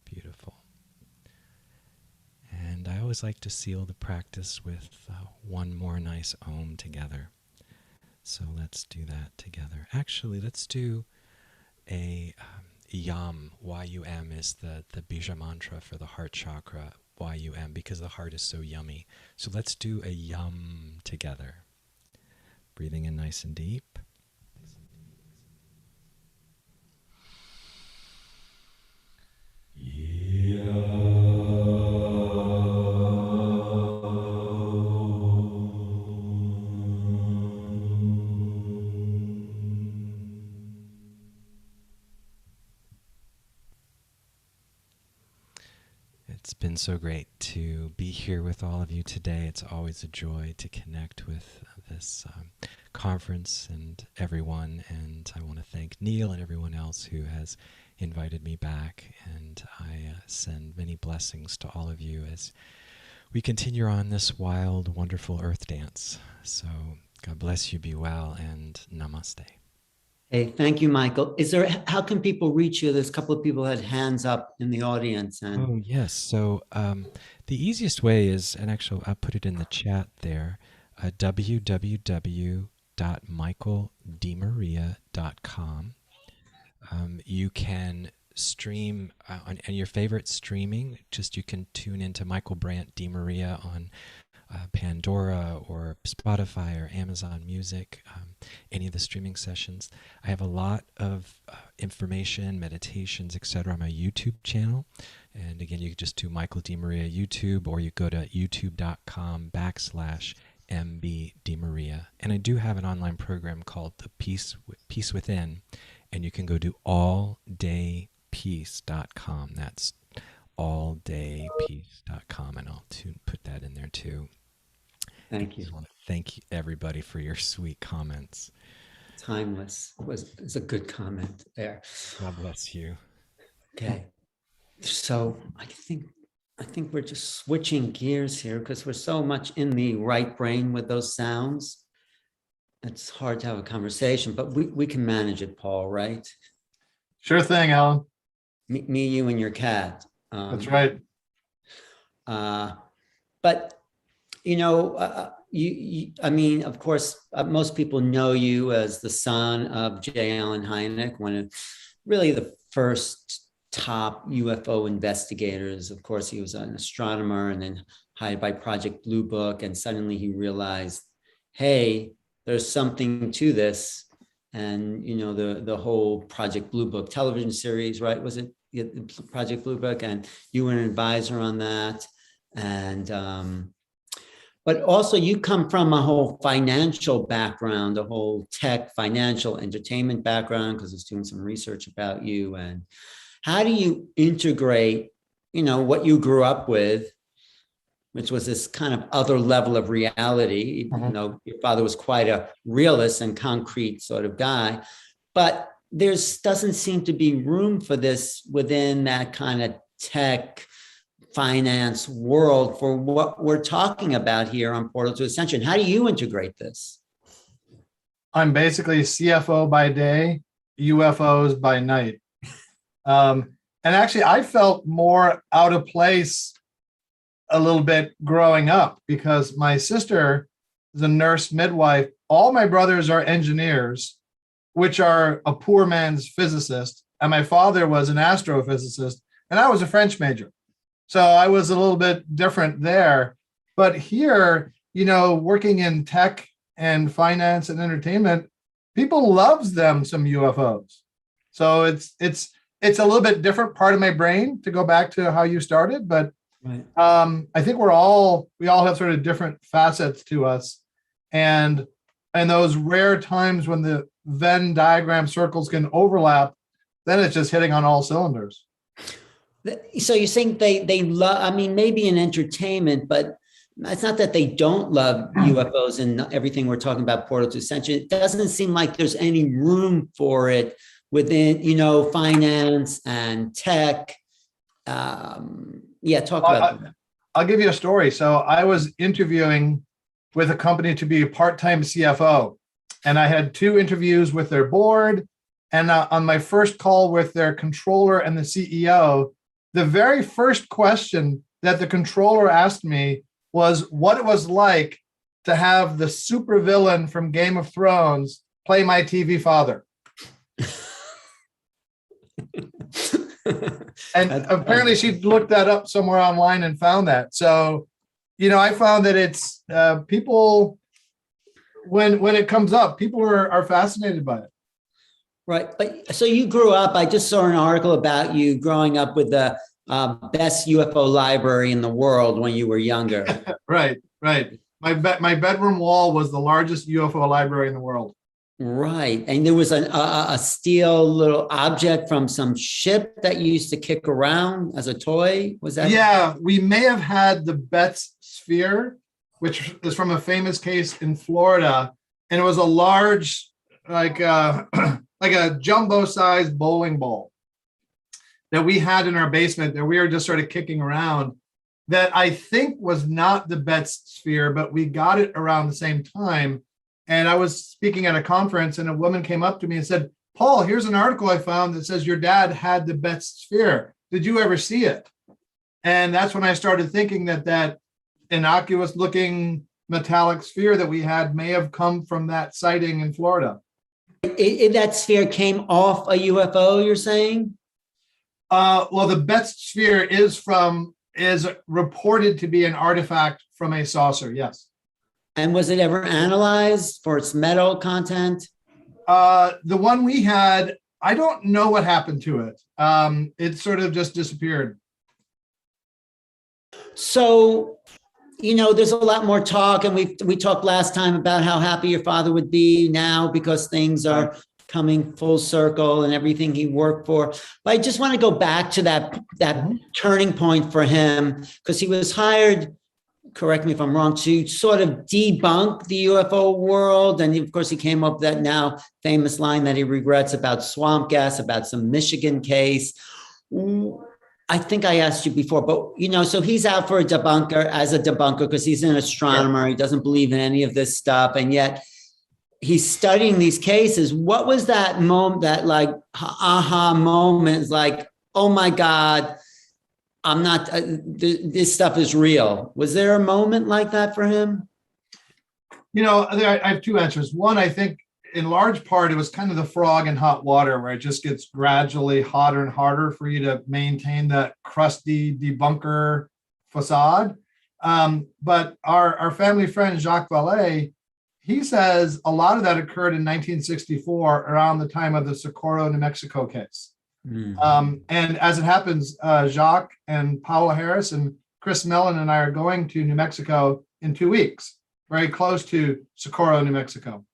Beautiful. And I always like to seal the practice with one more nice Om together. So let's do that together. Actually, let's do a yum. Y-U-M is the bija mantra for the heart chakra. Y-U-M, because the heart is so yummy. So let's do a yum together. Breathing in nice and deep. It's been so great to be here with all of you today. It's always a joy to connect with this conference and everyone. And I want to thank Neil and everyone else who has invited me back. And I send many blessings to all of you as we continue on this wild, wonderful earth dance. So God bless you, be well, and namaste. Hey, thank you, Michael. How can people reach you? There's a couple of people had hands up in the audience. And oh, yes. So the easiest way is, and actually I'll put it in the chat there, www.michaeldemaria.com. You can stream on your favorite streaming. Just you can tune into Michael Brandt DeMaria on Pandora or Spotify or Amazon Music, any of the streaming sessions. I have a lot of information, meditations, etc. on my YouTube channel. And again, you can just do Michael DeMaria YouTube, or you go to youtube.com/MB DeMaria. And I do have an online program called the Peace Within, and you can go to alldaypeace.com. That's alldaypeace.com, and I'll put that in there too. Thank you. I just want to thank everybody for your sweet comments. Timeless is a good comment there. God bless you. Okay, so I think we're just switching gears here because we're so much in the right brain with those sounds. It's hard to have a conversation, but we can manage it, Paul, right? Sure thing, Alan. Me, you, and your cat. That's right. But I mean, of course, most people know you as the son of J. Allen Hynek, one of really the first top UFO investigators. Of course, he was an astronomer and then hired by Project Blue Book, and suddenly he realized, hey, there's something to this. And the whole Project Blue Book television series, right? Was it Project Blue Book? And you were an advisor on that. And but also you come from a whole financial background, a whole tech, financial, entertainment background, because I was doing some research about you. And how do you integrate, what you grew up with, which was this kind of other level of reality, even though your father was quite a realist and concrete sort of guy, but doesn't seem to be room for this within that kind of tech finance world for what we're talking about here on Portal to Ascension. How do you integrate this? I'm basically CFO by day, UFOs by night. And actually, I felt more out of place a little bit growing up because my sister is a nurse midwife. All my brothers are engineers, which are a poor man's physicist. And my father was an astrophysicist, and I was a French major. So I was a little bit different there. But here, working in tech and finance and entertainment, people loves them some UFOs. So it's a little bit different part of my brain to go back to how you started, but right. I think we all have sort of different facets to us. And those rare times when the Venn diagram circles can overlap, then it's just hitting on all cylinders. So you think they love, I mean, maybe in entertainment, but it's not that they don't love UFOs and everything we're talking about Portal to Ascension. It doesn't seem like there's any room for it within, finance and tech. Talk about that. I'll give you a story. So I was interviewing with a company to be a part-time CFO, and I had 2 interviews with their board. And on my first call with their controller and the CEO, the very first question that the controller asked me was what it was like to to have the supervillain from Game of Thrones play my TV father. And apparently she looked that up somewhere online and found that. So, I found that it's people, when it comes up, people are fascinated by it. Right. But so you grew up, I just saw an article about you growing up with the best UFO library in the world when you were younger. Right. My bedroom wall was the largest UFO library in the world. Right. And there was a steel little object from some ship that you used to kick around as a toy. Was that? Yeah, we may have had the Betz sphere, which is from a famous case in Florida. And it was a large, like a jumbo-sized bowling ball that we had in our basement that we were just sort of kicking around, that I think was not the Betz sphere, but we got it around the same time. And I was speaking at a conference and a woman came up to me and said, Paul, here's an article I found that says your dad had the Betz sphere. Did you ever see it? And that's when I started thinking that innocuous looking metallic sphere that we had may have come from that sighting in Florida. That sphere came off a UFO, you're saying? Well, the Betz sphere is reported to be an artifact from a saucer, yes. And was it ever analyzed for its metal content? The one we had, I don't know what happened to it. It sort of just disappeared. So, there's a lot more talk, and we talked last time about how happy your father would be now because things are coming full circle and everything he worked for. But I just want to go back to that turning point for him, because he was hired, correct me if I'm wrong, to sort of debunk the UFO world. And of course, he came up with that now famous line that he regrets about swamp gas, about some Michigan case. I think I asked you before, but so he's out for a debunker because he's an astronomer. He doesn't believe in any of this stuff. And yet he's studying these cases. What was that moment, that like aha moment, like, oh my God, I'm not, this stuff is real. Was there a moment like that for him? I have two answers. One, I think in large part, it was kind of the frog in hot water, where it just gets gradually hotter and harder for you to maintain that crusty debunker facade. But our family friend, Jacques Vallée, he says a lot of that occurred in 1964, around the time of the Socorro, New Mexico case. And as it happens, Jacques and Paola Harris and Chris Mellon and I are going to New Mexico in 2 weeks, very close to Socorro, New Mexico.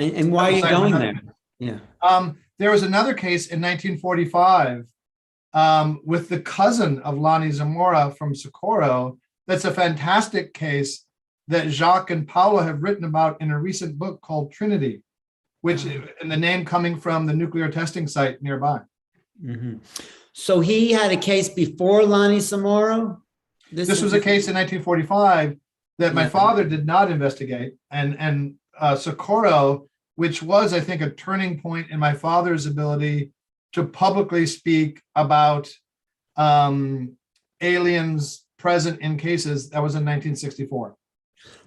And why are you going there? Yeah. There was another case in 1945 with the cousin of Lonnie Zamora from Socorro. That's a fantastic case that Jacques and Paola have written about in a recent book called Trinity, which, and the name coming from the nuclear testing site nearby. Mm-hmm. So he had a case before Lonnie Zamora? This was a case in 1945 that my father did not investigate, and Socorro, which was, I think, a turning point in my father's ability to publicly speak about aliens present in cases. That was in 1964.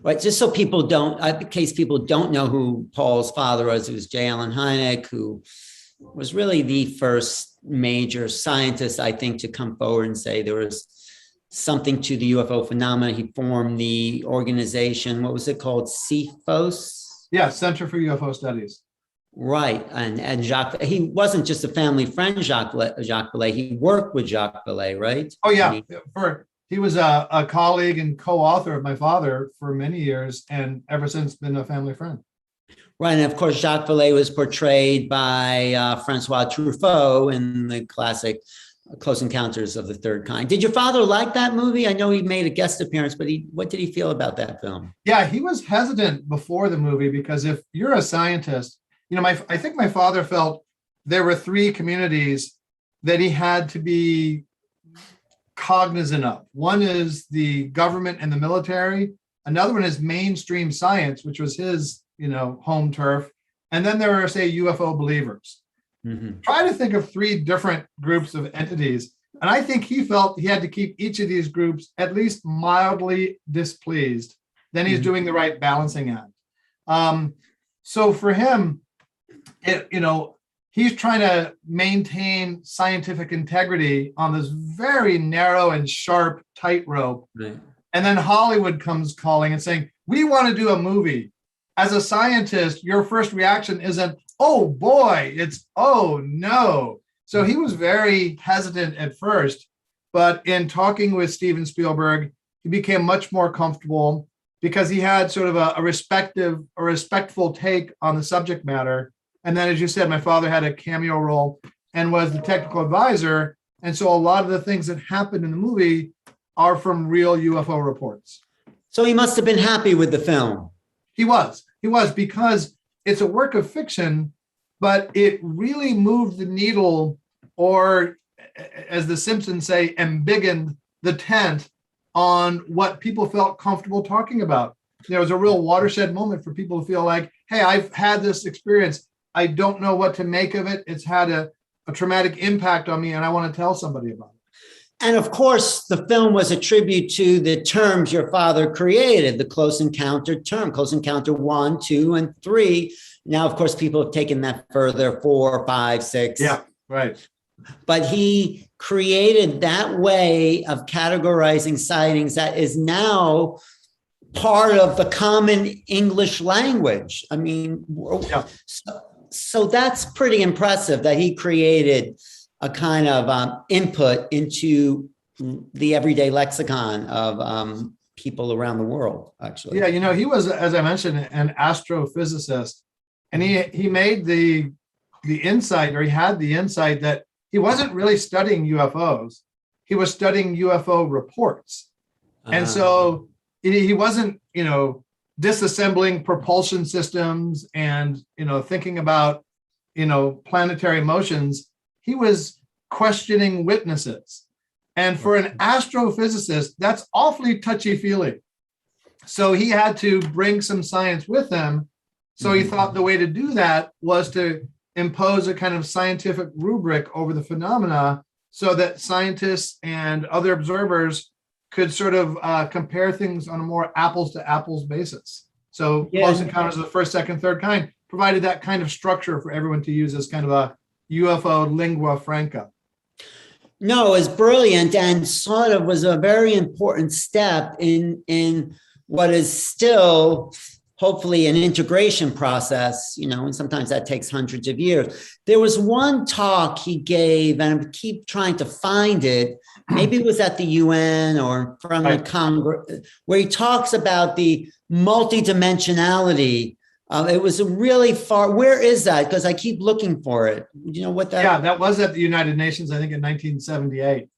Right, just so people don't, in case people don't know who Paul's father was, it was J. Allen Hynek, who was really the first major scientist, I think, to come forward and say there was something to the UFO phenomena. He formed the organization, what was it called? CFOS? Yeah, Center for UFO Studies. Right, and Jacques, he wasn't just a family friend, Jacques Vallée, he worked with Jacques Vallée, right? Oh yeah, he was a colleague and co-author of my father for many years, and ever since been a family friend. Right, and of course, Jacques Vallée was portrayed by Francois Truffaut in the classic Close Encounters of the Third Kind. Did your father like that movie? I know he made a guest appearance, but what did he feel about that film? Yeah, he was hesitant before the movie because if you're a scientist, I think my father felt there were three communities that he had to be cognizant of. One is the government and the military. Another one is mainstream science, which was his, home turf. And then there are, say, UFO believers. Mm-hmm. Try to think of three different groups of entities. And I think he felt he had to keep each of these groups at least mildly displeased then he's doing the right balancing act. So for him, he's trying to maintain scientific integrity on this very narrow and sharp tightrope. Right. And then Hollywood comes calling and saying, we want to do a movie. As a scientist, your first reaction isn't, oh boy, it's, oh no. So he was very hesitant at first, but in talking with Steven Spielberg, he became much more comfortable because he had sort of a respectful take on the subject matter. And then, as you said, my father had a cameo role and was the technical advisor. And so a lot of the things that happened in the movie are from real UFO reports. So he must have been happy with the film. He was because it's a work of fiction, but it really moved the needle, or as the Simpsons say, embiggened the tent on what people felt comfortable talking about. There was a real watershed moment for people to feel like, hey, I've had this experience. I don't know what to make of it. It's had a traumatic impact on me, and I want to tell somebody about it. And of course, the film was a tribute to the terms your father created, the close encounter term, close encounter 1, 2, and 3. Now, of course, people have taken that further, 4, 5, 6. Yeah, right. But he created that way of categorizing sightings that is now part of the common English language. I mean, yeah. So that's pretty impressive that he created a kind of input into the everyday lexicon of people around the world, actually. Yeah, he was, as I mentioned, an astrophysicist, and he made the insight, or he had the insight that he wasn't really studying UFOs. He was studying UFO reports. And so he wasn't, disassembling propulsion systems and, thinking about, planetary motions. He was questioning witnesses. And for an astrophysicist, that's awfully touchy-feely. So he had to bring some science with him. So he thought the way to do that was to impose a kind of scientific rubric over the phenomena so that scientists and other observers could sort of compare things on a more apples to apples basis. So close encounters of the first, second, third kind provided that kind of structure for everyone to use as kind of a UFO lingua franca. No, it was brilliant and sort of was a very important step in what is still hopefully an integration process, and sometimes that takes hundreds of years. There was one talk he gave, and I keep trying to find it. Maybe it was at the UN or from the Congress, where he talks about the multidimensionality. It was a really far, where is that? Because I keep looking for it. Do you know what that? Yeah, that was at the United Nations, I think in 1978.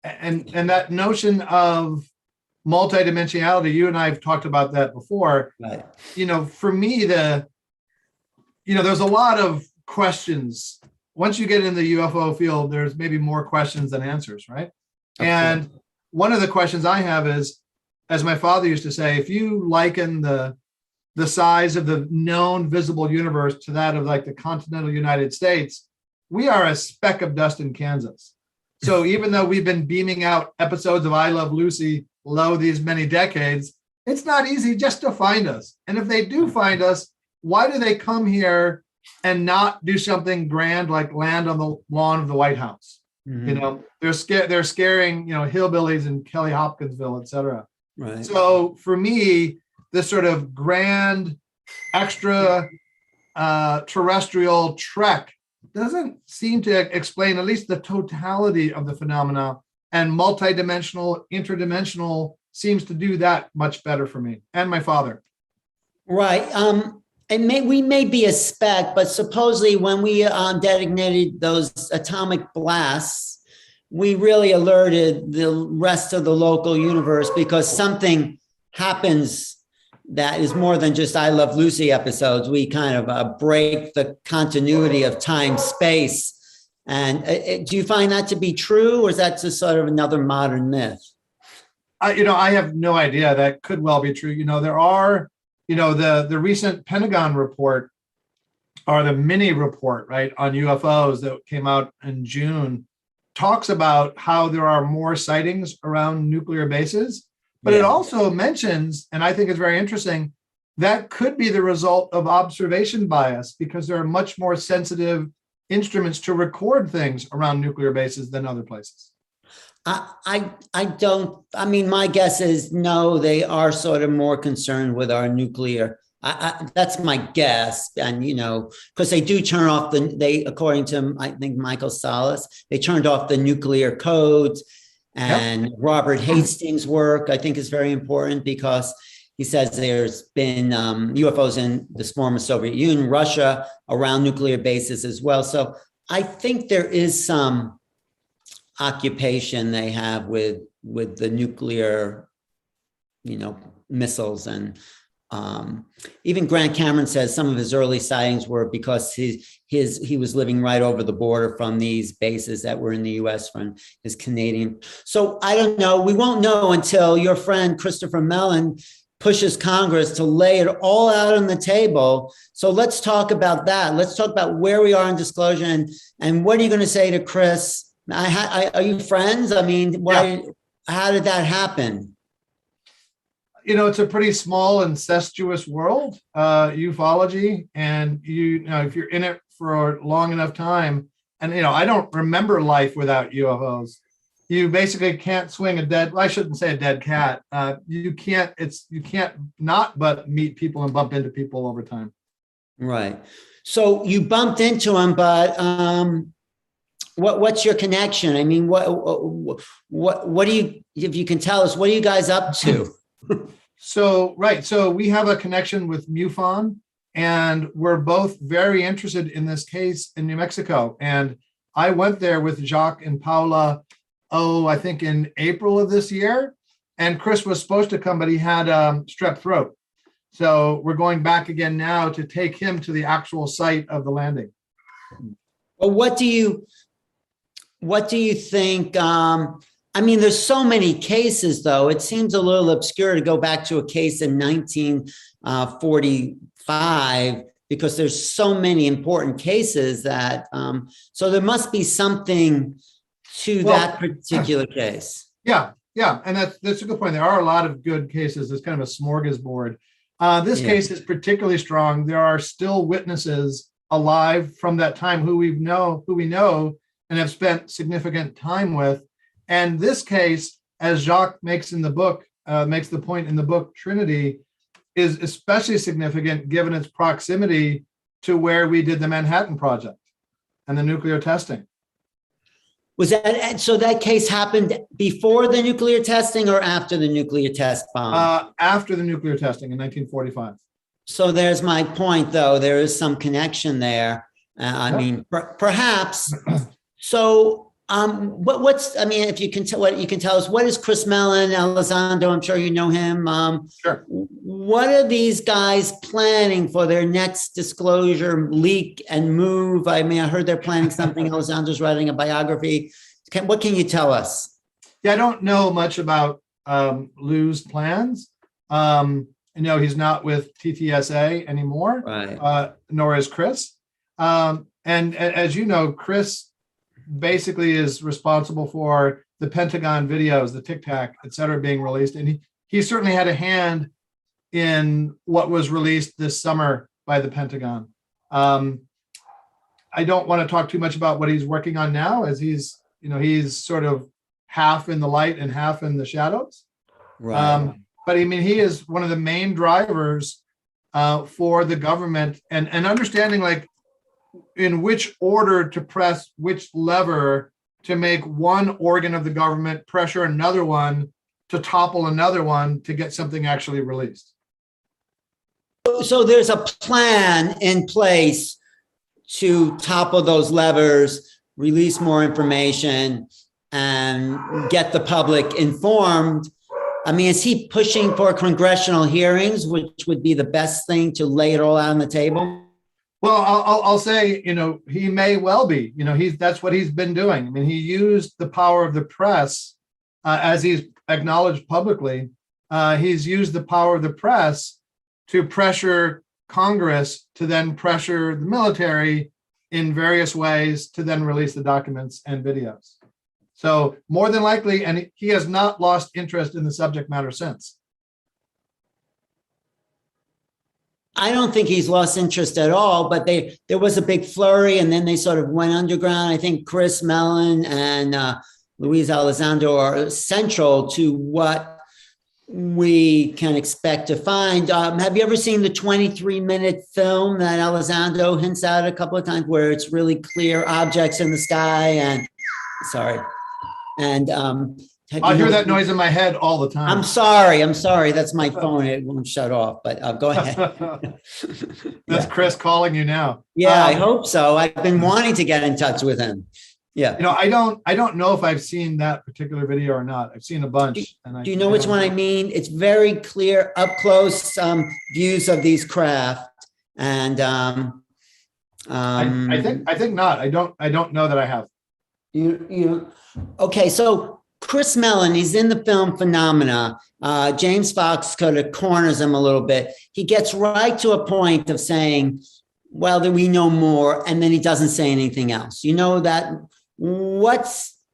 And that notion of multidimensionality, you and I have talked about that before. Right. For me, there's a lot of questions. Once you get in the UFO field, there's maybe more questions than answers, right? And one of the questions I have is, as my father used to say, if you liken the size of the known visible universe to that of like the continental United States, we are a speck of dust in Kansas. So even though we've been beaming out episodes of I Love Lucy these many decades, it's not easy just to find us. And if they do find us, why do they come here and not do something grand like land on the lawn of the White House? Mm-hmm. They're scaring, hillbillies in Kelly Hopkinsville, et cetera. Right. So for me, this sort of grand extra terrestrial trek doesn't seem to explain at least the totality of the phenomena, and multidimensional, interdimensional seems to do that much better for me and my father. Right. We may be a speck, but supposedly when we detonated those atomic blasts, we really alerted the rest of the local universe, because something happens that is more than just I Love Lucy episodes. We kind of break the continuity of time, space. And do you find that to be true, or is that just sort of another modern myth? I have no idea. That could well be true. There are, the recent Pentagon report, or the mini report, right, on UFOs that came out in June, talks about how there are more sightings around nuclear bases, But it also mentions, and I think it's very interesting, that could be the result of observation bias because there are much more sensitive instruments to record things around nuclear bases than other places. I don't, I mean, my guess is no, they are sort of more concerned with our nuclear. That's my guess. And, you know, because they do turn off according to, I think, Michael Salas, they turned off the nuclear codes. And Robert Hastings' work, I think, is very important because he says there's been UFOs in the former Soviet Union, Russia, around nuclear bases as well. So I think there is some occupation they have with the nuclear, you know, missiles. And even Grant Cameron says some of his early sightings were because he was living right over the border from these bases that were in the US from his Canadian. So I don't know. We won't know until your friend Christopher Mellon pushes Congress to lay it all out on the table. So let's talk about that. Let's talk about where we are in disclosure and what are you going to say to Chris? Are you friends? I mean, how did that happen? You know, it's a pretty small, incestuous world, ufology. And you know, if you're in it for a long enough time, and you know, I don't remember life without UFOs. You basically can't swing I shouldn't say a dead cat. You can't not but meet people and bump into people over time. Right. So you bumped into them, but what's your connection? I mean, what do you, if you can tell us, what are you guys up to? So we have a connection with MUFON, and we're both very interested in this case in New Mexico. And I went there with Jacques and Paula, I think in April of this year. And Chris was supposed to come, but he had strep throat. So we're going back again now to take him to the actual site of the landing. Well, what do you think? I mean, there's so many cases, though. It seems a little obscure to go back to a case in 1945 because there's so many important cases that. So there must be something to that particular case. Yeah, and that's a good point. There are a lot of good cases. It's kind of a smorgasbord. This case is particularly strong. There are still witnesses alive from that time who we know and have spent significant time with. And this case, as Jacques makes in the book, makes the point in the book Trinity, is especially significant given its proximity to where we did the Manhattan Project and the nuclear testing. Was that so? That case happened before the nuclear testing or after the nuclear test bomb? After the nuclear testing in 1945. So there's my point, though. There is some connection there. I mean, perhaps. So. If you can tell what you can tell us, what is Chris Mellon, Elizondo? I'm sure you know him. Sure. What are these guys planning for their next disclosure, leak, and move? I mean, I heard they're planning something. Elizondo's writing a biography. What can you tell us? Yeah, I don't know much about Lou's plans. He's not with TTSA anymore, right. Nor is Chris. And as you know, Chris basically is responsible for the Pentagon videos, the Tic Tac, et cetera, being released. And he certainly had a hand in what was released this summer by the Pentagon. I don't want to talk too much about what he's working on now, as he's sort of half in the light and half in the shadows. Right. But I mean, he is one of the main drivers for the government and understanding like in which order to press which lever to make one organ of the government pressure another one to topple another one to get something actually released. So there's a plan in place to topple those levers, release more information, and get the public informed. I mean, is he pushing for congressional hearings, which would be the best thing to lay it all out on the table? Well, I'll say, he may well be. That's what he's been doing. I mean, he used the power of the press, as he's acknowledged publicly. He's used the power of the press to pressure Congress to then pressure the military in various ways to then release the documents and videos. So more than likely, and he has not lost interest in the subject matter since. I don't think he's lost interest at all, but there was a big flurry and then they sort of went underground. I think Chris Mellon and Luis Elizondo are central to what we can expect to find. Have you ever seen the 23-minute film that Elizondo hints at a couple of times where it's really clear objects in the sky and, sorry. And I hear that noise in my head all the time. I'm sorry. That's my phone. It won't shut off, but go ahead. That's Chris calling you now. Yeah, I hope so. I've been wanting to get in touch with him. Yeah. I don't know if I've seen that particular video or not. I've seen a bunch. Do you know which one I mean? It's very clear, up close views of these craft. And I think not. I don't know that I have. Okay, so Chris Mellon, he's in the film Phenomena. James Fox kind of corners him a little bit. He gets right to a point of saying, well, then we know more, and then he doesn't say anything else. You know that what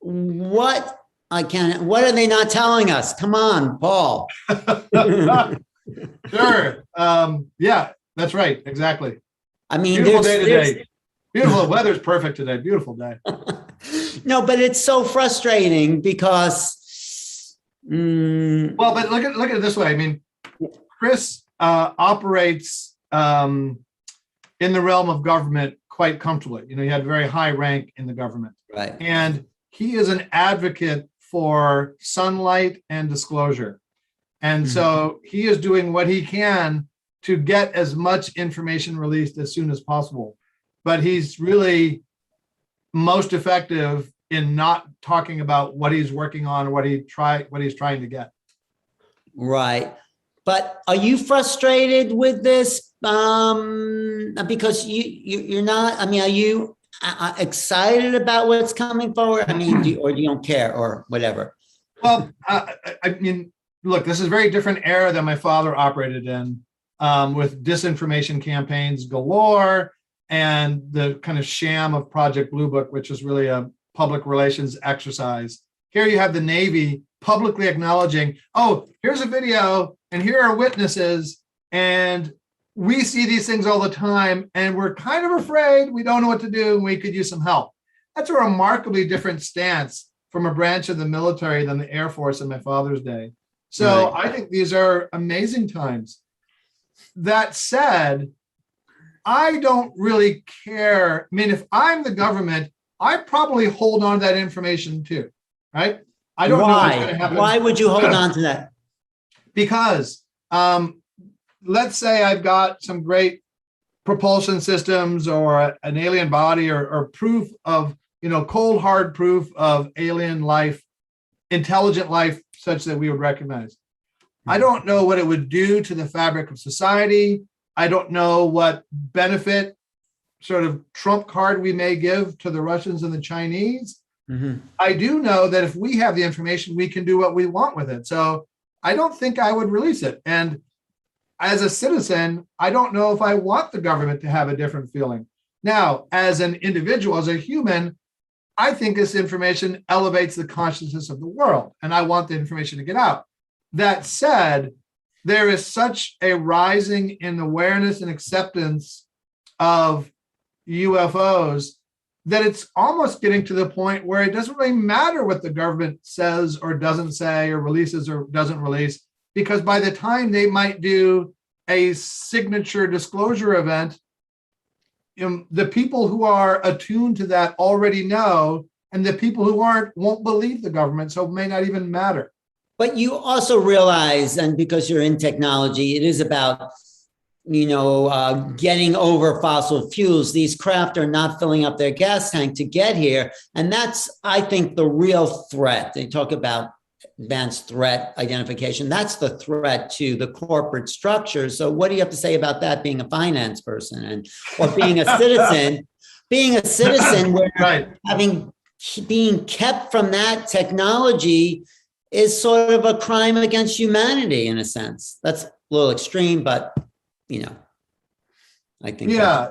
are they not telling us? Come on, Paul. Sure. Yeah, that's right. Exactly. I mean, beautiful day today. Beautiful. The weather's perfect today. Beautiful day. No, but it's so frustrating because. Well, but look at it this way. I mean, Chris operates in the realm of government quite comfortably. He had a very high rank in the government. Right. And he is an advocate for sunlight and disclosure. And so he is doing what he can to get as much information released as soon as possible. But he's really most effective in not talking about what he's working on or what he's trying to get. Right. But are you frustrated with this? Because you're not, I mean, are you excited about what's coming forward? I mean, or you don't care or whatever? Well, I mean, look, this is a very different era than my father operated in, with disinformation campaigns galore and the kind of sham of Project Blue Book, which is really a public relations exercise. Here you have the Navy publicly acknowledging, oh, here's a video and here are witnesses, and we see these things all the time and we're kind of afraid, we don't know what to do, and we could use some help. That's a remarkably different stance from a branch of the military than the Air Force in my father's day. So right. I think these are amazing times. That said, I don't really care. I mean, if I'm the government, I probably hold on to that information too, right? I don't know what's going to happen. Why would you hold on to that? Because let's say I've got some great propulsion systems or an alien body or proof of, cold hard proof of alien life, intelligent life, such that we would recognize. I don't know what it would do to the fabric of society. I don't know what benefit sort of trump card we may give to the Russians and the Chinese. Mm-hmm. I do know that if we have the information, we can do what we want with it. So I don't think I would release it. And as a citizen, I don't know if I want the government to have a different feeling. Now, as an individual, as a human, I think this information elevates the consciousness of the world, and I want the information to get out. That said, there is such a rising in awareness and acceptance of UFOs that it's almost getting to the point where it doesn't really matter what the government says or doesn't say or releases or doesn't release, because by the time they might do a signature disclosure event, the people who are attuned to that already know, and the people who aren't won't believe the government, so it may not even matter. But you also realize, and because you're in technology, it is about, getting over fossil fuels. These craft are not filling up their gas tank to get here. And that's, I think, the real threat. They talk about advanced threat identification. That's the threat to the corporate structure. So what do you have to say about that, being a finance person or being a citizen, where right. being kept from that technology is sort of a crime against humanity in a sense. That's a little extreme, but I think. Yeah.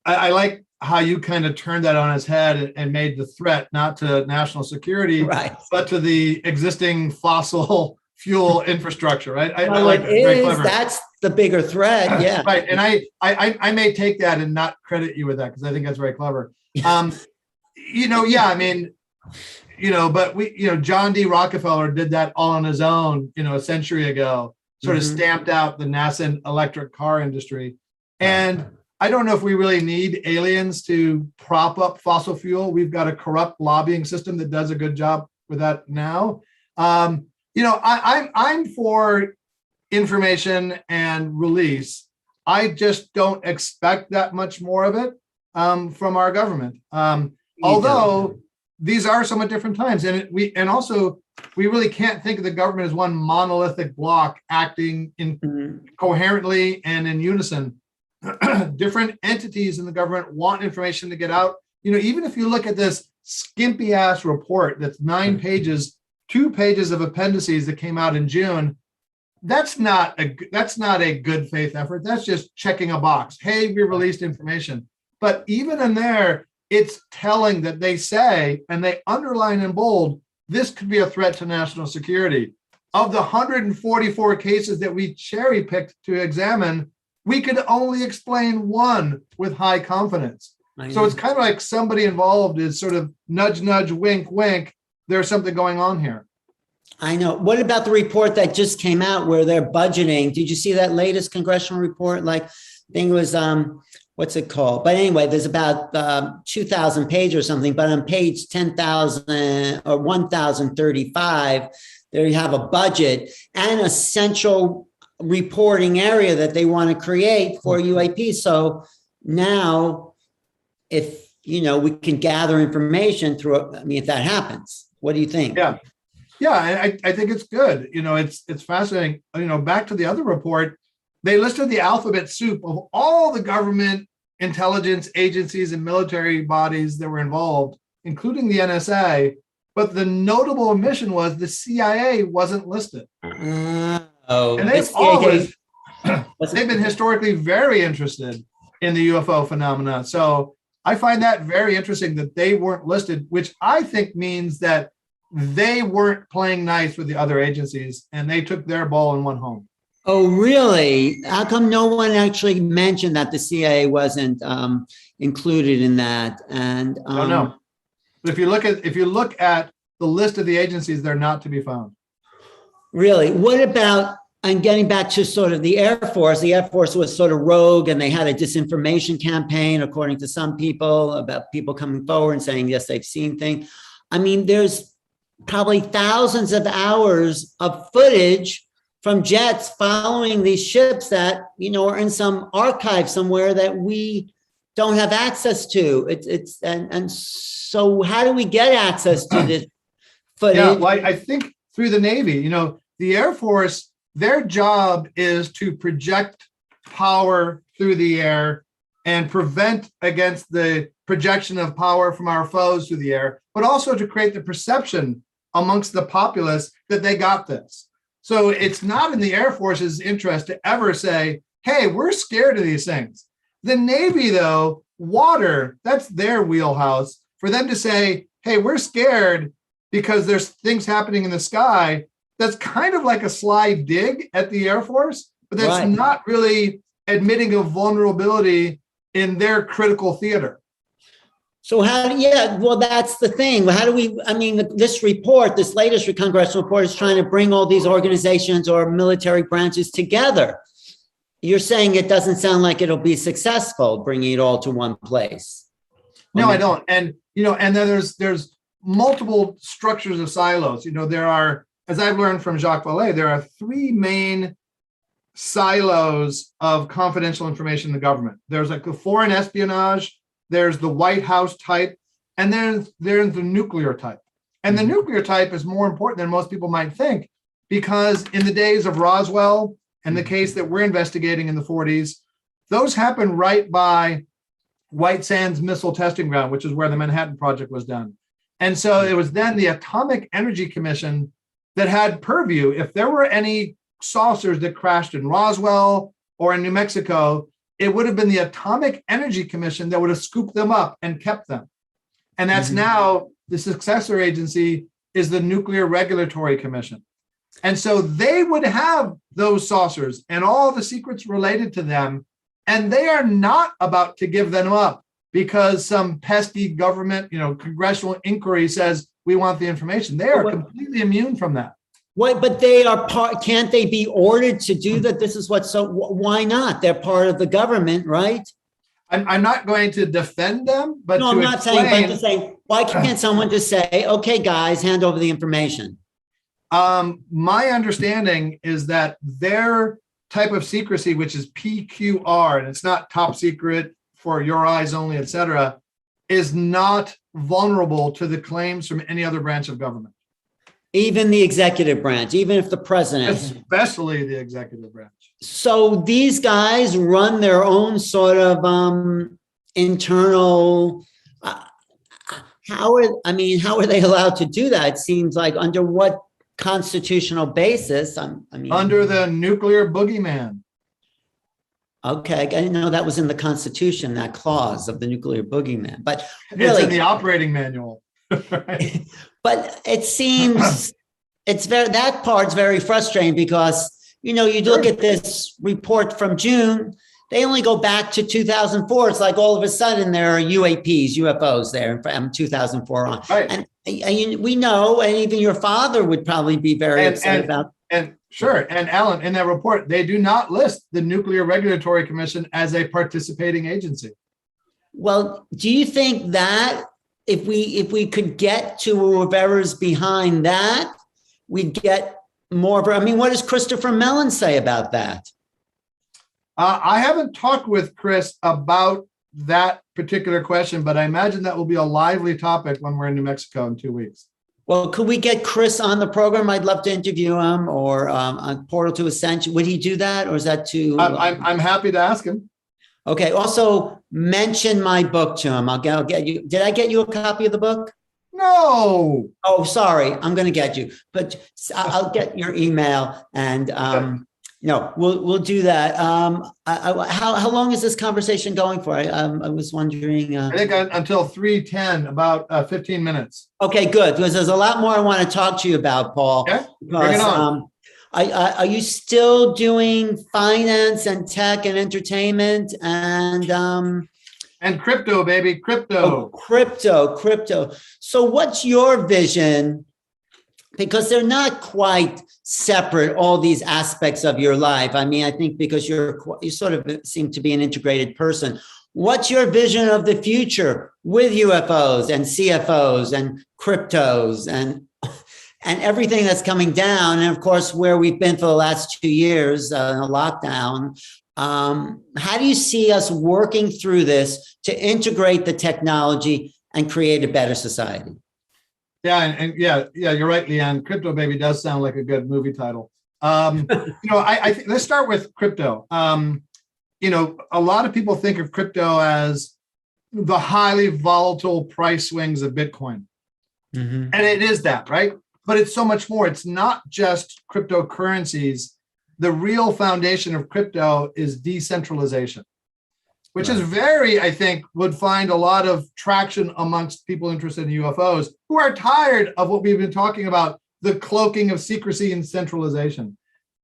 I like how you kind of turned that on its head and made the threat not to national security, Right. but to the existing fossil fuel infrastructure, right? I Well, like it that. Very is. clever. That's the bigger threat. Yeah. Right. And I may take that and not credit you with that because I think that's very clever. Yeah, I mean, but John D. Rockefeller did that all on his own, a century ago, sort of stamped out the nascent electric car industry. And I don't know if we really need aliens to prop up fossil fuel. We've got a corrupt lobbying system that does a good job with that now. I'm for information and release. I just don't expect that much more of it from our government. Although these are somewhat different times, and we really can't think of the government as one monolithic block acting coherently and in unison. Different entities in the government want information to get out. Even if you look at this skimpy ass report that's 9 pages, 2 pages of appendices that came out in June, that's not a good faith effort. That's just checking a box. Hey, we released information. But even in there, it's telling that they say, and they underline in bold, this could be a threat to national security. Of the 144 cases that we cherry picked to examine, we could only explain 1 with high confidence. So it's kind of like somebody involved is sort of nudge, nudge, wink, wink. There's something going on here. I know. What about the report that just came out where they're budgeting? Did you see that latest congressional report? I think it was, what's it called? But anyway, there's about 2,000 pages or something, but on page 10,000 or 1,035, there you have a budget and a central reporting area that they want to create for UAP. So now if, we can gather information through, if that happens, what do you think? Yeah, I think it's good. It's fascinating. Back to the other report, they listed the alphabet soup of all the government intelligence agencies and military bodies that were involved, including the NSA. But the notable omission was the CIA wasn't listed. And they've been historically very interested in the UFO phenomena. So I find that very interesting that they weren't listed, which I think means that they weren't playing nice with the other agencies and they took their ball and went home. Oh, really? How come no one actually mentioned that the CIA wasn't included in that? And I don't know. But if you look at the list of the agencies, they're not to be found. Really? What about, and getting back to sort of the Air Force was sort of rogue and they had a disinformation campaign, according to some people, about people coming forward and saying, yes, they've seen things. There's probably thousands of hours of footage from jets following these ships that, are in some archive somewhere that we don't have access to. And so how do we get access to this footage? Yeah, well, I think through the Navy, the Air Force, their job is to project power through the air and prevent against the projection of power from our foes through the air, but also to create the perception amongst the populace that they got this. So it's not in the Air Force's interest to ever say, hey, we're scared of these things. The Navy, though, water, that's their wheelhouse. For them to say, hey, we're scared because there's things happening in the sky, that's kind of like a sly dig at the Air Force, but that's not really admitting of vulnerability in their critical theater. So that's the thing. How do we, this report, this latest congressional report is trying to bring all these organizations or military branches together. You're saying it doesn't sound like it'll be successful bringing it all to one place. No, I don't. And, and then there's multiple structures of silos. There are, as I've learned from Jacques Vallée, there are 3 main silos of confidential information in the government. There's like the foreign espionage, there's the White House type, and then there's the nuclear type. And the nuclear type is more important than most people might think, because in the days of Roswell and the case that we're investigating in the 40s, those happened right by White Sands Missile Testing Ground, which is where the Manhattan Project was done. And so it was then the Atomic Energy Commission that had purview. If there were any saucers that crashed in Roswell or in New Mexico, it would have been the Atomic Energy Commission that would have scooped them up and kept them. And that's now the successor agency is the Nuclear Regulatory Commission. And so they would have those saucers and all the secrets related to them, and they are not about to give them up because some pesky government, congressional inquiry says we want the information. They are completely immune from that. Wait, but they are part. Can't they be ordered to do that? This is what. So why not? They're part of the government, right? I'm not going to defend them, but no, I'm not saying. But just saying, why can't someone just say, "Okay, guys, hand over the information"? My understanding is that their type of secrecy, which is PQR, and it's not top secret for your eyes only, et cetera, is not vulnerable to the claims from any other branch of government. Even the executive branch, even if the president. Especially the executive branch. So these guys run their own sort of internal, how are they allowed to do that? It seems like under what constitutional basis? Under the nuclear boogeyman. Okay, I didn't know that was in the Constitution, that clause of the nuclear boogeyman. But really, it's in the operating manual. Right? But it seems that part's very frustrating because you look at this report from June. They only go back to 2004. It's like all of a sudden there are UFOs there from 2004 on. Right. And we know, and even your father would probably be very upset about. And sure. And Alan, in that report, they do not list the Nuclear Regulatory Commission as a participating agency. Well, do you think that if we could get to whoever's behind that, we'd get more? What does Christopher Mellon say about that? I haven't talked with Chris about that particular question, but I imagine that will be a lively topic when we're in New Mexico in 2 weeks. Well, could we get Chris on the program? I'd love to interview him, or on Portal to Ascension. Would he do that, or is that too? I'm happy to ask him. Okay. Also, mention my book to him. I'll get you. Did I get you a copy of the book? No. Oh, sorry. I'm going to get you, but I'll get your email and. We'll do that. How long is this conversation going for? I was wondering. I think until 3:10, about 15 minutes. Okay, good. Because there's a lot more I want to talk to you about, Paul. Okay, bring it on. Are you still doing finance and tech and entertainment and crypto, baby, crypto. Oh, crypto. So what's your vision? Because they're not quite separate, all these aspects of your life. I think because you sort of seem to be an integrated person. What's your vision of the future with UFOs and CFOs and cryptos and everything that's coming down? And of course, where we've been for the last 2 years in a lockdown. How do you see us working through this to integrate the technology and create a better society? Yeah, and you're right, Leanne. Crypto Baby does sound like a good movie title. I think let's start with crypto. A lot of people think of crypto as the highly volatile price swings of Bitcoin. Mm-hmm. And it is that, right? But it's so much more. It's not just cryptocurrencies. The real foundation of crypto is decentralization, which is I think, would find a lot of traction amongst people interested in UFOs who are tired of what we've been talking about, the cloaking of secrecy and centralization.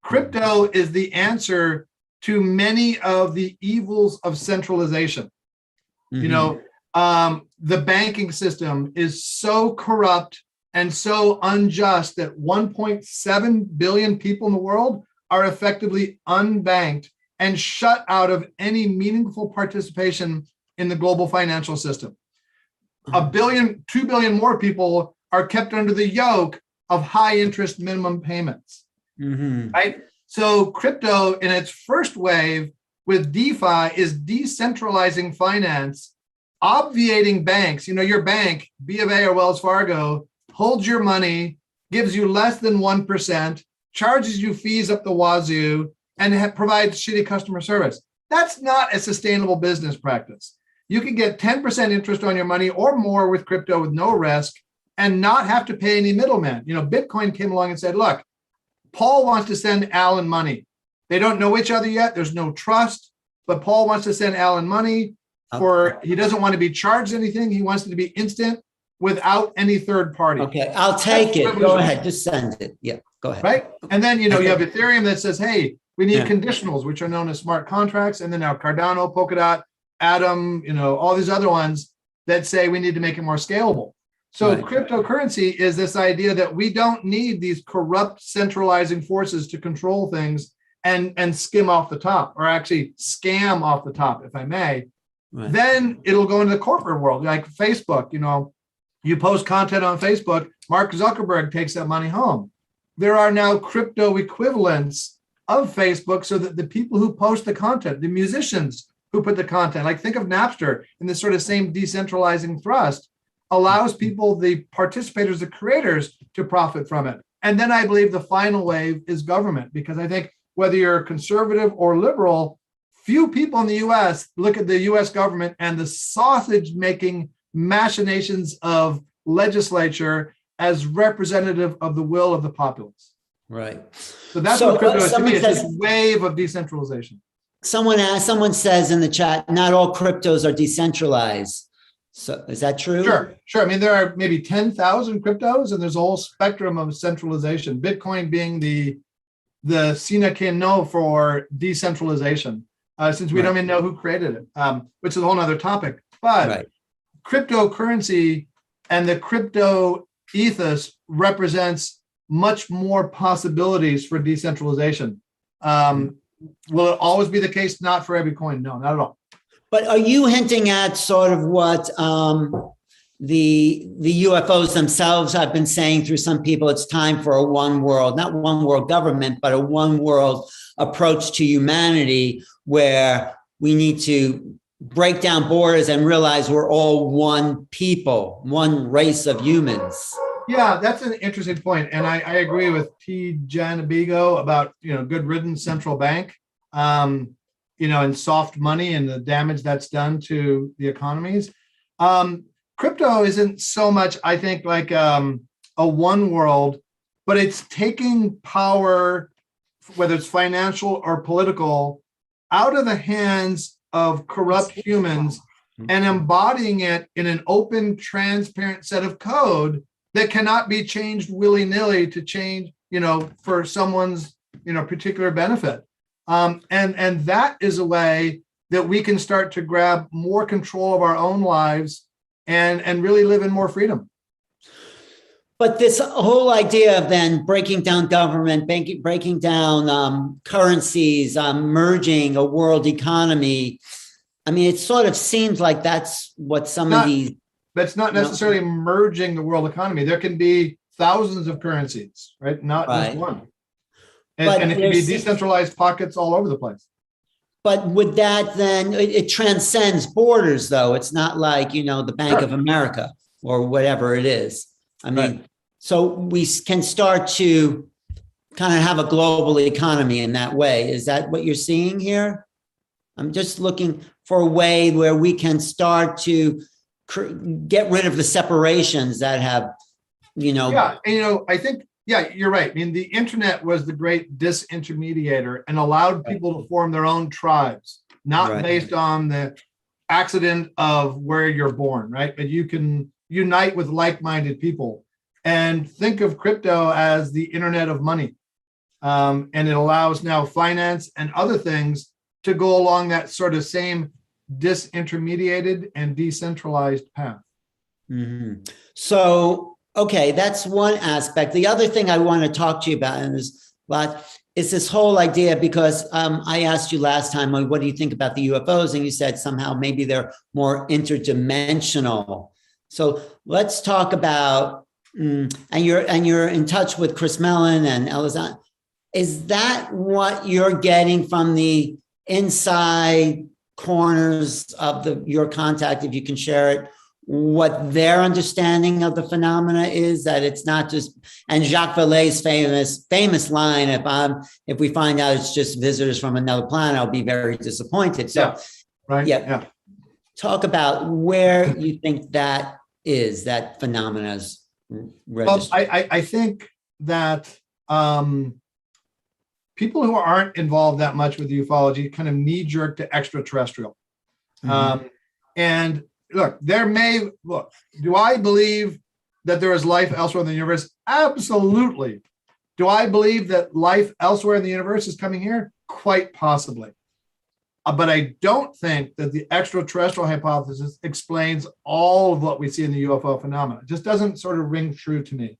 Crypto is the answer to many of the evils of centralization. Mm-hmm. The banking system is so corrupt and so unjust that 1.7 billion people in the world are effectively unbanked and shut out of any meaningful participation in the global financial system. 1 billion, 2 billion more people are kept under the yoke of high interest minimum payments, right? So crypto in its first wave with DeFi is decentralizing finance, obviating banks. Your bank, B of A or Wells Fargo, holds your money, gives you less than 1%, charges you fees up the wazoo, and provides shitty customer service. That's not a sustainable business practice. You can get 10% interest on your money or more with crypto with no risk and not have to pay any middleman. Bitcoin came along and said, look, Paul wants to send Alan money. They don't know each other yet. There's no trust. but Paul wants to send Alan money he doesn't want to be charged anything. He wants it to be instant without any third party. Okay, I'll take it. Go ahead, just send it. Yeah, go ahead. Right. And then, you have Ethereum that says, hey, we need conditionals, which are known as smart contracts. And then now Cardano, Polkadot, Atom, all these other ones that say we need to make it more scalable. So cryptocurrency is this idea that we don't need these corrupt centralizing forces to control things and skim off the top, or actually scam off the top, if I may. Right. Then it'll go into the corporate world, like Facebook. You post content on Facebook, Mark Zuckerberg takes that money home. There are now crypto equivalents of Facebook, so that the people who post the content, the musicians who put the content, like think of Napster in this sort of same decentralizing thrust, allows people, the participators, the creators, to profit from it. And then I believe the final wave is government, because I think whether you're conservative or liberal, few people in the US look at the US government and the sausage-making machinations of legislature as representative of the will of the populace. Right. So that's what crypto is to me. It's this wave of decentralization. Someone says in the chat, not all cryptos are decentralized. So is that true? Sure. I mean, there are maybe 10,000 cryptos, and there's a whole spectrum of centralization. Bitcoin being the sine qua non for decentralization. Since we don't even know who created it, which is a whole other topic. But cryptocurrency and the crypto ethos represents much more possibilities for decentralization. Will it always be the case? Not for every coin. No, not at all. But are you hinting at sort of what the UFOs themselves have been saying through some people? It's time for a one world, not one world government, but a one world approach to humanity, where we need to break down borders and realize we're all one people, one race of humans. Yeah, that's an interesting point. And I agree with T. Janabigo about, good riddance central bank, and soft money and the damage that's done to the economies. Crypto isn't so much, I think, like a one world, but it's taking power, whether it's financial or political, out of the hands of corrupt humans and embodying it in an open, transparent set of code that cannot be changed willy-nilly to change, for someone's, particular benefit. And that is a way that we can start to grab more control of our own lives and really live in more freedom. But this whole idea of then breaking down government, breaking down currencies, merging a world economy, I mean, it sort of seems like that's what of these... That's not necessarily merging the world economy. There can be thousands of currencies, right? Not just one. And it can be decentralized pockets all over the place. But would that then, it transcends borders, though. It's not like, the Bank of America or whatever it is. I mean, so we can start to kind of have a global economy in that way. Is that what you're seeing here? I'm just looking for a way where we can start to get rid of the separations that have, Yeah, and, I think, you're right. I mean, the internet was the great disintermediator and allowed people to form their own tribes, not based on the accident of where you're born, right? But you can unite with like-minded people. And think of crypto as the internet of money. And it allows now finance and other things to go along that sort of same disintermediated and decentralized path. Mm-hmm. So, okay, that's one aspect. The other thing I want to talk to you about is this whole idea, because I asked you last time, what do you think about the UFOs? And you said somehow maybe they're more interdimensional. So let's talk about, and you're in touch with Chris Mellon and Elizabeth. Is that what you're getting from the inside corners of your contact, if you can share it, what their understanding of the phenomena is, that it's not just, and Jacques Vallée's famous line, if we find out it's just visitors from another planet, I'll be very disappointed. So talk about where you think that is, that phenomena is registered. Well, I think that people who aren't involved that much with ufology kind of knee jerk to extraterrestrial. And look, do I believe that there is life elsewhere in the universe? Absolutely. Do I believe that life elsewhere in the universe is coming here? Quite possibly. But I don't think that the extraterrestrial hypothesis explains all of what we see in the UFO phenomenon. It just doesn't sort of ring true to me.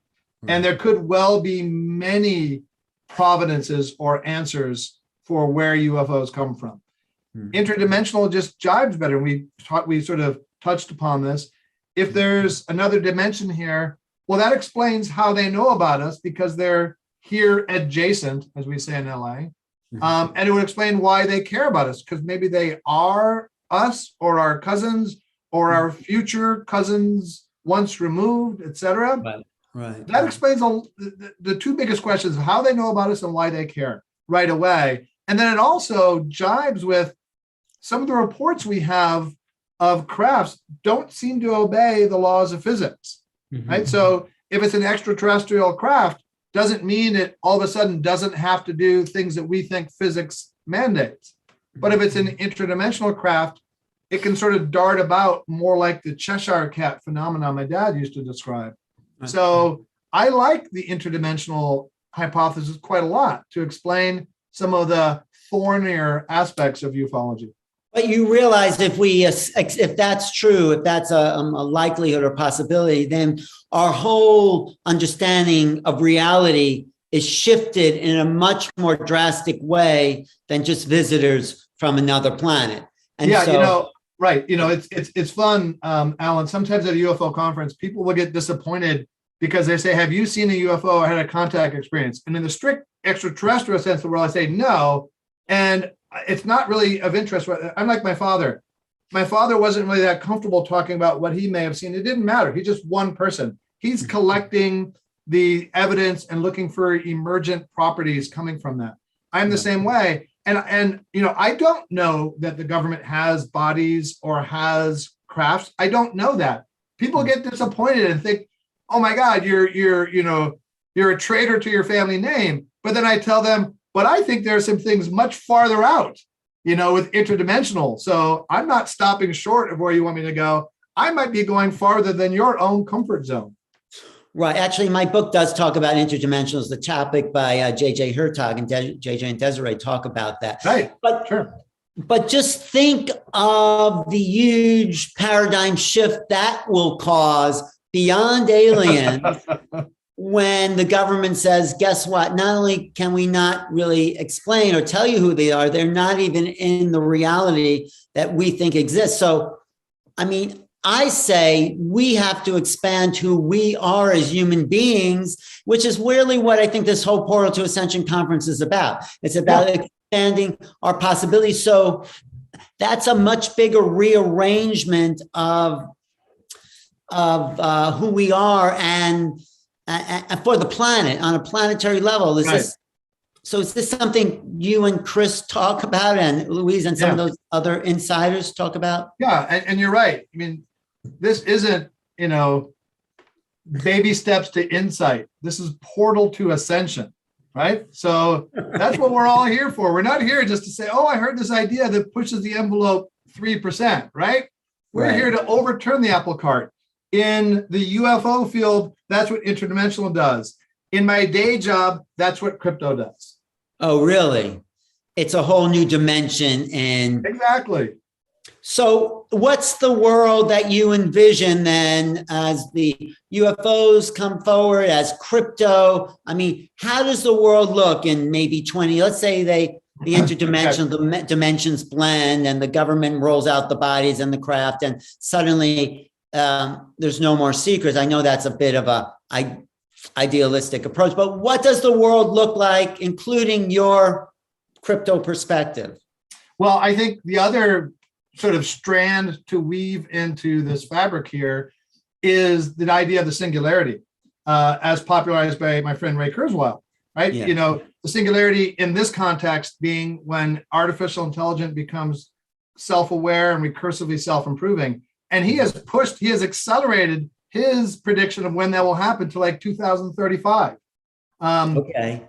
And there could well be many providences or answers for where UFOs come from. Interdimensional just jives better. We sort of touched upon this. If there's another dimension here, well, that explains how they know about us, because they're here adjacent, as we say in LA. And it would explain why they care about us, because maybe they are us or our cousins or our future cousins once removed, etc. Right. That explains the two biggest questions: how they know about us and why they care right away. And then it also jives with some of the reports we have of crafts don't seem to obey the laws of physics, right? So if it's an extraterrestrial craft, doesn't mean it all of a sudden doesn't have to do things that we think physics mandates. But if it's an interdimensional craft, it can sort of dart about more like the Cheshire cat phenomenon my dad used to describe. So I like the interdimensional hypothesis quite a lot to explain some of the thornier aspects of ufology. But you realize if that's true, if that's a likelihood or possibility, then our whole understanding of reality is shifted in a much more drastic way than just visitors from another planet. And right. It's fun, Alan. Sometimes at a UFO conference, people will get disappointed because they say, "Have you seen a UFO or had a contact experience?" And in the strict extraterrestrial sense of the world, I say no. And it's not really of interest. I'm like my father. My father wasn't really that comfortable talking about what he may have seen. It didn't matter. He's just one person. He's collecting the evidence and looking for emergent properties coming from that. I'm the same way. And I don't know that the government has bodies or has crafts. I don't know that. People get disappointed and think, "Oh my God, you're a traitor to your family name." But then I tell them, but I think there are some things much farther out, with interdimensional. So I'm not stopping short of where you want me to go. I might be going farther than your own comfort zone. Right. Actually, my book does talk about interdimensionals. The topic by J.J. Hertog and J.J. and Desiree talk about that. Right. But just think of the huge paradigm shift that will cause beyond aliens when the government says, guess what? Not only can we not really explain or tell you who they are, they're not even in the reality that we think exists. So, I say we have to expand who we are as human beings, which is really what I think this whole Portal to Ascension conference is about. It's about expanding our possibilities. So that's a much bigger rearrangement of who we are and for the planet on a planetary level. Is this something you and Chris talk about, and Louise and some of those other insiders talk about? Yeah, and you're right. This isn't, baby steps to insight. This is Portal to Ascension, right? So that's what we're all here for. We're not here just to say, "Oh, I heard this idea that pushes the envelope 3%, right? We're here to overturn the apple cart. In the UFO field, that's what interdimensional does. In my day job, that's what crypto does. Oh, really? It's a whole new dimension. And exactly. So what's the world that you envision then as the UFOs come forward, as crypto? How does the world look in maybe 20, let's say the interdimensional dimensions blend and the government rolls out the bodies and the craft, and suddenly there's no more secrets. I know that's a bit of a idealistic approach, but what does the world look like, including your crypto perspective? Well, I think the other sort of strand to weave into this fabric here is the idea of the singularity, as popularized by my friend Ray Kurzweil, right? The singularity in this context being when artificial intelligence becomes self-aware and recursively self-improving. And he has accelerated his prediction of when that will happen to like 2035.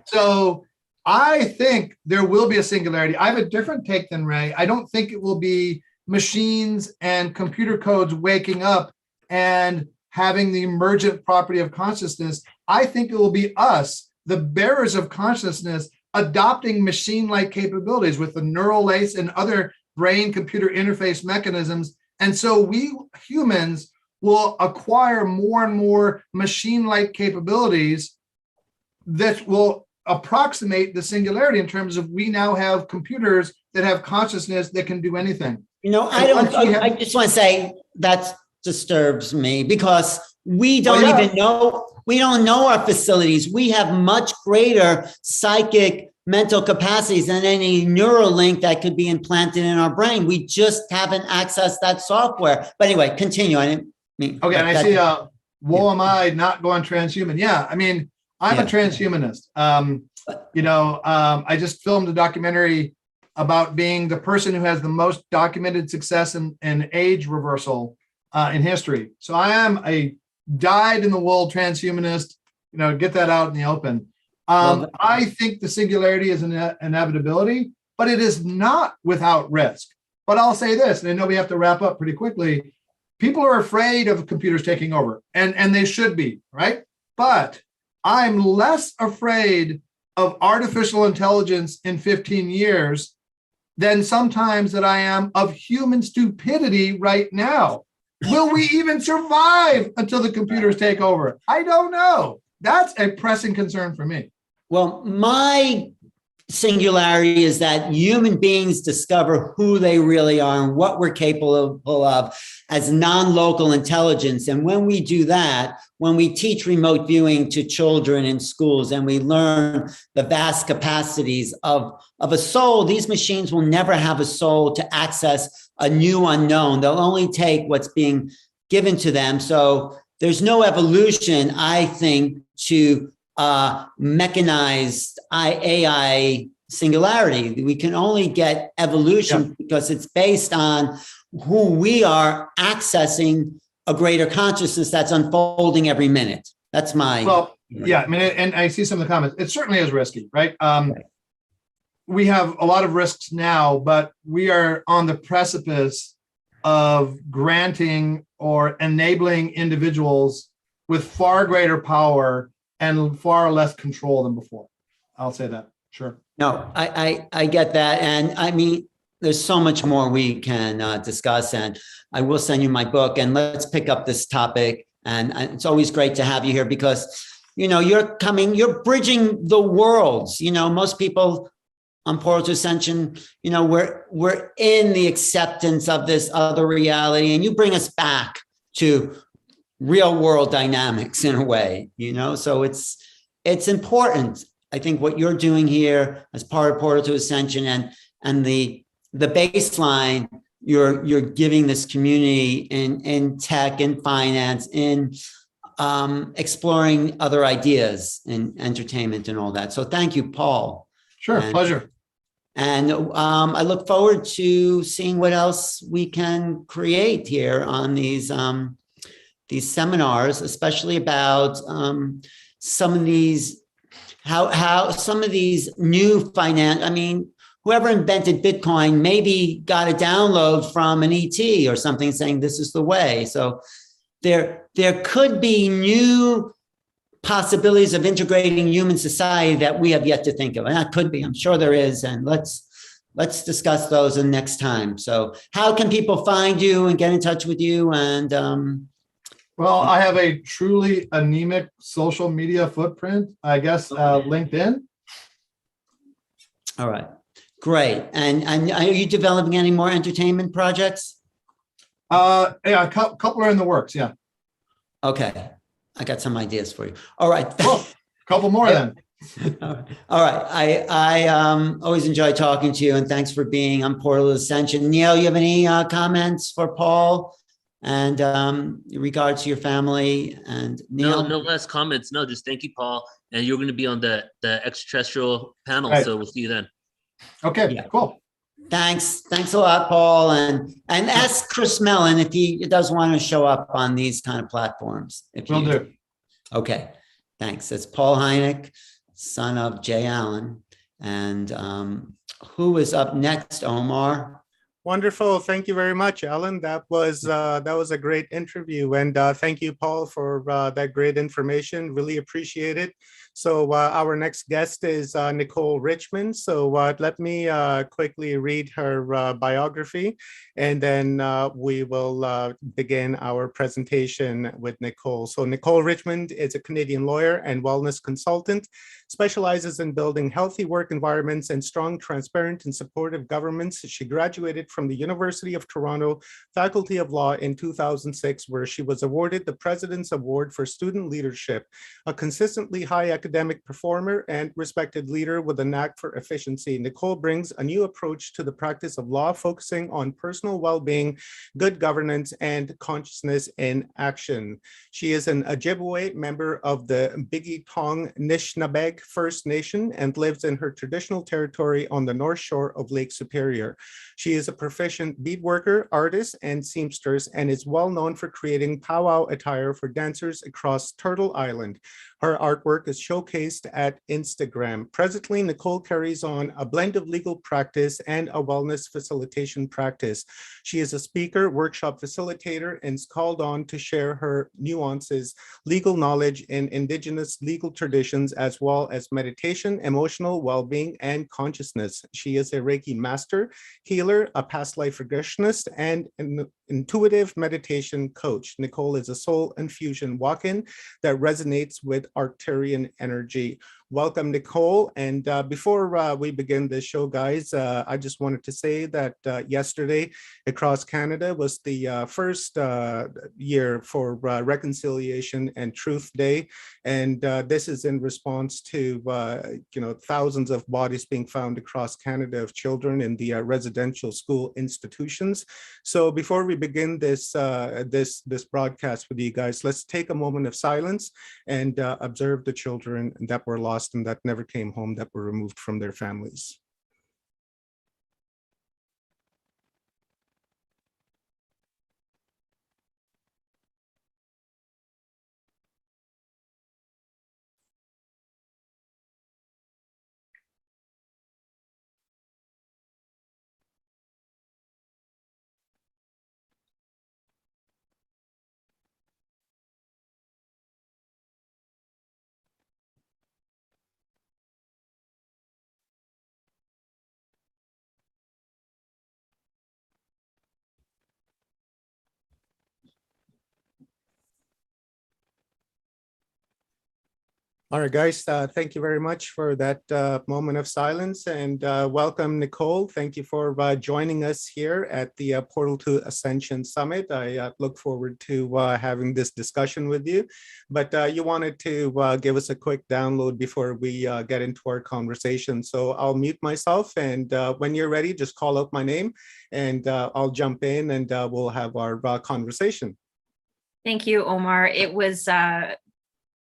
So I think there will be a singularity. I have a different take than Ray. I don't think it will be machines and computer codes waking up and having the emergent property of consciousness. I think it will be us, the bearers of consciousness, adopting machine-like capabilities with the neural lace and other brain-computer interface mechanisms. And so we humans will acquire more and more machine-like capabilities that will approximate the singularity in terms of we now have computers that have consciousness that can do anything. I just want to say that disturbs me because we don't even know, we don't know our facilities. We have much greater psychic mental capacities than any neural link that could be implanted in our brain. We just haven't accessed that software. But anyway, continue. I didn't mean. Okay, and I see, woe am I not going transhuman? Yeah, I mean, I'm a transhumanist. I just filmed a documentary about being the person who has the most documented success in age reversal in history. So I am a dyed-in-the-wool transhumanist. Get that out in the open. I think the singularity is an inevitability, but it is not without risk. But I'll say this, and I know we have to wrap up pretty quickly. People are afraid of computers taking over, and they should be, right? But I'm less afraid of artificial intelligence in 15 years than sometimes that I am of human stupidity right now. Will we even survive until the computers take over? I don't know. That's a pressing concern for me. Well, my singularity is that human beings discover who they really are and what we're capable of as non-local intelligence. And when we do that, when we teach remote viewing to children in schools and we learn the vast capacities of a soul, these machines will never have a soul to access a new unknown. They'll only take what's being given to them. So there's no evolution, I think, to mechanized AI singularity. We can only get evolution because it's based on who we are accessing a greater consciousness that's unfolding every minute. That's my... Well, yeah, I mean, and I see some of the comments. It certainly is risky, right? We have a lot of risks now, but we are on the precipice of granting or enabling individuals with far greater power and far less control than before. I'll say that, sure. No, I get that. And I mean, there's so much more we can discuss, and I will send you my book, and let's pick up this topic. And it's always great to have you here because, you're bridging the worlds. Most people on Portal to Ascension, we're in the acceptance of this other reality, and you bring us back to real world dynamics in a way, so it's important. I think what you're doing here as part of Portal to Ascension and the baseline you're giving this community in tech and finance, in exploring other ideas in entertainment and all that. So thank you, Paul. Sure, pleasure. And I look forward to seeing what else we can create here on these seminars, especially about some of these, how some of these new finance, whoever invented Bitcoin maybe got a download from an ET or something saying this is the way. So there could be new possibilities of integrating human society that we have yet to think of. And that could be, I'm sure there is. And let's discuss those the next time. So how can people find you and get in touch with you? And well, I have a truly anemic social media footprint, I guess, LinkedIn. All right, great. And are you developing any more entertainment projects? Yeah, a couple are in the works, yeah. Okay, I got some ideas for you. All right. Well, a couple more then. All right, I always enjoy talking to you, and thanks for being on Portal Ascension. Neil, you have any comments for Paul? And in regards to your family and Neil? No last comments. No, just thank you, Paul. And you're going to be on the extraterrestrial panel, right. So we'll see you then. Okay, yeah. Cool. Thanks a lot, Paul. And ask Chris Mellon if he does want to show up on these kind of platforms. Will do. Okay, thanks. It's Paul Hynek, son of Jay Allen, And who is up next, Omar? Wonderful. Thank you very much, Alan. That was a great interview. And thank you, Paul, for that great information. Really appreciate it. So our next guest is Nicole Richmond. So let me quickly read her biography, and then we will begin our presentation with Nicole. So Nicole Richmond is a Canadian lawyer and wellness consultant, specializes in building healthy work environments and strong, transparent, and supportive governments. She graduated from the University of Toronto Faculty of Law in 2006, where she was awarded the President's Award for Student Leadership, a consistently high academic performer and respected leader with a knack for efficiency. Nicole brings a new approach to the practice of law, focusing on personal well-being, good governance, and consciousness in action. She is an Ojibwe member of the Bigitong Nishnabeg First Nation and lives in her traditional territory on the north shore of Lake Superior. She is a proficient beadworker, artist, and seamstress, and is well known for creating powwow attire for dancers across Turtle Island. Her artwork is showcased at Instagram. Presently, Nicole carries on a blend of legal practice and a wellness facilitation practice. She is a speaker, workshop facilitator, and is called on to share her nuances, legal knowledge in Indigenous legal traditions, as well as meditation, emotional well-being, and consciousness. She is a Reiki master, healer, a past life regressionist, and an intuitive meditation coach. Nicole is a soul infusion walk-in that resonates with Arcturian energy. Welcome, Nicole. And before we begin this show, guys, I just wanted to say that yesterday across Canada was the first year for Reconciliation and Truth Day. And this is in response to, thousands of bodies being found across Canada of children in the residential school institutions. So before we begin this broadcast with you guys, let's take a moment of silence and observe the children that were lost and that never came home, that were removed from their families. All right, guys, thank you very much for that moment of silence, and welcome, Nicole. Thank you for joining us here at the Portal to Ascension Summit. I look forward to having this discussion with you, but you wanted to give us a quick download before we get into our conversation. So I'll mute myself, and when you're ready, just call out my name, and I'll jump in, and we'll have our conversation. Thank you, Omar.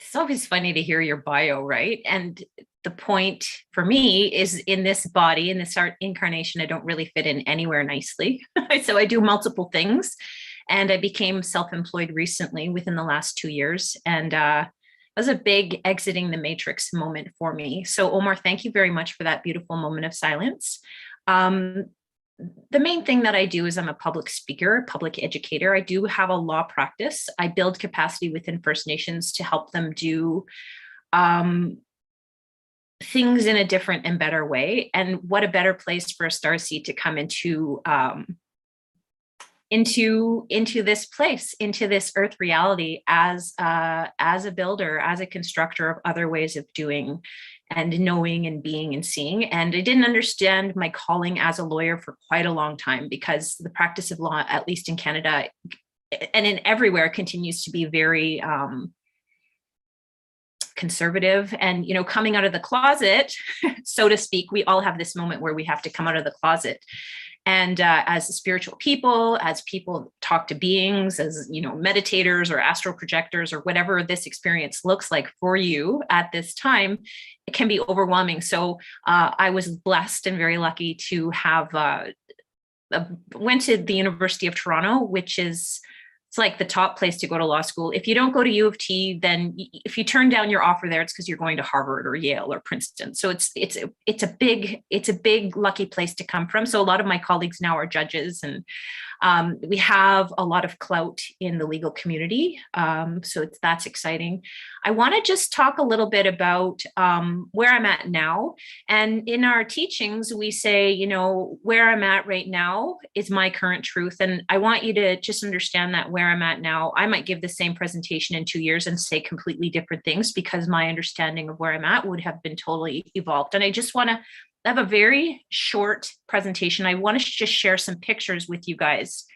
It's always funny to hear your bio, right? And the point for me is, in this body, in this incarnation, I don't really fit in anywhere nicely. So I do multiple things. And I became self-employed recently within the last 2 years. And it was a big exiting the matrix moment for me. So Omar, thank you very much for that beautiful moment of silence. The main thing that I do is I'm a public speaker, public educator. I do have a law practice. I build capacity within First Nations to help them do things in a different and better way. And what a better place for a starseed to come into this place, into this earth reality as a builder, as a constructor of other ways of doing and knowing and being and seeing. And I didn't understand my calling as a lawyer for quite a long time, because the practice of law, at least in Canada and in everywhere, continues to be very conservative. And, coming out of the closet, so to speak, we all have this moment where we have to come out of the closet. And as spiritual people, as people talk to beings, as meditators or astral projectors, or whatever this experience looks like for you at this time, it can be overwhelming. So I was blessed and very lucky to have went to the University of Toronto, which is it's like the top place to go to law school. If you don't go to U of T, then if you turn down your offer there, it's because you're going to Harvard or Yale or Princeton. So it's a big lucky place to come from. So a lot of my colleagues now are judges, and we have a lot of clout in the legal community. So that's exciting. I want to just talk a little bit about where I'm at now. And in our teachings, we say, you know, where I'm at right now is my current truth. And I want you to just understand that where I'm at now, I might give the same presentation in 2 years and say completely different things, because my understanding of where I'm at would have been totally evolved. And I just want to have a very short presentation. I want to just share some pictures with you guys.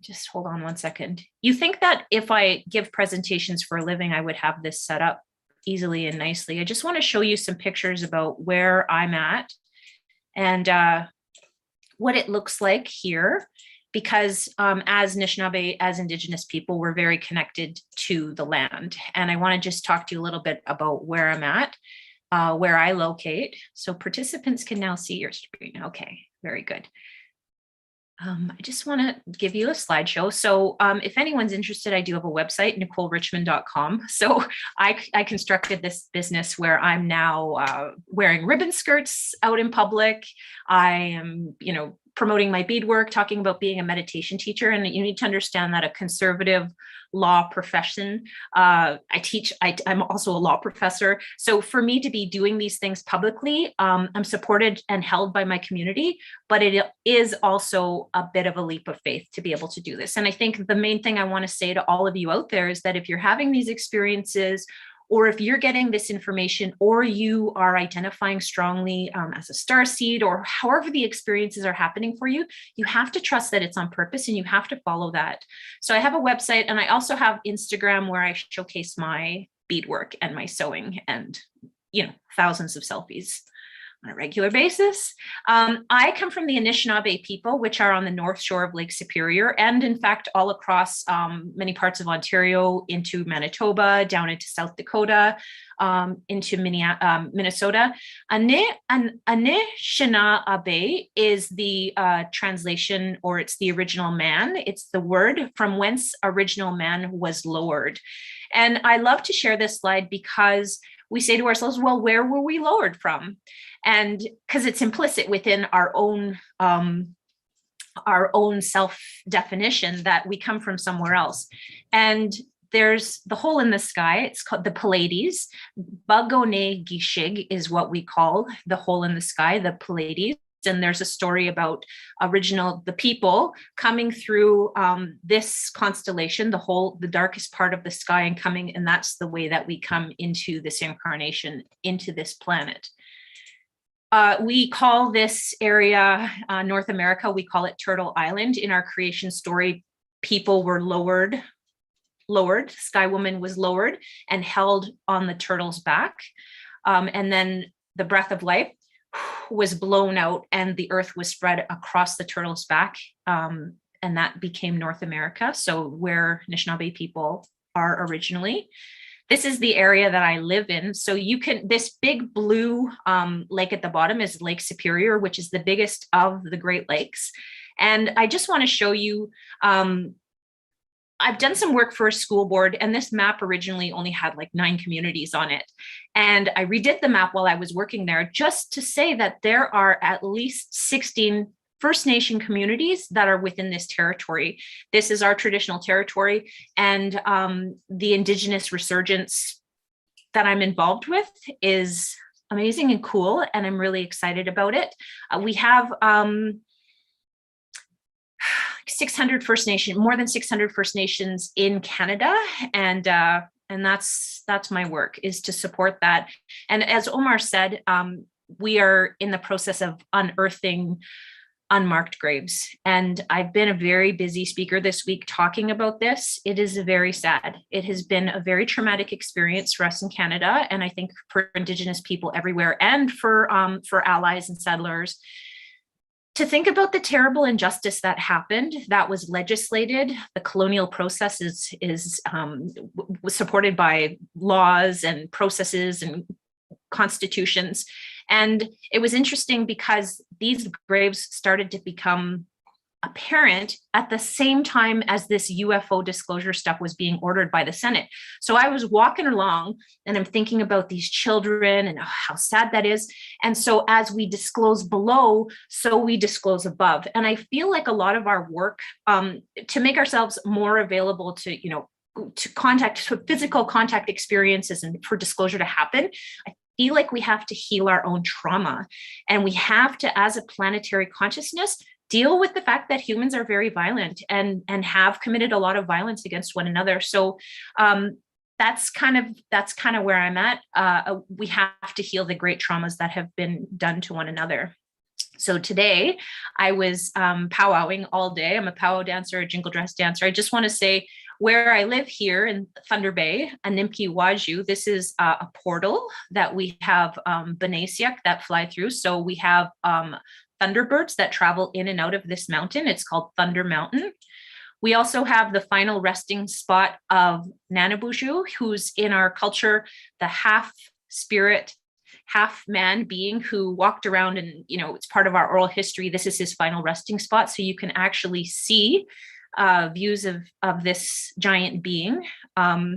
Just hold on one second. You think that if I give presentations for a living, I would have this set up easily and nicely. I just want to show you some pictures about where I'm at and what it looks like here, because as Anishinaabe, as Indigenous people, we're very connected to the land. And I want to just talk to you a little bit about where I'm at, where I locate. So participants can now see your screen. Okay, very good. I just want to give you a slideshow. So if anyone's interested, I do have a website, NicoleRichmond.com. So I constructed this business where I'm now wearing ribbon skirts out in public. I am, you know, promoting my beadwork, talking about being a meditation teacher. And you need to understand that a conservative law profession, I'm also a law professor. So for me to be doing these things publicly, I'm supported and held by my community, but it is also a bit of a leap of faith to be able to do this. And I think the main thing I want to say to all of you out there is that if you're having these experiences, or if you're getting this information, or you are identifying strongly as a starseed, or however the experiences are happening for you, you have to trust that it's on purpose and you have to follow that. So I have a website, and I also have Instagram where I showcase my beadwork and my sewing and, you know, thousands of selfies on a regular basis. I come from the Anishinaabe people, which are on the north shore of Lake Superior, and in fact, all across many parts of Ontario, into Manitoba, down into South Dakota, into Minnesota. Anishinaabe is the translation, or it's the original man. It's the word from whence original man was lowered. And I love to share this slide because we say to ourselves, well, where were we lowered from? And because it's implicit within our own self-definition that we come from somewhere else. And there's the hole in the sky. It's called the Pleiades. Bagone Gishig is what we call the hole in the sky, the Pleiades. And there's a story about the people coming through this constellation, the darkest part of the sky, and that's the way that we come into this incarnation, into this planet. We call this area, North America, we call it Turtle Island. In our creation story, people were lowered, Sky Woman was lowered and held on the turtle's back. And then the breath of life was blown out and the earth was spread across the turtle's back. And that became North America. So where Anishinaabe people are originally. This is the area that I live in. So this big blue lake at the bottom is Lake Superior, which is the biggest of the Great Lakes. And I just want to show you, I've done some work for a school board, and this map originally only had like 9 communities on it. And I redid the map while I was working there just to say that there are at least 16 First Nation communities that are within this territory. This is our traditional territory, and the Indigenous resurgence that I'm involved with is amazing and cool, and I'm really excited about it. We have more than 600 First Nations in Canada, and that's my work, is to support that. And as Omar said, we are in the process of unearthing unmarked graves. And I've been a very busy speaker this week talking about this. It is very sad. It has been a very traumatic experience for us in Canada, and I think for Indigenous people everywhere, and for allies and settlers, to think about the terrible injustice that happened, that was legislated. The colonial process was supported by laws and processes and constitutions. And it was interesting because these graves started to become apparent at the same time as this UFO disclosure stuff was being ordered by the Senate. So I was walking along and I'm thinking about these children and how sad that is. And so as we disclose below, so we disclose above. And I feel like a lot of our work to make ourselves more available to, to physical contact experiences and for disclosure to happen, I feel like we have to heal our own trauma. And we have to, as a planetary consciousness, deal with the fact that humans are very violent and have committed a lot of violence against one another. So that's kind of where I'm at. We have to heal the great traumas that have been done to one another. So today I was powwowing all day. I'm a powwow dancer, a jingle dress dancer. I just want to say where I live here in Thunder Bay, Animkey Waju, this is a portal that we have Benasiak that fly through. So we have Thunderbirds that travel in and out of this mountain. It's called Thunder Mountain. We also have the final resting spot of Nanabuju, who's in our culture, the half spirit, half man being who walked around and, it's part of our oral history. This is his final resting spot. So you can actually see views of this giant being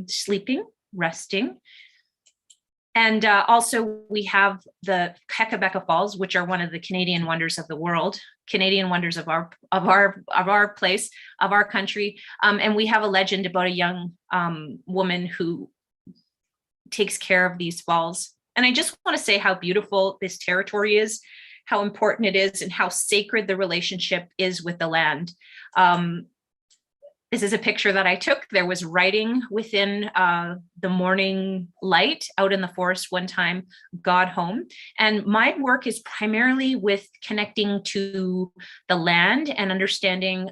sleeping, resting. And also we have the Hekabeka Falls, which are one of the Canadian wonders of the world, Canadian wonders of our place, of our country. And we have a legend about a young woman who takes care of these falls. And I just want to say how beautiful this territory is, how important it is, and how sacred the relationship is with the land. This is a picture that I took. There was writing within the morning light out in the forest one time, God home. And my work is primarily with connecting to the land and understanding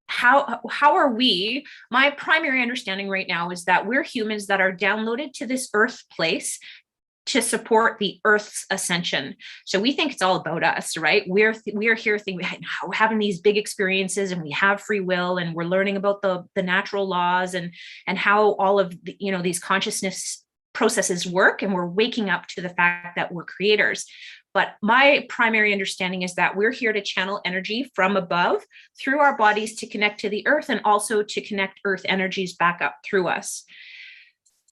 how are we, my primary understanding right now is that we're humans that are downloaded to this earth place to support the Earth's ascension. So we think it's all about us, right? We are here thinking, we're having these big experiences and we have free will and we're learning about the natural laws and how all of the, these consciousness processes work, and we're waking up to the fact that we're creators. But my primary understanding is that we're here to channel energy from above through our bodies to connect to the earth and also to connect earth energies back up through us.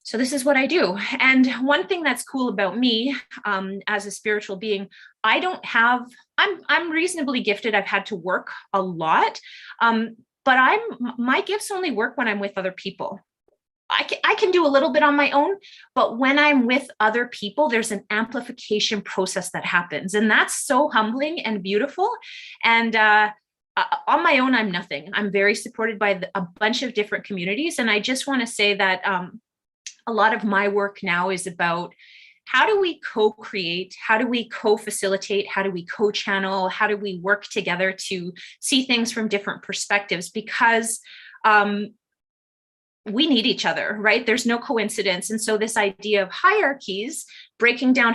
So this is what I do. And one thing that's cool about me as a spiritual being, I'm reasonably gifted. I've had to work a lot, but my gifts only work when I'm with other people. I can do a little bit on my own, but when I'm with other people, there's an amplification process that happens. And that's so humbling and beautiful. And on my own, I'm nothing. I'm very supported by a bunch of different communities. And I just want to say that a lot of my work now is about how do we co-create, how do we co-facilitate, how do we co-channel, how do we work together to see things from different perspectives, because we need each other, right? There's no coincidence. And so this idea of hierarchies, breaking down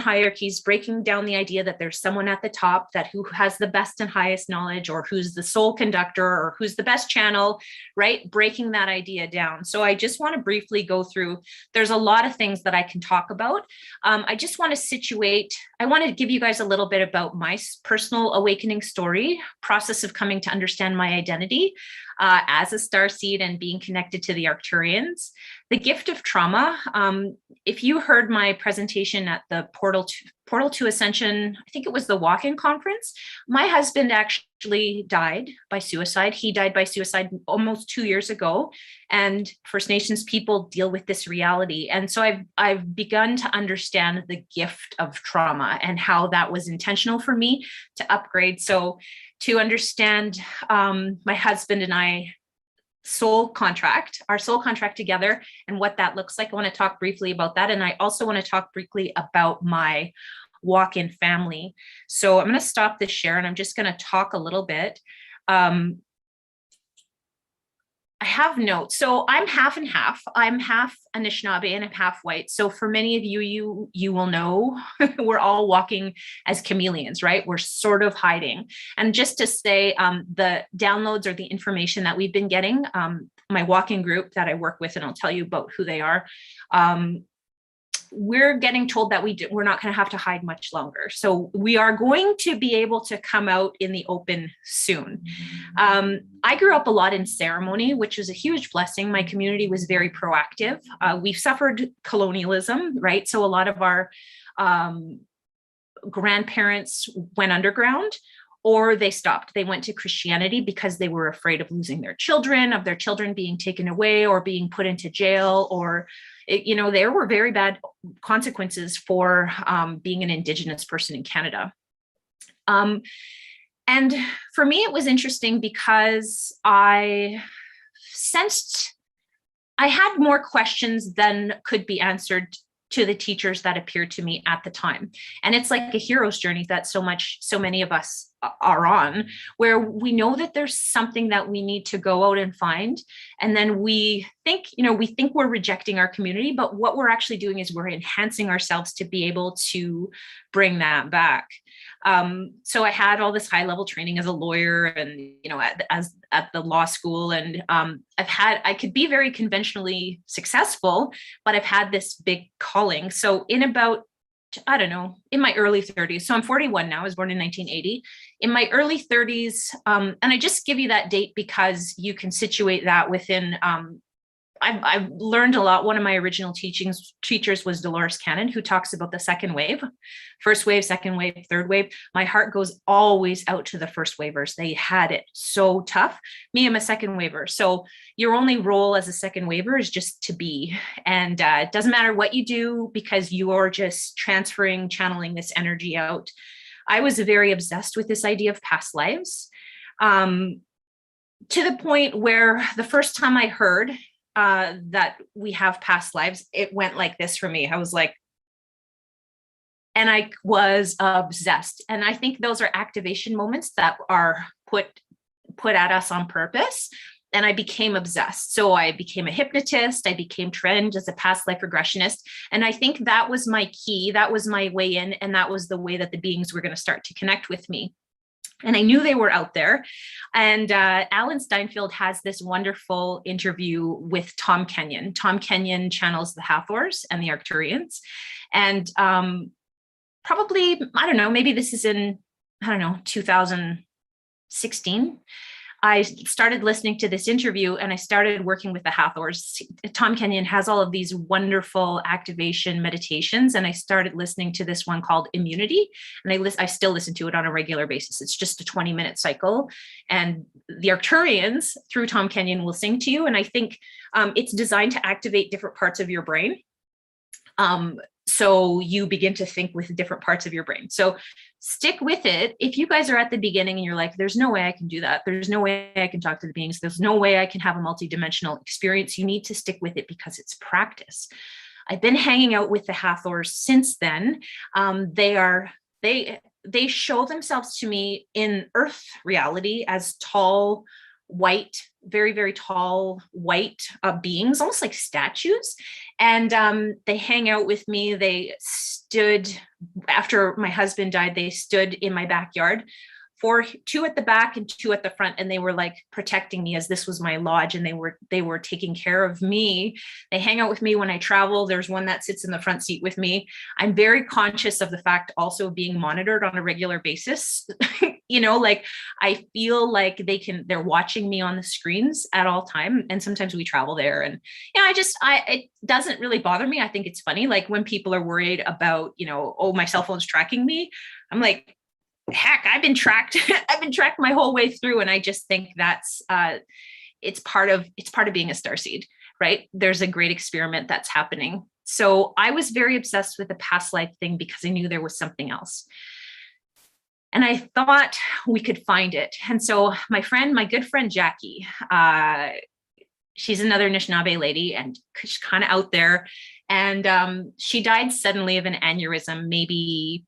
the idea that there's someone at the top that who has the best and highest knowledge, or who's the soul conductor, or who's the best channel, right? Breaking that idea down. So I just want to briefly go through, there's a lot of things that I can talk about. I just want to I want to give you guys a little bit about my personal awakening story, process of coming to understand my identity as a starseed and being connected to the Arcturians. The gift of trauma. If you heard my presentation at the Portal to Ascension, I think it was the walk-in conference, my husband actually died by suicide. He died by suicide almost 2 years ago. And First Nations people deal with this reality. And so I've begun to understand the gift of trauma and how that was intentional for me to upgrade. So to understand my husband and I, our soul contract together and what that looks like. I want to talk briefly about that. And I also want to talk briefly about my walk-in family. So I'm going to stop this share and I'm just going to talk a little bit. I have notes. So I'm half and half. I'm half Anishinaabe and I'm half white. So for many of you will know we're all walking as chameleons, right? We're sort of hiding. And just to say, the downloads or the information that we've been getting, my walking group that I work with, and I'll tell you about who they are. we're getting told that we're not going to have to hide much longer. So we are going to be able to come out in the open soon. I grew up a lot in ceremony, which was a huge blessing. My community was very proactive. We've suffered colonialism, right? So a lot of our grandparents went underground, or they stopped. They went to Christianity because they were afraid of losing their children, of their children being taken away or being put into jail, or there were very bad consequences for being an Indigenous person in Canada. And for me, it was interesting because I sensed I had more questions than could be answered to the teachers that appeared to me at the time. And it's like a hero's journey that so many of us are on, where we know that there's something that we need to go out and find. And then we think we're rejecting our community, but what we're actually doing is we're enhancing ourselves to be able to bring that back. So I had all this high level training as a lawyer and, at the law school. And I could be very conventionally successful, but I've had this big calling. So in my early 30s, so I'm 41 now, I was born in 1980. In my early 30s, and I just give you that date because you can situate that within, I've learned a lot. One of my original teachers was Dolores Cannon, who talks about the second wave, first wave, second wave, third wave. My heart goes always out to the first wavers. They had it so tough. Me, I'm a second waver. So your only role as a second waver is just to be. And it doesn't matter what you do because you're just channeling this energy out. I was very obsessed with this idea of past lives, to the point where the first time I heard that we have past lives, it went like this for me. I was like, and I was obsessed. And I think those are activation moments that are put at us on purpose. And I became obsessed. So I became a hypnotist. I became trained as a past life regressionist. And I think that was my key. That was my way in. And that was the way that the beings were going to start to connect with me. And I knew they were out there. And Alan Steinfeld has this wonderful interview with Tom Kenyon. Tom Kenyon channels the Hathors and the Arcturians. And probably, maybe this is in, 2016. I started listening to this interview and I started working with the Hathors. Tom Kenyon has all of these wonderful activation meditations. And I started listening to this one called Immunity. And I still listen to it on a regular basis. It's just a 20-minute cycle. And the Arcturians through Tom Kenyon will sing to you. And I think it's designed to activate different parts of your brain. So you begin to think with different parts of your brain. So stick with it. If you guys are at the beginning and you're like, there's no way I can do that. There's no way I can talk to the beings. There's no way I can have a multidimensional experience. You need to stick with it because it's practice. I've been hanging out with the Hathors since then. They show themselves to me in Earth reality as tall, white, very, very tall, white beings, almost like statues. And they hang out with me. They stood, after my husband died, they stood in my backyard, two at the back and two at the front. And they were like protecting me as this was my lodge, and they were taking care of me. They hang out with me when I travel. There's one that sits in the front seat with me. I'm very conscious of the fact also of being monitored on a regular basis. I feel like they're watching me on the screens at all time. And sometimes we travel there, and it doesn't really bother me. I think it's funny. Like when people are worried about, my cell phone's tracking me, I'm like, heck, I've been tracked my whole way through. And I just think that's, it's part of being a starseed, right? There's a great experiment that's happening. So I was very obsessed with the past life thing because I knew there was something else. And I thought we could find it. And so my good friend, Jackie, she's another Anishinaabe lady, and she's kind of out there. And she died suddenly of an aneurysm, maybe,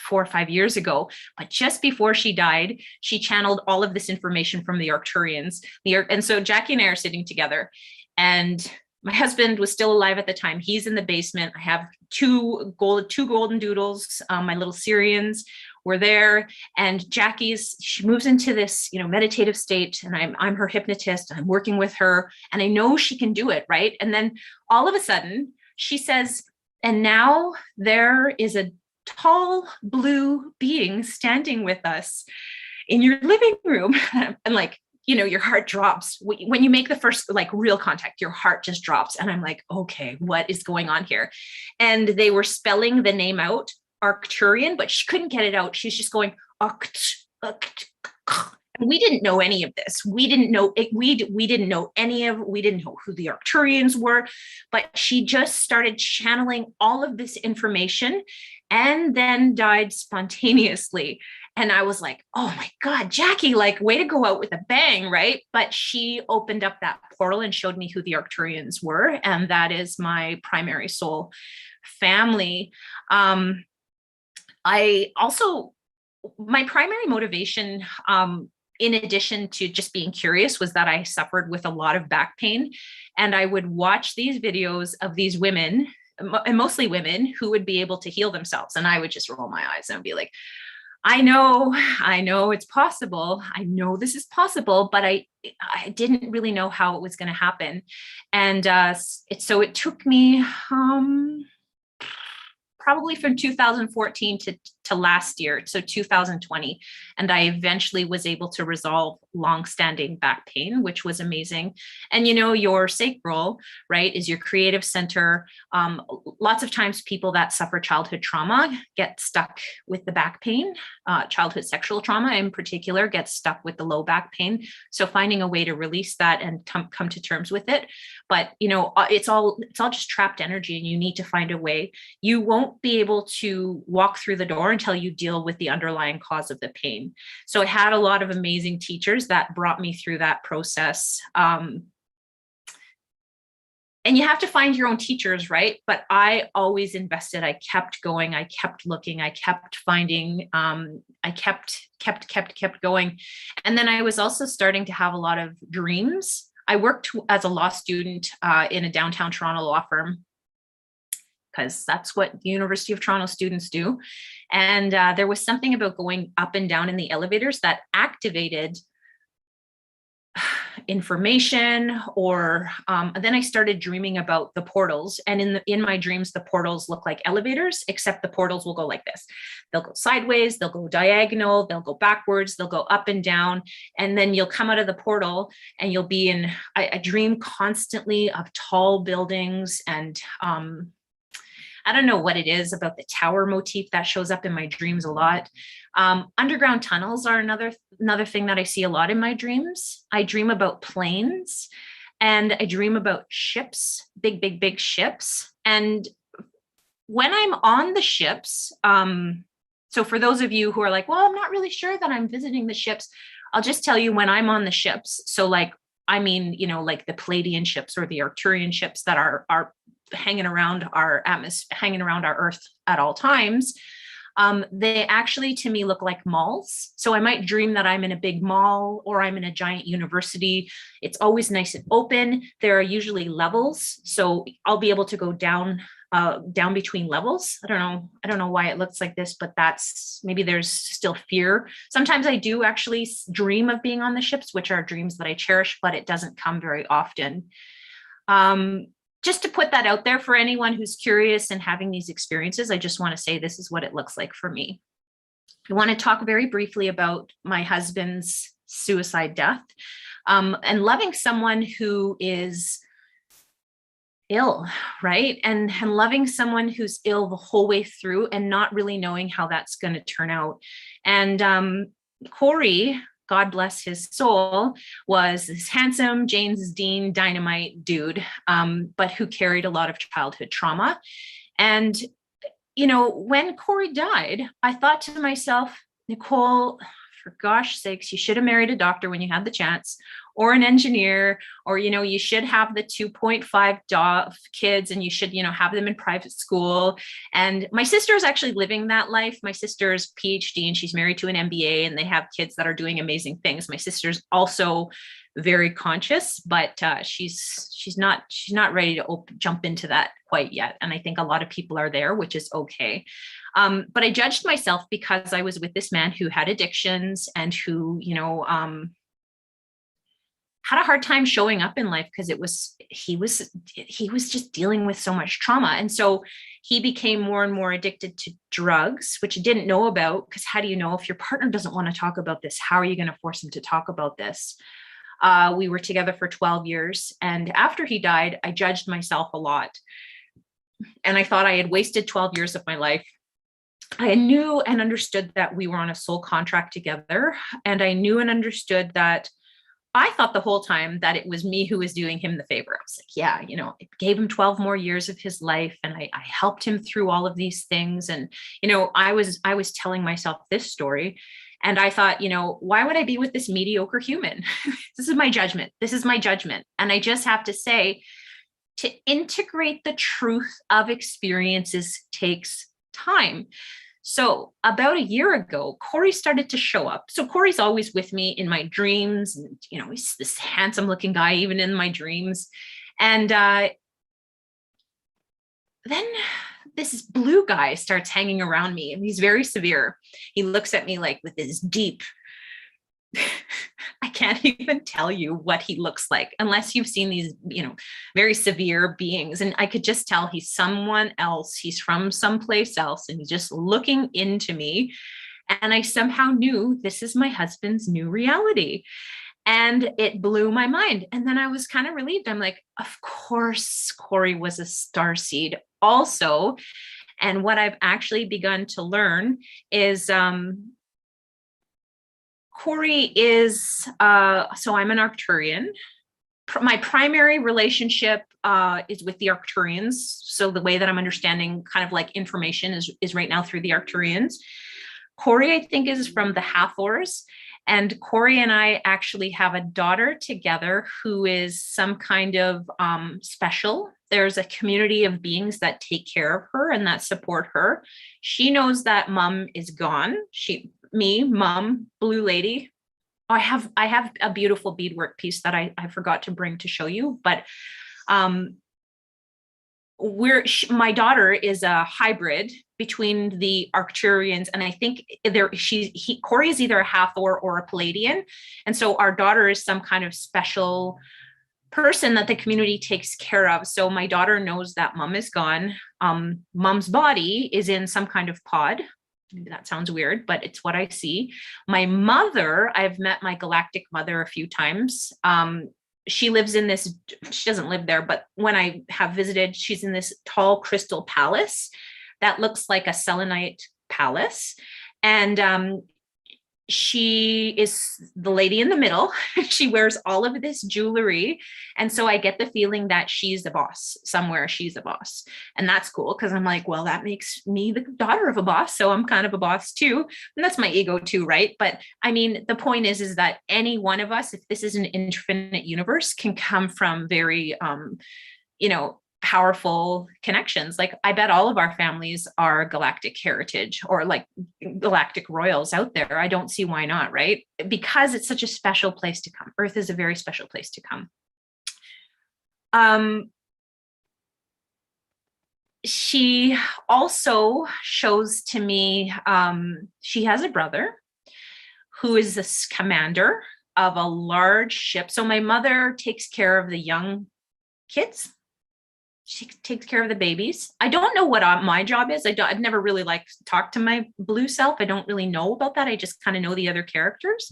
4 or 5 years ago. But just before she died, she channeled all of this information from the Arcturians. And so Jackie and I are sitting together, and my husband was still alive at the time. He's in the basement. I have two golden doodles, my little Syrians. we're there, and she moves into this, meditative state, and I'm her hypnotist, and I'm working with her, and I know she can do it, right? And then all of a sudden she says, and now there is a tall blue being standing with us in your living room. And like, your heart drops when you make the first like real contact, your heart just drops. And I'm like, okay, what is going on here? And they were spelling the name out, Arcturian, but she couldn't get it out. She's just going, and we didn't know any of this. We didn't know it. We didn't know we didn't know who the Arcturians were, but she just started channeling all of this information and then died spontaneously. And I was like, oh my God, Jackie, like, way to go out with a bang, right? But she opened up that portal and showed me who the Arcturians were. And that is my primary soul family. I also, my primary motivation, in addition to just being curious, was that I suffered with a lot of back pain. And I would watch these videos of these women, and mostly women, who would be able to heal themselves. And I would just roll my eyes and be like, I know it's possible. I know this is possible, but I didn't really know how it was going to happen. And so it took me probably from 2014 to last year, so 2020. And I eventually was able to resolve longstanding back pain, which was amazing. And your sacral, right, is your creative center. Lots of times people that suffer childhood trauma get stuck with the back pain. Childhood sexual trauma in particular gets stuck with the low back pain. So finding a way to release that and come to terms with it. But it's all just trapped energy, and you need to find a way. You won't be able to walk through the door until you deal with the underlying cause of the pain. So I had a lot of amazing teachers that brought me through that process. And you have to find your own teachers, right? But I always invested. I kept going. I kept looking. I kept finding. I kept going. And then I was also starting to have a lot of dreams. I worked as a law student in a downtown Toronto law firm, because that's what the University of Toronto students do. And there was something about going up and down in the elevators that activated information, or then I started dreaming about the portals. And in my dreams, the portals look like elevators, except the portals will go like this. They'll go sideways, they'll go diagonal, they'll go backwards, they'll go up and down. And then you'll come out of the portal and you'll be in, I dream constantly of tall buildings, and I don't know what it is about the tower motif that shows up in my dreams a lot. Underground tunnels are another thing that I see a lot in my dreams. I dream about planes, and I dream about ships, big ships. And when I'm on the ships, so for those of you who are like, well, I'm not really sure that I'm visiting the ships, I'll just tell you when I'm on the ships. So like, I mean, like the Palladian ships or the Arcturian ships that are hanging around our atmosphere, hanging around our Earth at all times. They actually, to me, look like malls. So I might dream that I'm in a big mall, or I'm in a giant university. It's always nice and open. There are usually levels, so I'll be able to go down between levels. I don't know why it looks like this, but maybe there's still fear. Sometimes I do actually dream of being on the ships, which are dreams that I cherish, but it doesn't come very often. Just to put that out there for anyone who's curious and having these experiences, I just want to say this is what it looks like for me. I want to talk very briefly about my husband's suicide death, and loving someone who is ill, right? And loving someone who's ill the whole way through and not really knowing how that's going to turn out. And Corey, God bless his soul, was this handsome James Dean dynamite dude, but who carried a lot of childhood trauma. And, when Corey died, I thought to myself, Nicole, for gosh sakes, you should have married a doctor when you had the chance, or an engineer, or, you should have the 2.5 kids and you should, have them in private school. And my sister is actually living that life. My sister's PhD and she's married to an MBA and they have kids that are doing amazing things. My sister's also very conscious, but she's not ready to jump into that quite yet. And I think a lot of people are there, which is okay. But I judged myself because I was with this man who had addictions and who, had a hard time showing up in life because he was just dealing with so much trauma. And so he became more and more addicted to drugs, which I didn't know about, because how do you know if your partner doesn't want to talk about this? How are you going to force him to talk about this? We were together for 12 years. And after he died, I judged myself a lot. And I thought I had wasted 12 years of my life. I knew and understood that we were on a soul contract together. And I knew and understood that I thought the whole time that it was me who was doing him the favor. I was like, yeah, it gave him 12 more years of his life. And I helped him through all of these things. And, I was telling myself this story. And I thought, why would I be with this mediocre human? This is my judgment. And I just have to say, to integrate the truth of experiences takes time. So about a year ago, Corey started to show up. So Corey's always with me in my dreams. And, he's this handsome looking guy, even in my dreams. And then this blue guy starts hanging around me and he's very severe. He looks at me like with his deep, I can't even tell you what he looks like unless you've seen these, very severe beings. And I could just tell he's someone else. He's from someplace else. And he's just looking into me. And I somehow knew this is my husband's new reality. And it blew my mind. And then I was kind of relieved. I'm like, of course, Corey was a starseed also. And what I've actually begun to learn is Corey is, so I'm an Arcturian. My primary relationship is with the Arcturians. So the way that I'm understanding kind of like information is right now through the Arcturians. Corey, I think, is from the Hathors. And Corey and I actually have a daughter together who is some kind of special. There's a community of beings that take care of her and that support her. She knows that mom is gone. Mom, blue lady. I have a beautiful beadwork piece that I forgot to bring to show you, but my daughter is a hybrid between the Arcturians, and I think Corey is either a Hathor or a Palladian, and so our daughter is some kind of special person that the community takes care of. So my daughter knows that mom is gone. Mom's body is in some kind of pod. That sounds weird, but it's what I see. My mother, I've met my galactic mother a few times. She lives in this, she doesn't live there, but when I have visited, she's in this tall crystal palace that looks like a selenite palace. And she is the lady in the middle. She wears all of this jewelry. And so I get the feeling that she's the boss somewhere. She's a boss. And that's cool because I'm like, well, that makes me the daughter of a boss. So I'm kind of a boss too. And that's my ego too, right? But I mean, the point is that any one of us, if this is an infinite universe, can come from very, powerful connections. Like I bet all of our families are galactic heritage or like galactic royals out there. I don't see why not, right? Because it's such a special place to come. Earth is a very special place to come. She also shows to me, she has a brother who is this commander of a large ship. So my mother takes care of the young kids. She takes care of the babies. I don't know what my job is. I've never really talked to my blue self. I don't really know about that. I just kind of know the other characters.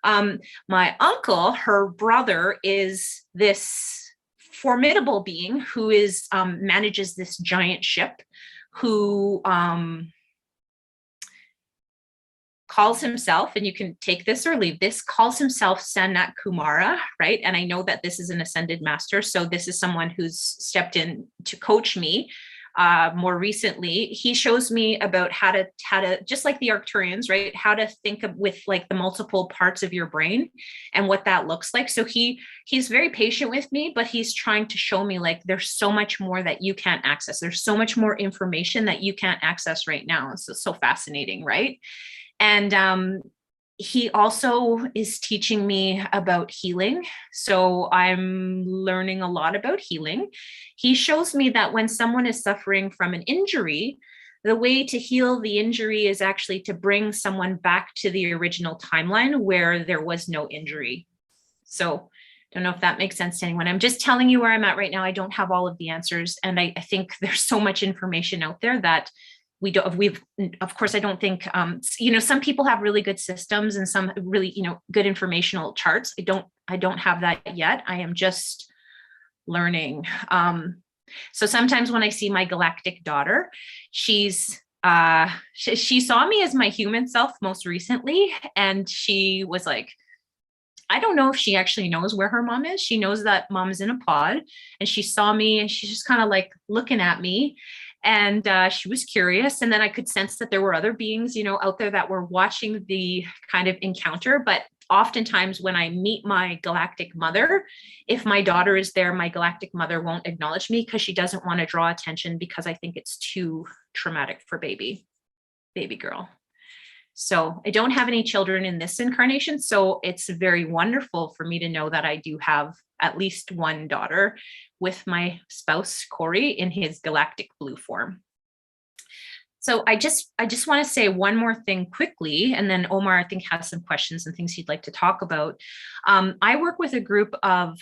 My uncle, her brother, is this formidable being who is manages this giant ship, who calls himself, and you can take this or leave this, calls himself Sanat Kumara, right? And I know that this is an ascended master. So this is someone who's stepped in to coach me more recently, he shows me about how to just like the Arcturians, right? How to think of with like the multiple parts of your brain and what that looks like. So he's very patient with me, but he's trying to show me like there's so much more that you can't access. There's so much more information that you can't access right now. It's so fascinating, right? And he also is teaching me about healing. So I'm learning a lot about healing. He shows me that when someone is suffering from an injury, the way to heal the injury is actually to bring someone back to the original timeline where there was no injury. So I don't know if that makes sense to anyone. I'm just telling you where I'm at right now. I don't have all of the answers. And I think there's so much information out there that of course, I don't think, some people have really good systems and some really, good informational charts. I don't have that yet. I am just learning. So sometimes when I see my galactic daughter, she saw me as my human self most recently. And she was like, I don't know if she actually knows where her mom is. She knows that mom is in a pod, and she saw me and she's just kind of like looking at me. And she was curious. And then I could sense that there were other beings, out there that were watching the kind of encounter. But oftentimes when I meet my galactic mother, if my daughter is there, my galactic mother won't acknowledge me because she doesn't want to draw attention, because I think it's too traumatic for baby girl. So I don't have any children in this incarnation. So it's very wonderful for me to know that I do have at least one daughter with my spouse, Corey, in his galactic blue form. So I just want to say one more thing quickly, and then Omar, I think, has some questions and things he'd like to talk about. I work with a group of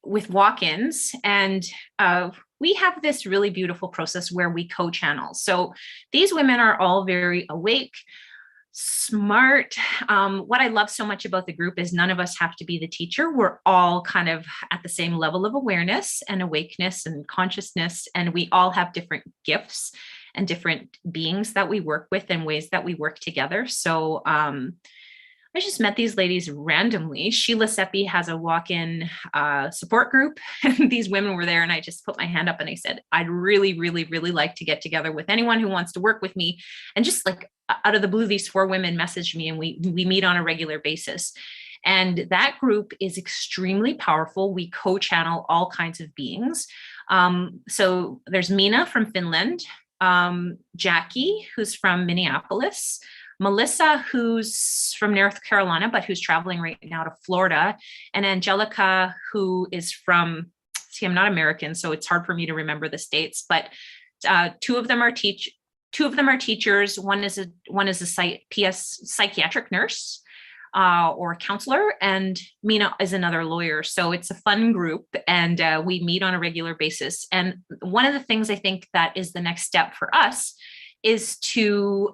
with walk-ins, and we have this really beautiful process where we co-channel. So these women are all very awake, smart. What I love so much about the group is none of us have to be the teacher. We're all kind of at the same level of awareness and awakeness and consciousness, and we all have different gifts and different beings that we work with and ways that we work together. So I just met these ladies randomly. Sheila Seppi has a walk-in support group, and these women were there, and I just put my hand up and I said, I'd really, really, really like to get together with anyone who wants to work with me. And just like out of the blue, these 4 women messaged me, and we meet on a regular basis. And that group is extremely powerful. We co-channel all kinds of beings. So there's Mina from Finland, Jackie, who's from Minneapolis, Melissa, who's from North Carolina, but who's traveling right now to Florida, and Angelica, who is from, I'm not American, so it's hard for me to remember the states, but 2 of them are teachers. One is a psychiatric nurse or counselor, and Mina is another lawyer. So it's a fun group, and we meet on a regular basis. And one of the things I think that is the next step for us is to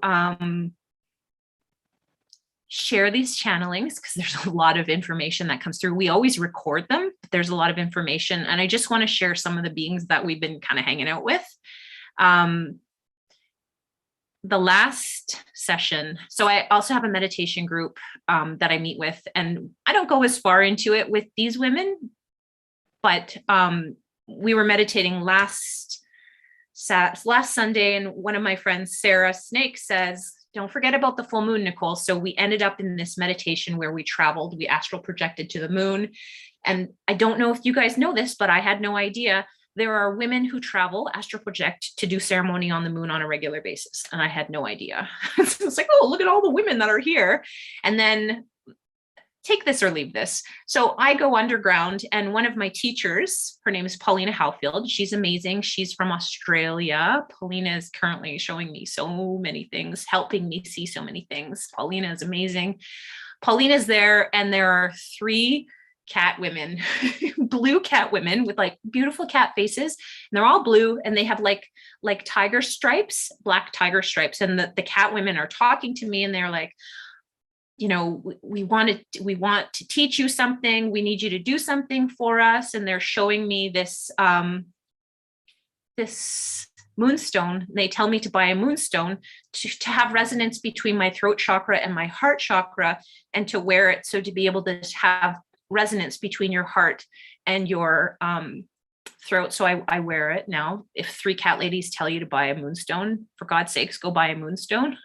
share these channelings, because there's a lot of information that comes through. We always record them, but there's a lot of information. And I just want to share some of the beings that we've been kind of hanging out with. The last session, so I also have a meditation group that I meet with, and I don't go as far into it with these women, but we were meditating last Sunday, and one of my friends, Sarah Snake, says, don't forget about the full moon, Nicole. So we ended up in this meditation where we astral projected to the moon. And I don't know if you guys know this, but I had no idea. There are women who travel, astral project, to do ceremony on the moon on a regular basis. And I had no idea. So it's like, oh, look at all the women that are here. And then take this or leave this. So I go underground, and one of my teachers, her name is Paulina Howfield. She's amazing. She's from Australia. Paulina is currently showing me so many things, helping me see so many things. Paulina is amazing. Paulina's there, and there are 3 cat women, blue cat women with like beautiful cat faces, and they're all blue, and they have like tiger stripes, black tiger stripes. And the cat women are talking to me, and they're like, we want to teach you something. We need you to do something for us. And they're showing me this, this moonstone. They tell me to buy a moonstone to have resonance between my throat chakra and my heart chakra, and to wear it. So to be able to have resonance between your heart and your throat. So I wear it now. If 3 cat ladies tell you to buy a moonstone, for God's sakes, go buy a moonstone.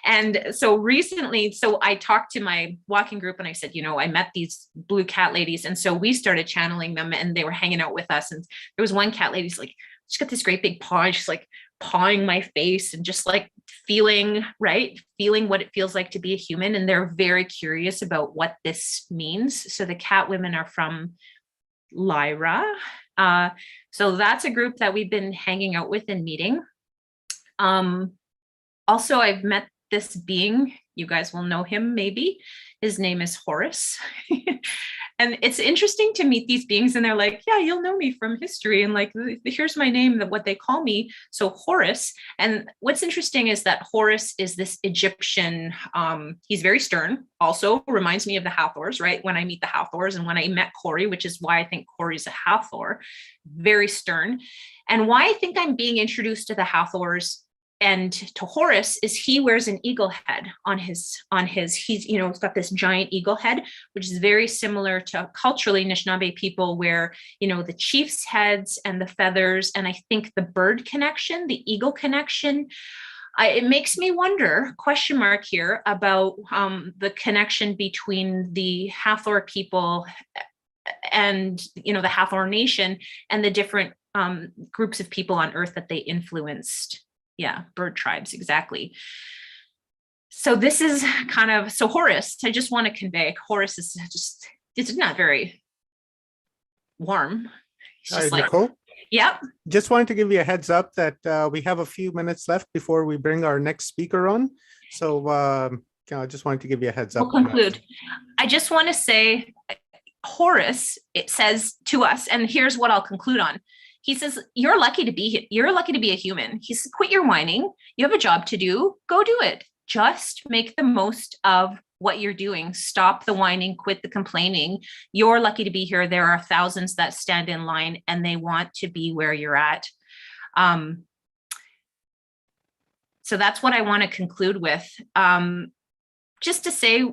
And so recently, so I talked to my walking group and I said, I met these blue cat ladies. And so we started channeling them and they were hanging out with us. And there was one cat lady's like, she's got this great big paw. And she's like pawing my face and just like feeling what it feels like to be a human. And they're very curious about what this means. So the cat women are from Lyra. So that's a group that we've been hanging out with and meeting. Also, I've met this being, you guys will know him maybe. His name is Horus. And it's interesting to meet these beings and they're like, yeah, you'll know me from history. And like, here's my name, what they call me. So Horus. And what's interesting is that Horus is this Egyptian, he's very stern, also reminds me of the Hathors, right? When I meet the Hathors and when I met Corey, which is why I think Corey's a Hathor, very stern. And why I think I'm being introduced to the Hathors and to Horus is he wears an eagle head on his, he's, he's got this giant eagle head, which is very similar to culturally Anishinaabe people where, the chief's heads and the feathers, and I think the bird connection, the eagle connection, it makes me wonder, question mark here, about the connection between the Hathor people and, the Hathor nation and the different groups of people on Earth that they influenced. Yeah, bird tribes, exactly. So this is kind of, so Horus, I just want to convey, Horus is just, it's not very warm. Hi, Nicole. Yep. Just wanted to give you a heads up that we have a few minutes left before we bring our next speaker on. So I just wanted to give you a heads up. We'll conclude. I just want to say, Horus, it says to us, and here's what I'll conclude on. He says, you're lucky to be a human. He says, quit your whining. You have a job to do. Go do it. Just make the most of what you're doing. Stop the whining, quit the complaining. You're lucky to be here. There are thousands that stand in line and they want to be where you're at. So that's what I want to conclude with. Just to say,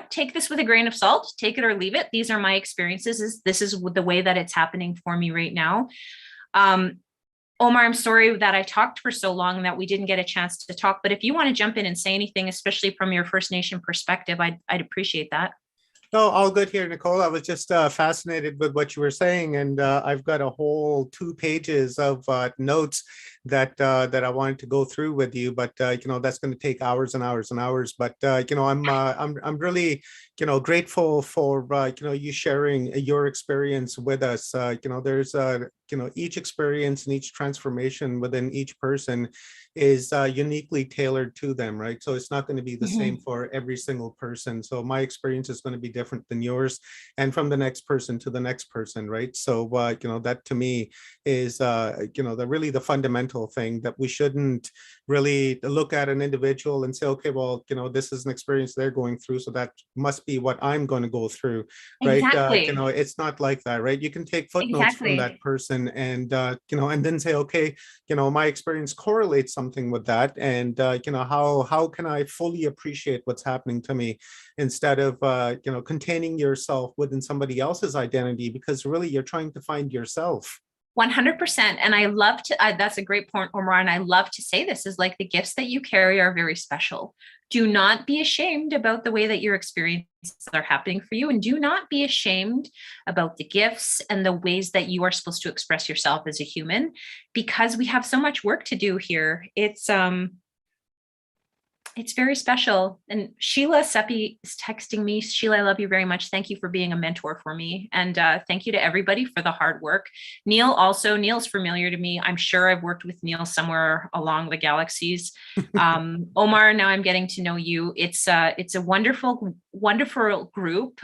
take this with a grain of salt, take it or leave it. These are my experiences. This is the way that it's happening for me right now. Omar, I'm sorry that I talked for so long that we didn't get a chance to talk, but if you want to jump in and say anything, especially from your First Nation perspective, I'd appreciate that. No, all good here, Nicole. I was just fascinated with what you were saying, and I've got a whole 2 pages of notes that I wanted to go through with you, but that's going to take hours and hours and hours. But I'm really grateful for you sharing your experience with us. There's each experience and each transformation within each person is uniquely tailored to them, right? So it's not going to be the same for every single person. So my experience is going to be different than yours, and from the next person to the next person, right? So that to me is the fundamental thing, that we shouldn't really look at an individual and say, okay, well, this is an experience they're going through, so that must be what I'm going to go through, right? Exactly. It's not like that, right? You can take footnotes from that person and and then say, okay, my experience correlates something with that, and how can I fully appreciate what's happening to me, instead of containing yourself within somebody else's identity, because really you're trying to find yourself. 100%. And I love to, that's a great point, Omar. And I love to say this is like the gifts that you carry are very special. Do not be ashamed about the way that your experiences are happening for you. And do not be ashamed about the gifts and the ways that you are supposed to express yourself as a human, because we have so much work to do here. It's very special. And Sheila Seppi is texting me. Sheila, I love you very much. Thank you for being a mentor for me. And thank you to everybody for the hard work. Neil's familiar to me. I'm sure I've worked with Neil somewhere along the galaxies. Omar, now I'm getting to know you. It's a wonderful, wonderful group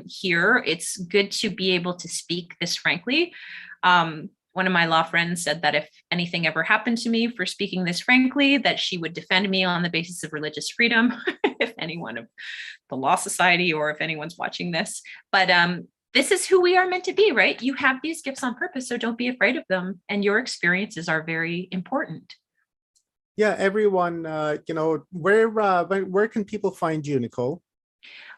here. It's good to be able to speak this frankly. One of my law friends said that if anything ever happened to me for speaking this frankly, that she would defend me on the basis of religious freedom, if anyone of the Law Society or if anyone's watching this. But this is who we are meant to be, right? You have these gifts on purpose, so don't be afraid of them. And your experiences are very important. Yeah, everyone, where can people find you, Nicole?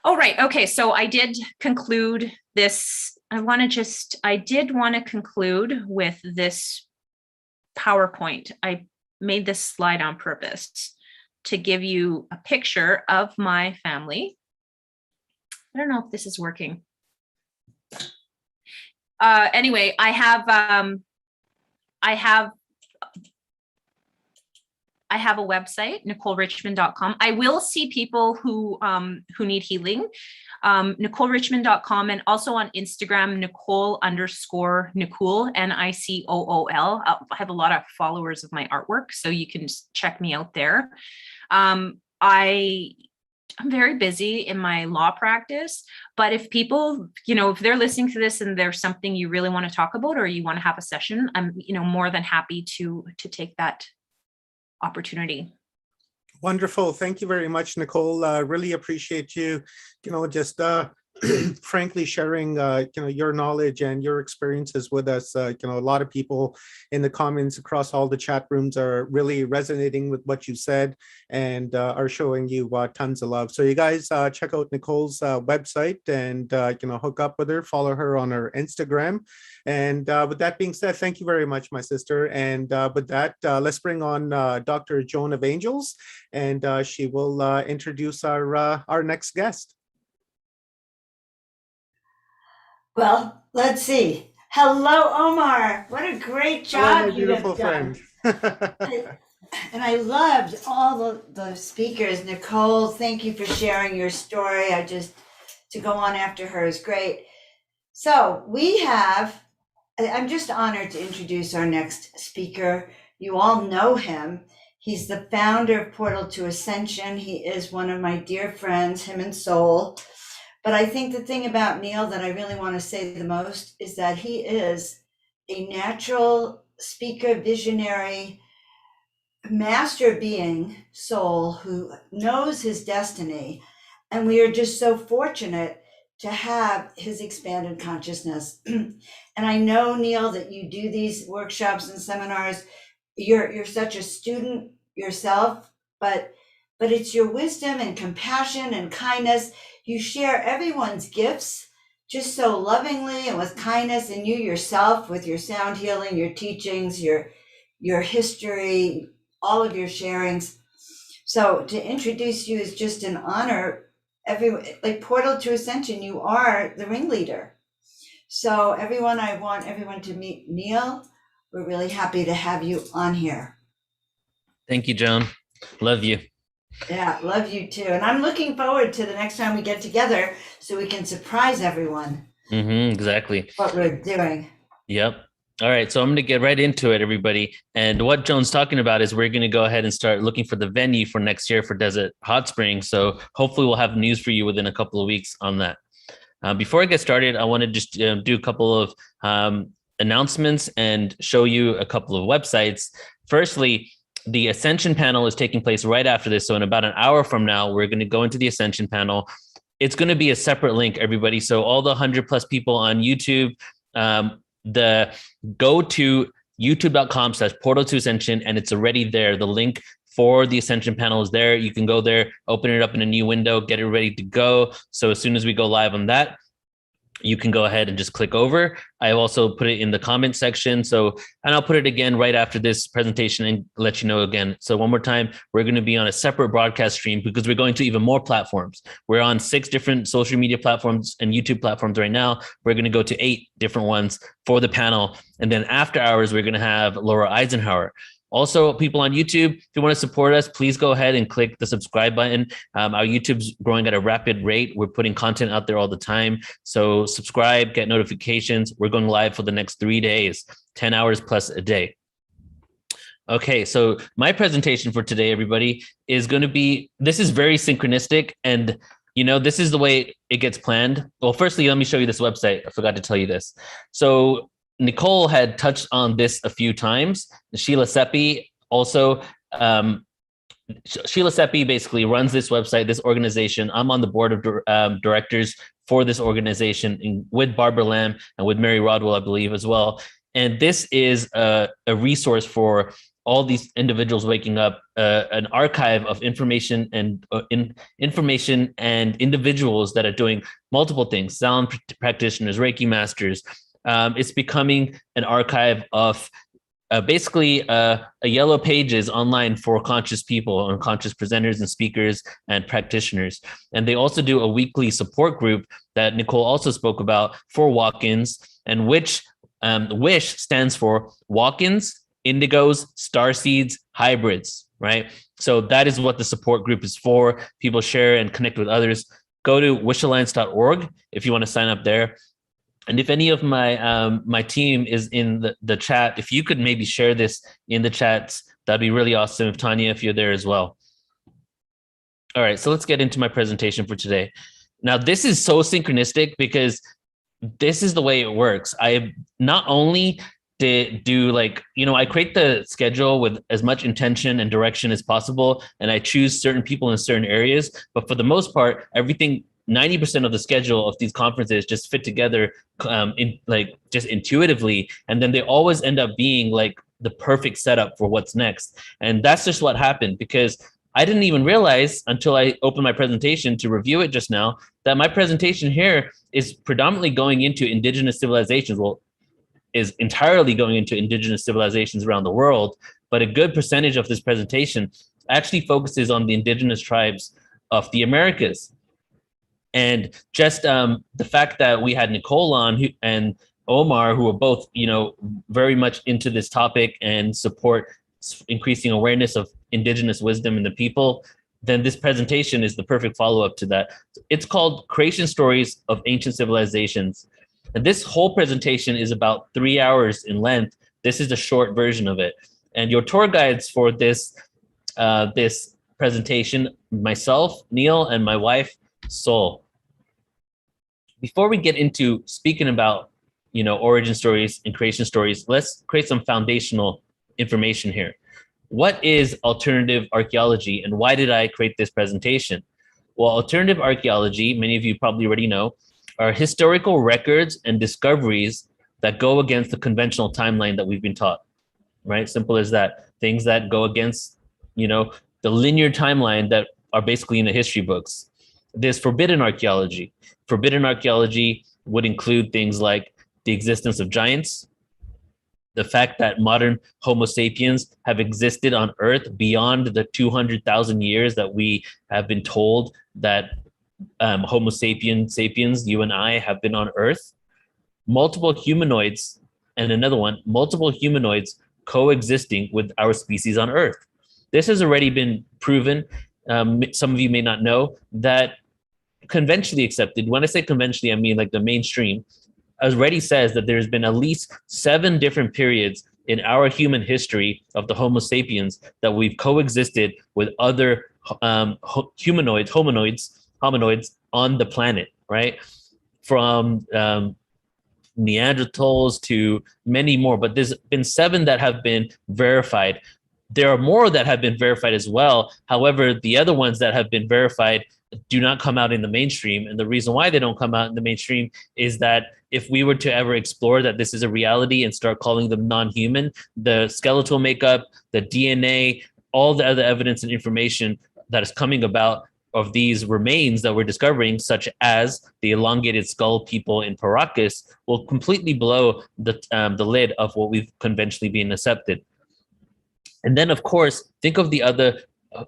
Oh, right. Okay. So I did conclude this I did want to conclude with this PowerPoint. I made this slide on purpose to give you a picture of my family. I don't know if this is working. Anyway, I have a website, NicoleRichmond.com. I will see people who need healing. NicoleRichmond.com, and also on Instagram, Nicole_Nicool, Nicool. I have a lot of followers of my artwork, so you can check me out there. I'm very busy in my law practice, but if people, if they're listening to this and there's something you really want to talk about, or you want to have a session, I'm, more than happy to take that opportunity. Wonderful. Thank you very much, Nicole. Really appreciate you, just frankly sharing, your knowledge and your experiences with us. A lot of people in the comments across all the chat rooms are really resonating with what you said and are showing you tons of love. So you guys check out Nicole's website and, hook up with her, follow her on her Instagram. And with that being said, thank you very much, my sister. And with that, let's bring on Dr. Joan Of Angels, and she will introduce our next guest. Well, let's see. Hello, Omar. What a great job. Hello, my beautiful friend. And I loved all the speakers. Nicole, thank you for sharing your story. To go on after her is great. So I'm just honored to introduce our next speaker. You all know him. He's the founder of Portal to Ascension. He is one of my dear friends, him and Soul. But I think the thing about Neil that I really want to say the most is that he is a natural speaker, visionary, master being soul who knows his destiny. And we are just so fortunate to have his expanded consciousness. And I know, Neil, that you do these workshops and seminars. You're such a student yourself, but it's your wisdom and compassion and kindness. You share everyone's gifts just so lovingly and with kindness, and you yourself with your sound healing, your teachings, your history, all of your sharings. So to introduce you is just an honor. Like Portal to Ascension, you are the ringleader. So I want everyone to meet Neil. We're really happy to have you on here. Thank you, Joan. Love you. Yeah, love you too. And I'm looking forward to the next time we get together so we can surprise everyone. Exactly. What we're doing. Yep. All right. So I'm going to get right into it, everybody. And what Joan's talking about is we're going to go ahead and start looking for the venue for next year for Desert Hot Springs. So hopefully we'll have news for you within a couple of weeks on that. Before I get started, I want to just do a couple of announcements and show you a couple of websites. Firstly, the Ascension panel is taking place right after this. So in about an hour from now, we're going to go into the Ascension panel. It's going to be a separate link, everybody. So all the 100+ people on YouTube, go to youtube.com/portal to ascension, and it's already there. The link for the Ascension panel is there. You can go there, open it up in a new window, get it ready to go. So as soon as we go live on that, you can go ahead and just click over. I also put it in the comment section. And I'll put it again right after this presentation and let you know again. So one more time, we're going to be on a separate broadcast stream because we're going to even more platforms. We're on 6 different social media platforms and YouTube platforms right now. We're going to go to 8 different ones for the panel. And then after hours, we're going to have Laura Eisenhower. Also, people on YouTube, if you want to support us, please go ahead and click the subscribe button. Our YouTube's growing at a rapid rate. We're putting content out there all the time. So subscribe, get notifications. We're going live for the next 3 days, 10 hours plus a day. Okay, so my presentation for today, everybody, is going to be, this is very synchronistic. And, this is the way it gets planned. Well, firstly, let me show you this website. I forgot to tell you this. So Nicole had touched on this a few times. Sheila Seppi also, Sheila Seppi basically runs this website, this organization. I'm on the board of directors for this organization with Barbara Lamb and with Mary Rodwell, I believe, as well. And this is a resource for all these individuals waking up, an archive of information and information and individuals that are doing multiple things, sound practitioners, Reiki masters. It's becoming an archive of basically a yellow pages online for conscious people, unconscious presenters and speakers and practitioners. And they also do a weekly support group that Nicole also spoke about for walk-ins, and which WISH stands for walk-ins, indigos, starseeds, hybrids, right? So that is what the support group is for. People share and connect with others. Go to wishalliance.org if you want to sign up there. And if any of my team is in the chat, if you could maybe share this in the chats, that'd be really awesome. If Tanya, if you're there as well. All right, so let's get into my presentation for today. Now, this is so synchronistic because this is the way it works. I not only do I create the schedule with as much intention and direction as possible, and I choose certain people in certain areas, but for the most part, everything 90% of the schedule of these conferences just fit together just intuitively. And then they always end up being like the perfect setup for what's next. And that's just what happened, because I didn't even realize until I opened my presentation to review it just now that my presentation here is predominantly going into indigenous civilizations. Well, is entirely going into indigenous civilizations around the world, but a good percentage of this presentation actually focuses on the indigenous tribes of the Americas. And just the fact that we had Nicole on and Omar, who are both, very much into this topic and support increasing awareness of indigenous wisdom in the people, then this presentation is the perfect follow-up to that. It's called Creation Stories of Ancient Civilizations. And this whole presentation is about 3 hours in length. This is the short version of it. And your tour guides for this presentation, myself, Neil, and my wife, Sol. Before we get into speaking about, origin stories and creation stories, let's create some foundational information here. What is alternative archaeology, and why did I create this presentation? Well, alternative archaeology, many of you probably already know, are historical records and discoveries that go against the conventional timeline that we've been taught, right? Simple as that. Things that go against, the linear timeline that are basically in the history books. There's forbidden archaeology. Forbidden archaeology would include things like the existence of giants, the fact that modern Homo sapiens have existed on Earth beyond the 200,000 years that we have been told that Homo sapiens, you and I, have been on Earth. Multiple humanoids, and another one, multiple humanoids coexisting with our species on Earth. This has already been proven. Some of you may not know that conventionally accepted, when I say conventionally, I mean like the mainstream, already says that there's been at least 7 different periods in our human history of the Homo sapiens that we've coexisted with other hominoids on the planet, right? From Neanderthals to many more, but there's been 7 that have been verified. There are more that have been verified as well. However, the other ones that have been verified do not come out in the mainstream. And the reason why they don't come out in the mainstream is that if we were to ever explore that this is a reality and start calling them non-human, the skeletal makeup, the DNA, all the other evidence and information that is coming about of these remains that we're discovering, such as the elongated skull people in Paracas, will completely blow the lid of what we've conventionally been accepted. And then, of course, think of the other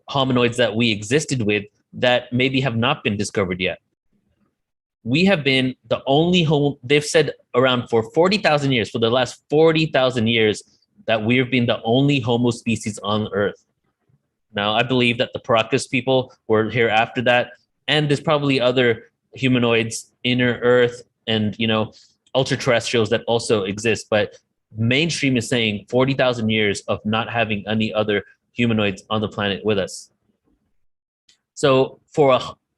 hominoids that we existed with that maybe have not been discovered yet. We have been the only they've said around for 40,000 years, for the last 40,000 years, that we've been the only Homo species on Earth. Now, I believe that the Paracas people were here after that, and there's probably other humanoids, inner Earth, and ultra-terrestrials that also exist. But mainstream is saying 40,000 years of not having any other humanoids on the planet with us. So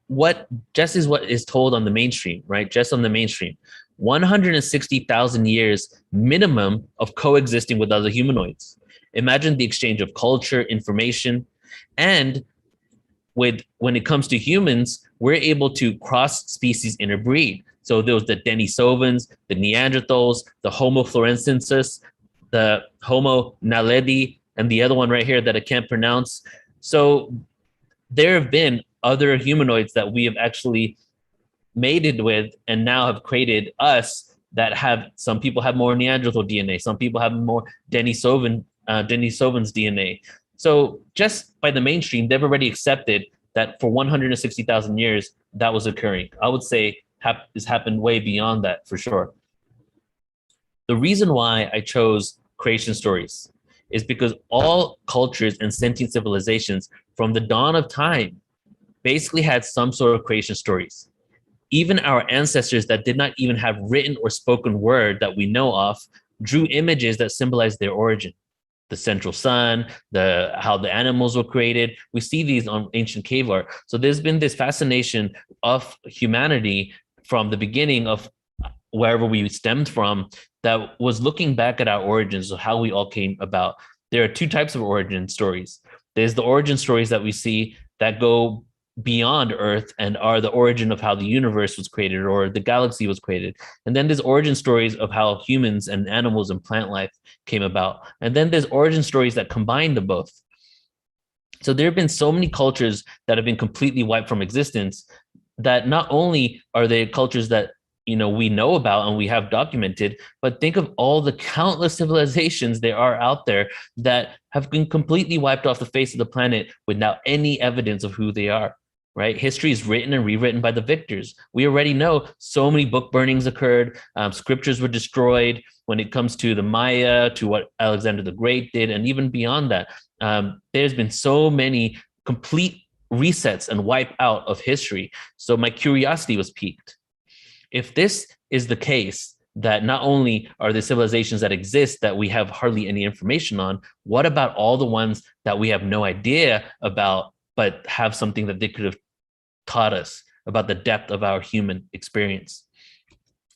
what is told on the mainstream, right? Just on the mainstream, 160,000 years minimum of coexisting with other humanoids. Imagine the exchange of culture, information, and when it comes to humans, we're able to cross species interbreed. So there was the Denisovans, the Neanderthals, the Homo florensis, the Homo naledi, and the other one right here that I can't pronounce. So there have been other humanoids that we have actually mated with and now have created us that have, some people have more Neanderthal DNA, some people have more Denisovan's DNA. So just by the mainstream, they've already accepted that for 160,000 years, that was occurring. I would say has happened way beyond that for sure. The reason why I chose creation stories is because all cultures and sentient civilizations from the dawn of time basically had some sort of creation stories. Even our ancestors that did not even have written or spoken word that we know of drew images that symbolize their origin. The central sun, how the animals were created. We see these on ancient cave art. So there's been this fascination of humanity from the beginning of wherever we stemmed from that was looking back at our origins of how we all came about. There are two types of origin stories. There's the origin stories that we see that go beyond Earth and are the origin of how the universe was created or the galaxy was created. And then there's origin stories of how humans and animals and plant life came about. And then there's origin stories that combine the both. So there have been so many cultures that have been completely wiped from existence that not only are they cultures that we know about and we have documented, but think of all the countless civilizations there are out there that have been completely wiped off the face of the planet without any evidence of who they are, right? History is written and rewritten by the victors. We already know so many book burnings occurred, scriptures were destroyed when it comes to the Maya, to what Alexander the Great did, and even beyond that. There's been so many complete resets and wipe out of history. So my curiosity was piqued. If this is the case, that not only are the civilizations that exist that we have hardly any information on, what about all the ones that we have no idea about, but have something that they could have taught us about the depth of our human experience?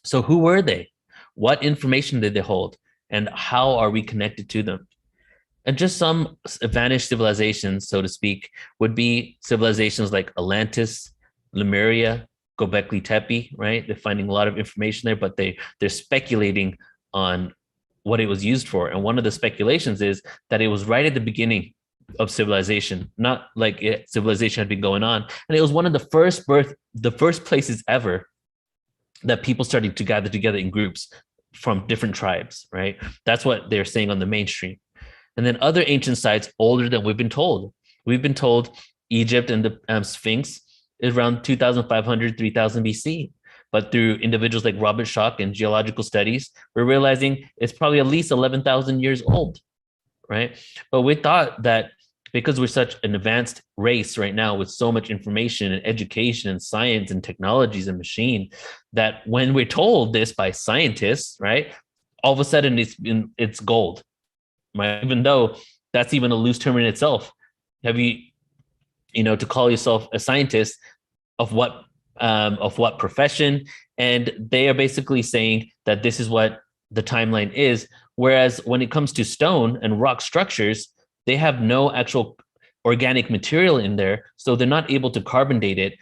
So who were they? What information did they hold? And how are we connected to them? And just some vanished civilizations, so to speak, would be civilizations like Atlantis, Lemuria, Göbekli Tepe, right? They're finding a lot of information there, but they're speculating on what it was used for. And one of the speculations is that it was right at the beginning of civilization, not like civilization had been going on. And it was one of the first places ever that people started to gather together in groups from different tribes, right? That's what they're saying on the mainstream. And then other ancient sites older than we've been told. We've been told Egypt and the Sphinx is around 2,500, 3,000 BC. But through individuals like Robert Schoch and geological studies, we're realizing it's probably at least 11,000 years old, right? But we thought that because we're such an advanced race right now with so much information and education and science and technologies and machine, that when we're told this by scientists, right, all of a sudden it's gold, right? Even though that's even a loose term in itself. Have you, to call yourself a scientist of what profession? And they are basically saying that this is what the timeline is. Whereas when it comes to stone and rock structures, they have no actual organic material in there. So they're not able to carbon date it.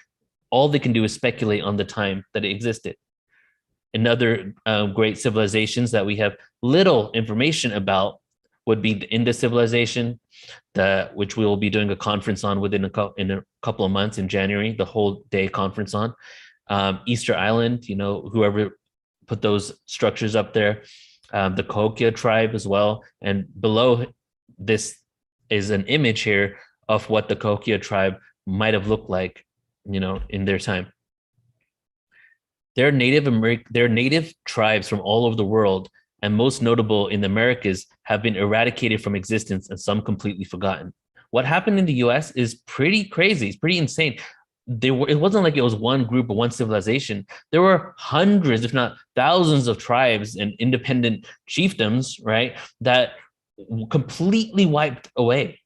All they can do is speculate on the time that it existed. Another great civilizations that we have little information about would be the Indus civilization, which we will be doing a conference on in a couple of months in January, the whole day conference on. Easter Island, whoever put those structures up there, the Cahokia tribe as well. And below this is an image here of what the Cahokia tribe might have looked like, in their time. There are native tribes from all over the world, and most notable in the Americas, have been eradicated from existence and some completely forgotten. What happened in the US is pretty crazy. It's pretty insane. It wasn't like it was one group or one civilization. There were hundreds, if not thousands, of tribes and independent chiefdoms, right, that completely wiped away.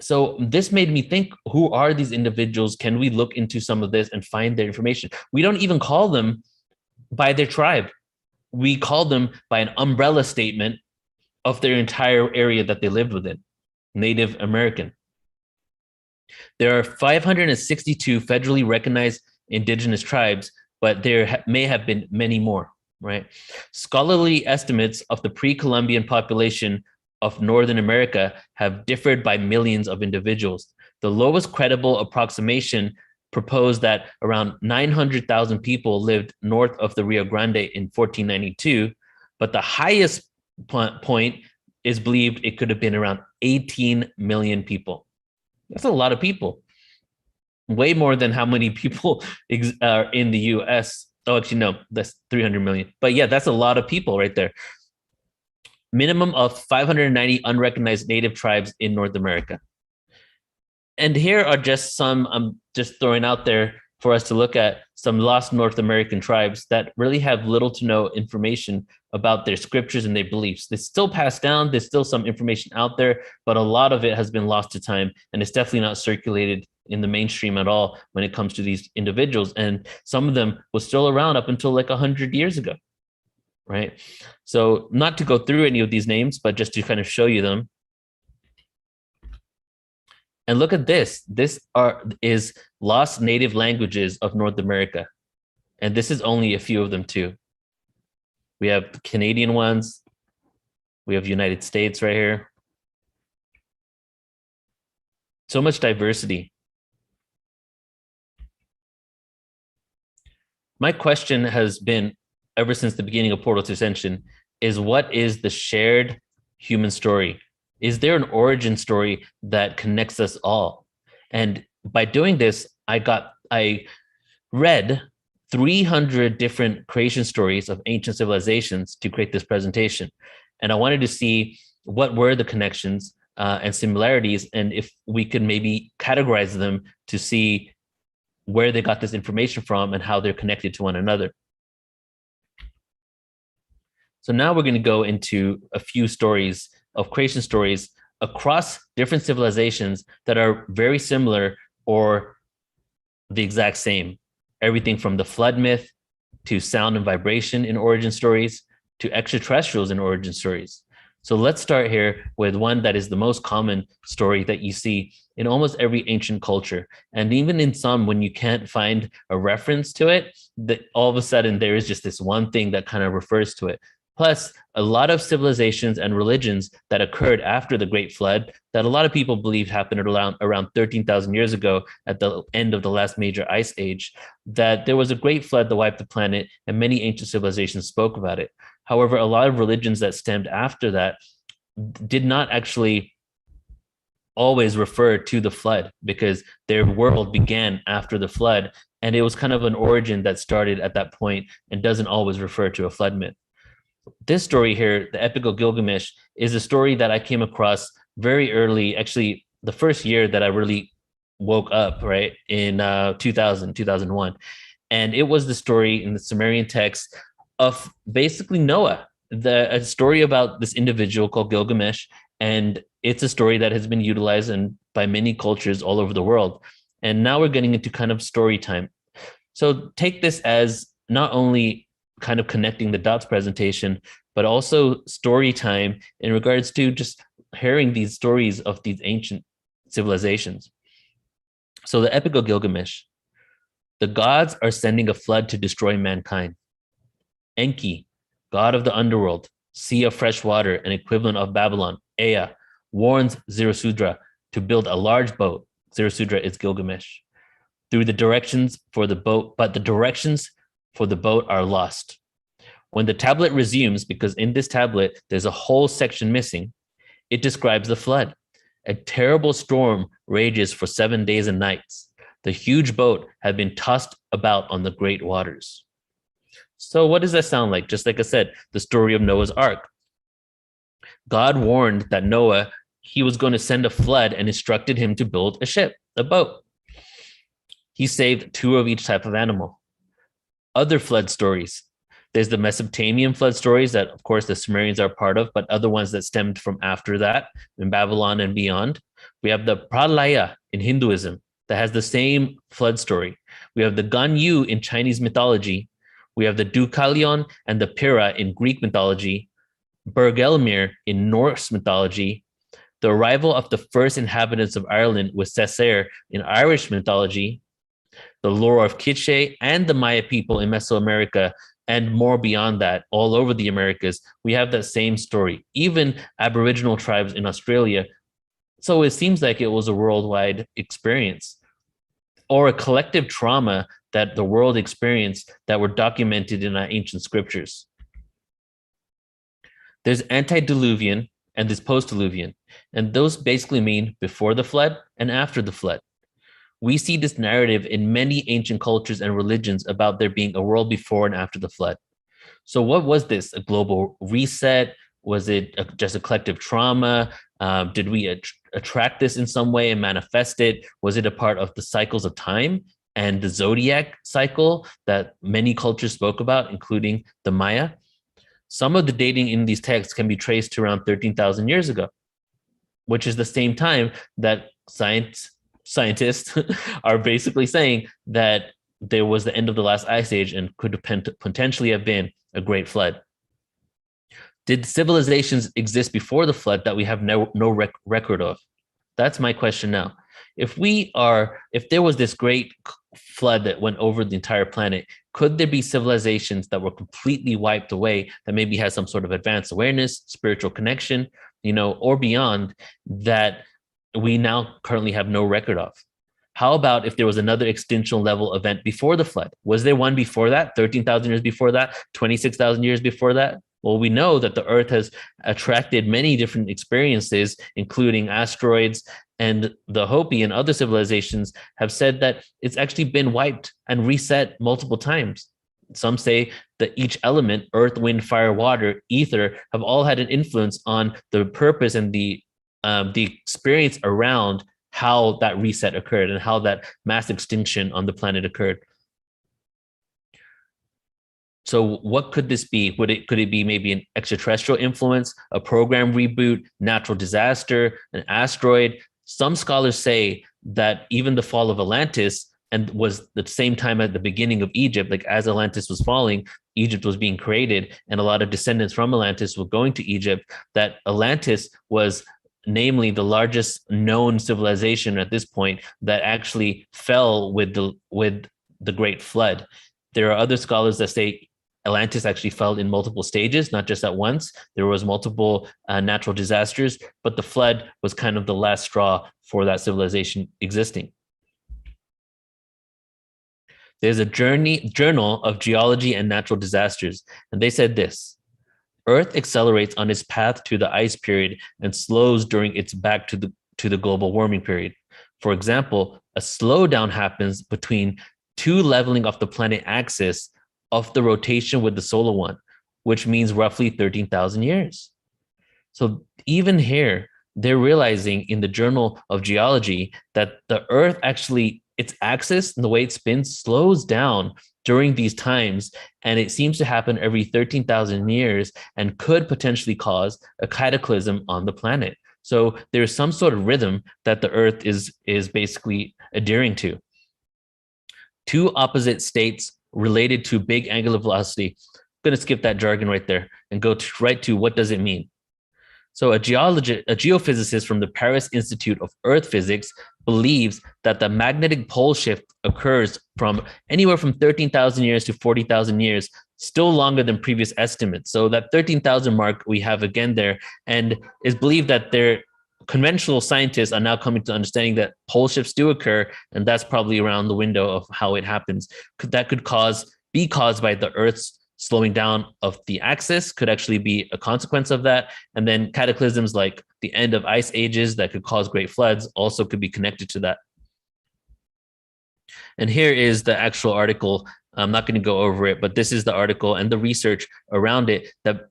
So this made me think, who are these individuals? Can we look into some of this and find their information? We don't even call them by their tribe. We call them by an umbrella statement of their entire area that they lived within, Native American. There are 562 federally recognized indigenous tribes, but there may have been many more, right? Scholarly estimates of the pre-Columbian population of Northern America have differed by millions of individuals. The lowest credible approximation proposed that around 900,000 people lived north of the Rio Grande in 1492, but the highest point is believed it could have been around 18 million people. That's a lot of people. Way more than how many people are in the US. Oh, actually, no, that's 300 million. But yeah, that's a lot of people right there. Minimum of 590 unrecognized native tribes in North America. And here are just some, I'm just throwing out there for us to look at, some lost North American tribes that really have little to no information about their scriptures and their beliefs. They still passed down, there's still some information out there, but a lot of it has been lost to time, and it's definitely not circulated in the mainstream at all when it comes to these individuals. And some of them was still around up until like 100 years ago, right? So not to go through any of these names, but just to kind of show you them. And look at this. This is lost native languages of North America. And this is only a few of them too. We have the Canadian ones. We have United States right here. So much diversity. My question has been, ever since the beginning of Portal to Ascension, is what is the shared human story? Is there an origin story that connects us all? And by doing this, I read 300 different creation stories of ancient civilizations to create this presentation. And I wanted to see what were the connections and similarities, and if we could maybe categorize them to see where they got this information from and how they're connected to one another. So now we're going to go into a few stories of creation stories across different civilizations that are very similar or the exact same. Everything from the flood myth to sound and vibration in origin stories to extraterrestrials in origin stories. So let's start here with one that is the most common story that you see in almost every ancient culture. And even in some, when you can't find a reference to it, that all of a sudden there is just this one thing that kind of refers to it. Plus, a lot of civilizations and religions that occurred after the Great Flood that a lot of people believe happened around 13,000 years ago at the end of the last major ice age, that there was a great flood that wiped the planet, and many ancient civilizations spoke about it. However, a lot of religions that stemmed after that did not actually always refer to the flood, because their world began after the flood, and it was kind of an origin that started at that point and doesn't always refer to a flood myth. This story here, the Epic of Gilgamesh, is a story that I came across very early, actually the first year that I really woke up, right, in 2001. And it was the story in the Sumerian text of basically Noah, a story about this individual called Gilgamesh. And it's a story that has been utilized by many cultures all over the world. And now we're getting into kind of story time. So take this as not only kind of connecting the dots presentation, but also story time in regards to just hearing these stories of these ancient civilizations. So the Epic of Gilgamesh. The gods are sending a flood to destroy mankind. Enki, god of the underworld, sea of fresh water, and equivalent of Babylon, Ea, warns Zarathustra to build a large boat. Zarathustra is Gilgamesh. Through the directions for the boat, but the directions for the boat are lost. When the tablet resumes, because in this tablet, there's a whole section missing, it describes the flood. A terrible storm rages for 7 days and nights. The huge boat had been tossed about on the great waters. So what does that sound like? Just like I said, the story of Noah's Ark. God warned that Noah, he was going to send a flood and instructed him to build a ship, a boat. He saved 2 of each type of animal. Other flood stories. There's the Mesopotamian flood stories that, of course, the Sumerians are part of, but other ones that stemmed from after that in Babylon and beyond. We have the Pralaya in Hinduism that has the same flood story. We have the Ganyu in Chinese mythology. We have the Deucalion and the Pyrrha in Greek mythology. Bergelmir in Norse mythology. The arrival of the first inhabitants of Ireland with Cessair in Irish mythology. The lore of Quiche and the Maya people in Mesoamerica and more beyond that, all over the Americas, we have that same story. Even Aboriginal tribes in Australia. So it seems like it was a worldwide experience or a collective trauma that the world experienced that were documented in our ancient scriptures. There's antediluvian and there's post-diluvian, and those basically mean before the flood and after the flood. We see this narrative in many ancient cultures and religions about there being a world before and after the flood. So what was this? A global reset? Was it just a collective trauma? Did we attract this in some way and manifest it? Was it a part of the cycles of time and the zodiac cycle that many cultures spoke about, including the Maya? Some of the dating in these texts can be traced to around 13,000 years ago, which is the same time that scientists are basically saying that there was the end of the last ice age and could potentially have been a great flood. Did civilizations exist before the flood that we have no record of? That's my question now. If there was this great flood that went over the entire planet, could there be civilizations that were completely wiped away that maybe has some sort of advanced awareness, spiritual connection, or beyond that we now currently have no record of? How about if there was another extinctional level event before the flood? Was there one before that, 13,000 years before that, 26,000 years before that? Well, we know that the Earth has attracted many different experiences, including asteroids, and the Hopi and other civilizations have said that it's actually been wiped and reset multiple times. Some say that each element, earth, wind, fire, water, ether, have all had an influence on the purpose and the experience around how that reset occurred and how that mass extinction on the planet occurred. So what could this be? Could it be maybe an extraterrestrial influence, a program reboot, natural disaster, an asteroid? Some scholars say that even the fall of Atlantis and was the same time at the beginning of Egypt, like as Atlantis was falling, Egypt was being created, and a lot of descendants from Atlantis were going to Egypt, that Atlantis was namely the largest known civilization at this point that actually fell with the Great Flood. There are other scholars that say Atlantis actually fell in multiple stages, not just at once. There was multiple natural disasters, but the flood was kind of the last straw for that civilization existing. There's a journal of geology and natural disasters, and they said this: Earth accelerates on its path to the ice period and slows during its back to the global warming period. For example, a slowdown happens between two leveling of the planet axis of the rotation with the solar one, which means roughly 13,000 years. So even here, they're realizing in the Journal of Geology that the Earth actually, its axis and the way it spins slows down during these times, and it seems to happen every 13,000 years and could potentially cause a cataclysm on the planet. So there's some sort of rhythm that the Earth is basically adhering to. Two opposite states related to big angular velocity. I'm going to skip that jargon right there and go right to what does it mean. So a geophysicist from the Paris Institute of Earth Physics believes that the magnetic pole shift occurs from anywhere from 13,000 years to 40,000 years, still longer than previous estimates. So that 13,000 mark we have again there, and is believed that conventional scientists are now coming to understanding that pole shifts do occur, and that's probably around the window of how it happens. That could be caused by the Earth's slowing down of the axis, could actually be a consequence of that. And then cataclysms like the end of ice ages that could cause great floods also could be connected to that. And here is the actual article. I'm not going to go over it, but this is the article and the research around it that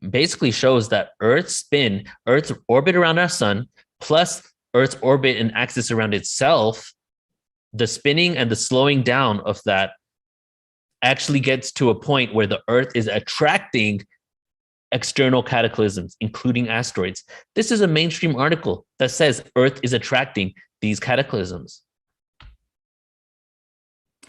basically shows that Earth's orbit around our sun, plus Earth's orbit and axis around itself, the spinning and the slowing down of that actually gets to a point where the Earth is attracting external cataclysms, including asteroids. This is a mainstream article that says Earth is attracting these cataclysms.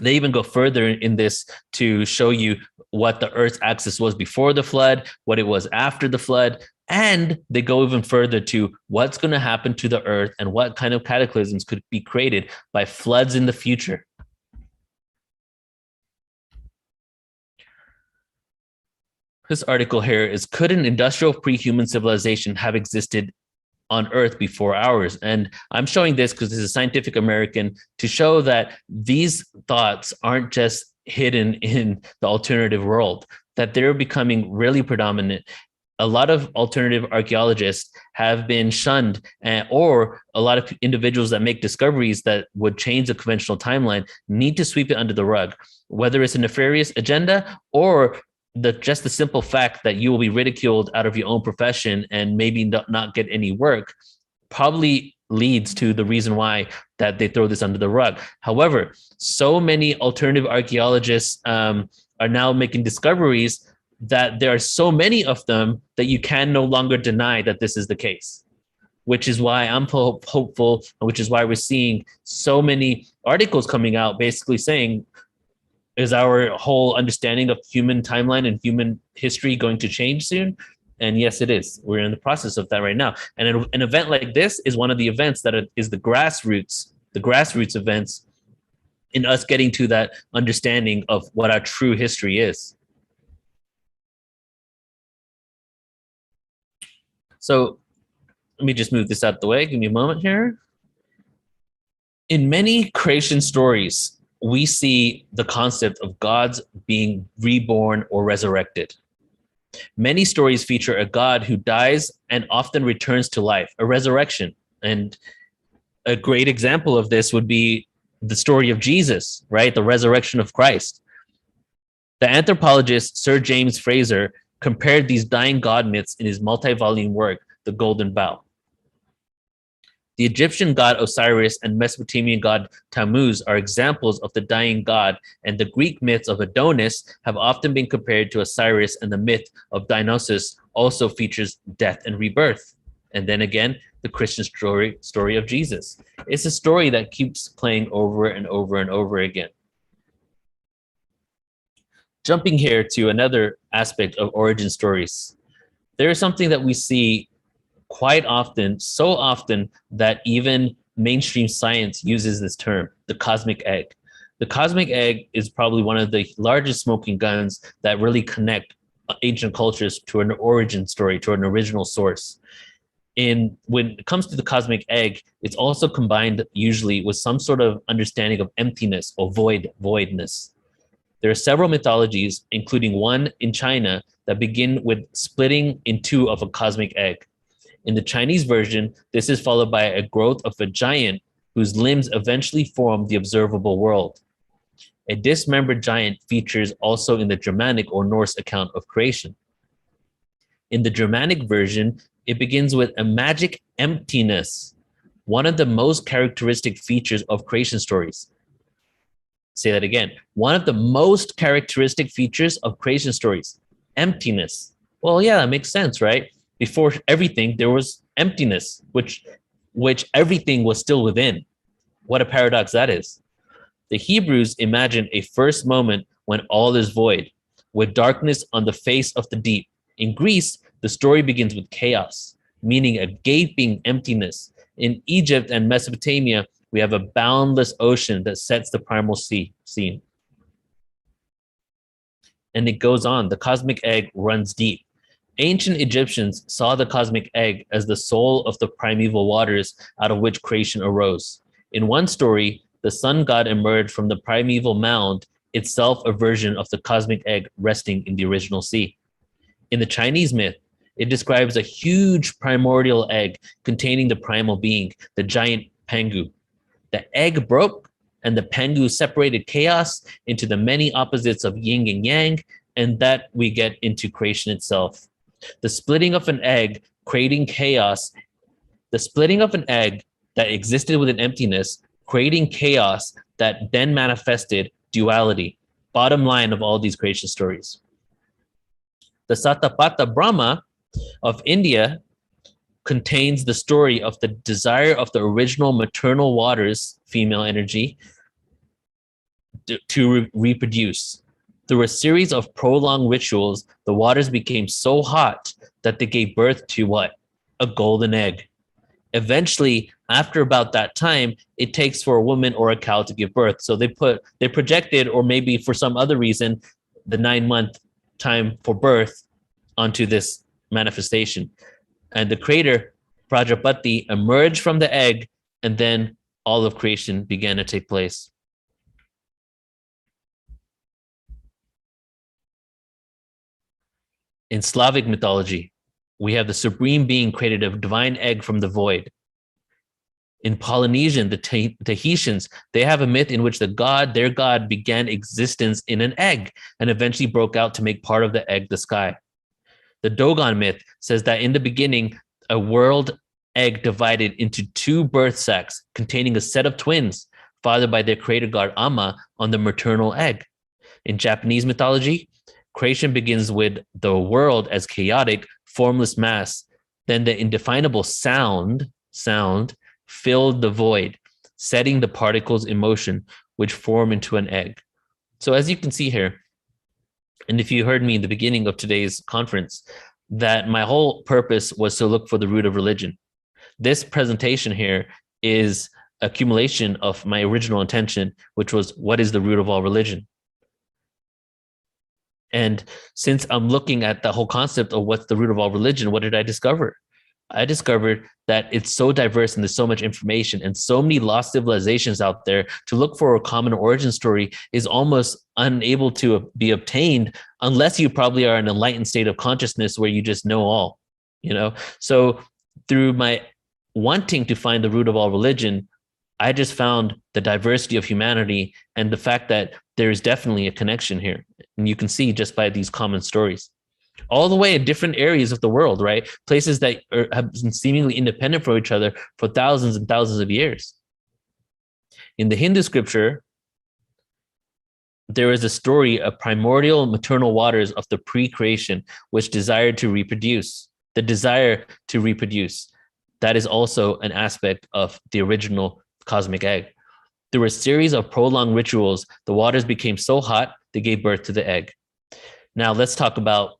They even go further in this to show you what the Earth's axis was before the flood, what it was after the flood, and they go even further to what's going to happen to the Earth and what kind of cataclysms could be created by floods in the future. This article here is, could an industrial pre-human civilization have existed on Earth before ours? And I'm showing this because this is Scientific American to show that these thoughts aren't just hidden in the alternative world, that they're becoming really predominant. A lot of alternative archaeologists have been shunned, or a lot of individuals that make discoveries that would change the conventional timeline need to sweep it under the rug, whether it's a nefarious agenda or just the simple fact that you will be ridiculed out of your own profession and maybe not get any work probably leads to the reason why that they throw this under the rug. However, so many alternative archaeologists are now making discoveries that there are so many of them that you can no longer deny that this is the case, which is why I'm hopeful, which is why we're seeing so many articles coming out basically saying, is our whole understanding of human timeline and human history going to change soon? And yes, it is. We're in the process of that right now. And an event like this is one of the events that is the grassroots events in us getting to that understanding of what our true history is. So let me just move this out of the way. Give me a moment here. In many creation stories, we see the concept of gods being reborn or resurrected. Many stories feature a god who dies and often returns to life, a resurrection. And a great example of this would be the story of Jesus, right? The resurrection of Christ. The anthropologist Sir James Frazer compared these dying god myths in his multi-volume work, The Golden Bough. The Egyptian god Osiris and Mesopotamian god Tammuz are examples of the dying god, and the Greek myths of Adonis have often been compared to Osiris, and the myth of Dionysus also features death and rebirth. And then again, the Christian story of Jesus. It's a story that keeps playing over and over and over again. Jumping here to another aspect of origin stories, there is something that we see quite often, so often that even mainstream science uses this term, the cosmic egg. The cosmic egg is probably one of the largest smoking guns that really connect ancient cultures to an origin story, to an original source. When it comes to the cosmic egg, it's also combined usually with some sort of understanding of emptiness or voidness. There are several mythologies, including one in China, that begin with splitting in two of a cosmic egg. In the Chinese version, this is followed by a growth of a giant whose limbs eventually form the observable world. A dismembered giant features also in the Germanic or Norse account of creation. In the Germanic version, it begins with a magic emptiness, one of the most characteristic features of creation stories. Say that again. One of the most characteristic features of creation stories, emptiness. Well, yeah, that makes sense, right? Before everything, there was emptiness, which everything was still within. What a paradox that is. The Hebrews imagine a first moment when all is void, with darkness on the face of the deep. In Greece, the story begins with chaos, meaning a gaping emptiness. In Egypt and Mesopotamia, we have a boundless ocean that sets the primal scene. And it goes on. The cosmic egg runs deep. Ancient Egyptians saw the cosmic egg as the soul of the primeval waters out of which creation arose. In one story, the sun god emerged from the primeval mound, itself a version of the cosmic egg resting in the original sea. In the Chinese myth, it describes a huge primordial egg containing the primal being, the giant Pangu. The egg broke, and the Pangu separated chaos into the many opposites of yin and yang, and that we get into creation itself. The splitting of an egg, creating chaos, the splitting of an egg that existed within emptiness, creating chaos that then manifested duality. Bottom line of all these creation stories. The Satapatha Brahma of India contains the story of the desire of the original maternal waters, female energy, to reproduce. Through a series of prolonged rituals, the waters became so hot that they gave birth to what? A golden egg. Eventually, after about that time, it takes for a woman or a cow to give birth. So they projected, or maybe for some other reason, the 9-month time for birth onto this manifestation. And the creator, Prajapati, emerged from the egg, and then all of creation began to take place. In Slavic mythology, we have the supreme being created a divine egg from the void. In Polynesian, the Tahitians, they have a myth in which their god, began existence in an egg and eventually broke out to make part of the egg the sky. The Dogon myth says that in the beginning, a world egg divided into two birth sacs containing a set of twins, fathered by their creator god Amma on the maternal egg. In Japanese mythology, creation begins with the world as chaotic, formless mass. Then the indefinable sound filled the void, setting the particles in motion, which form into an egg. So as you can see here, and if you heard me in the beginning of today's conference, that my whole purpose was to look for the root of religion. This presentation here is accumulation of my original intention, which was, what is the root of all religion? And since I'm looking at the whole concept of what's the root of all religion, what did I discover? I discovered that it's so diverse and there's so much information and so many lost civilizations out there. To look for a common origin story is almost unable to be obtained unless you probably are in an enlightened state of consciousness where you just know all, you know? So through my wanting to find the root of all religion, I just found the diversity of humanity and the fact that there is definitely a connection here. And you can see just by these common stories. All the way in different areas of the world, right? Places that have been seemingly independent from each other for thousands and thousands of years. In the Hindu scripture, there is a story of primordial maternal waters of the pre-creation, which desired to reproduce. The desire to reproduce. That is also an aspect of the original cosmic egg. Through a series of prolonged rituals, the waters became so hot, they gave birth to the egg. Now let's talk about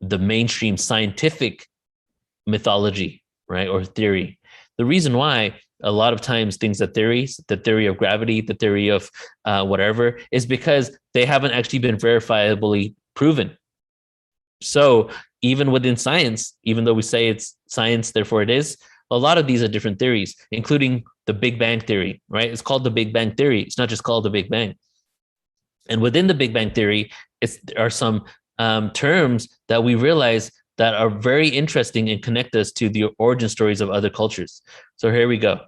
the mainstream scientific mythology, right, or theory. The reason why a lot of times things are theories, the theory of gravity, the theory of whatever, is because they haven't actually been verifiably proven. So even within science, even though we say it's science, therefore it is, a lot of these are different theories, including the Big Bang theory, right? It's called the Big Bang theory. It's not just called the Big Bang. And within the Big Bang theory, there are some terms that we realize that are very interesting and connect us to the origin stories of other cultures. So here we go.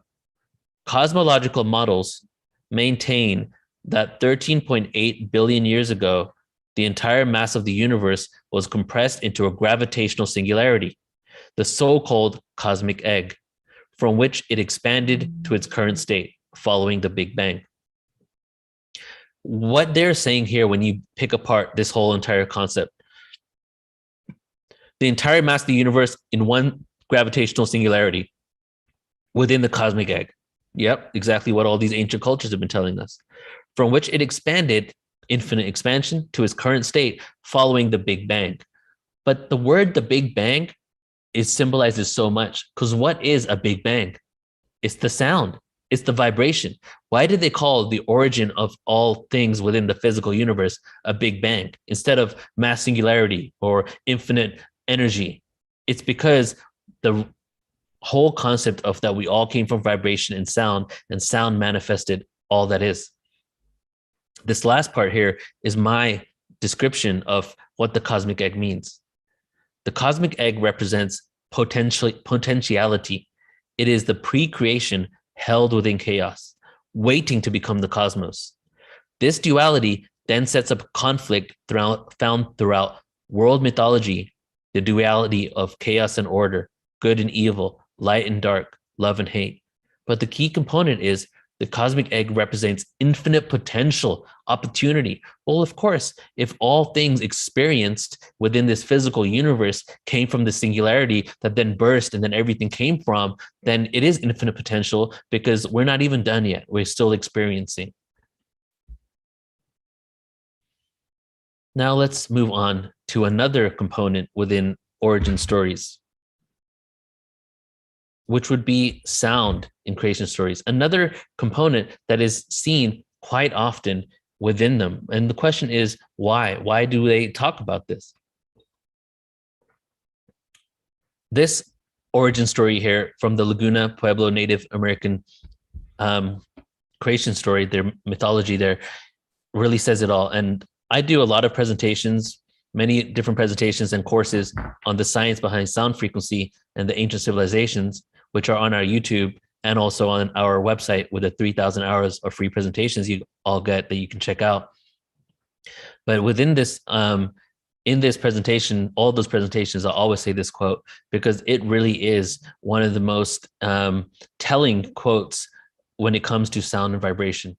Cosmological models maintain that 13.8 billion years ago, the entire mass of the universe was compressed into a gravitational singularity, the so-called cosmic egg, from which it expanded to its current state following the Big Bang. What they're saying here, when you pick apart this whole entire concept, the entire mass of the universe in one gravitational singularity within the cosmic egg. Yep, exactly what all these ancient cultures have been telling us. From which it expanded, infinite expansion, to its current state following the Big Bang. But the word the Big Bang symbolizes so much, because what is a Big Bang? It's the sound. It's the vibration. Why did they call the origin of all things within the physical universe a Big Bang instead of mass singularity or infinite energy? It's because the whole concept of that we all came from vibration and sound manifested all that is. This last part here is my description of what the cosmic egg means. The cosmic egg represents potentiality. It is the pre-creation held within chaos, waiting to become the cosmos. This duality then sets up conflict found throughout world mythology, the duality of chaos and order, good and evil, light and dark, love and hate. But the key component is the cosmic egg represents infinite potential, opportunity. Well, of course, if all things experienced within this physical universe came from the singularity that then burst and then everything came from, then it is infinite potential, because we're not even done yet. We're still experiencing. Now let's move on to another component within origin stories, which would be sound in creation stories. Another component that is seen quite often within them. And the question is, why? Why do they talk about this? This origin story here from the Laguna Pueblo Native American creation story, their mythology there, really says it all. And I do a lot of presentations, many different presentations and courses on the science behind sound frequency and the ancient civilizations, which are on our YouTube and also on our website with the 3,000 hours of free presentations you all get that you can check out. But within this, in this presentation, all those presentations, I always say this quote because it really is one of the most telling quotes when it comes to sound and vibration.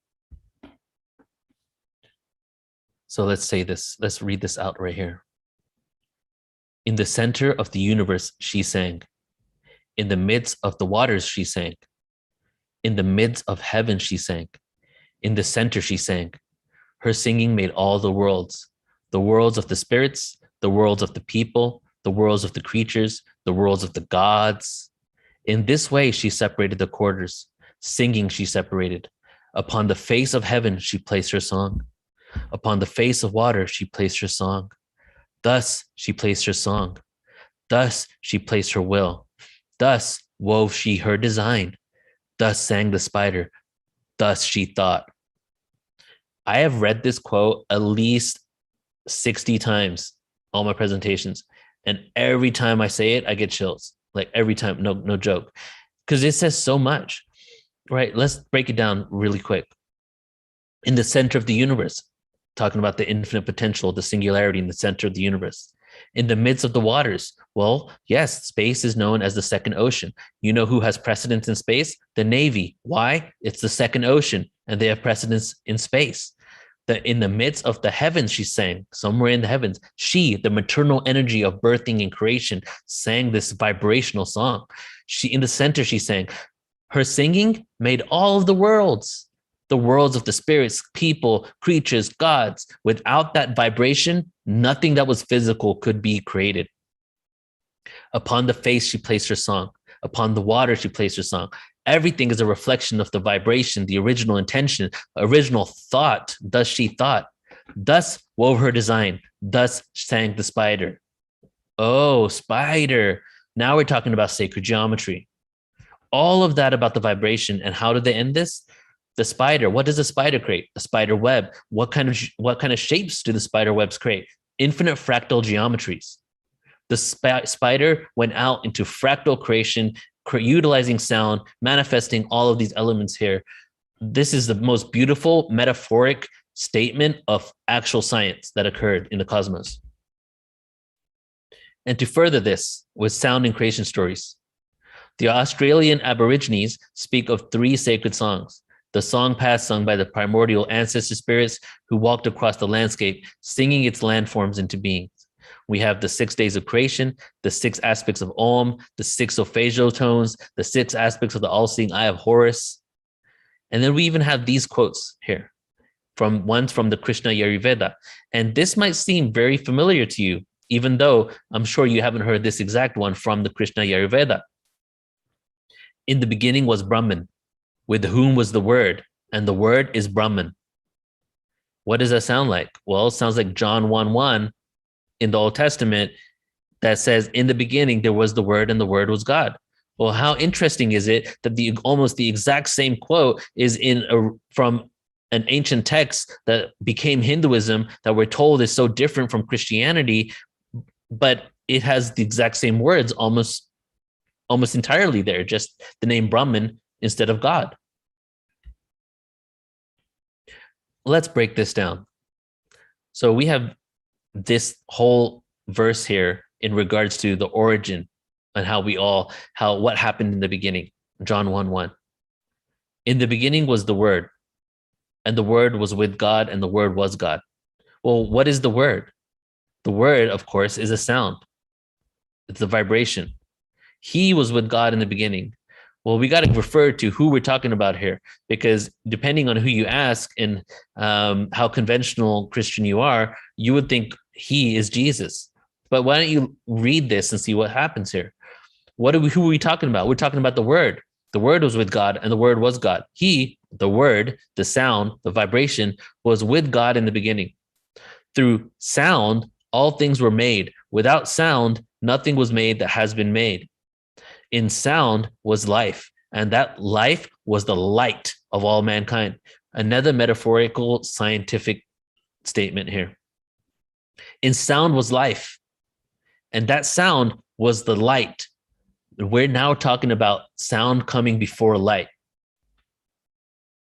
So let's say this, let's read this out right here. In the center of the universe, she sang. In the midst of the waters, she sang. In the midst of heaven, she sang. In the center, she sang. Her singing made all the worlds of the spirits, the worlds of the people, the worlds of the creatures, the worlds of the gods. In this way, she separated the quarters. Singing, she separated. Upon the face of heaven, she placed her song. Upon the face of water, she placed her song. Thus, she placed her song. Thus, she placed her will. Thus, wove she her design. Thus sang the spider. Thus she thought. I have read this quote at least 60 times, all my presentations. And every time I say it, I get chills. Like every time, no joke. Because it says so much, right? Let's break it down really quick. In the center of the universe, talking about the infinite potential, the singularity in the center of the universe. In the midst of the waters, well, yes, space is known as the second ocean. You know who has precedence in space? The Navy. Why? It's the second ocean, and they have precedence in space. In the midst of the heavens, she sang, somewhere in the heavens. She, the maternal energy of birthing and creation, sang this vibrational song. In the center, she sang. Her singing made all of the worlds of the spirits, people, creatures, gods. Without that vibration, nothing that was physical could be created. Upon the face, she placed her song. Upon the water, she placed her song. Everything is a reflection of the vibration, the original intention, original thought. Thus she thought. Thus wove her design. Thus sang the spider. Oh, spider. Now we're talking about sacred geometry. All of that about the vibration. And how did they end this? The spider. What does a spider create? A spider web. What kind of shapes do the spider webs create? Infinite fractal geometries. The spider went out into fractal creation, utilizing sound, manifesting all of these elements here. This is the most beautiful metaphoric statement of actual science that occurred in the cosmos. And to further this with sound and creation stories, the Australian Aborigines speak of 3 sacred songs. The song past sung by the primordial ancestor spirits who walked across the landscape, singing its landforms into being. We have the 6 days of creation, the 6 aspects of Om, the 6 solfeggio tones, the 6 aspects of the all-seeing eye of Horus. And then we even have these quotes here, one's from the Krishna Yajurveda. And this might seem very familiar to you, even though I'm sure you haven't heard this exact one from the Krishna Yajurveda. In the beginning was Brahman, with whom was the Word, and the Word is Brahman. What does that sound like? Well, it sounds like John 1:1 in the Old Testament that says, in the beginning, there was the Word and the Word was God. Well, how interesting is it that almost the exact same quote is from an ancient text that became Hinduism that we're told is so different from Christianity, but it has the exact same words almost entirely there, just the name Brahman instead of God. Let's break this down. So we have this whole verse here in regards to the origin and what happened in the beginning. John 1:1. In the beginning was the Word, and the Word was with God, and the Word was God. Well, what is the Word? The Word, of course, is a sound. It's a vibration. He was with God in the beginning. Well, we got to refer to who we're talking about here, because depending on who you ask and how conventional Christian you are, you would think he is Jesus. But why don't you read this and see what happens here? Who are we talking about? We're talking about the Word. The Word was with God, and the Word was God. He, the Word, the sound, the vibration, was with God in the beginning. Through sound, all things were made. Without sound, nothing was made that has been made. In sound was life, and that life was the light of all mankind. Another metaphorical scientific statement here. In sound was life, and that sound was the light. We're now talking about sound coming before light.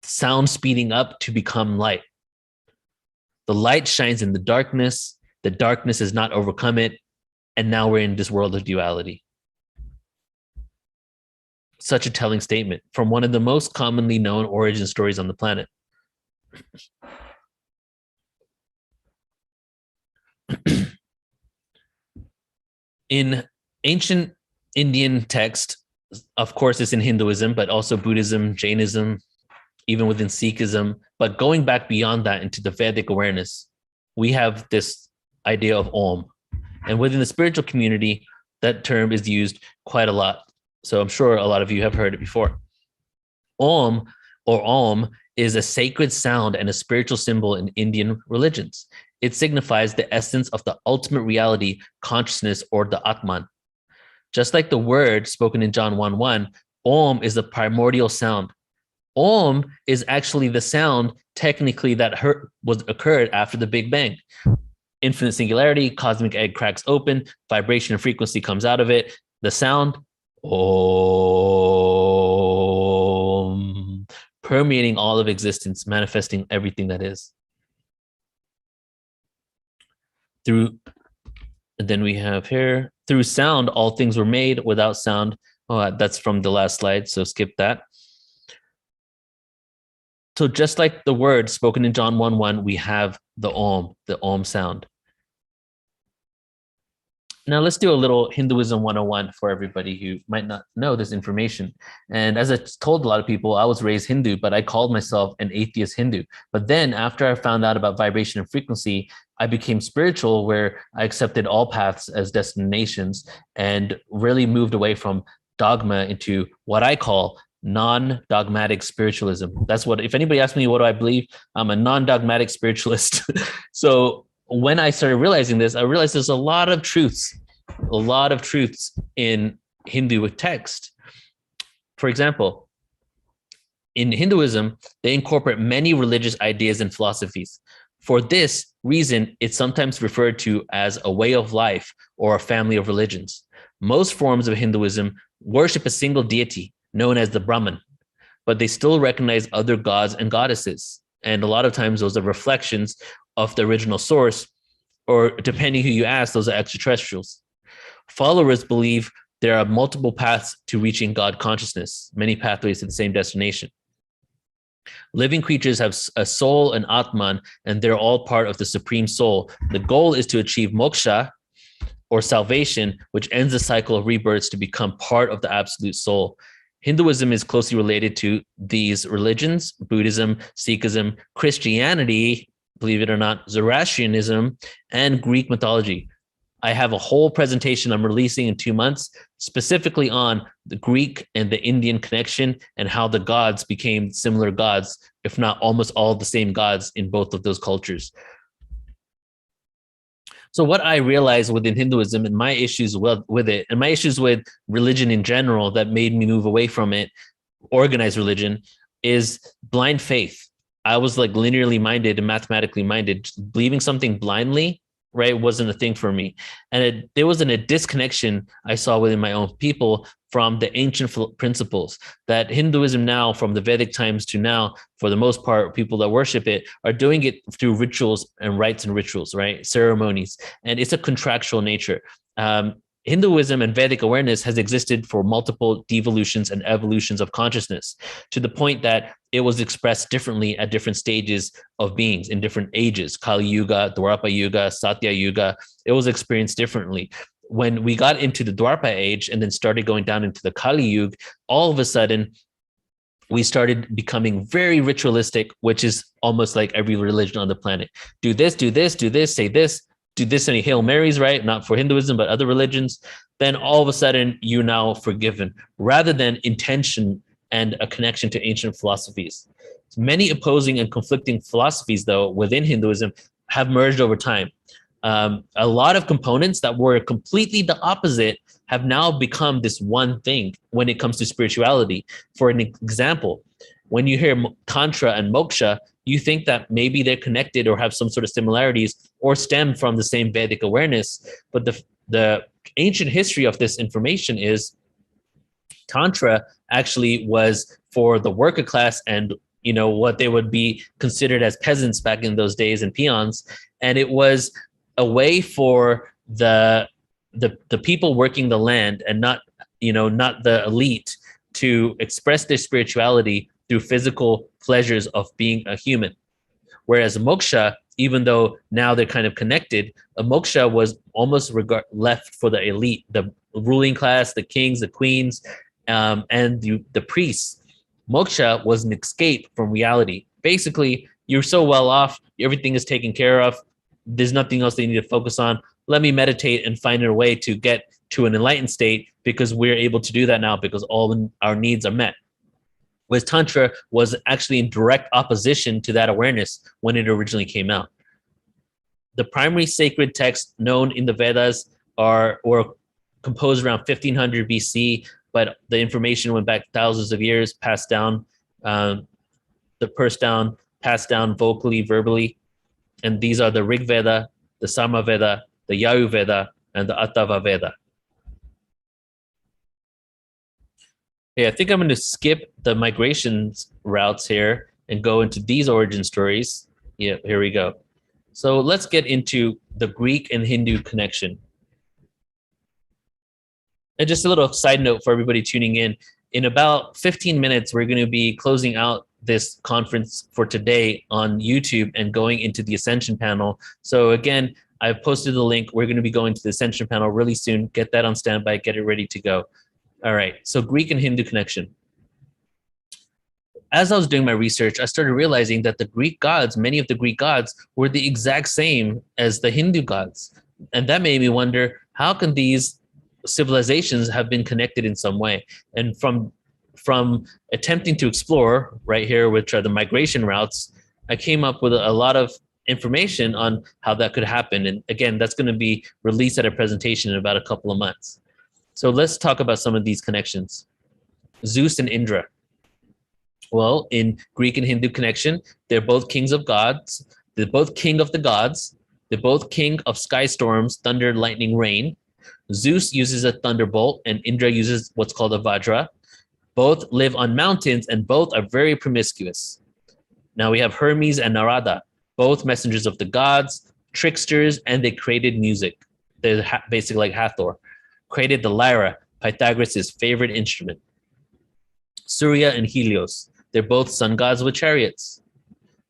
Sound speeding up to become light. The light shines in the darkness has not overcome it, and now we're in this world of duality. Such a telling statement from one of the most commonly known origin stories on the planet. In ancient Indian text, of course, it's in Hinduism, but also Buddhism, Jainism, even within Sikhism. But going back beyond that into the Vedic awareness, we have this idea of Om. And within the spiritual community, that term is used quite a lot. So I'm sure a lot of you have heard it before. Om, or Om, is a sacred sound and a spiritual symbol in Indian religions. It signifies the essence of the ultimate reality, consciousness, or the Atman. Just like the word spoken in John 1:1, Om is the primordial sound. Om is actually the sound technically that occurred after the Big Bang. Infinite singularity, cosmic egg cracks open, vibration and frequency comes out of it. The sound, Om, permeating all of existence, manifesting everything that is. And then we have here, through sound, all things were made. Without sound, that's from the last slide, so skip that. So just like the word spoken in John 1:1, we have the Om sound. Now let's do a little Hinduism 101 for everybody who might not know this information. And as I told a lot of people, I was raised Hindu, but I called myself an atheist Hindu. But then after I found out about vibration and frequency, I became spiritual, where I accepted all paths as destinations and really moved away from dogma into what I call non-dogmatic spiritualism. That's what, if anybody asks me what do I believe, I'm a non-dogmatic spiritualist. So when I started realizing this, I realized there's a lot of truths in Hindu text. For example, in Hinduism, they incorporate many religious ideas and philosophies. For this reason, it's sometimes referred to as a way of life or a family of religions. Most forms of Hinduism worship a single deity known as the Brahman, but they still recognize other gods and goddesses. And a lot of times those are reflections of the original source, or depending who you ask, those are extraterrestrials. Followers believe there are multiple paths to reaching God consciousness, many pathways to the same destination. Living creatures have a soul and Atman, and they're all part of the Supreme Soul. The goal is to achieve moksha, or salvation, which ends the cycle of rebirths to become part of the Absolute Soul. Hinduism is closely related to these religions: Buddhism, Sikhism, Christianity, believe it or not, Zoroastrianism, and Greek mythology. I have a whole presentation I'm releasing in 2 months, specifically on the Greek and the Indian connection and how the gods became similar gods, if not almost all the same gods in both of those cultures. So what I realized within Hinduism and my issues with it, and my issues with religion in general that made me move away from it, organized religion, is blind faith. I was like linearly minded and mathematically minded. Believing something blindly, right, wasn't a thing for me. And there wasn't a disconnection I saw within my own people from the ancient principles that Hinduism now, from the Vedic times to now, for the most part, people that worship it are doing it through rituals and rites and rituals, right? Ceremonies. And it's a contractual nature. Hinduism and Vedic awareness has existed for multiple devolutions and evolutions of consciousness, to the point that it was expressed differently at different stages of beings in different ages. Kali Yuga, Dwapara Yuga, Satya Yuga, it was experienced differently. When we got into the Dwapara age and then started going down into the Kali Yuga, all of a sudden, we started becoming very ritualistic, which is almost like every religion on the planet. Do this, say this, do this any Hail Marys, right? Not for Hinduism, but other religions. Then all of a sudden, you're now forgiven, rather than intention and a connection to ancient philosophies. Many opposing and conflicting philosophies, though, within Hinduism have merged over time. a lot of components that were completely the opposite have now become this one thing when it comes to spirituality. For an example, when you hear Tantra and Moksha, you think that maybe they're connected or have some sort of similarities or stem from the same Vedic awareness. But the ancient history of this information is Tantra actually was for the worker class and, you know, what they would be considered as peasants back in those days and peons. And it was a way for the people working the land and not the elite to express their spirituality through physical pleasures of being a human. Whereas moksha, even though now they're kind of connected, a moksha was almost left for the elite, the ruling class, the kings, the queens, and the priests. Moksha was an escape from reality. Basically, you're so well off, everything is taken care of, there's nothing else they need to focus on. Let me meditate and find a way to get to an enlightened state, because we're able to do that now because all our needs are met. Whereas Tantra was actually in direct opposition to that awareness when it originally came out. The primary sacred texts known in the Vedas were composed around 1500 BC, but the information went back thousands of years, passed down vocally, verbally. And these are the Rig Veda, the Sama Veda, the Yayu Veda, and the Atava Veda. Yeah, I think I'm going to skip the migrations routes here and go into these origin stories. Yeah, here we go. So let's get into the Greek and Hindu connection. And just a little side note for everybody tuning in. In about 15 minutes, we're going to be closing out this conference for today on YouTube and going into the Ascension panel. So again, I've posted the link. We're going to be going to the Ascension panel really soon. Get that on standby, get it ready to go. All right, so Greek and Hindu connection. As I was doing my research, I started realizing that the Greek gods, many of the Greek gods, were the exact same as the Hindu gods. And that made me wonder, how can these civilizations have been connected in some way? And from attempting to explore right here, which are the migration routes, I came up with a lot of information on how that could happen. And again, that's going to be released at a presentation in about a couple of months. So let's talk about some of these connections. Zeus and Indra. Well, in Greek and Hindu connection, they're both kings of gods. They're both king of the gods. They're both king of sky storms, thunder, lightning, rain. Zeus uses a thunderbolt and Indra uses what's called a vajra. Both live on mountains and both are very promiscuous. Now we have Hermes and Narada, both messengers of the gods, tricksters, and they created music. They're basically like Hathor. Created the lyra, Pythagoras' favorite instrument. Surya and Helios, they're both sun gods with chariots.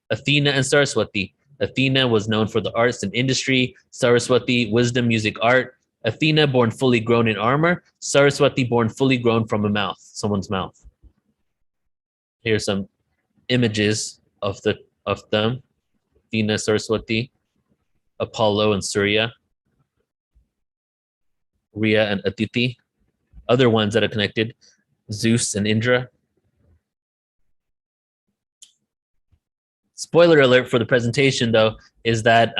Athena and Saraswati. Athena was known for the arts and industry. Saraswati, wisdom, music, art. Athena born fully grown in armor. Saraswati born fully grown from a mouth, someone's mouth. Here's some images of them. Athena, Saraswati, Apollo and Surya. Rhea and Aditi. Other ones that are connected, Zeus and Indra. Spoiler alert for the presentation, though, is that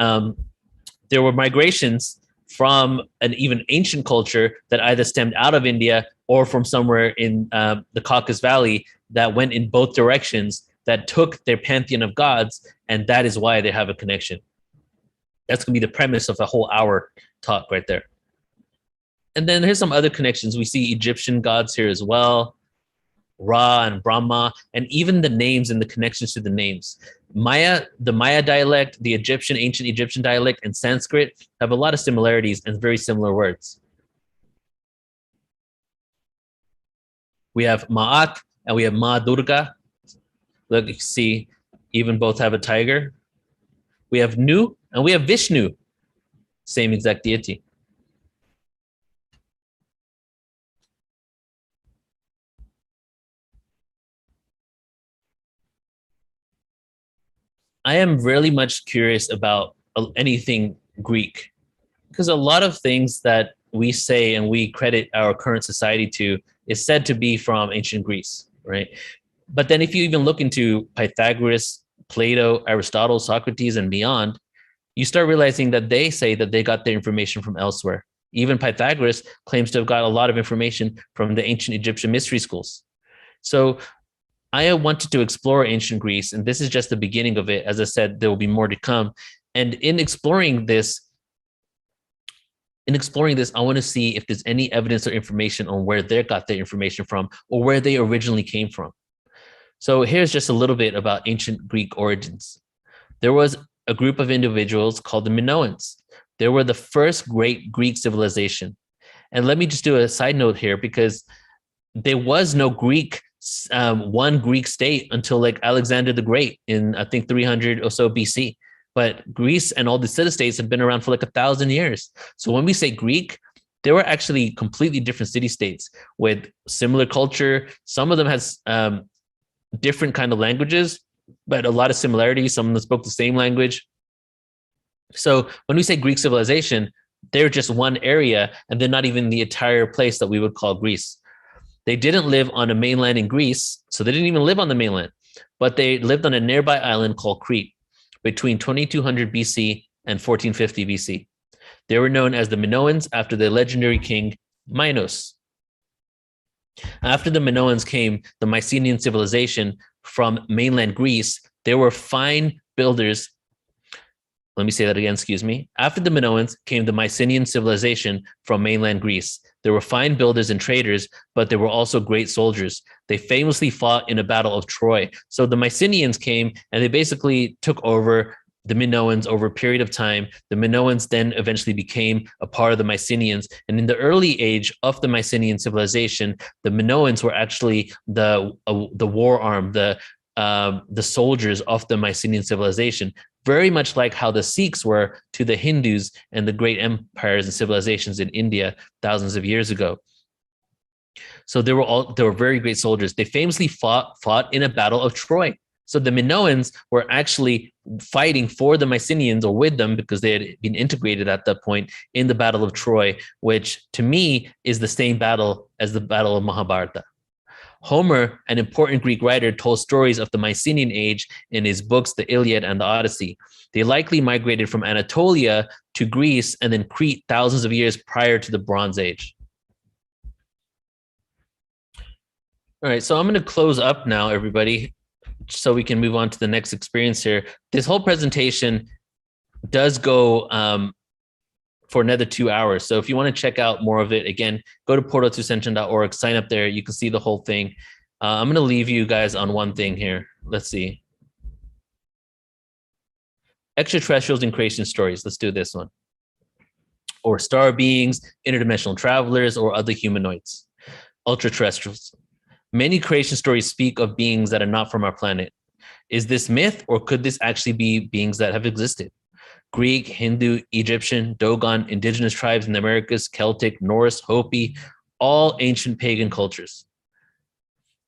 there were migrations from an even ancient culture that either stemmed out of India or from somewhere in the Caucasus Valley that went in both directions, that took their pantheon of gods, and that is why they have a connection. That's going to be the premise of a whole hour talk right there. And then here's some other connections. We see Egyptian gods here as well, Ra and Brahma, and even the names and the connections to the names. The Maya dialect, the ancient Egyptian dialect, and Sanskrit have a lot of similarities and very similar words. We have Ma'at and we have Ma Durga. Look, you see, even both have a tiger. We have Nu and we have Vishnu, same exact deity. I am really much curious about anything Greek, because a lot of things that we say and we credit our current society to is said to be from ancient Greece, right? But then if you even look into Pythagoras, Plato, Aristotle, Socrates, and beyond, you start realizing that they say that they got their information from elsewhere. Even Pythagoras claims to have got a lot of information from the ancient Egyptian mystery schools. So I wanted to explore ancient Greece, and this is just the beginning of it. As I said, there will be more to come. And in exploring this, I want to see if there's any evidence or information on where they got their information from or where they originally came from. So here's just a little bit about ancient Greek origins. There was a group of individuals called the Minoans. They were the first great Greek civilization. And let me just do a side note here, because there was no one Greek state until like Alexander the Great in, I think, 300 or so BC. But Greece and all the city-states have been around for like 1,000 years. So when we say Greek, they were actually completely different city-states with similar culture. Some of them has different kind of languages, but a lot of similarities. Some of them spoke the same language. So when we say Greek civilization, they're just one area, and they're not even the entire place that we would call Greece. They didn't live on a mainland in Greece, so they didn't even live on the mainland, but they lived on a nearby island called Crete between 2200 BC and 1450 BC. They were known as the Minoans after the legendary king Minos. After the Minoans came the Mycenaean civilization from mainland Greece. They were fine builders. Let me say that again, excuse me. After the Minoans came the Mycenaean civilization from mainland Greece. They were fine builders and traders, but they were also great soldiers. They famously fought in a battle of Troy. So the Mycenaeans came and they basically took over the Minoans over a period of time. The Minoans then eventually became a part of the Mycenaeans. And in the early age of the Mycenaean civilization, the Minoans were actually the war arm, the soldiers of the Mycenaean civilization, very much like how the Sikhs were to the Hindus and the great empires and civilizations in India thousands of years ago. So they were very great soldiers. They famously fought in a battle of Troy. So the Minoans were actually fighting for the Mycenaeans or with them because they had been integrated at that point in the Battle of Troy, which to me is the same battle as the Battle of Mahabharata. Homer, an important Greek writer, told stories of the Mycenaean age in his books, the Iliad and the Odyssey. They likely migrated from Anatolia to Greece and then Crete thousands of years prior to the Bronze Age. All right, so I'm going to close up now, everybody, so we can move on to the next experience here. This whole presentation does go for another 2 hours. So if you want to check out more of it, again, go to portal2ascension.org, sign up there. You can see the whole thing. I'm going to leave you guys on one thing here. Let's see. Extraterrestrials and creation stories. Let's do this one. Or star beings, interdimensional travelers, or other humanoids. Ultraterrestrials. Many creation stories speak of beings that are not from our planet. Is this myth, or could this actually be beings that have existed? Greek, Hindu, Egyptian, Dogon, indigenous tribes in the Americas, Celtic, Norse, Hopi, all ancient pagan cultures.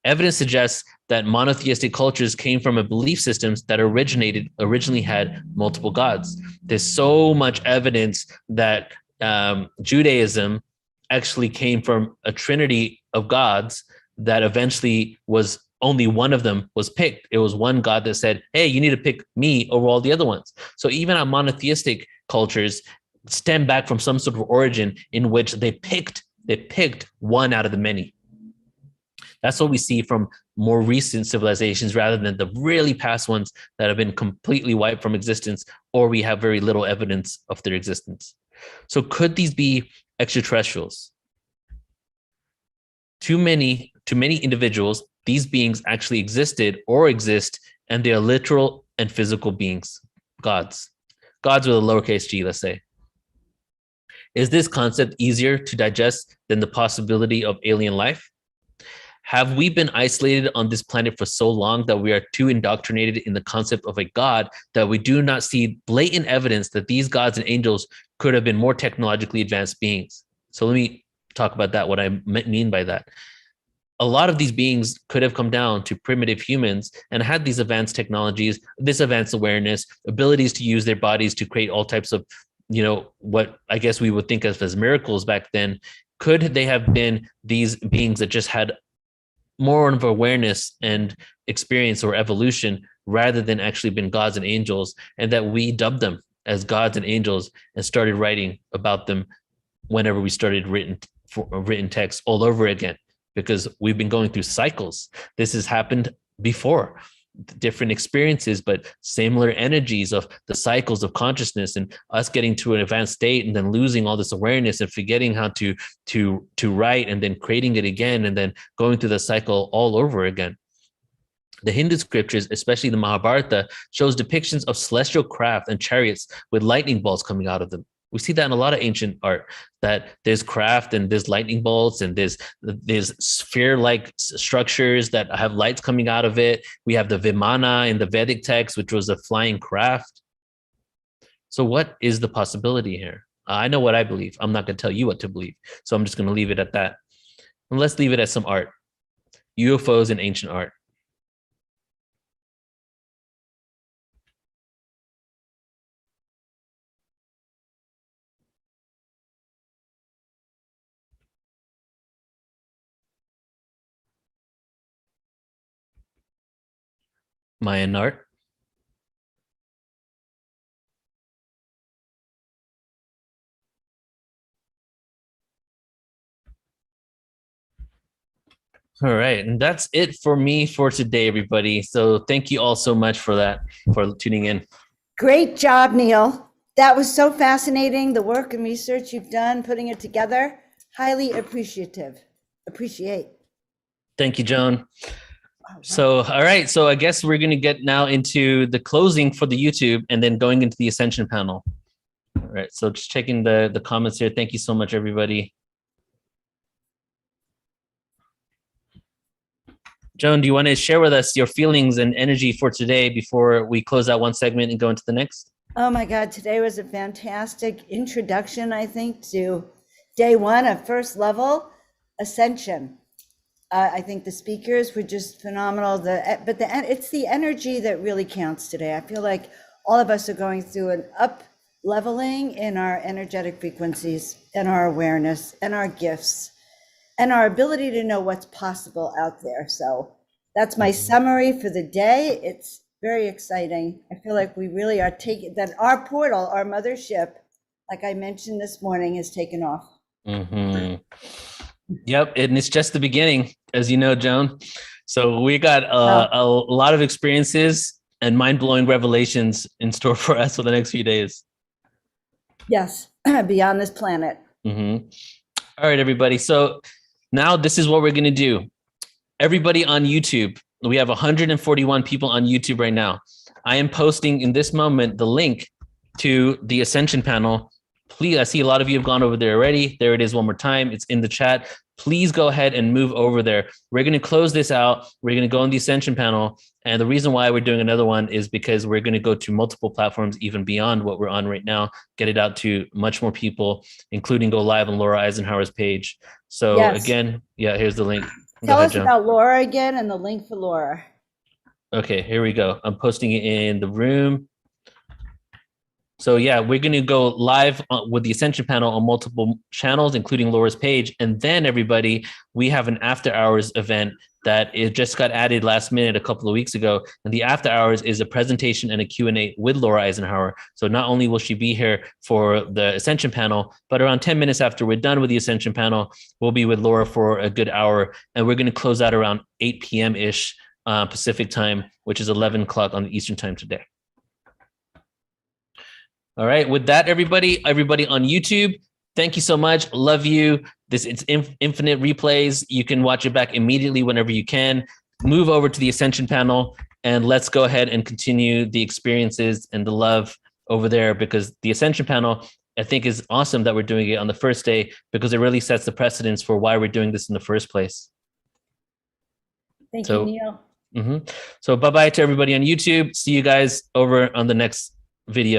Evidence suggests that monotheistic cultures came from a belief systems that originally had multiple gods. There's so much evidence that Judaism actually came from a trinity of gods that eventually was only one of them was picked. It was one God that said, hey, you need to pick me over all the other ones. So even our monotheistic cultures stem back from some sort of origin in which they picked one out of the many. That's what we see from more recent civilizations rather than the really past ones that have been completely wiped from existence, or we have very little evidence of their existence. So could these be extraterrestrials? To many individuals, these beings actually existed or exist, and they are literal and physical beings, gods. Gods with a lowercase g, let's say. Is this concept easier to digest than the possibility of alien life? Have we been isolated on this planet for so long that we are too indoctrinated in the concept of a god that we do not see blatant evidence that these gods and angels could have been more technologically advanced beings? So let me talk about that, what I mean by that. A lot of these beings could have come down to primitive humans and had these advanced technologies, this advanced awareness, abilities to use their bodies to create all types of, what I guess we would think of as miracles back then. Could they have been these beings that just had more of awareness and experience or evolution rather than actually been gods and angels, and that we dubbed them as gods and angels and started writing about them whenever we started written text all over again, because we've been going through cycles. This has happened before, different experiences, but similar energies of the cycles of consciousness and us getting to an advanced state and then losing all this awareness and forgetting how to write and then creating it again and then going through the cycle all over again. The Hindu scriptures, especially the Mahabharata, shows depictions of celestial craft and chariots with lightning bolts coming out of them. We see that in a lot of ancient art, that there's craft and there's lightning bolts and there's sphere-like structures that have lights coming out of it. We have the Vimana in the Vedic text, which was a flying craft. So what is the possibility here? I know what I believe. I'm not going to tell you what to believe. So I'm just going to leave it at that. And let's leave it as some art. UFOs in ancient art. Mayan art. All right, and that's it for me for today, everybody. So thank you all so much for that, for tuning in. Great job, Neil. That was so fascinating. The work and research you've done, putting it together, highly appreciate. Thank you, Joan. So, all right. So I guess we're going to get now into the closing for the YouTube and then going into the Ascension panel. All right. So just checking the comments here. Thank you so much, everybody. Joan, do you want to share with us your feelings and energy for today before we close out one segment and go into the next? Oh my God, today was a fantastic introduction, I think, to day one of first level Ascension. I think the speakers were just phenomenal. But it's the energy that really counts today. I feel like all of us are going through an up leveling in our energetic frequencies and our awareness and our gifts and our ability to know what's possible out there. So that's my summary for the day. It's very exciting. I feel like we really are taking that our portal, our mothership, like I mentioned this morning, has taken off. Mm-hmm. Yep, and it's just the beginning, as you know, Joan. So we got a lot of experiences and mind-blowing revelations in store for us for the next few days. Yes, beyond this planet. Mm-hmm. All right, everybody. So now this is what we're going to do. Everybody on YouTube, we have 141 people on YouTube right now. I am posting in this moment the link to the Ascension panel. Please, I see a lot of you have gone over there already. There it is one more time. It's in the chat. Please go ahead and move over there. We're going to close this out. We're going to go on the Ascension panel. And the reason why we're doing another one is because we're going to go to multiple platforms, even beyond what we're on right now, get it out to much more people, including go live on Laura Eisenhower's page. So again, yeah, here's the link. Tell us about Laura again and the link for Laura. Okay, here we go. I'm posting it in the room. So yeah, we're going to go live with the Ascension panel on multiple channels, including Laura's page. And then everybody, we have an after hours event that it just got added last minute a couple of weeks ago. And the after hours is a presentation and a Q&A with Laura Eisenhower. So not only will she be here for the Ascension panel, but around 10 minutes after we're done with the Ascension panel, we'll be with Laura for a good hour. And we're going to close out around 8 p.m.-ish Pacific time, which is 11 o'clock on the Eastern time today. All right. With that, everybody on YouTube, thank you so much. Love you. It's infinite replays. You can watch it back immediately whenever you can. Move over to the Ascension panel and let's go ahead and continue the experiences and the love over there, because the Ascension panel, I think, is awesome that we're doing it on the first day, because it really sets the precedence for why we're doing this in the first place. Thank you, Neil. So bye-bye to everybody on YouTube. See you guys over on the next video.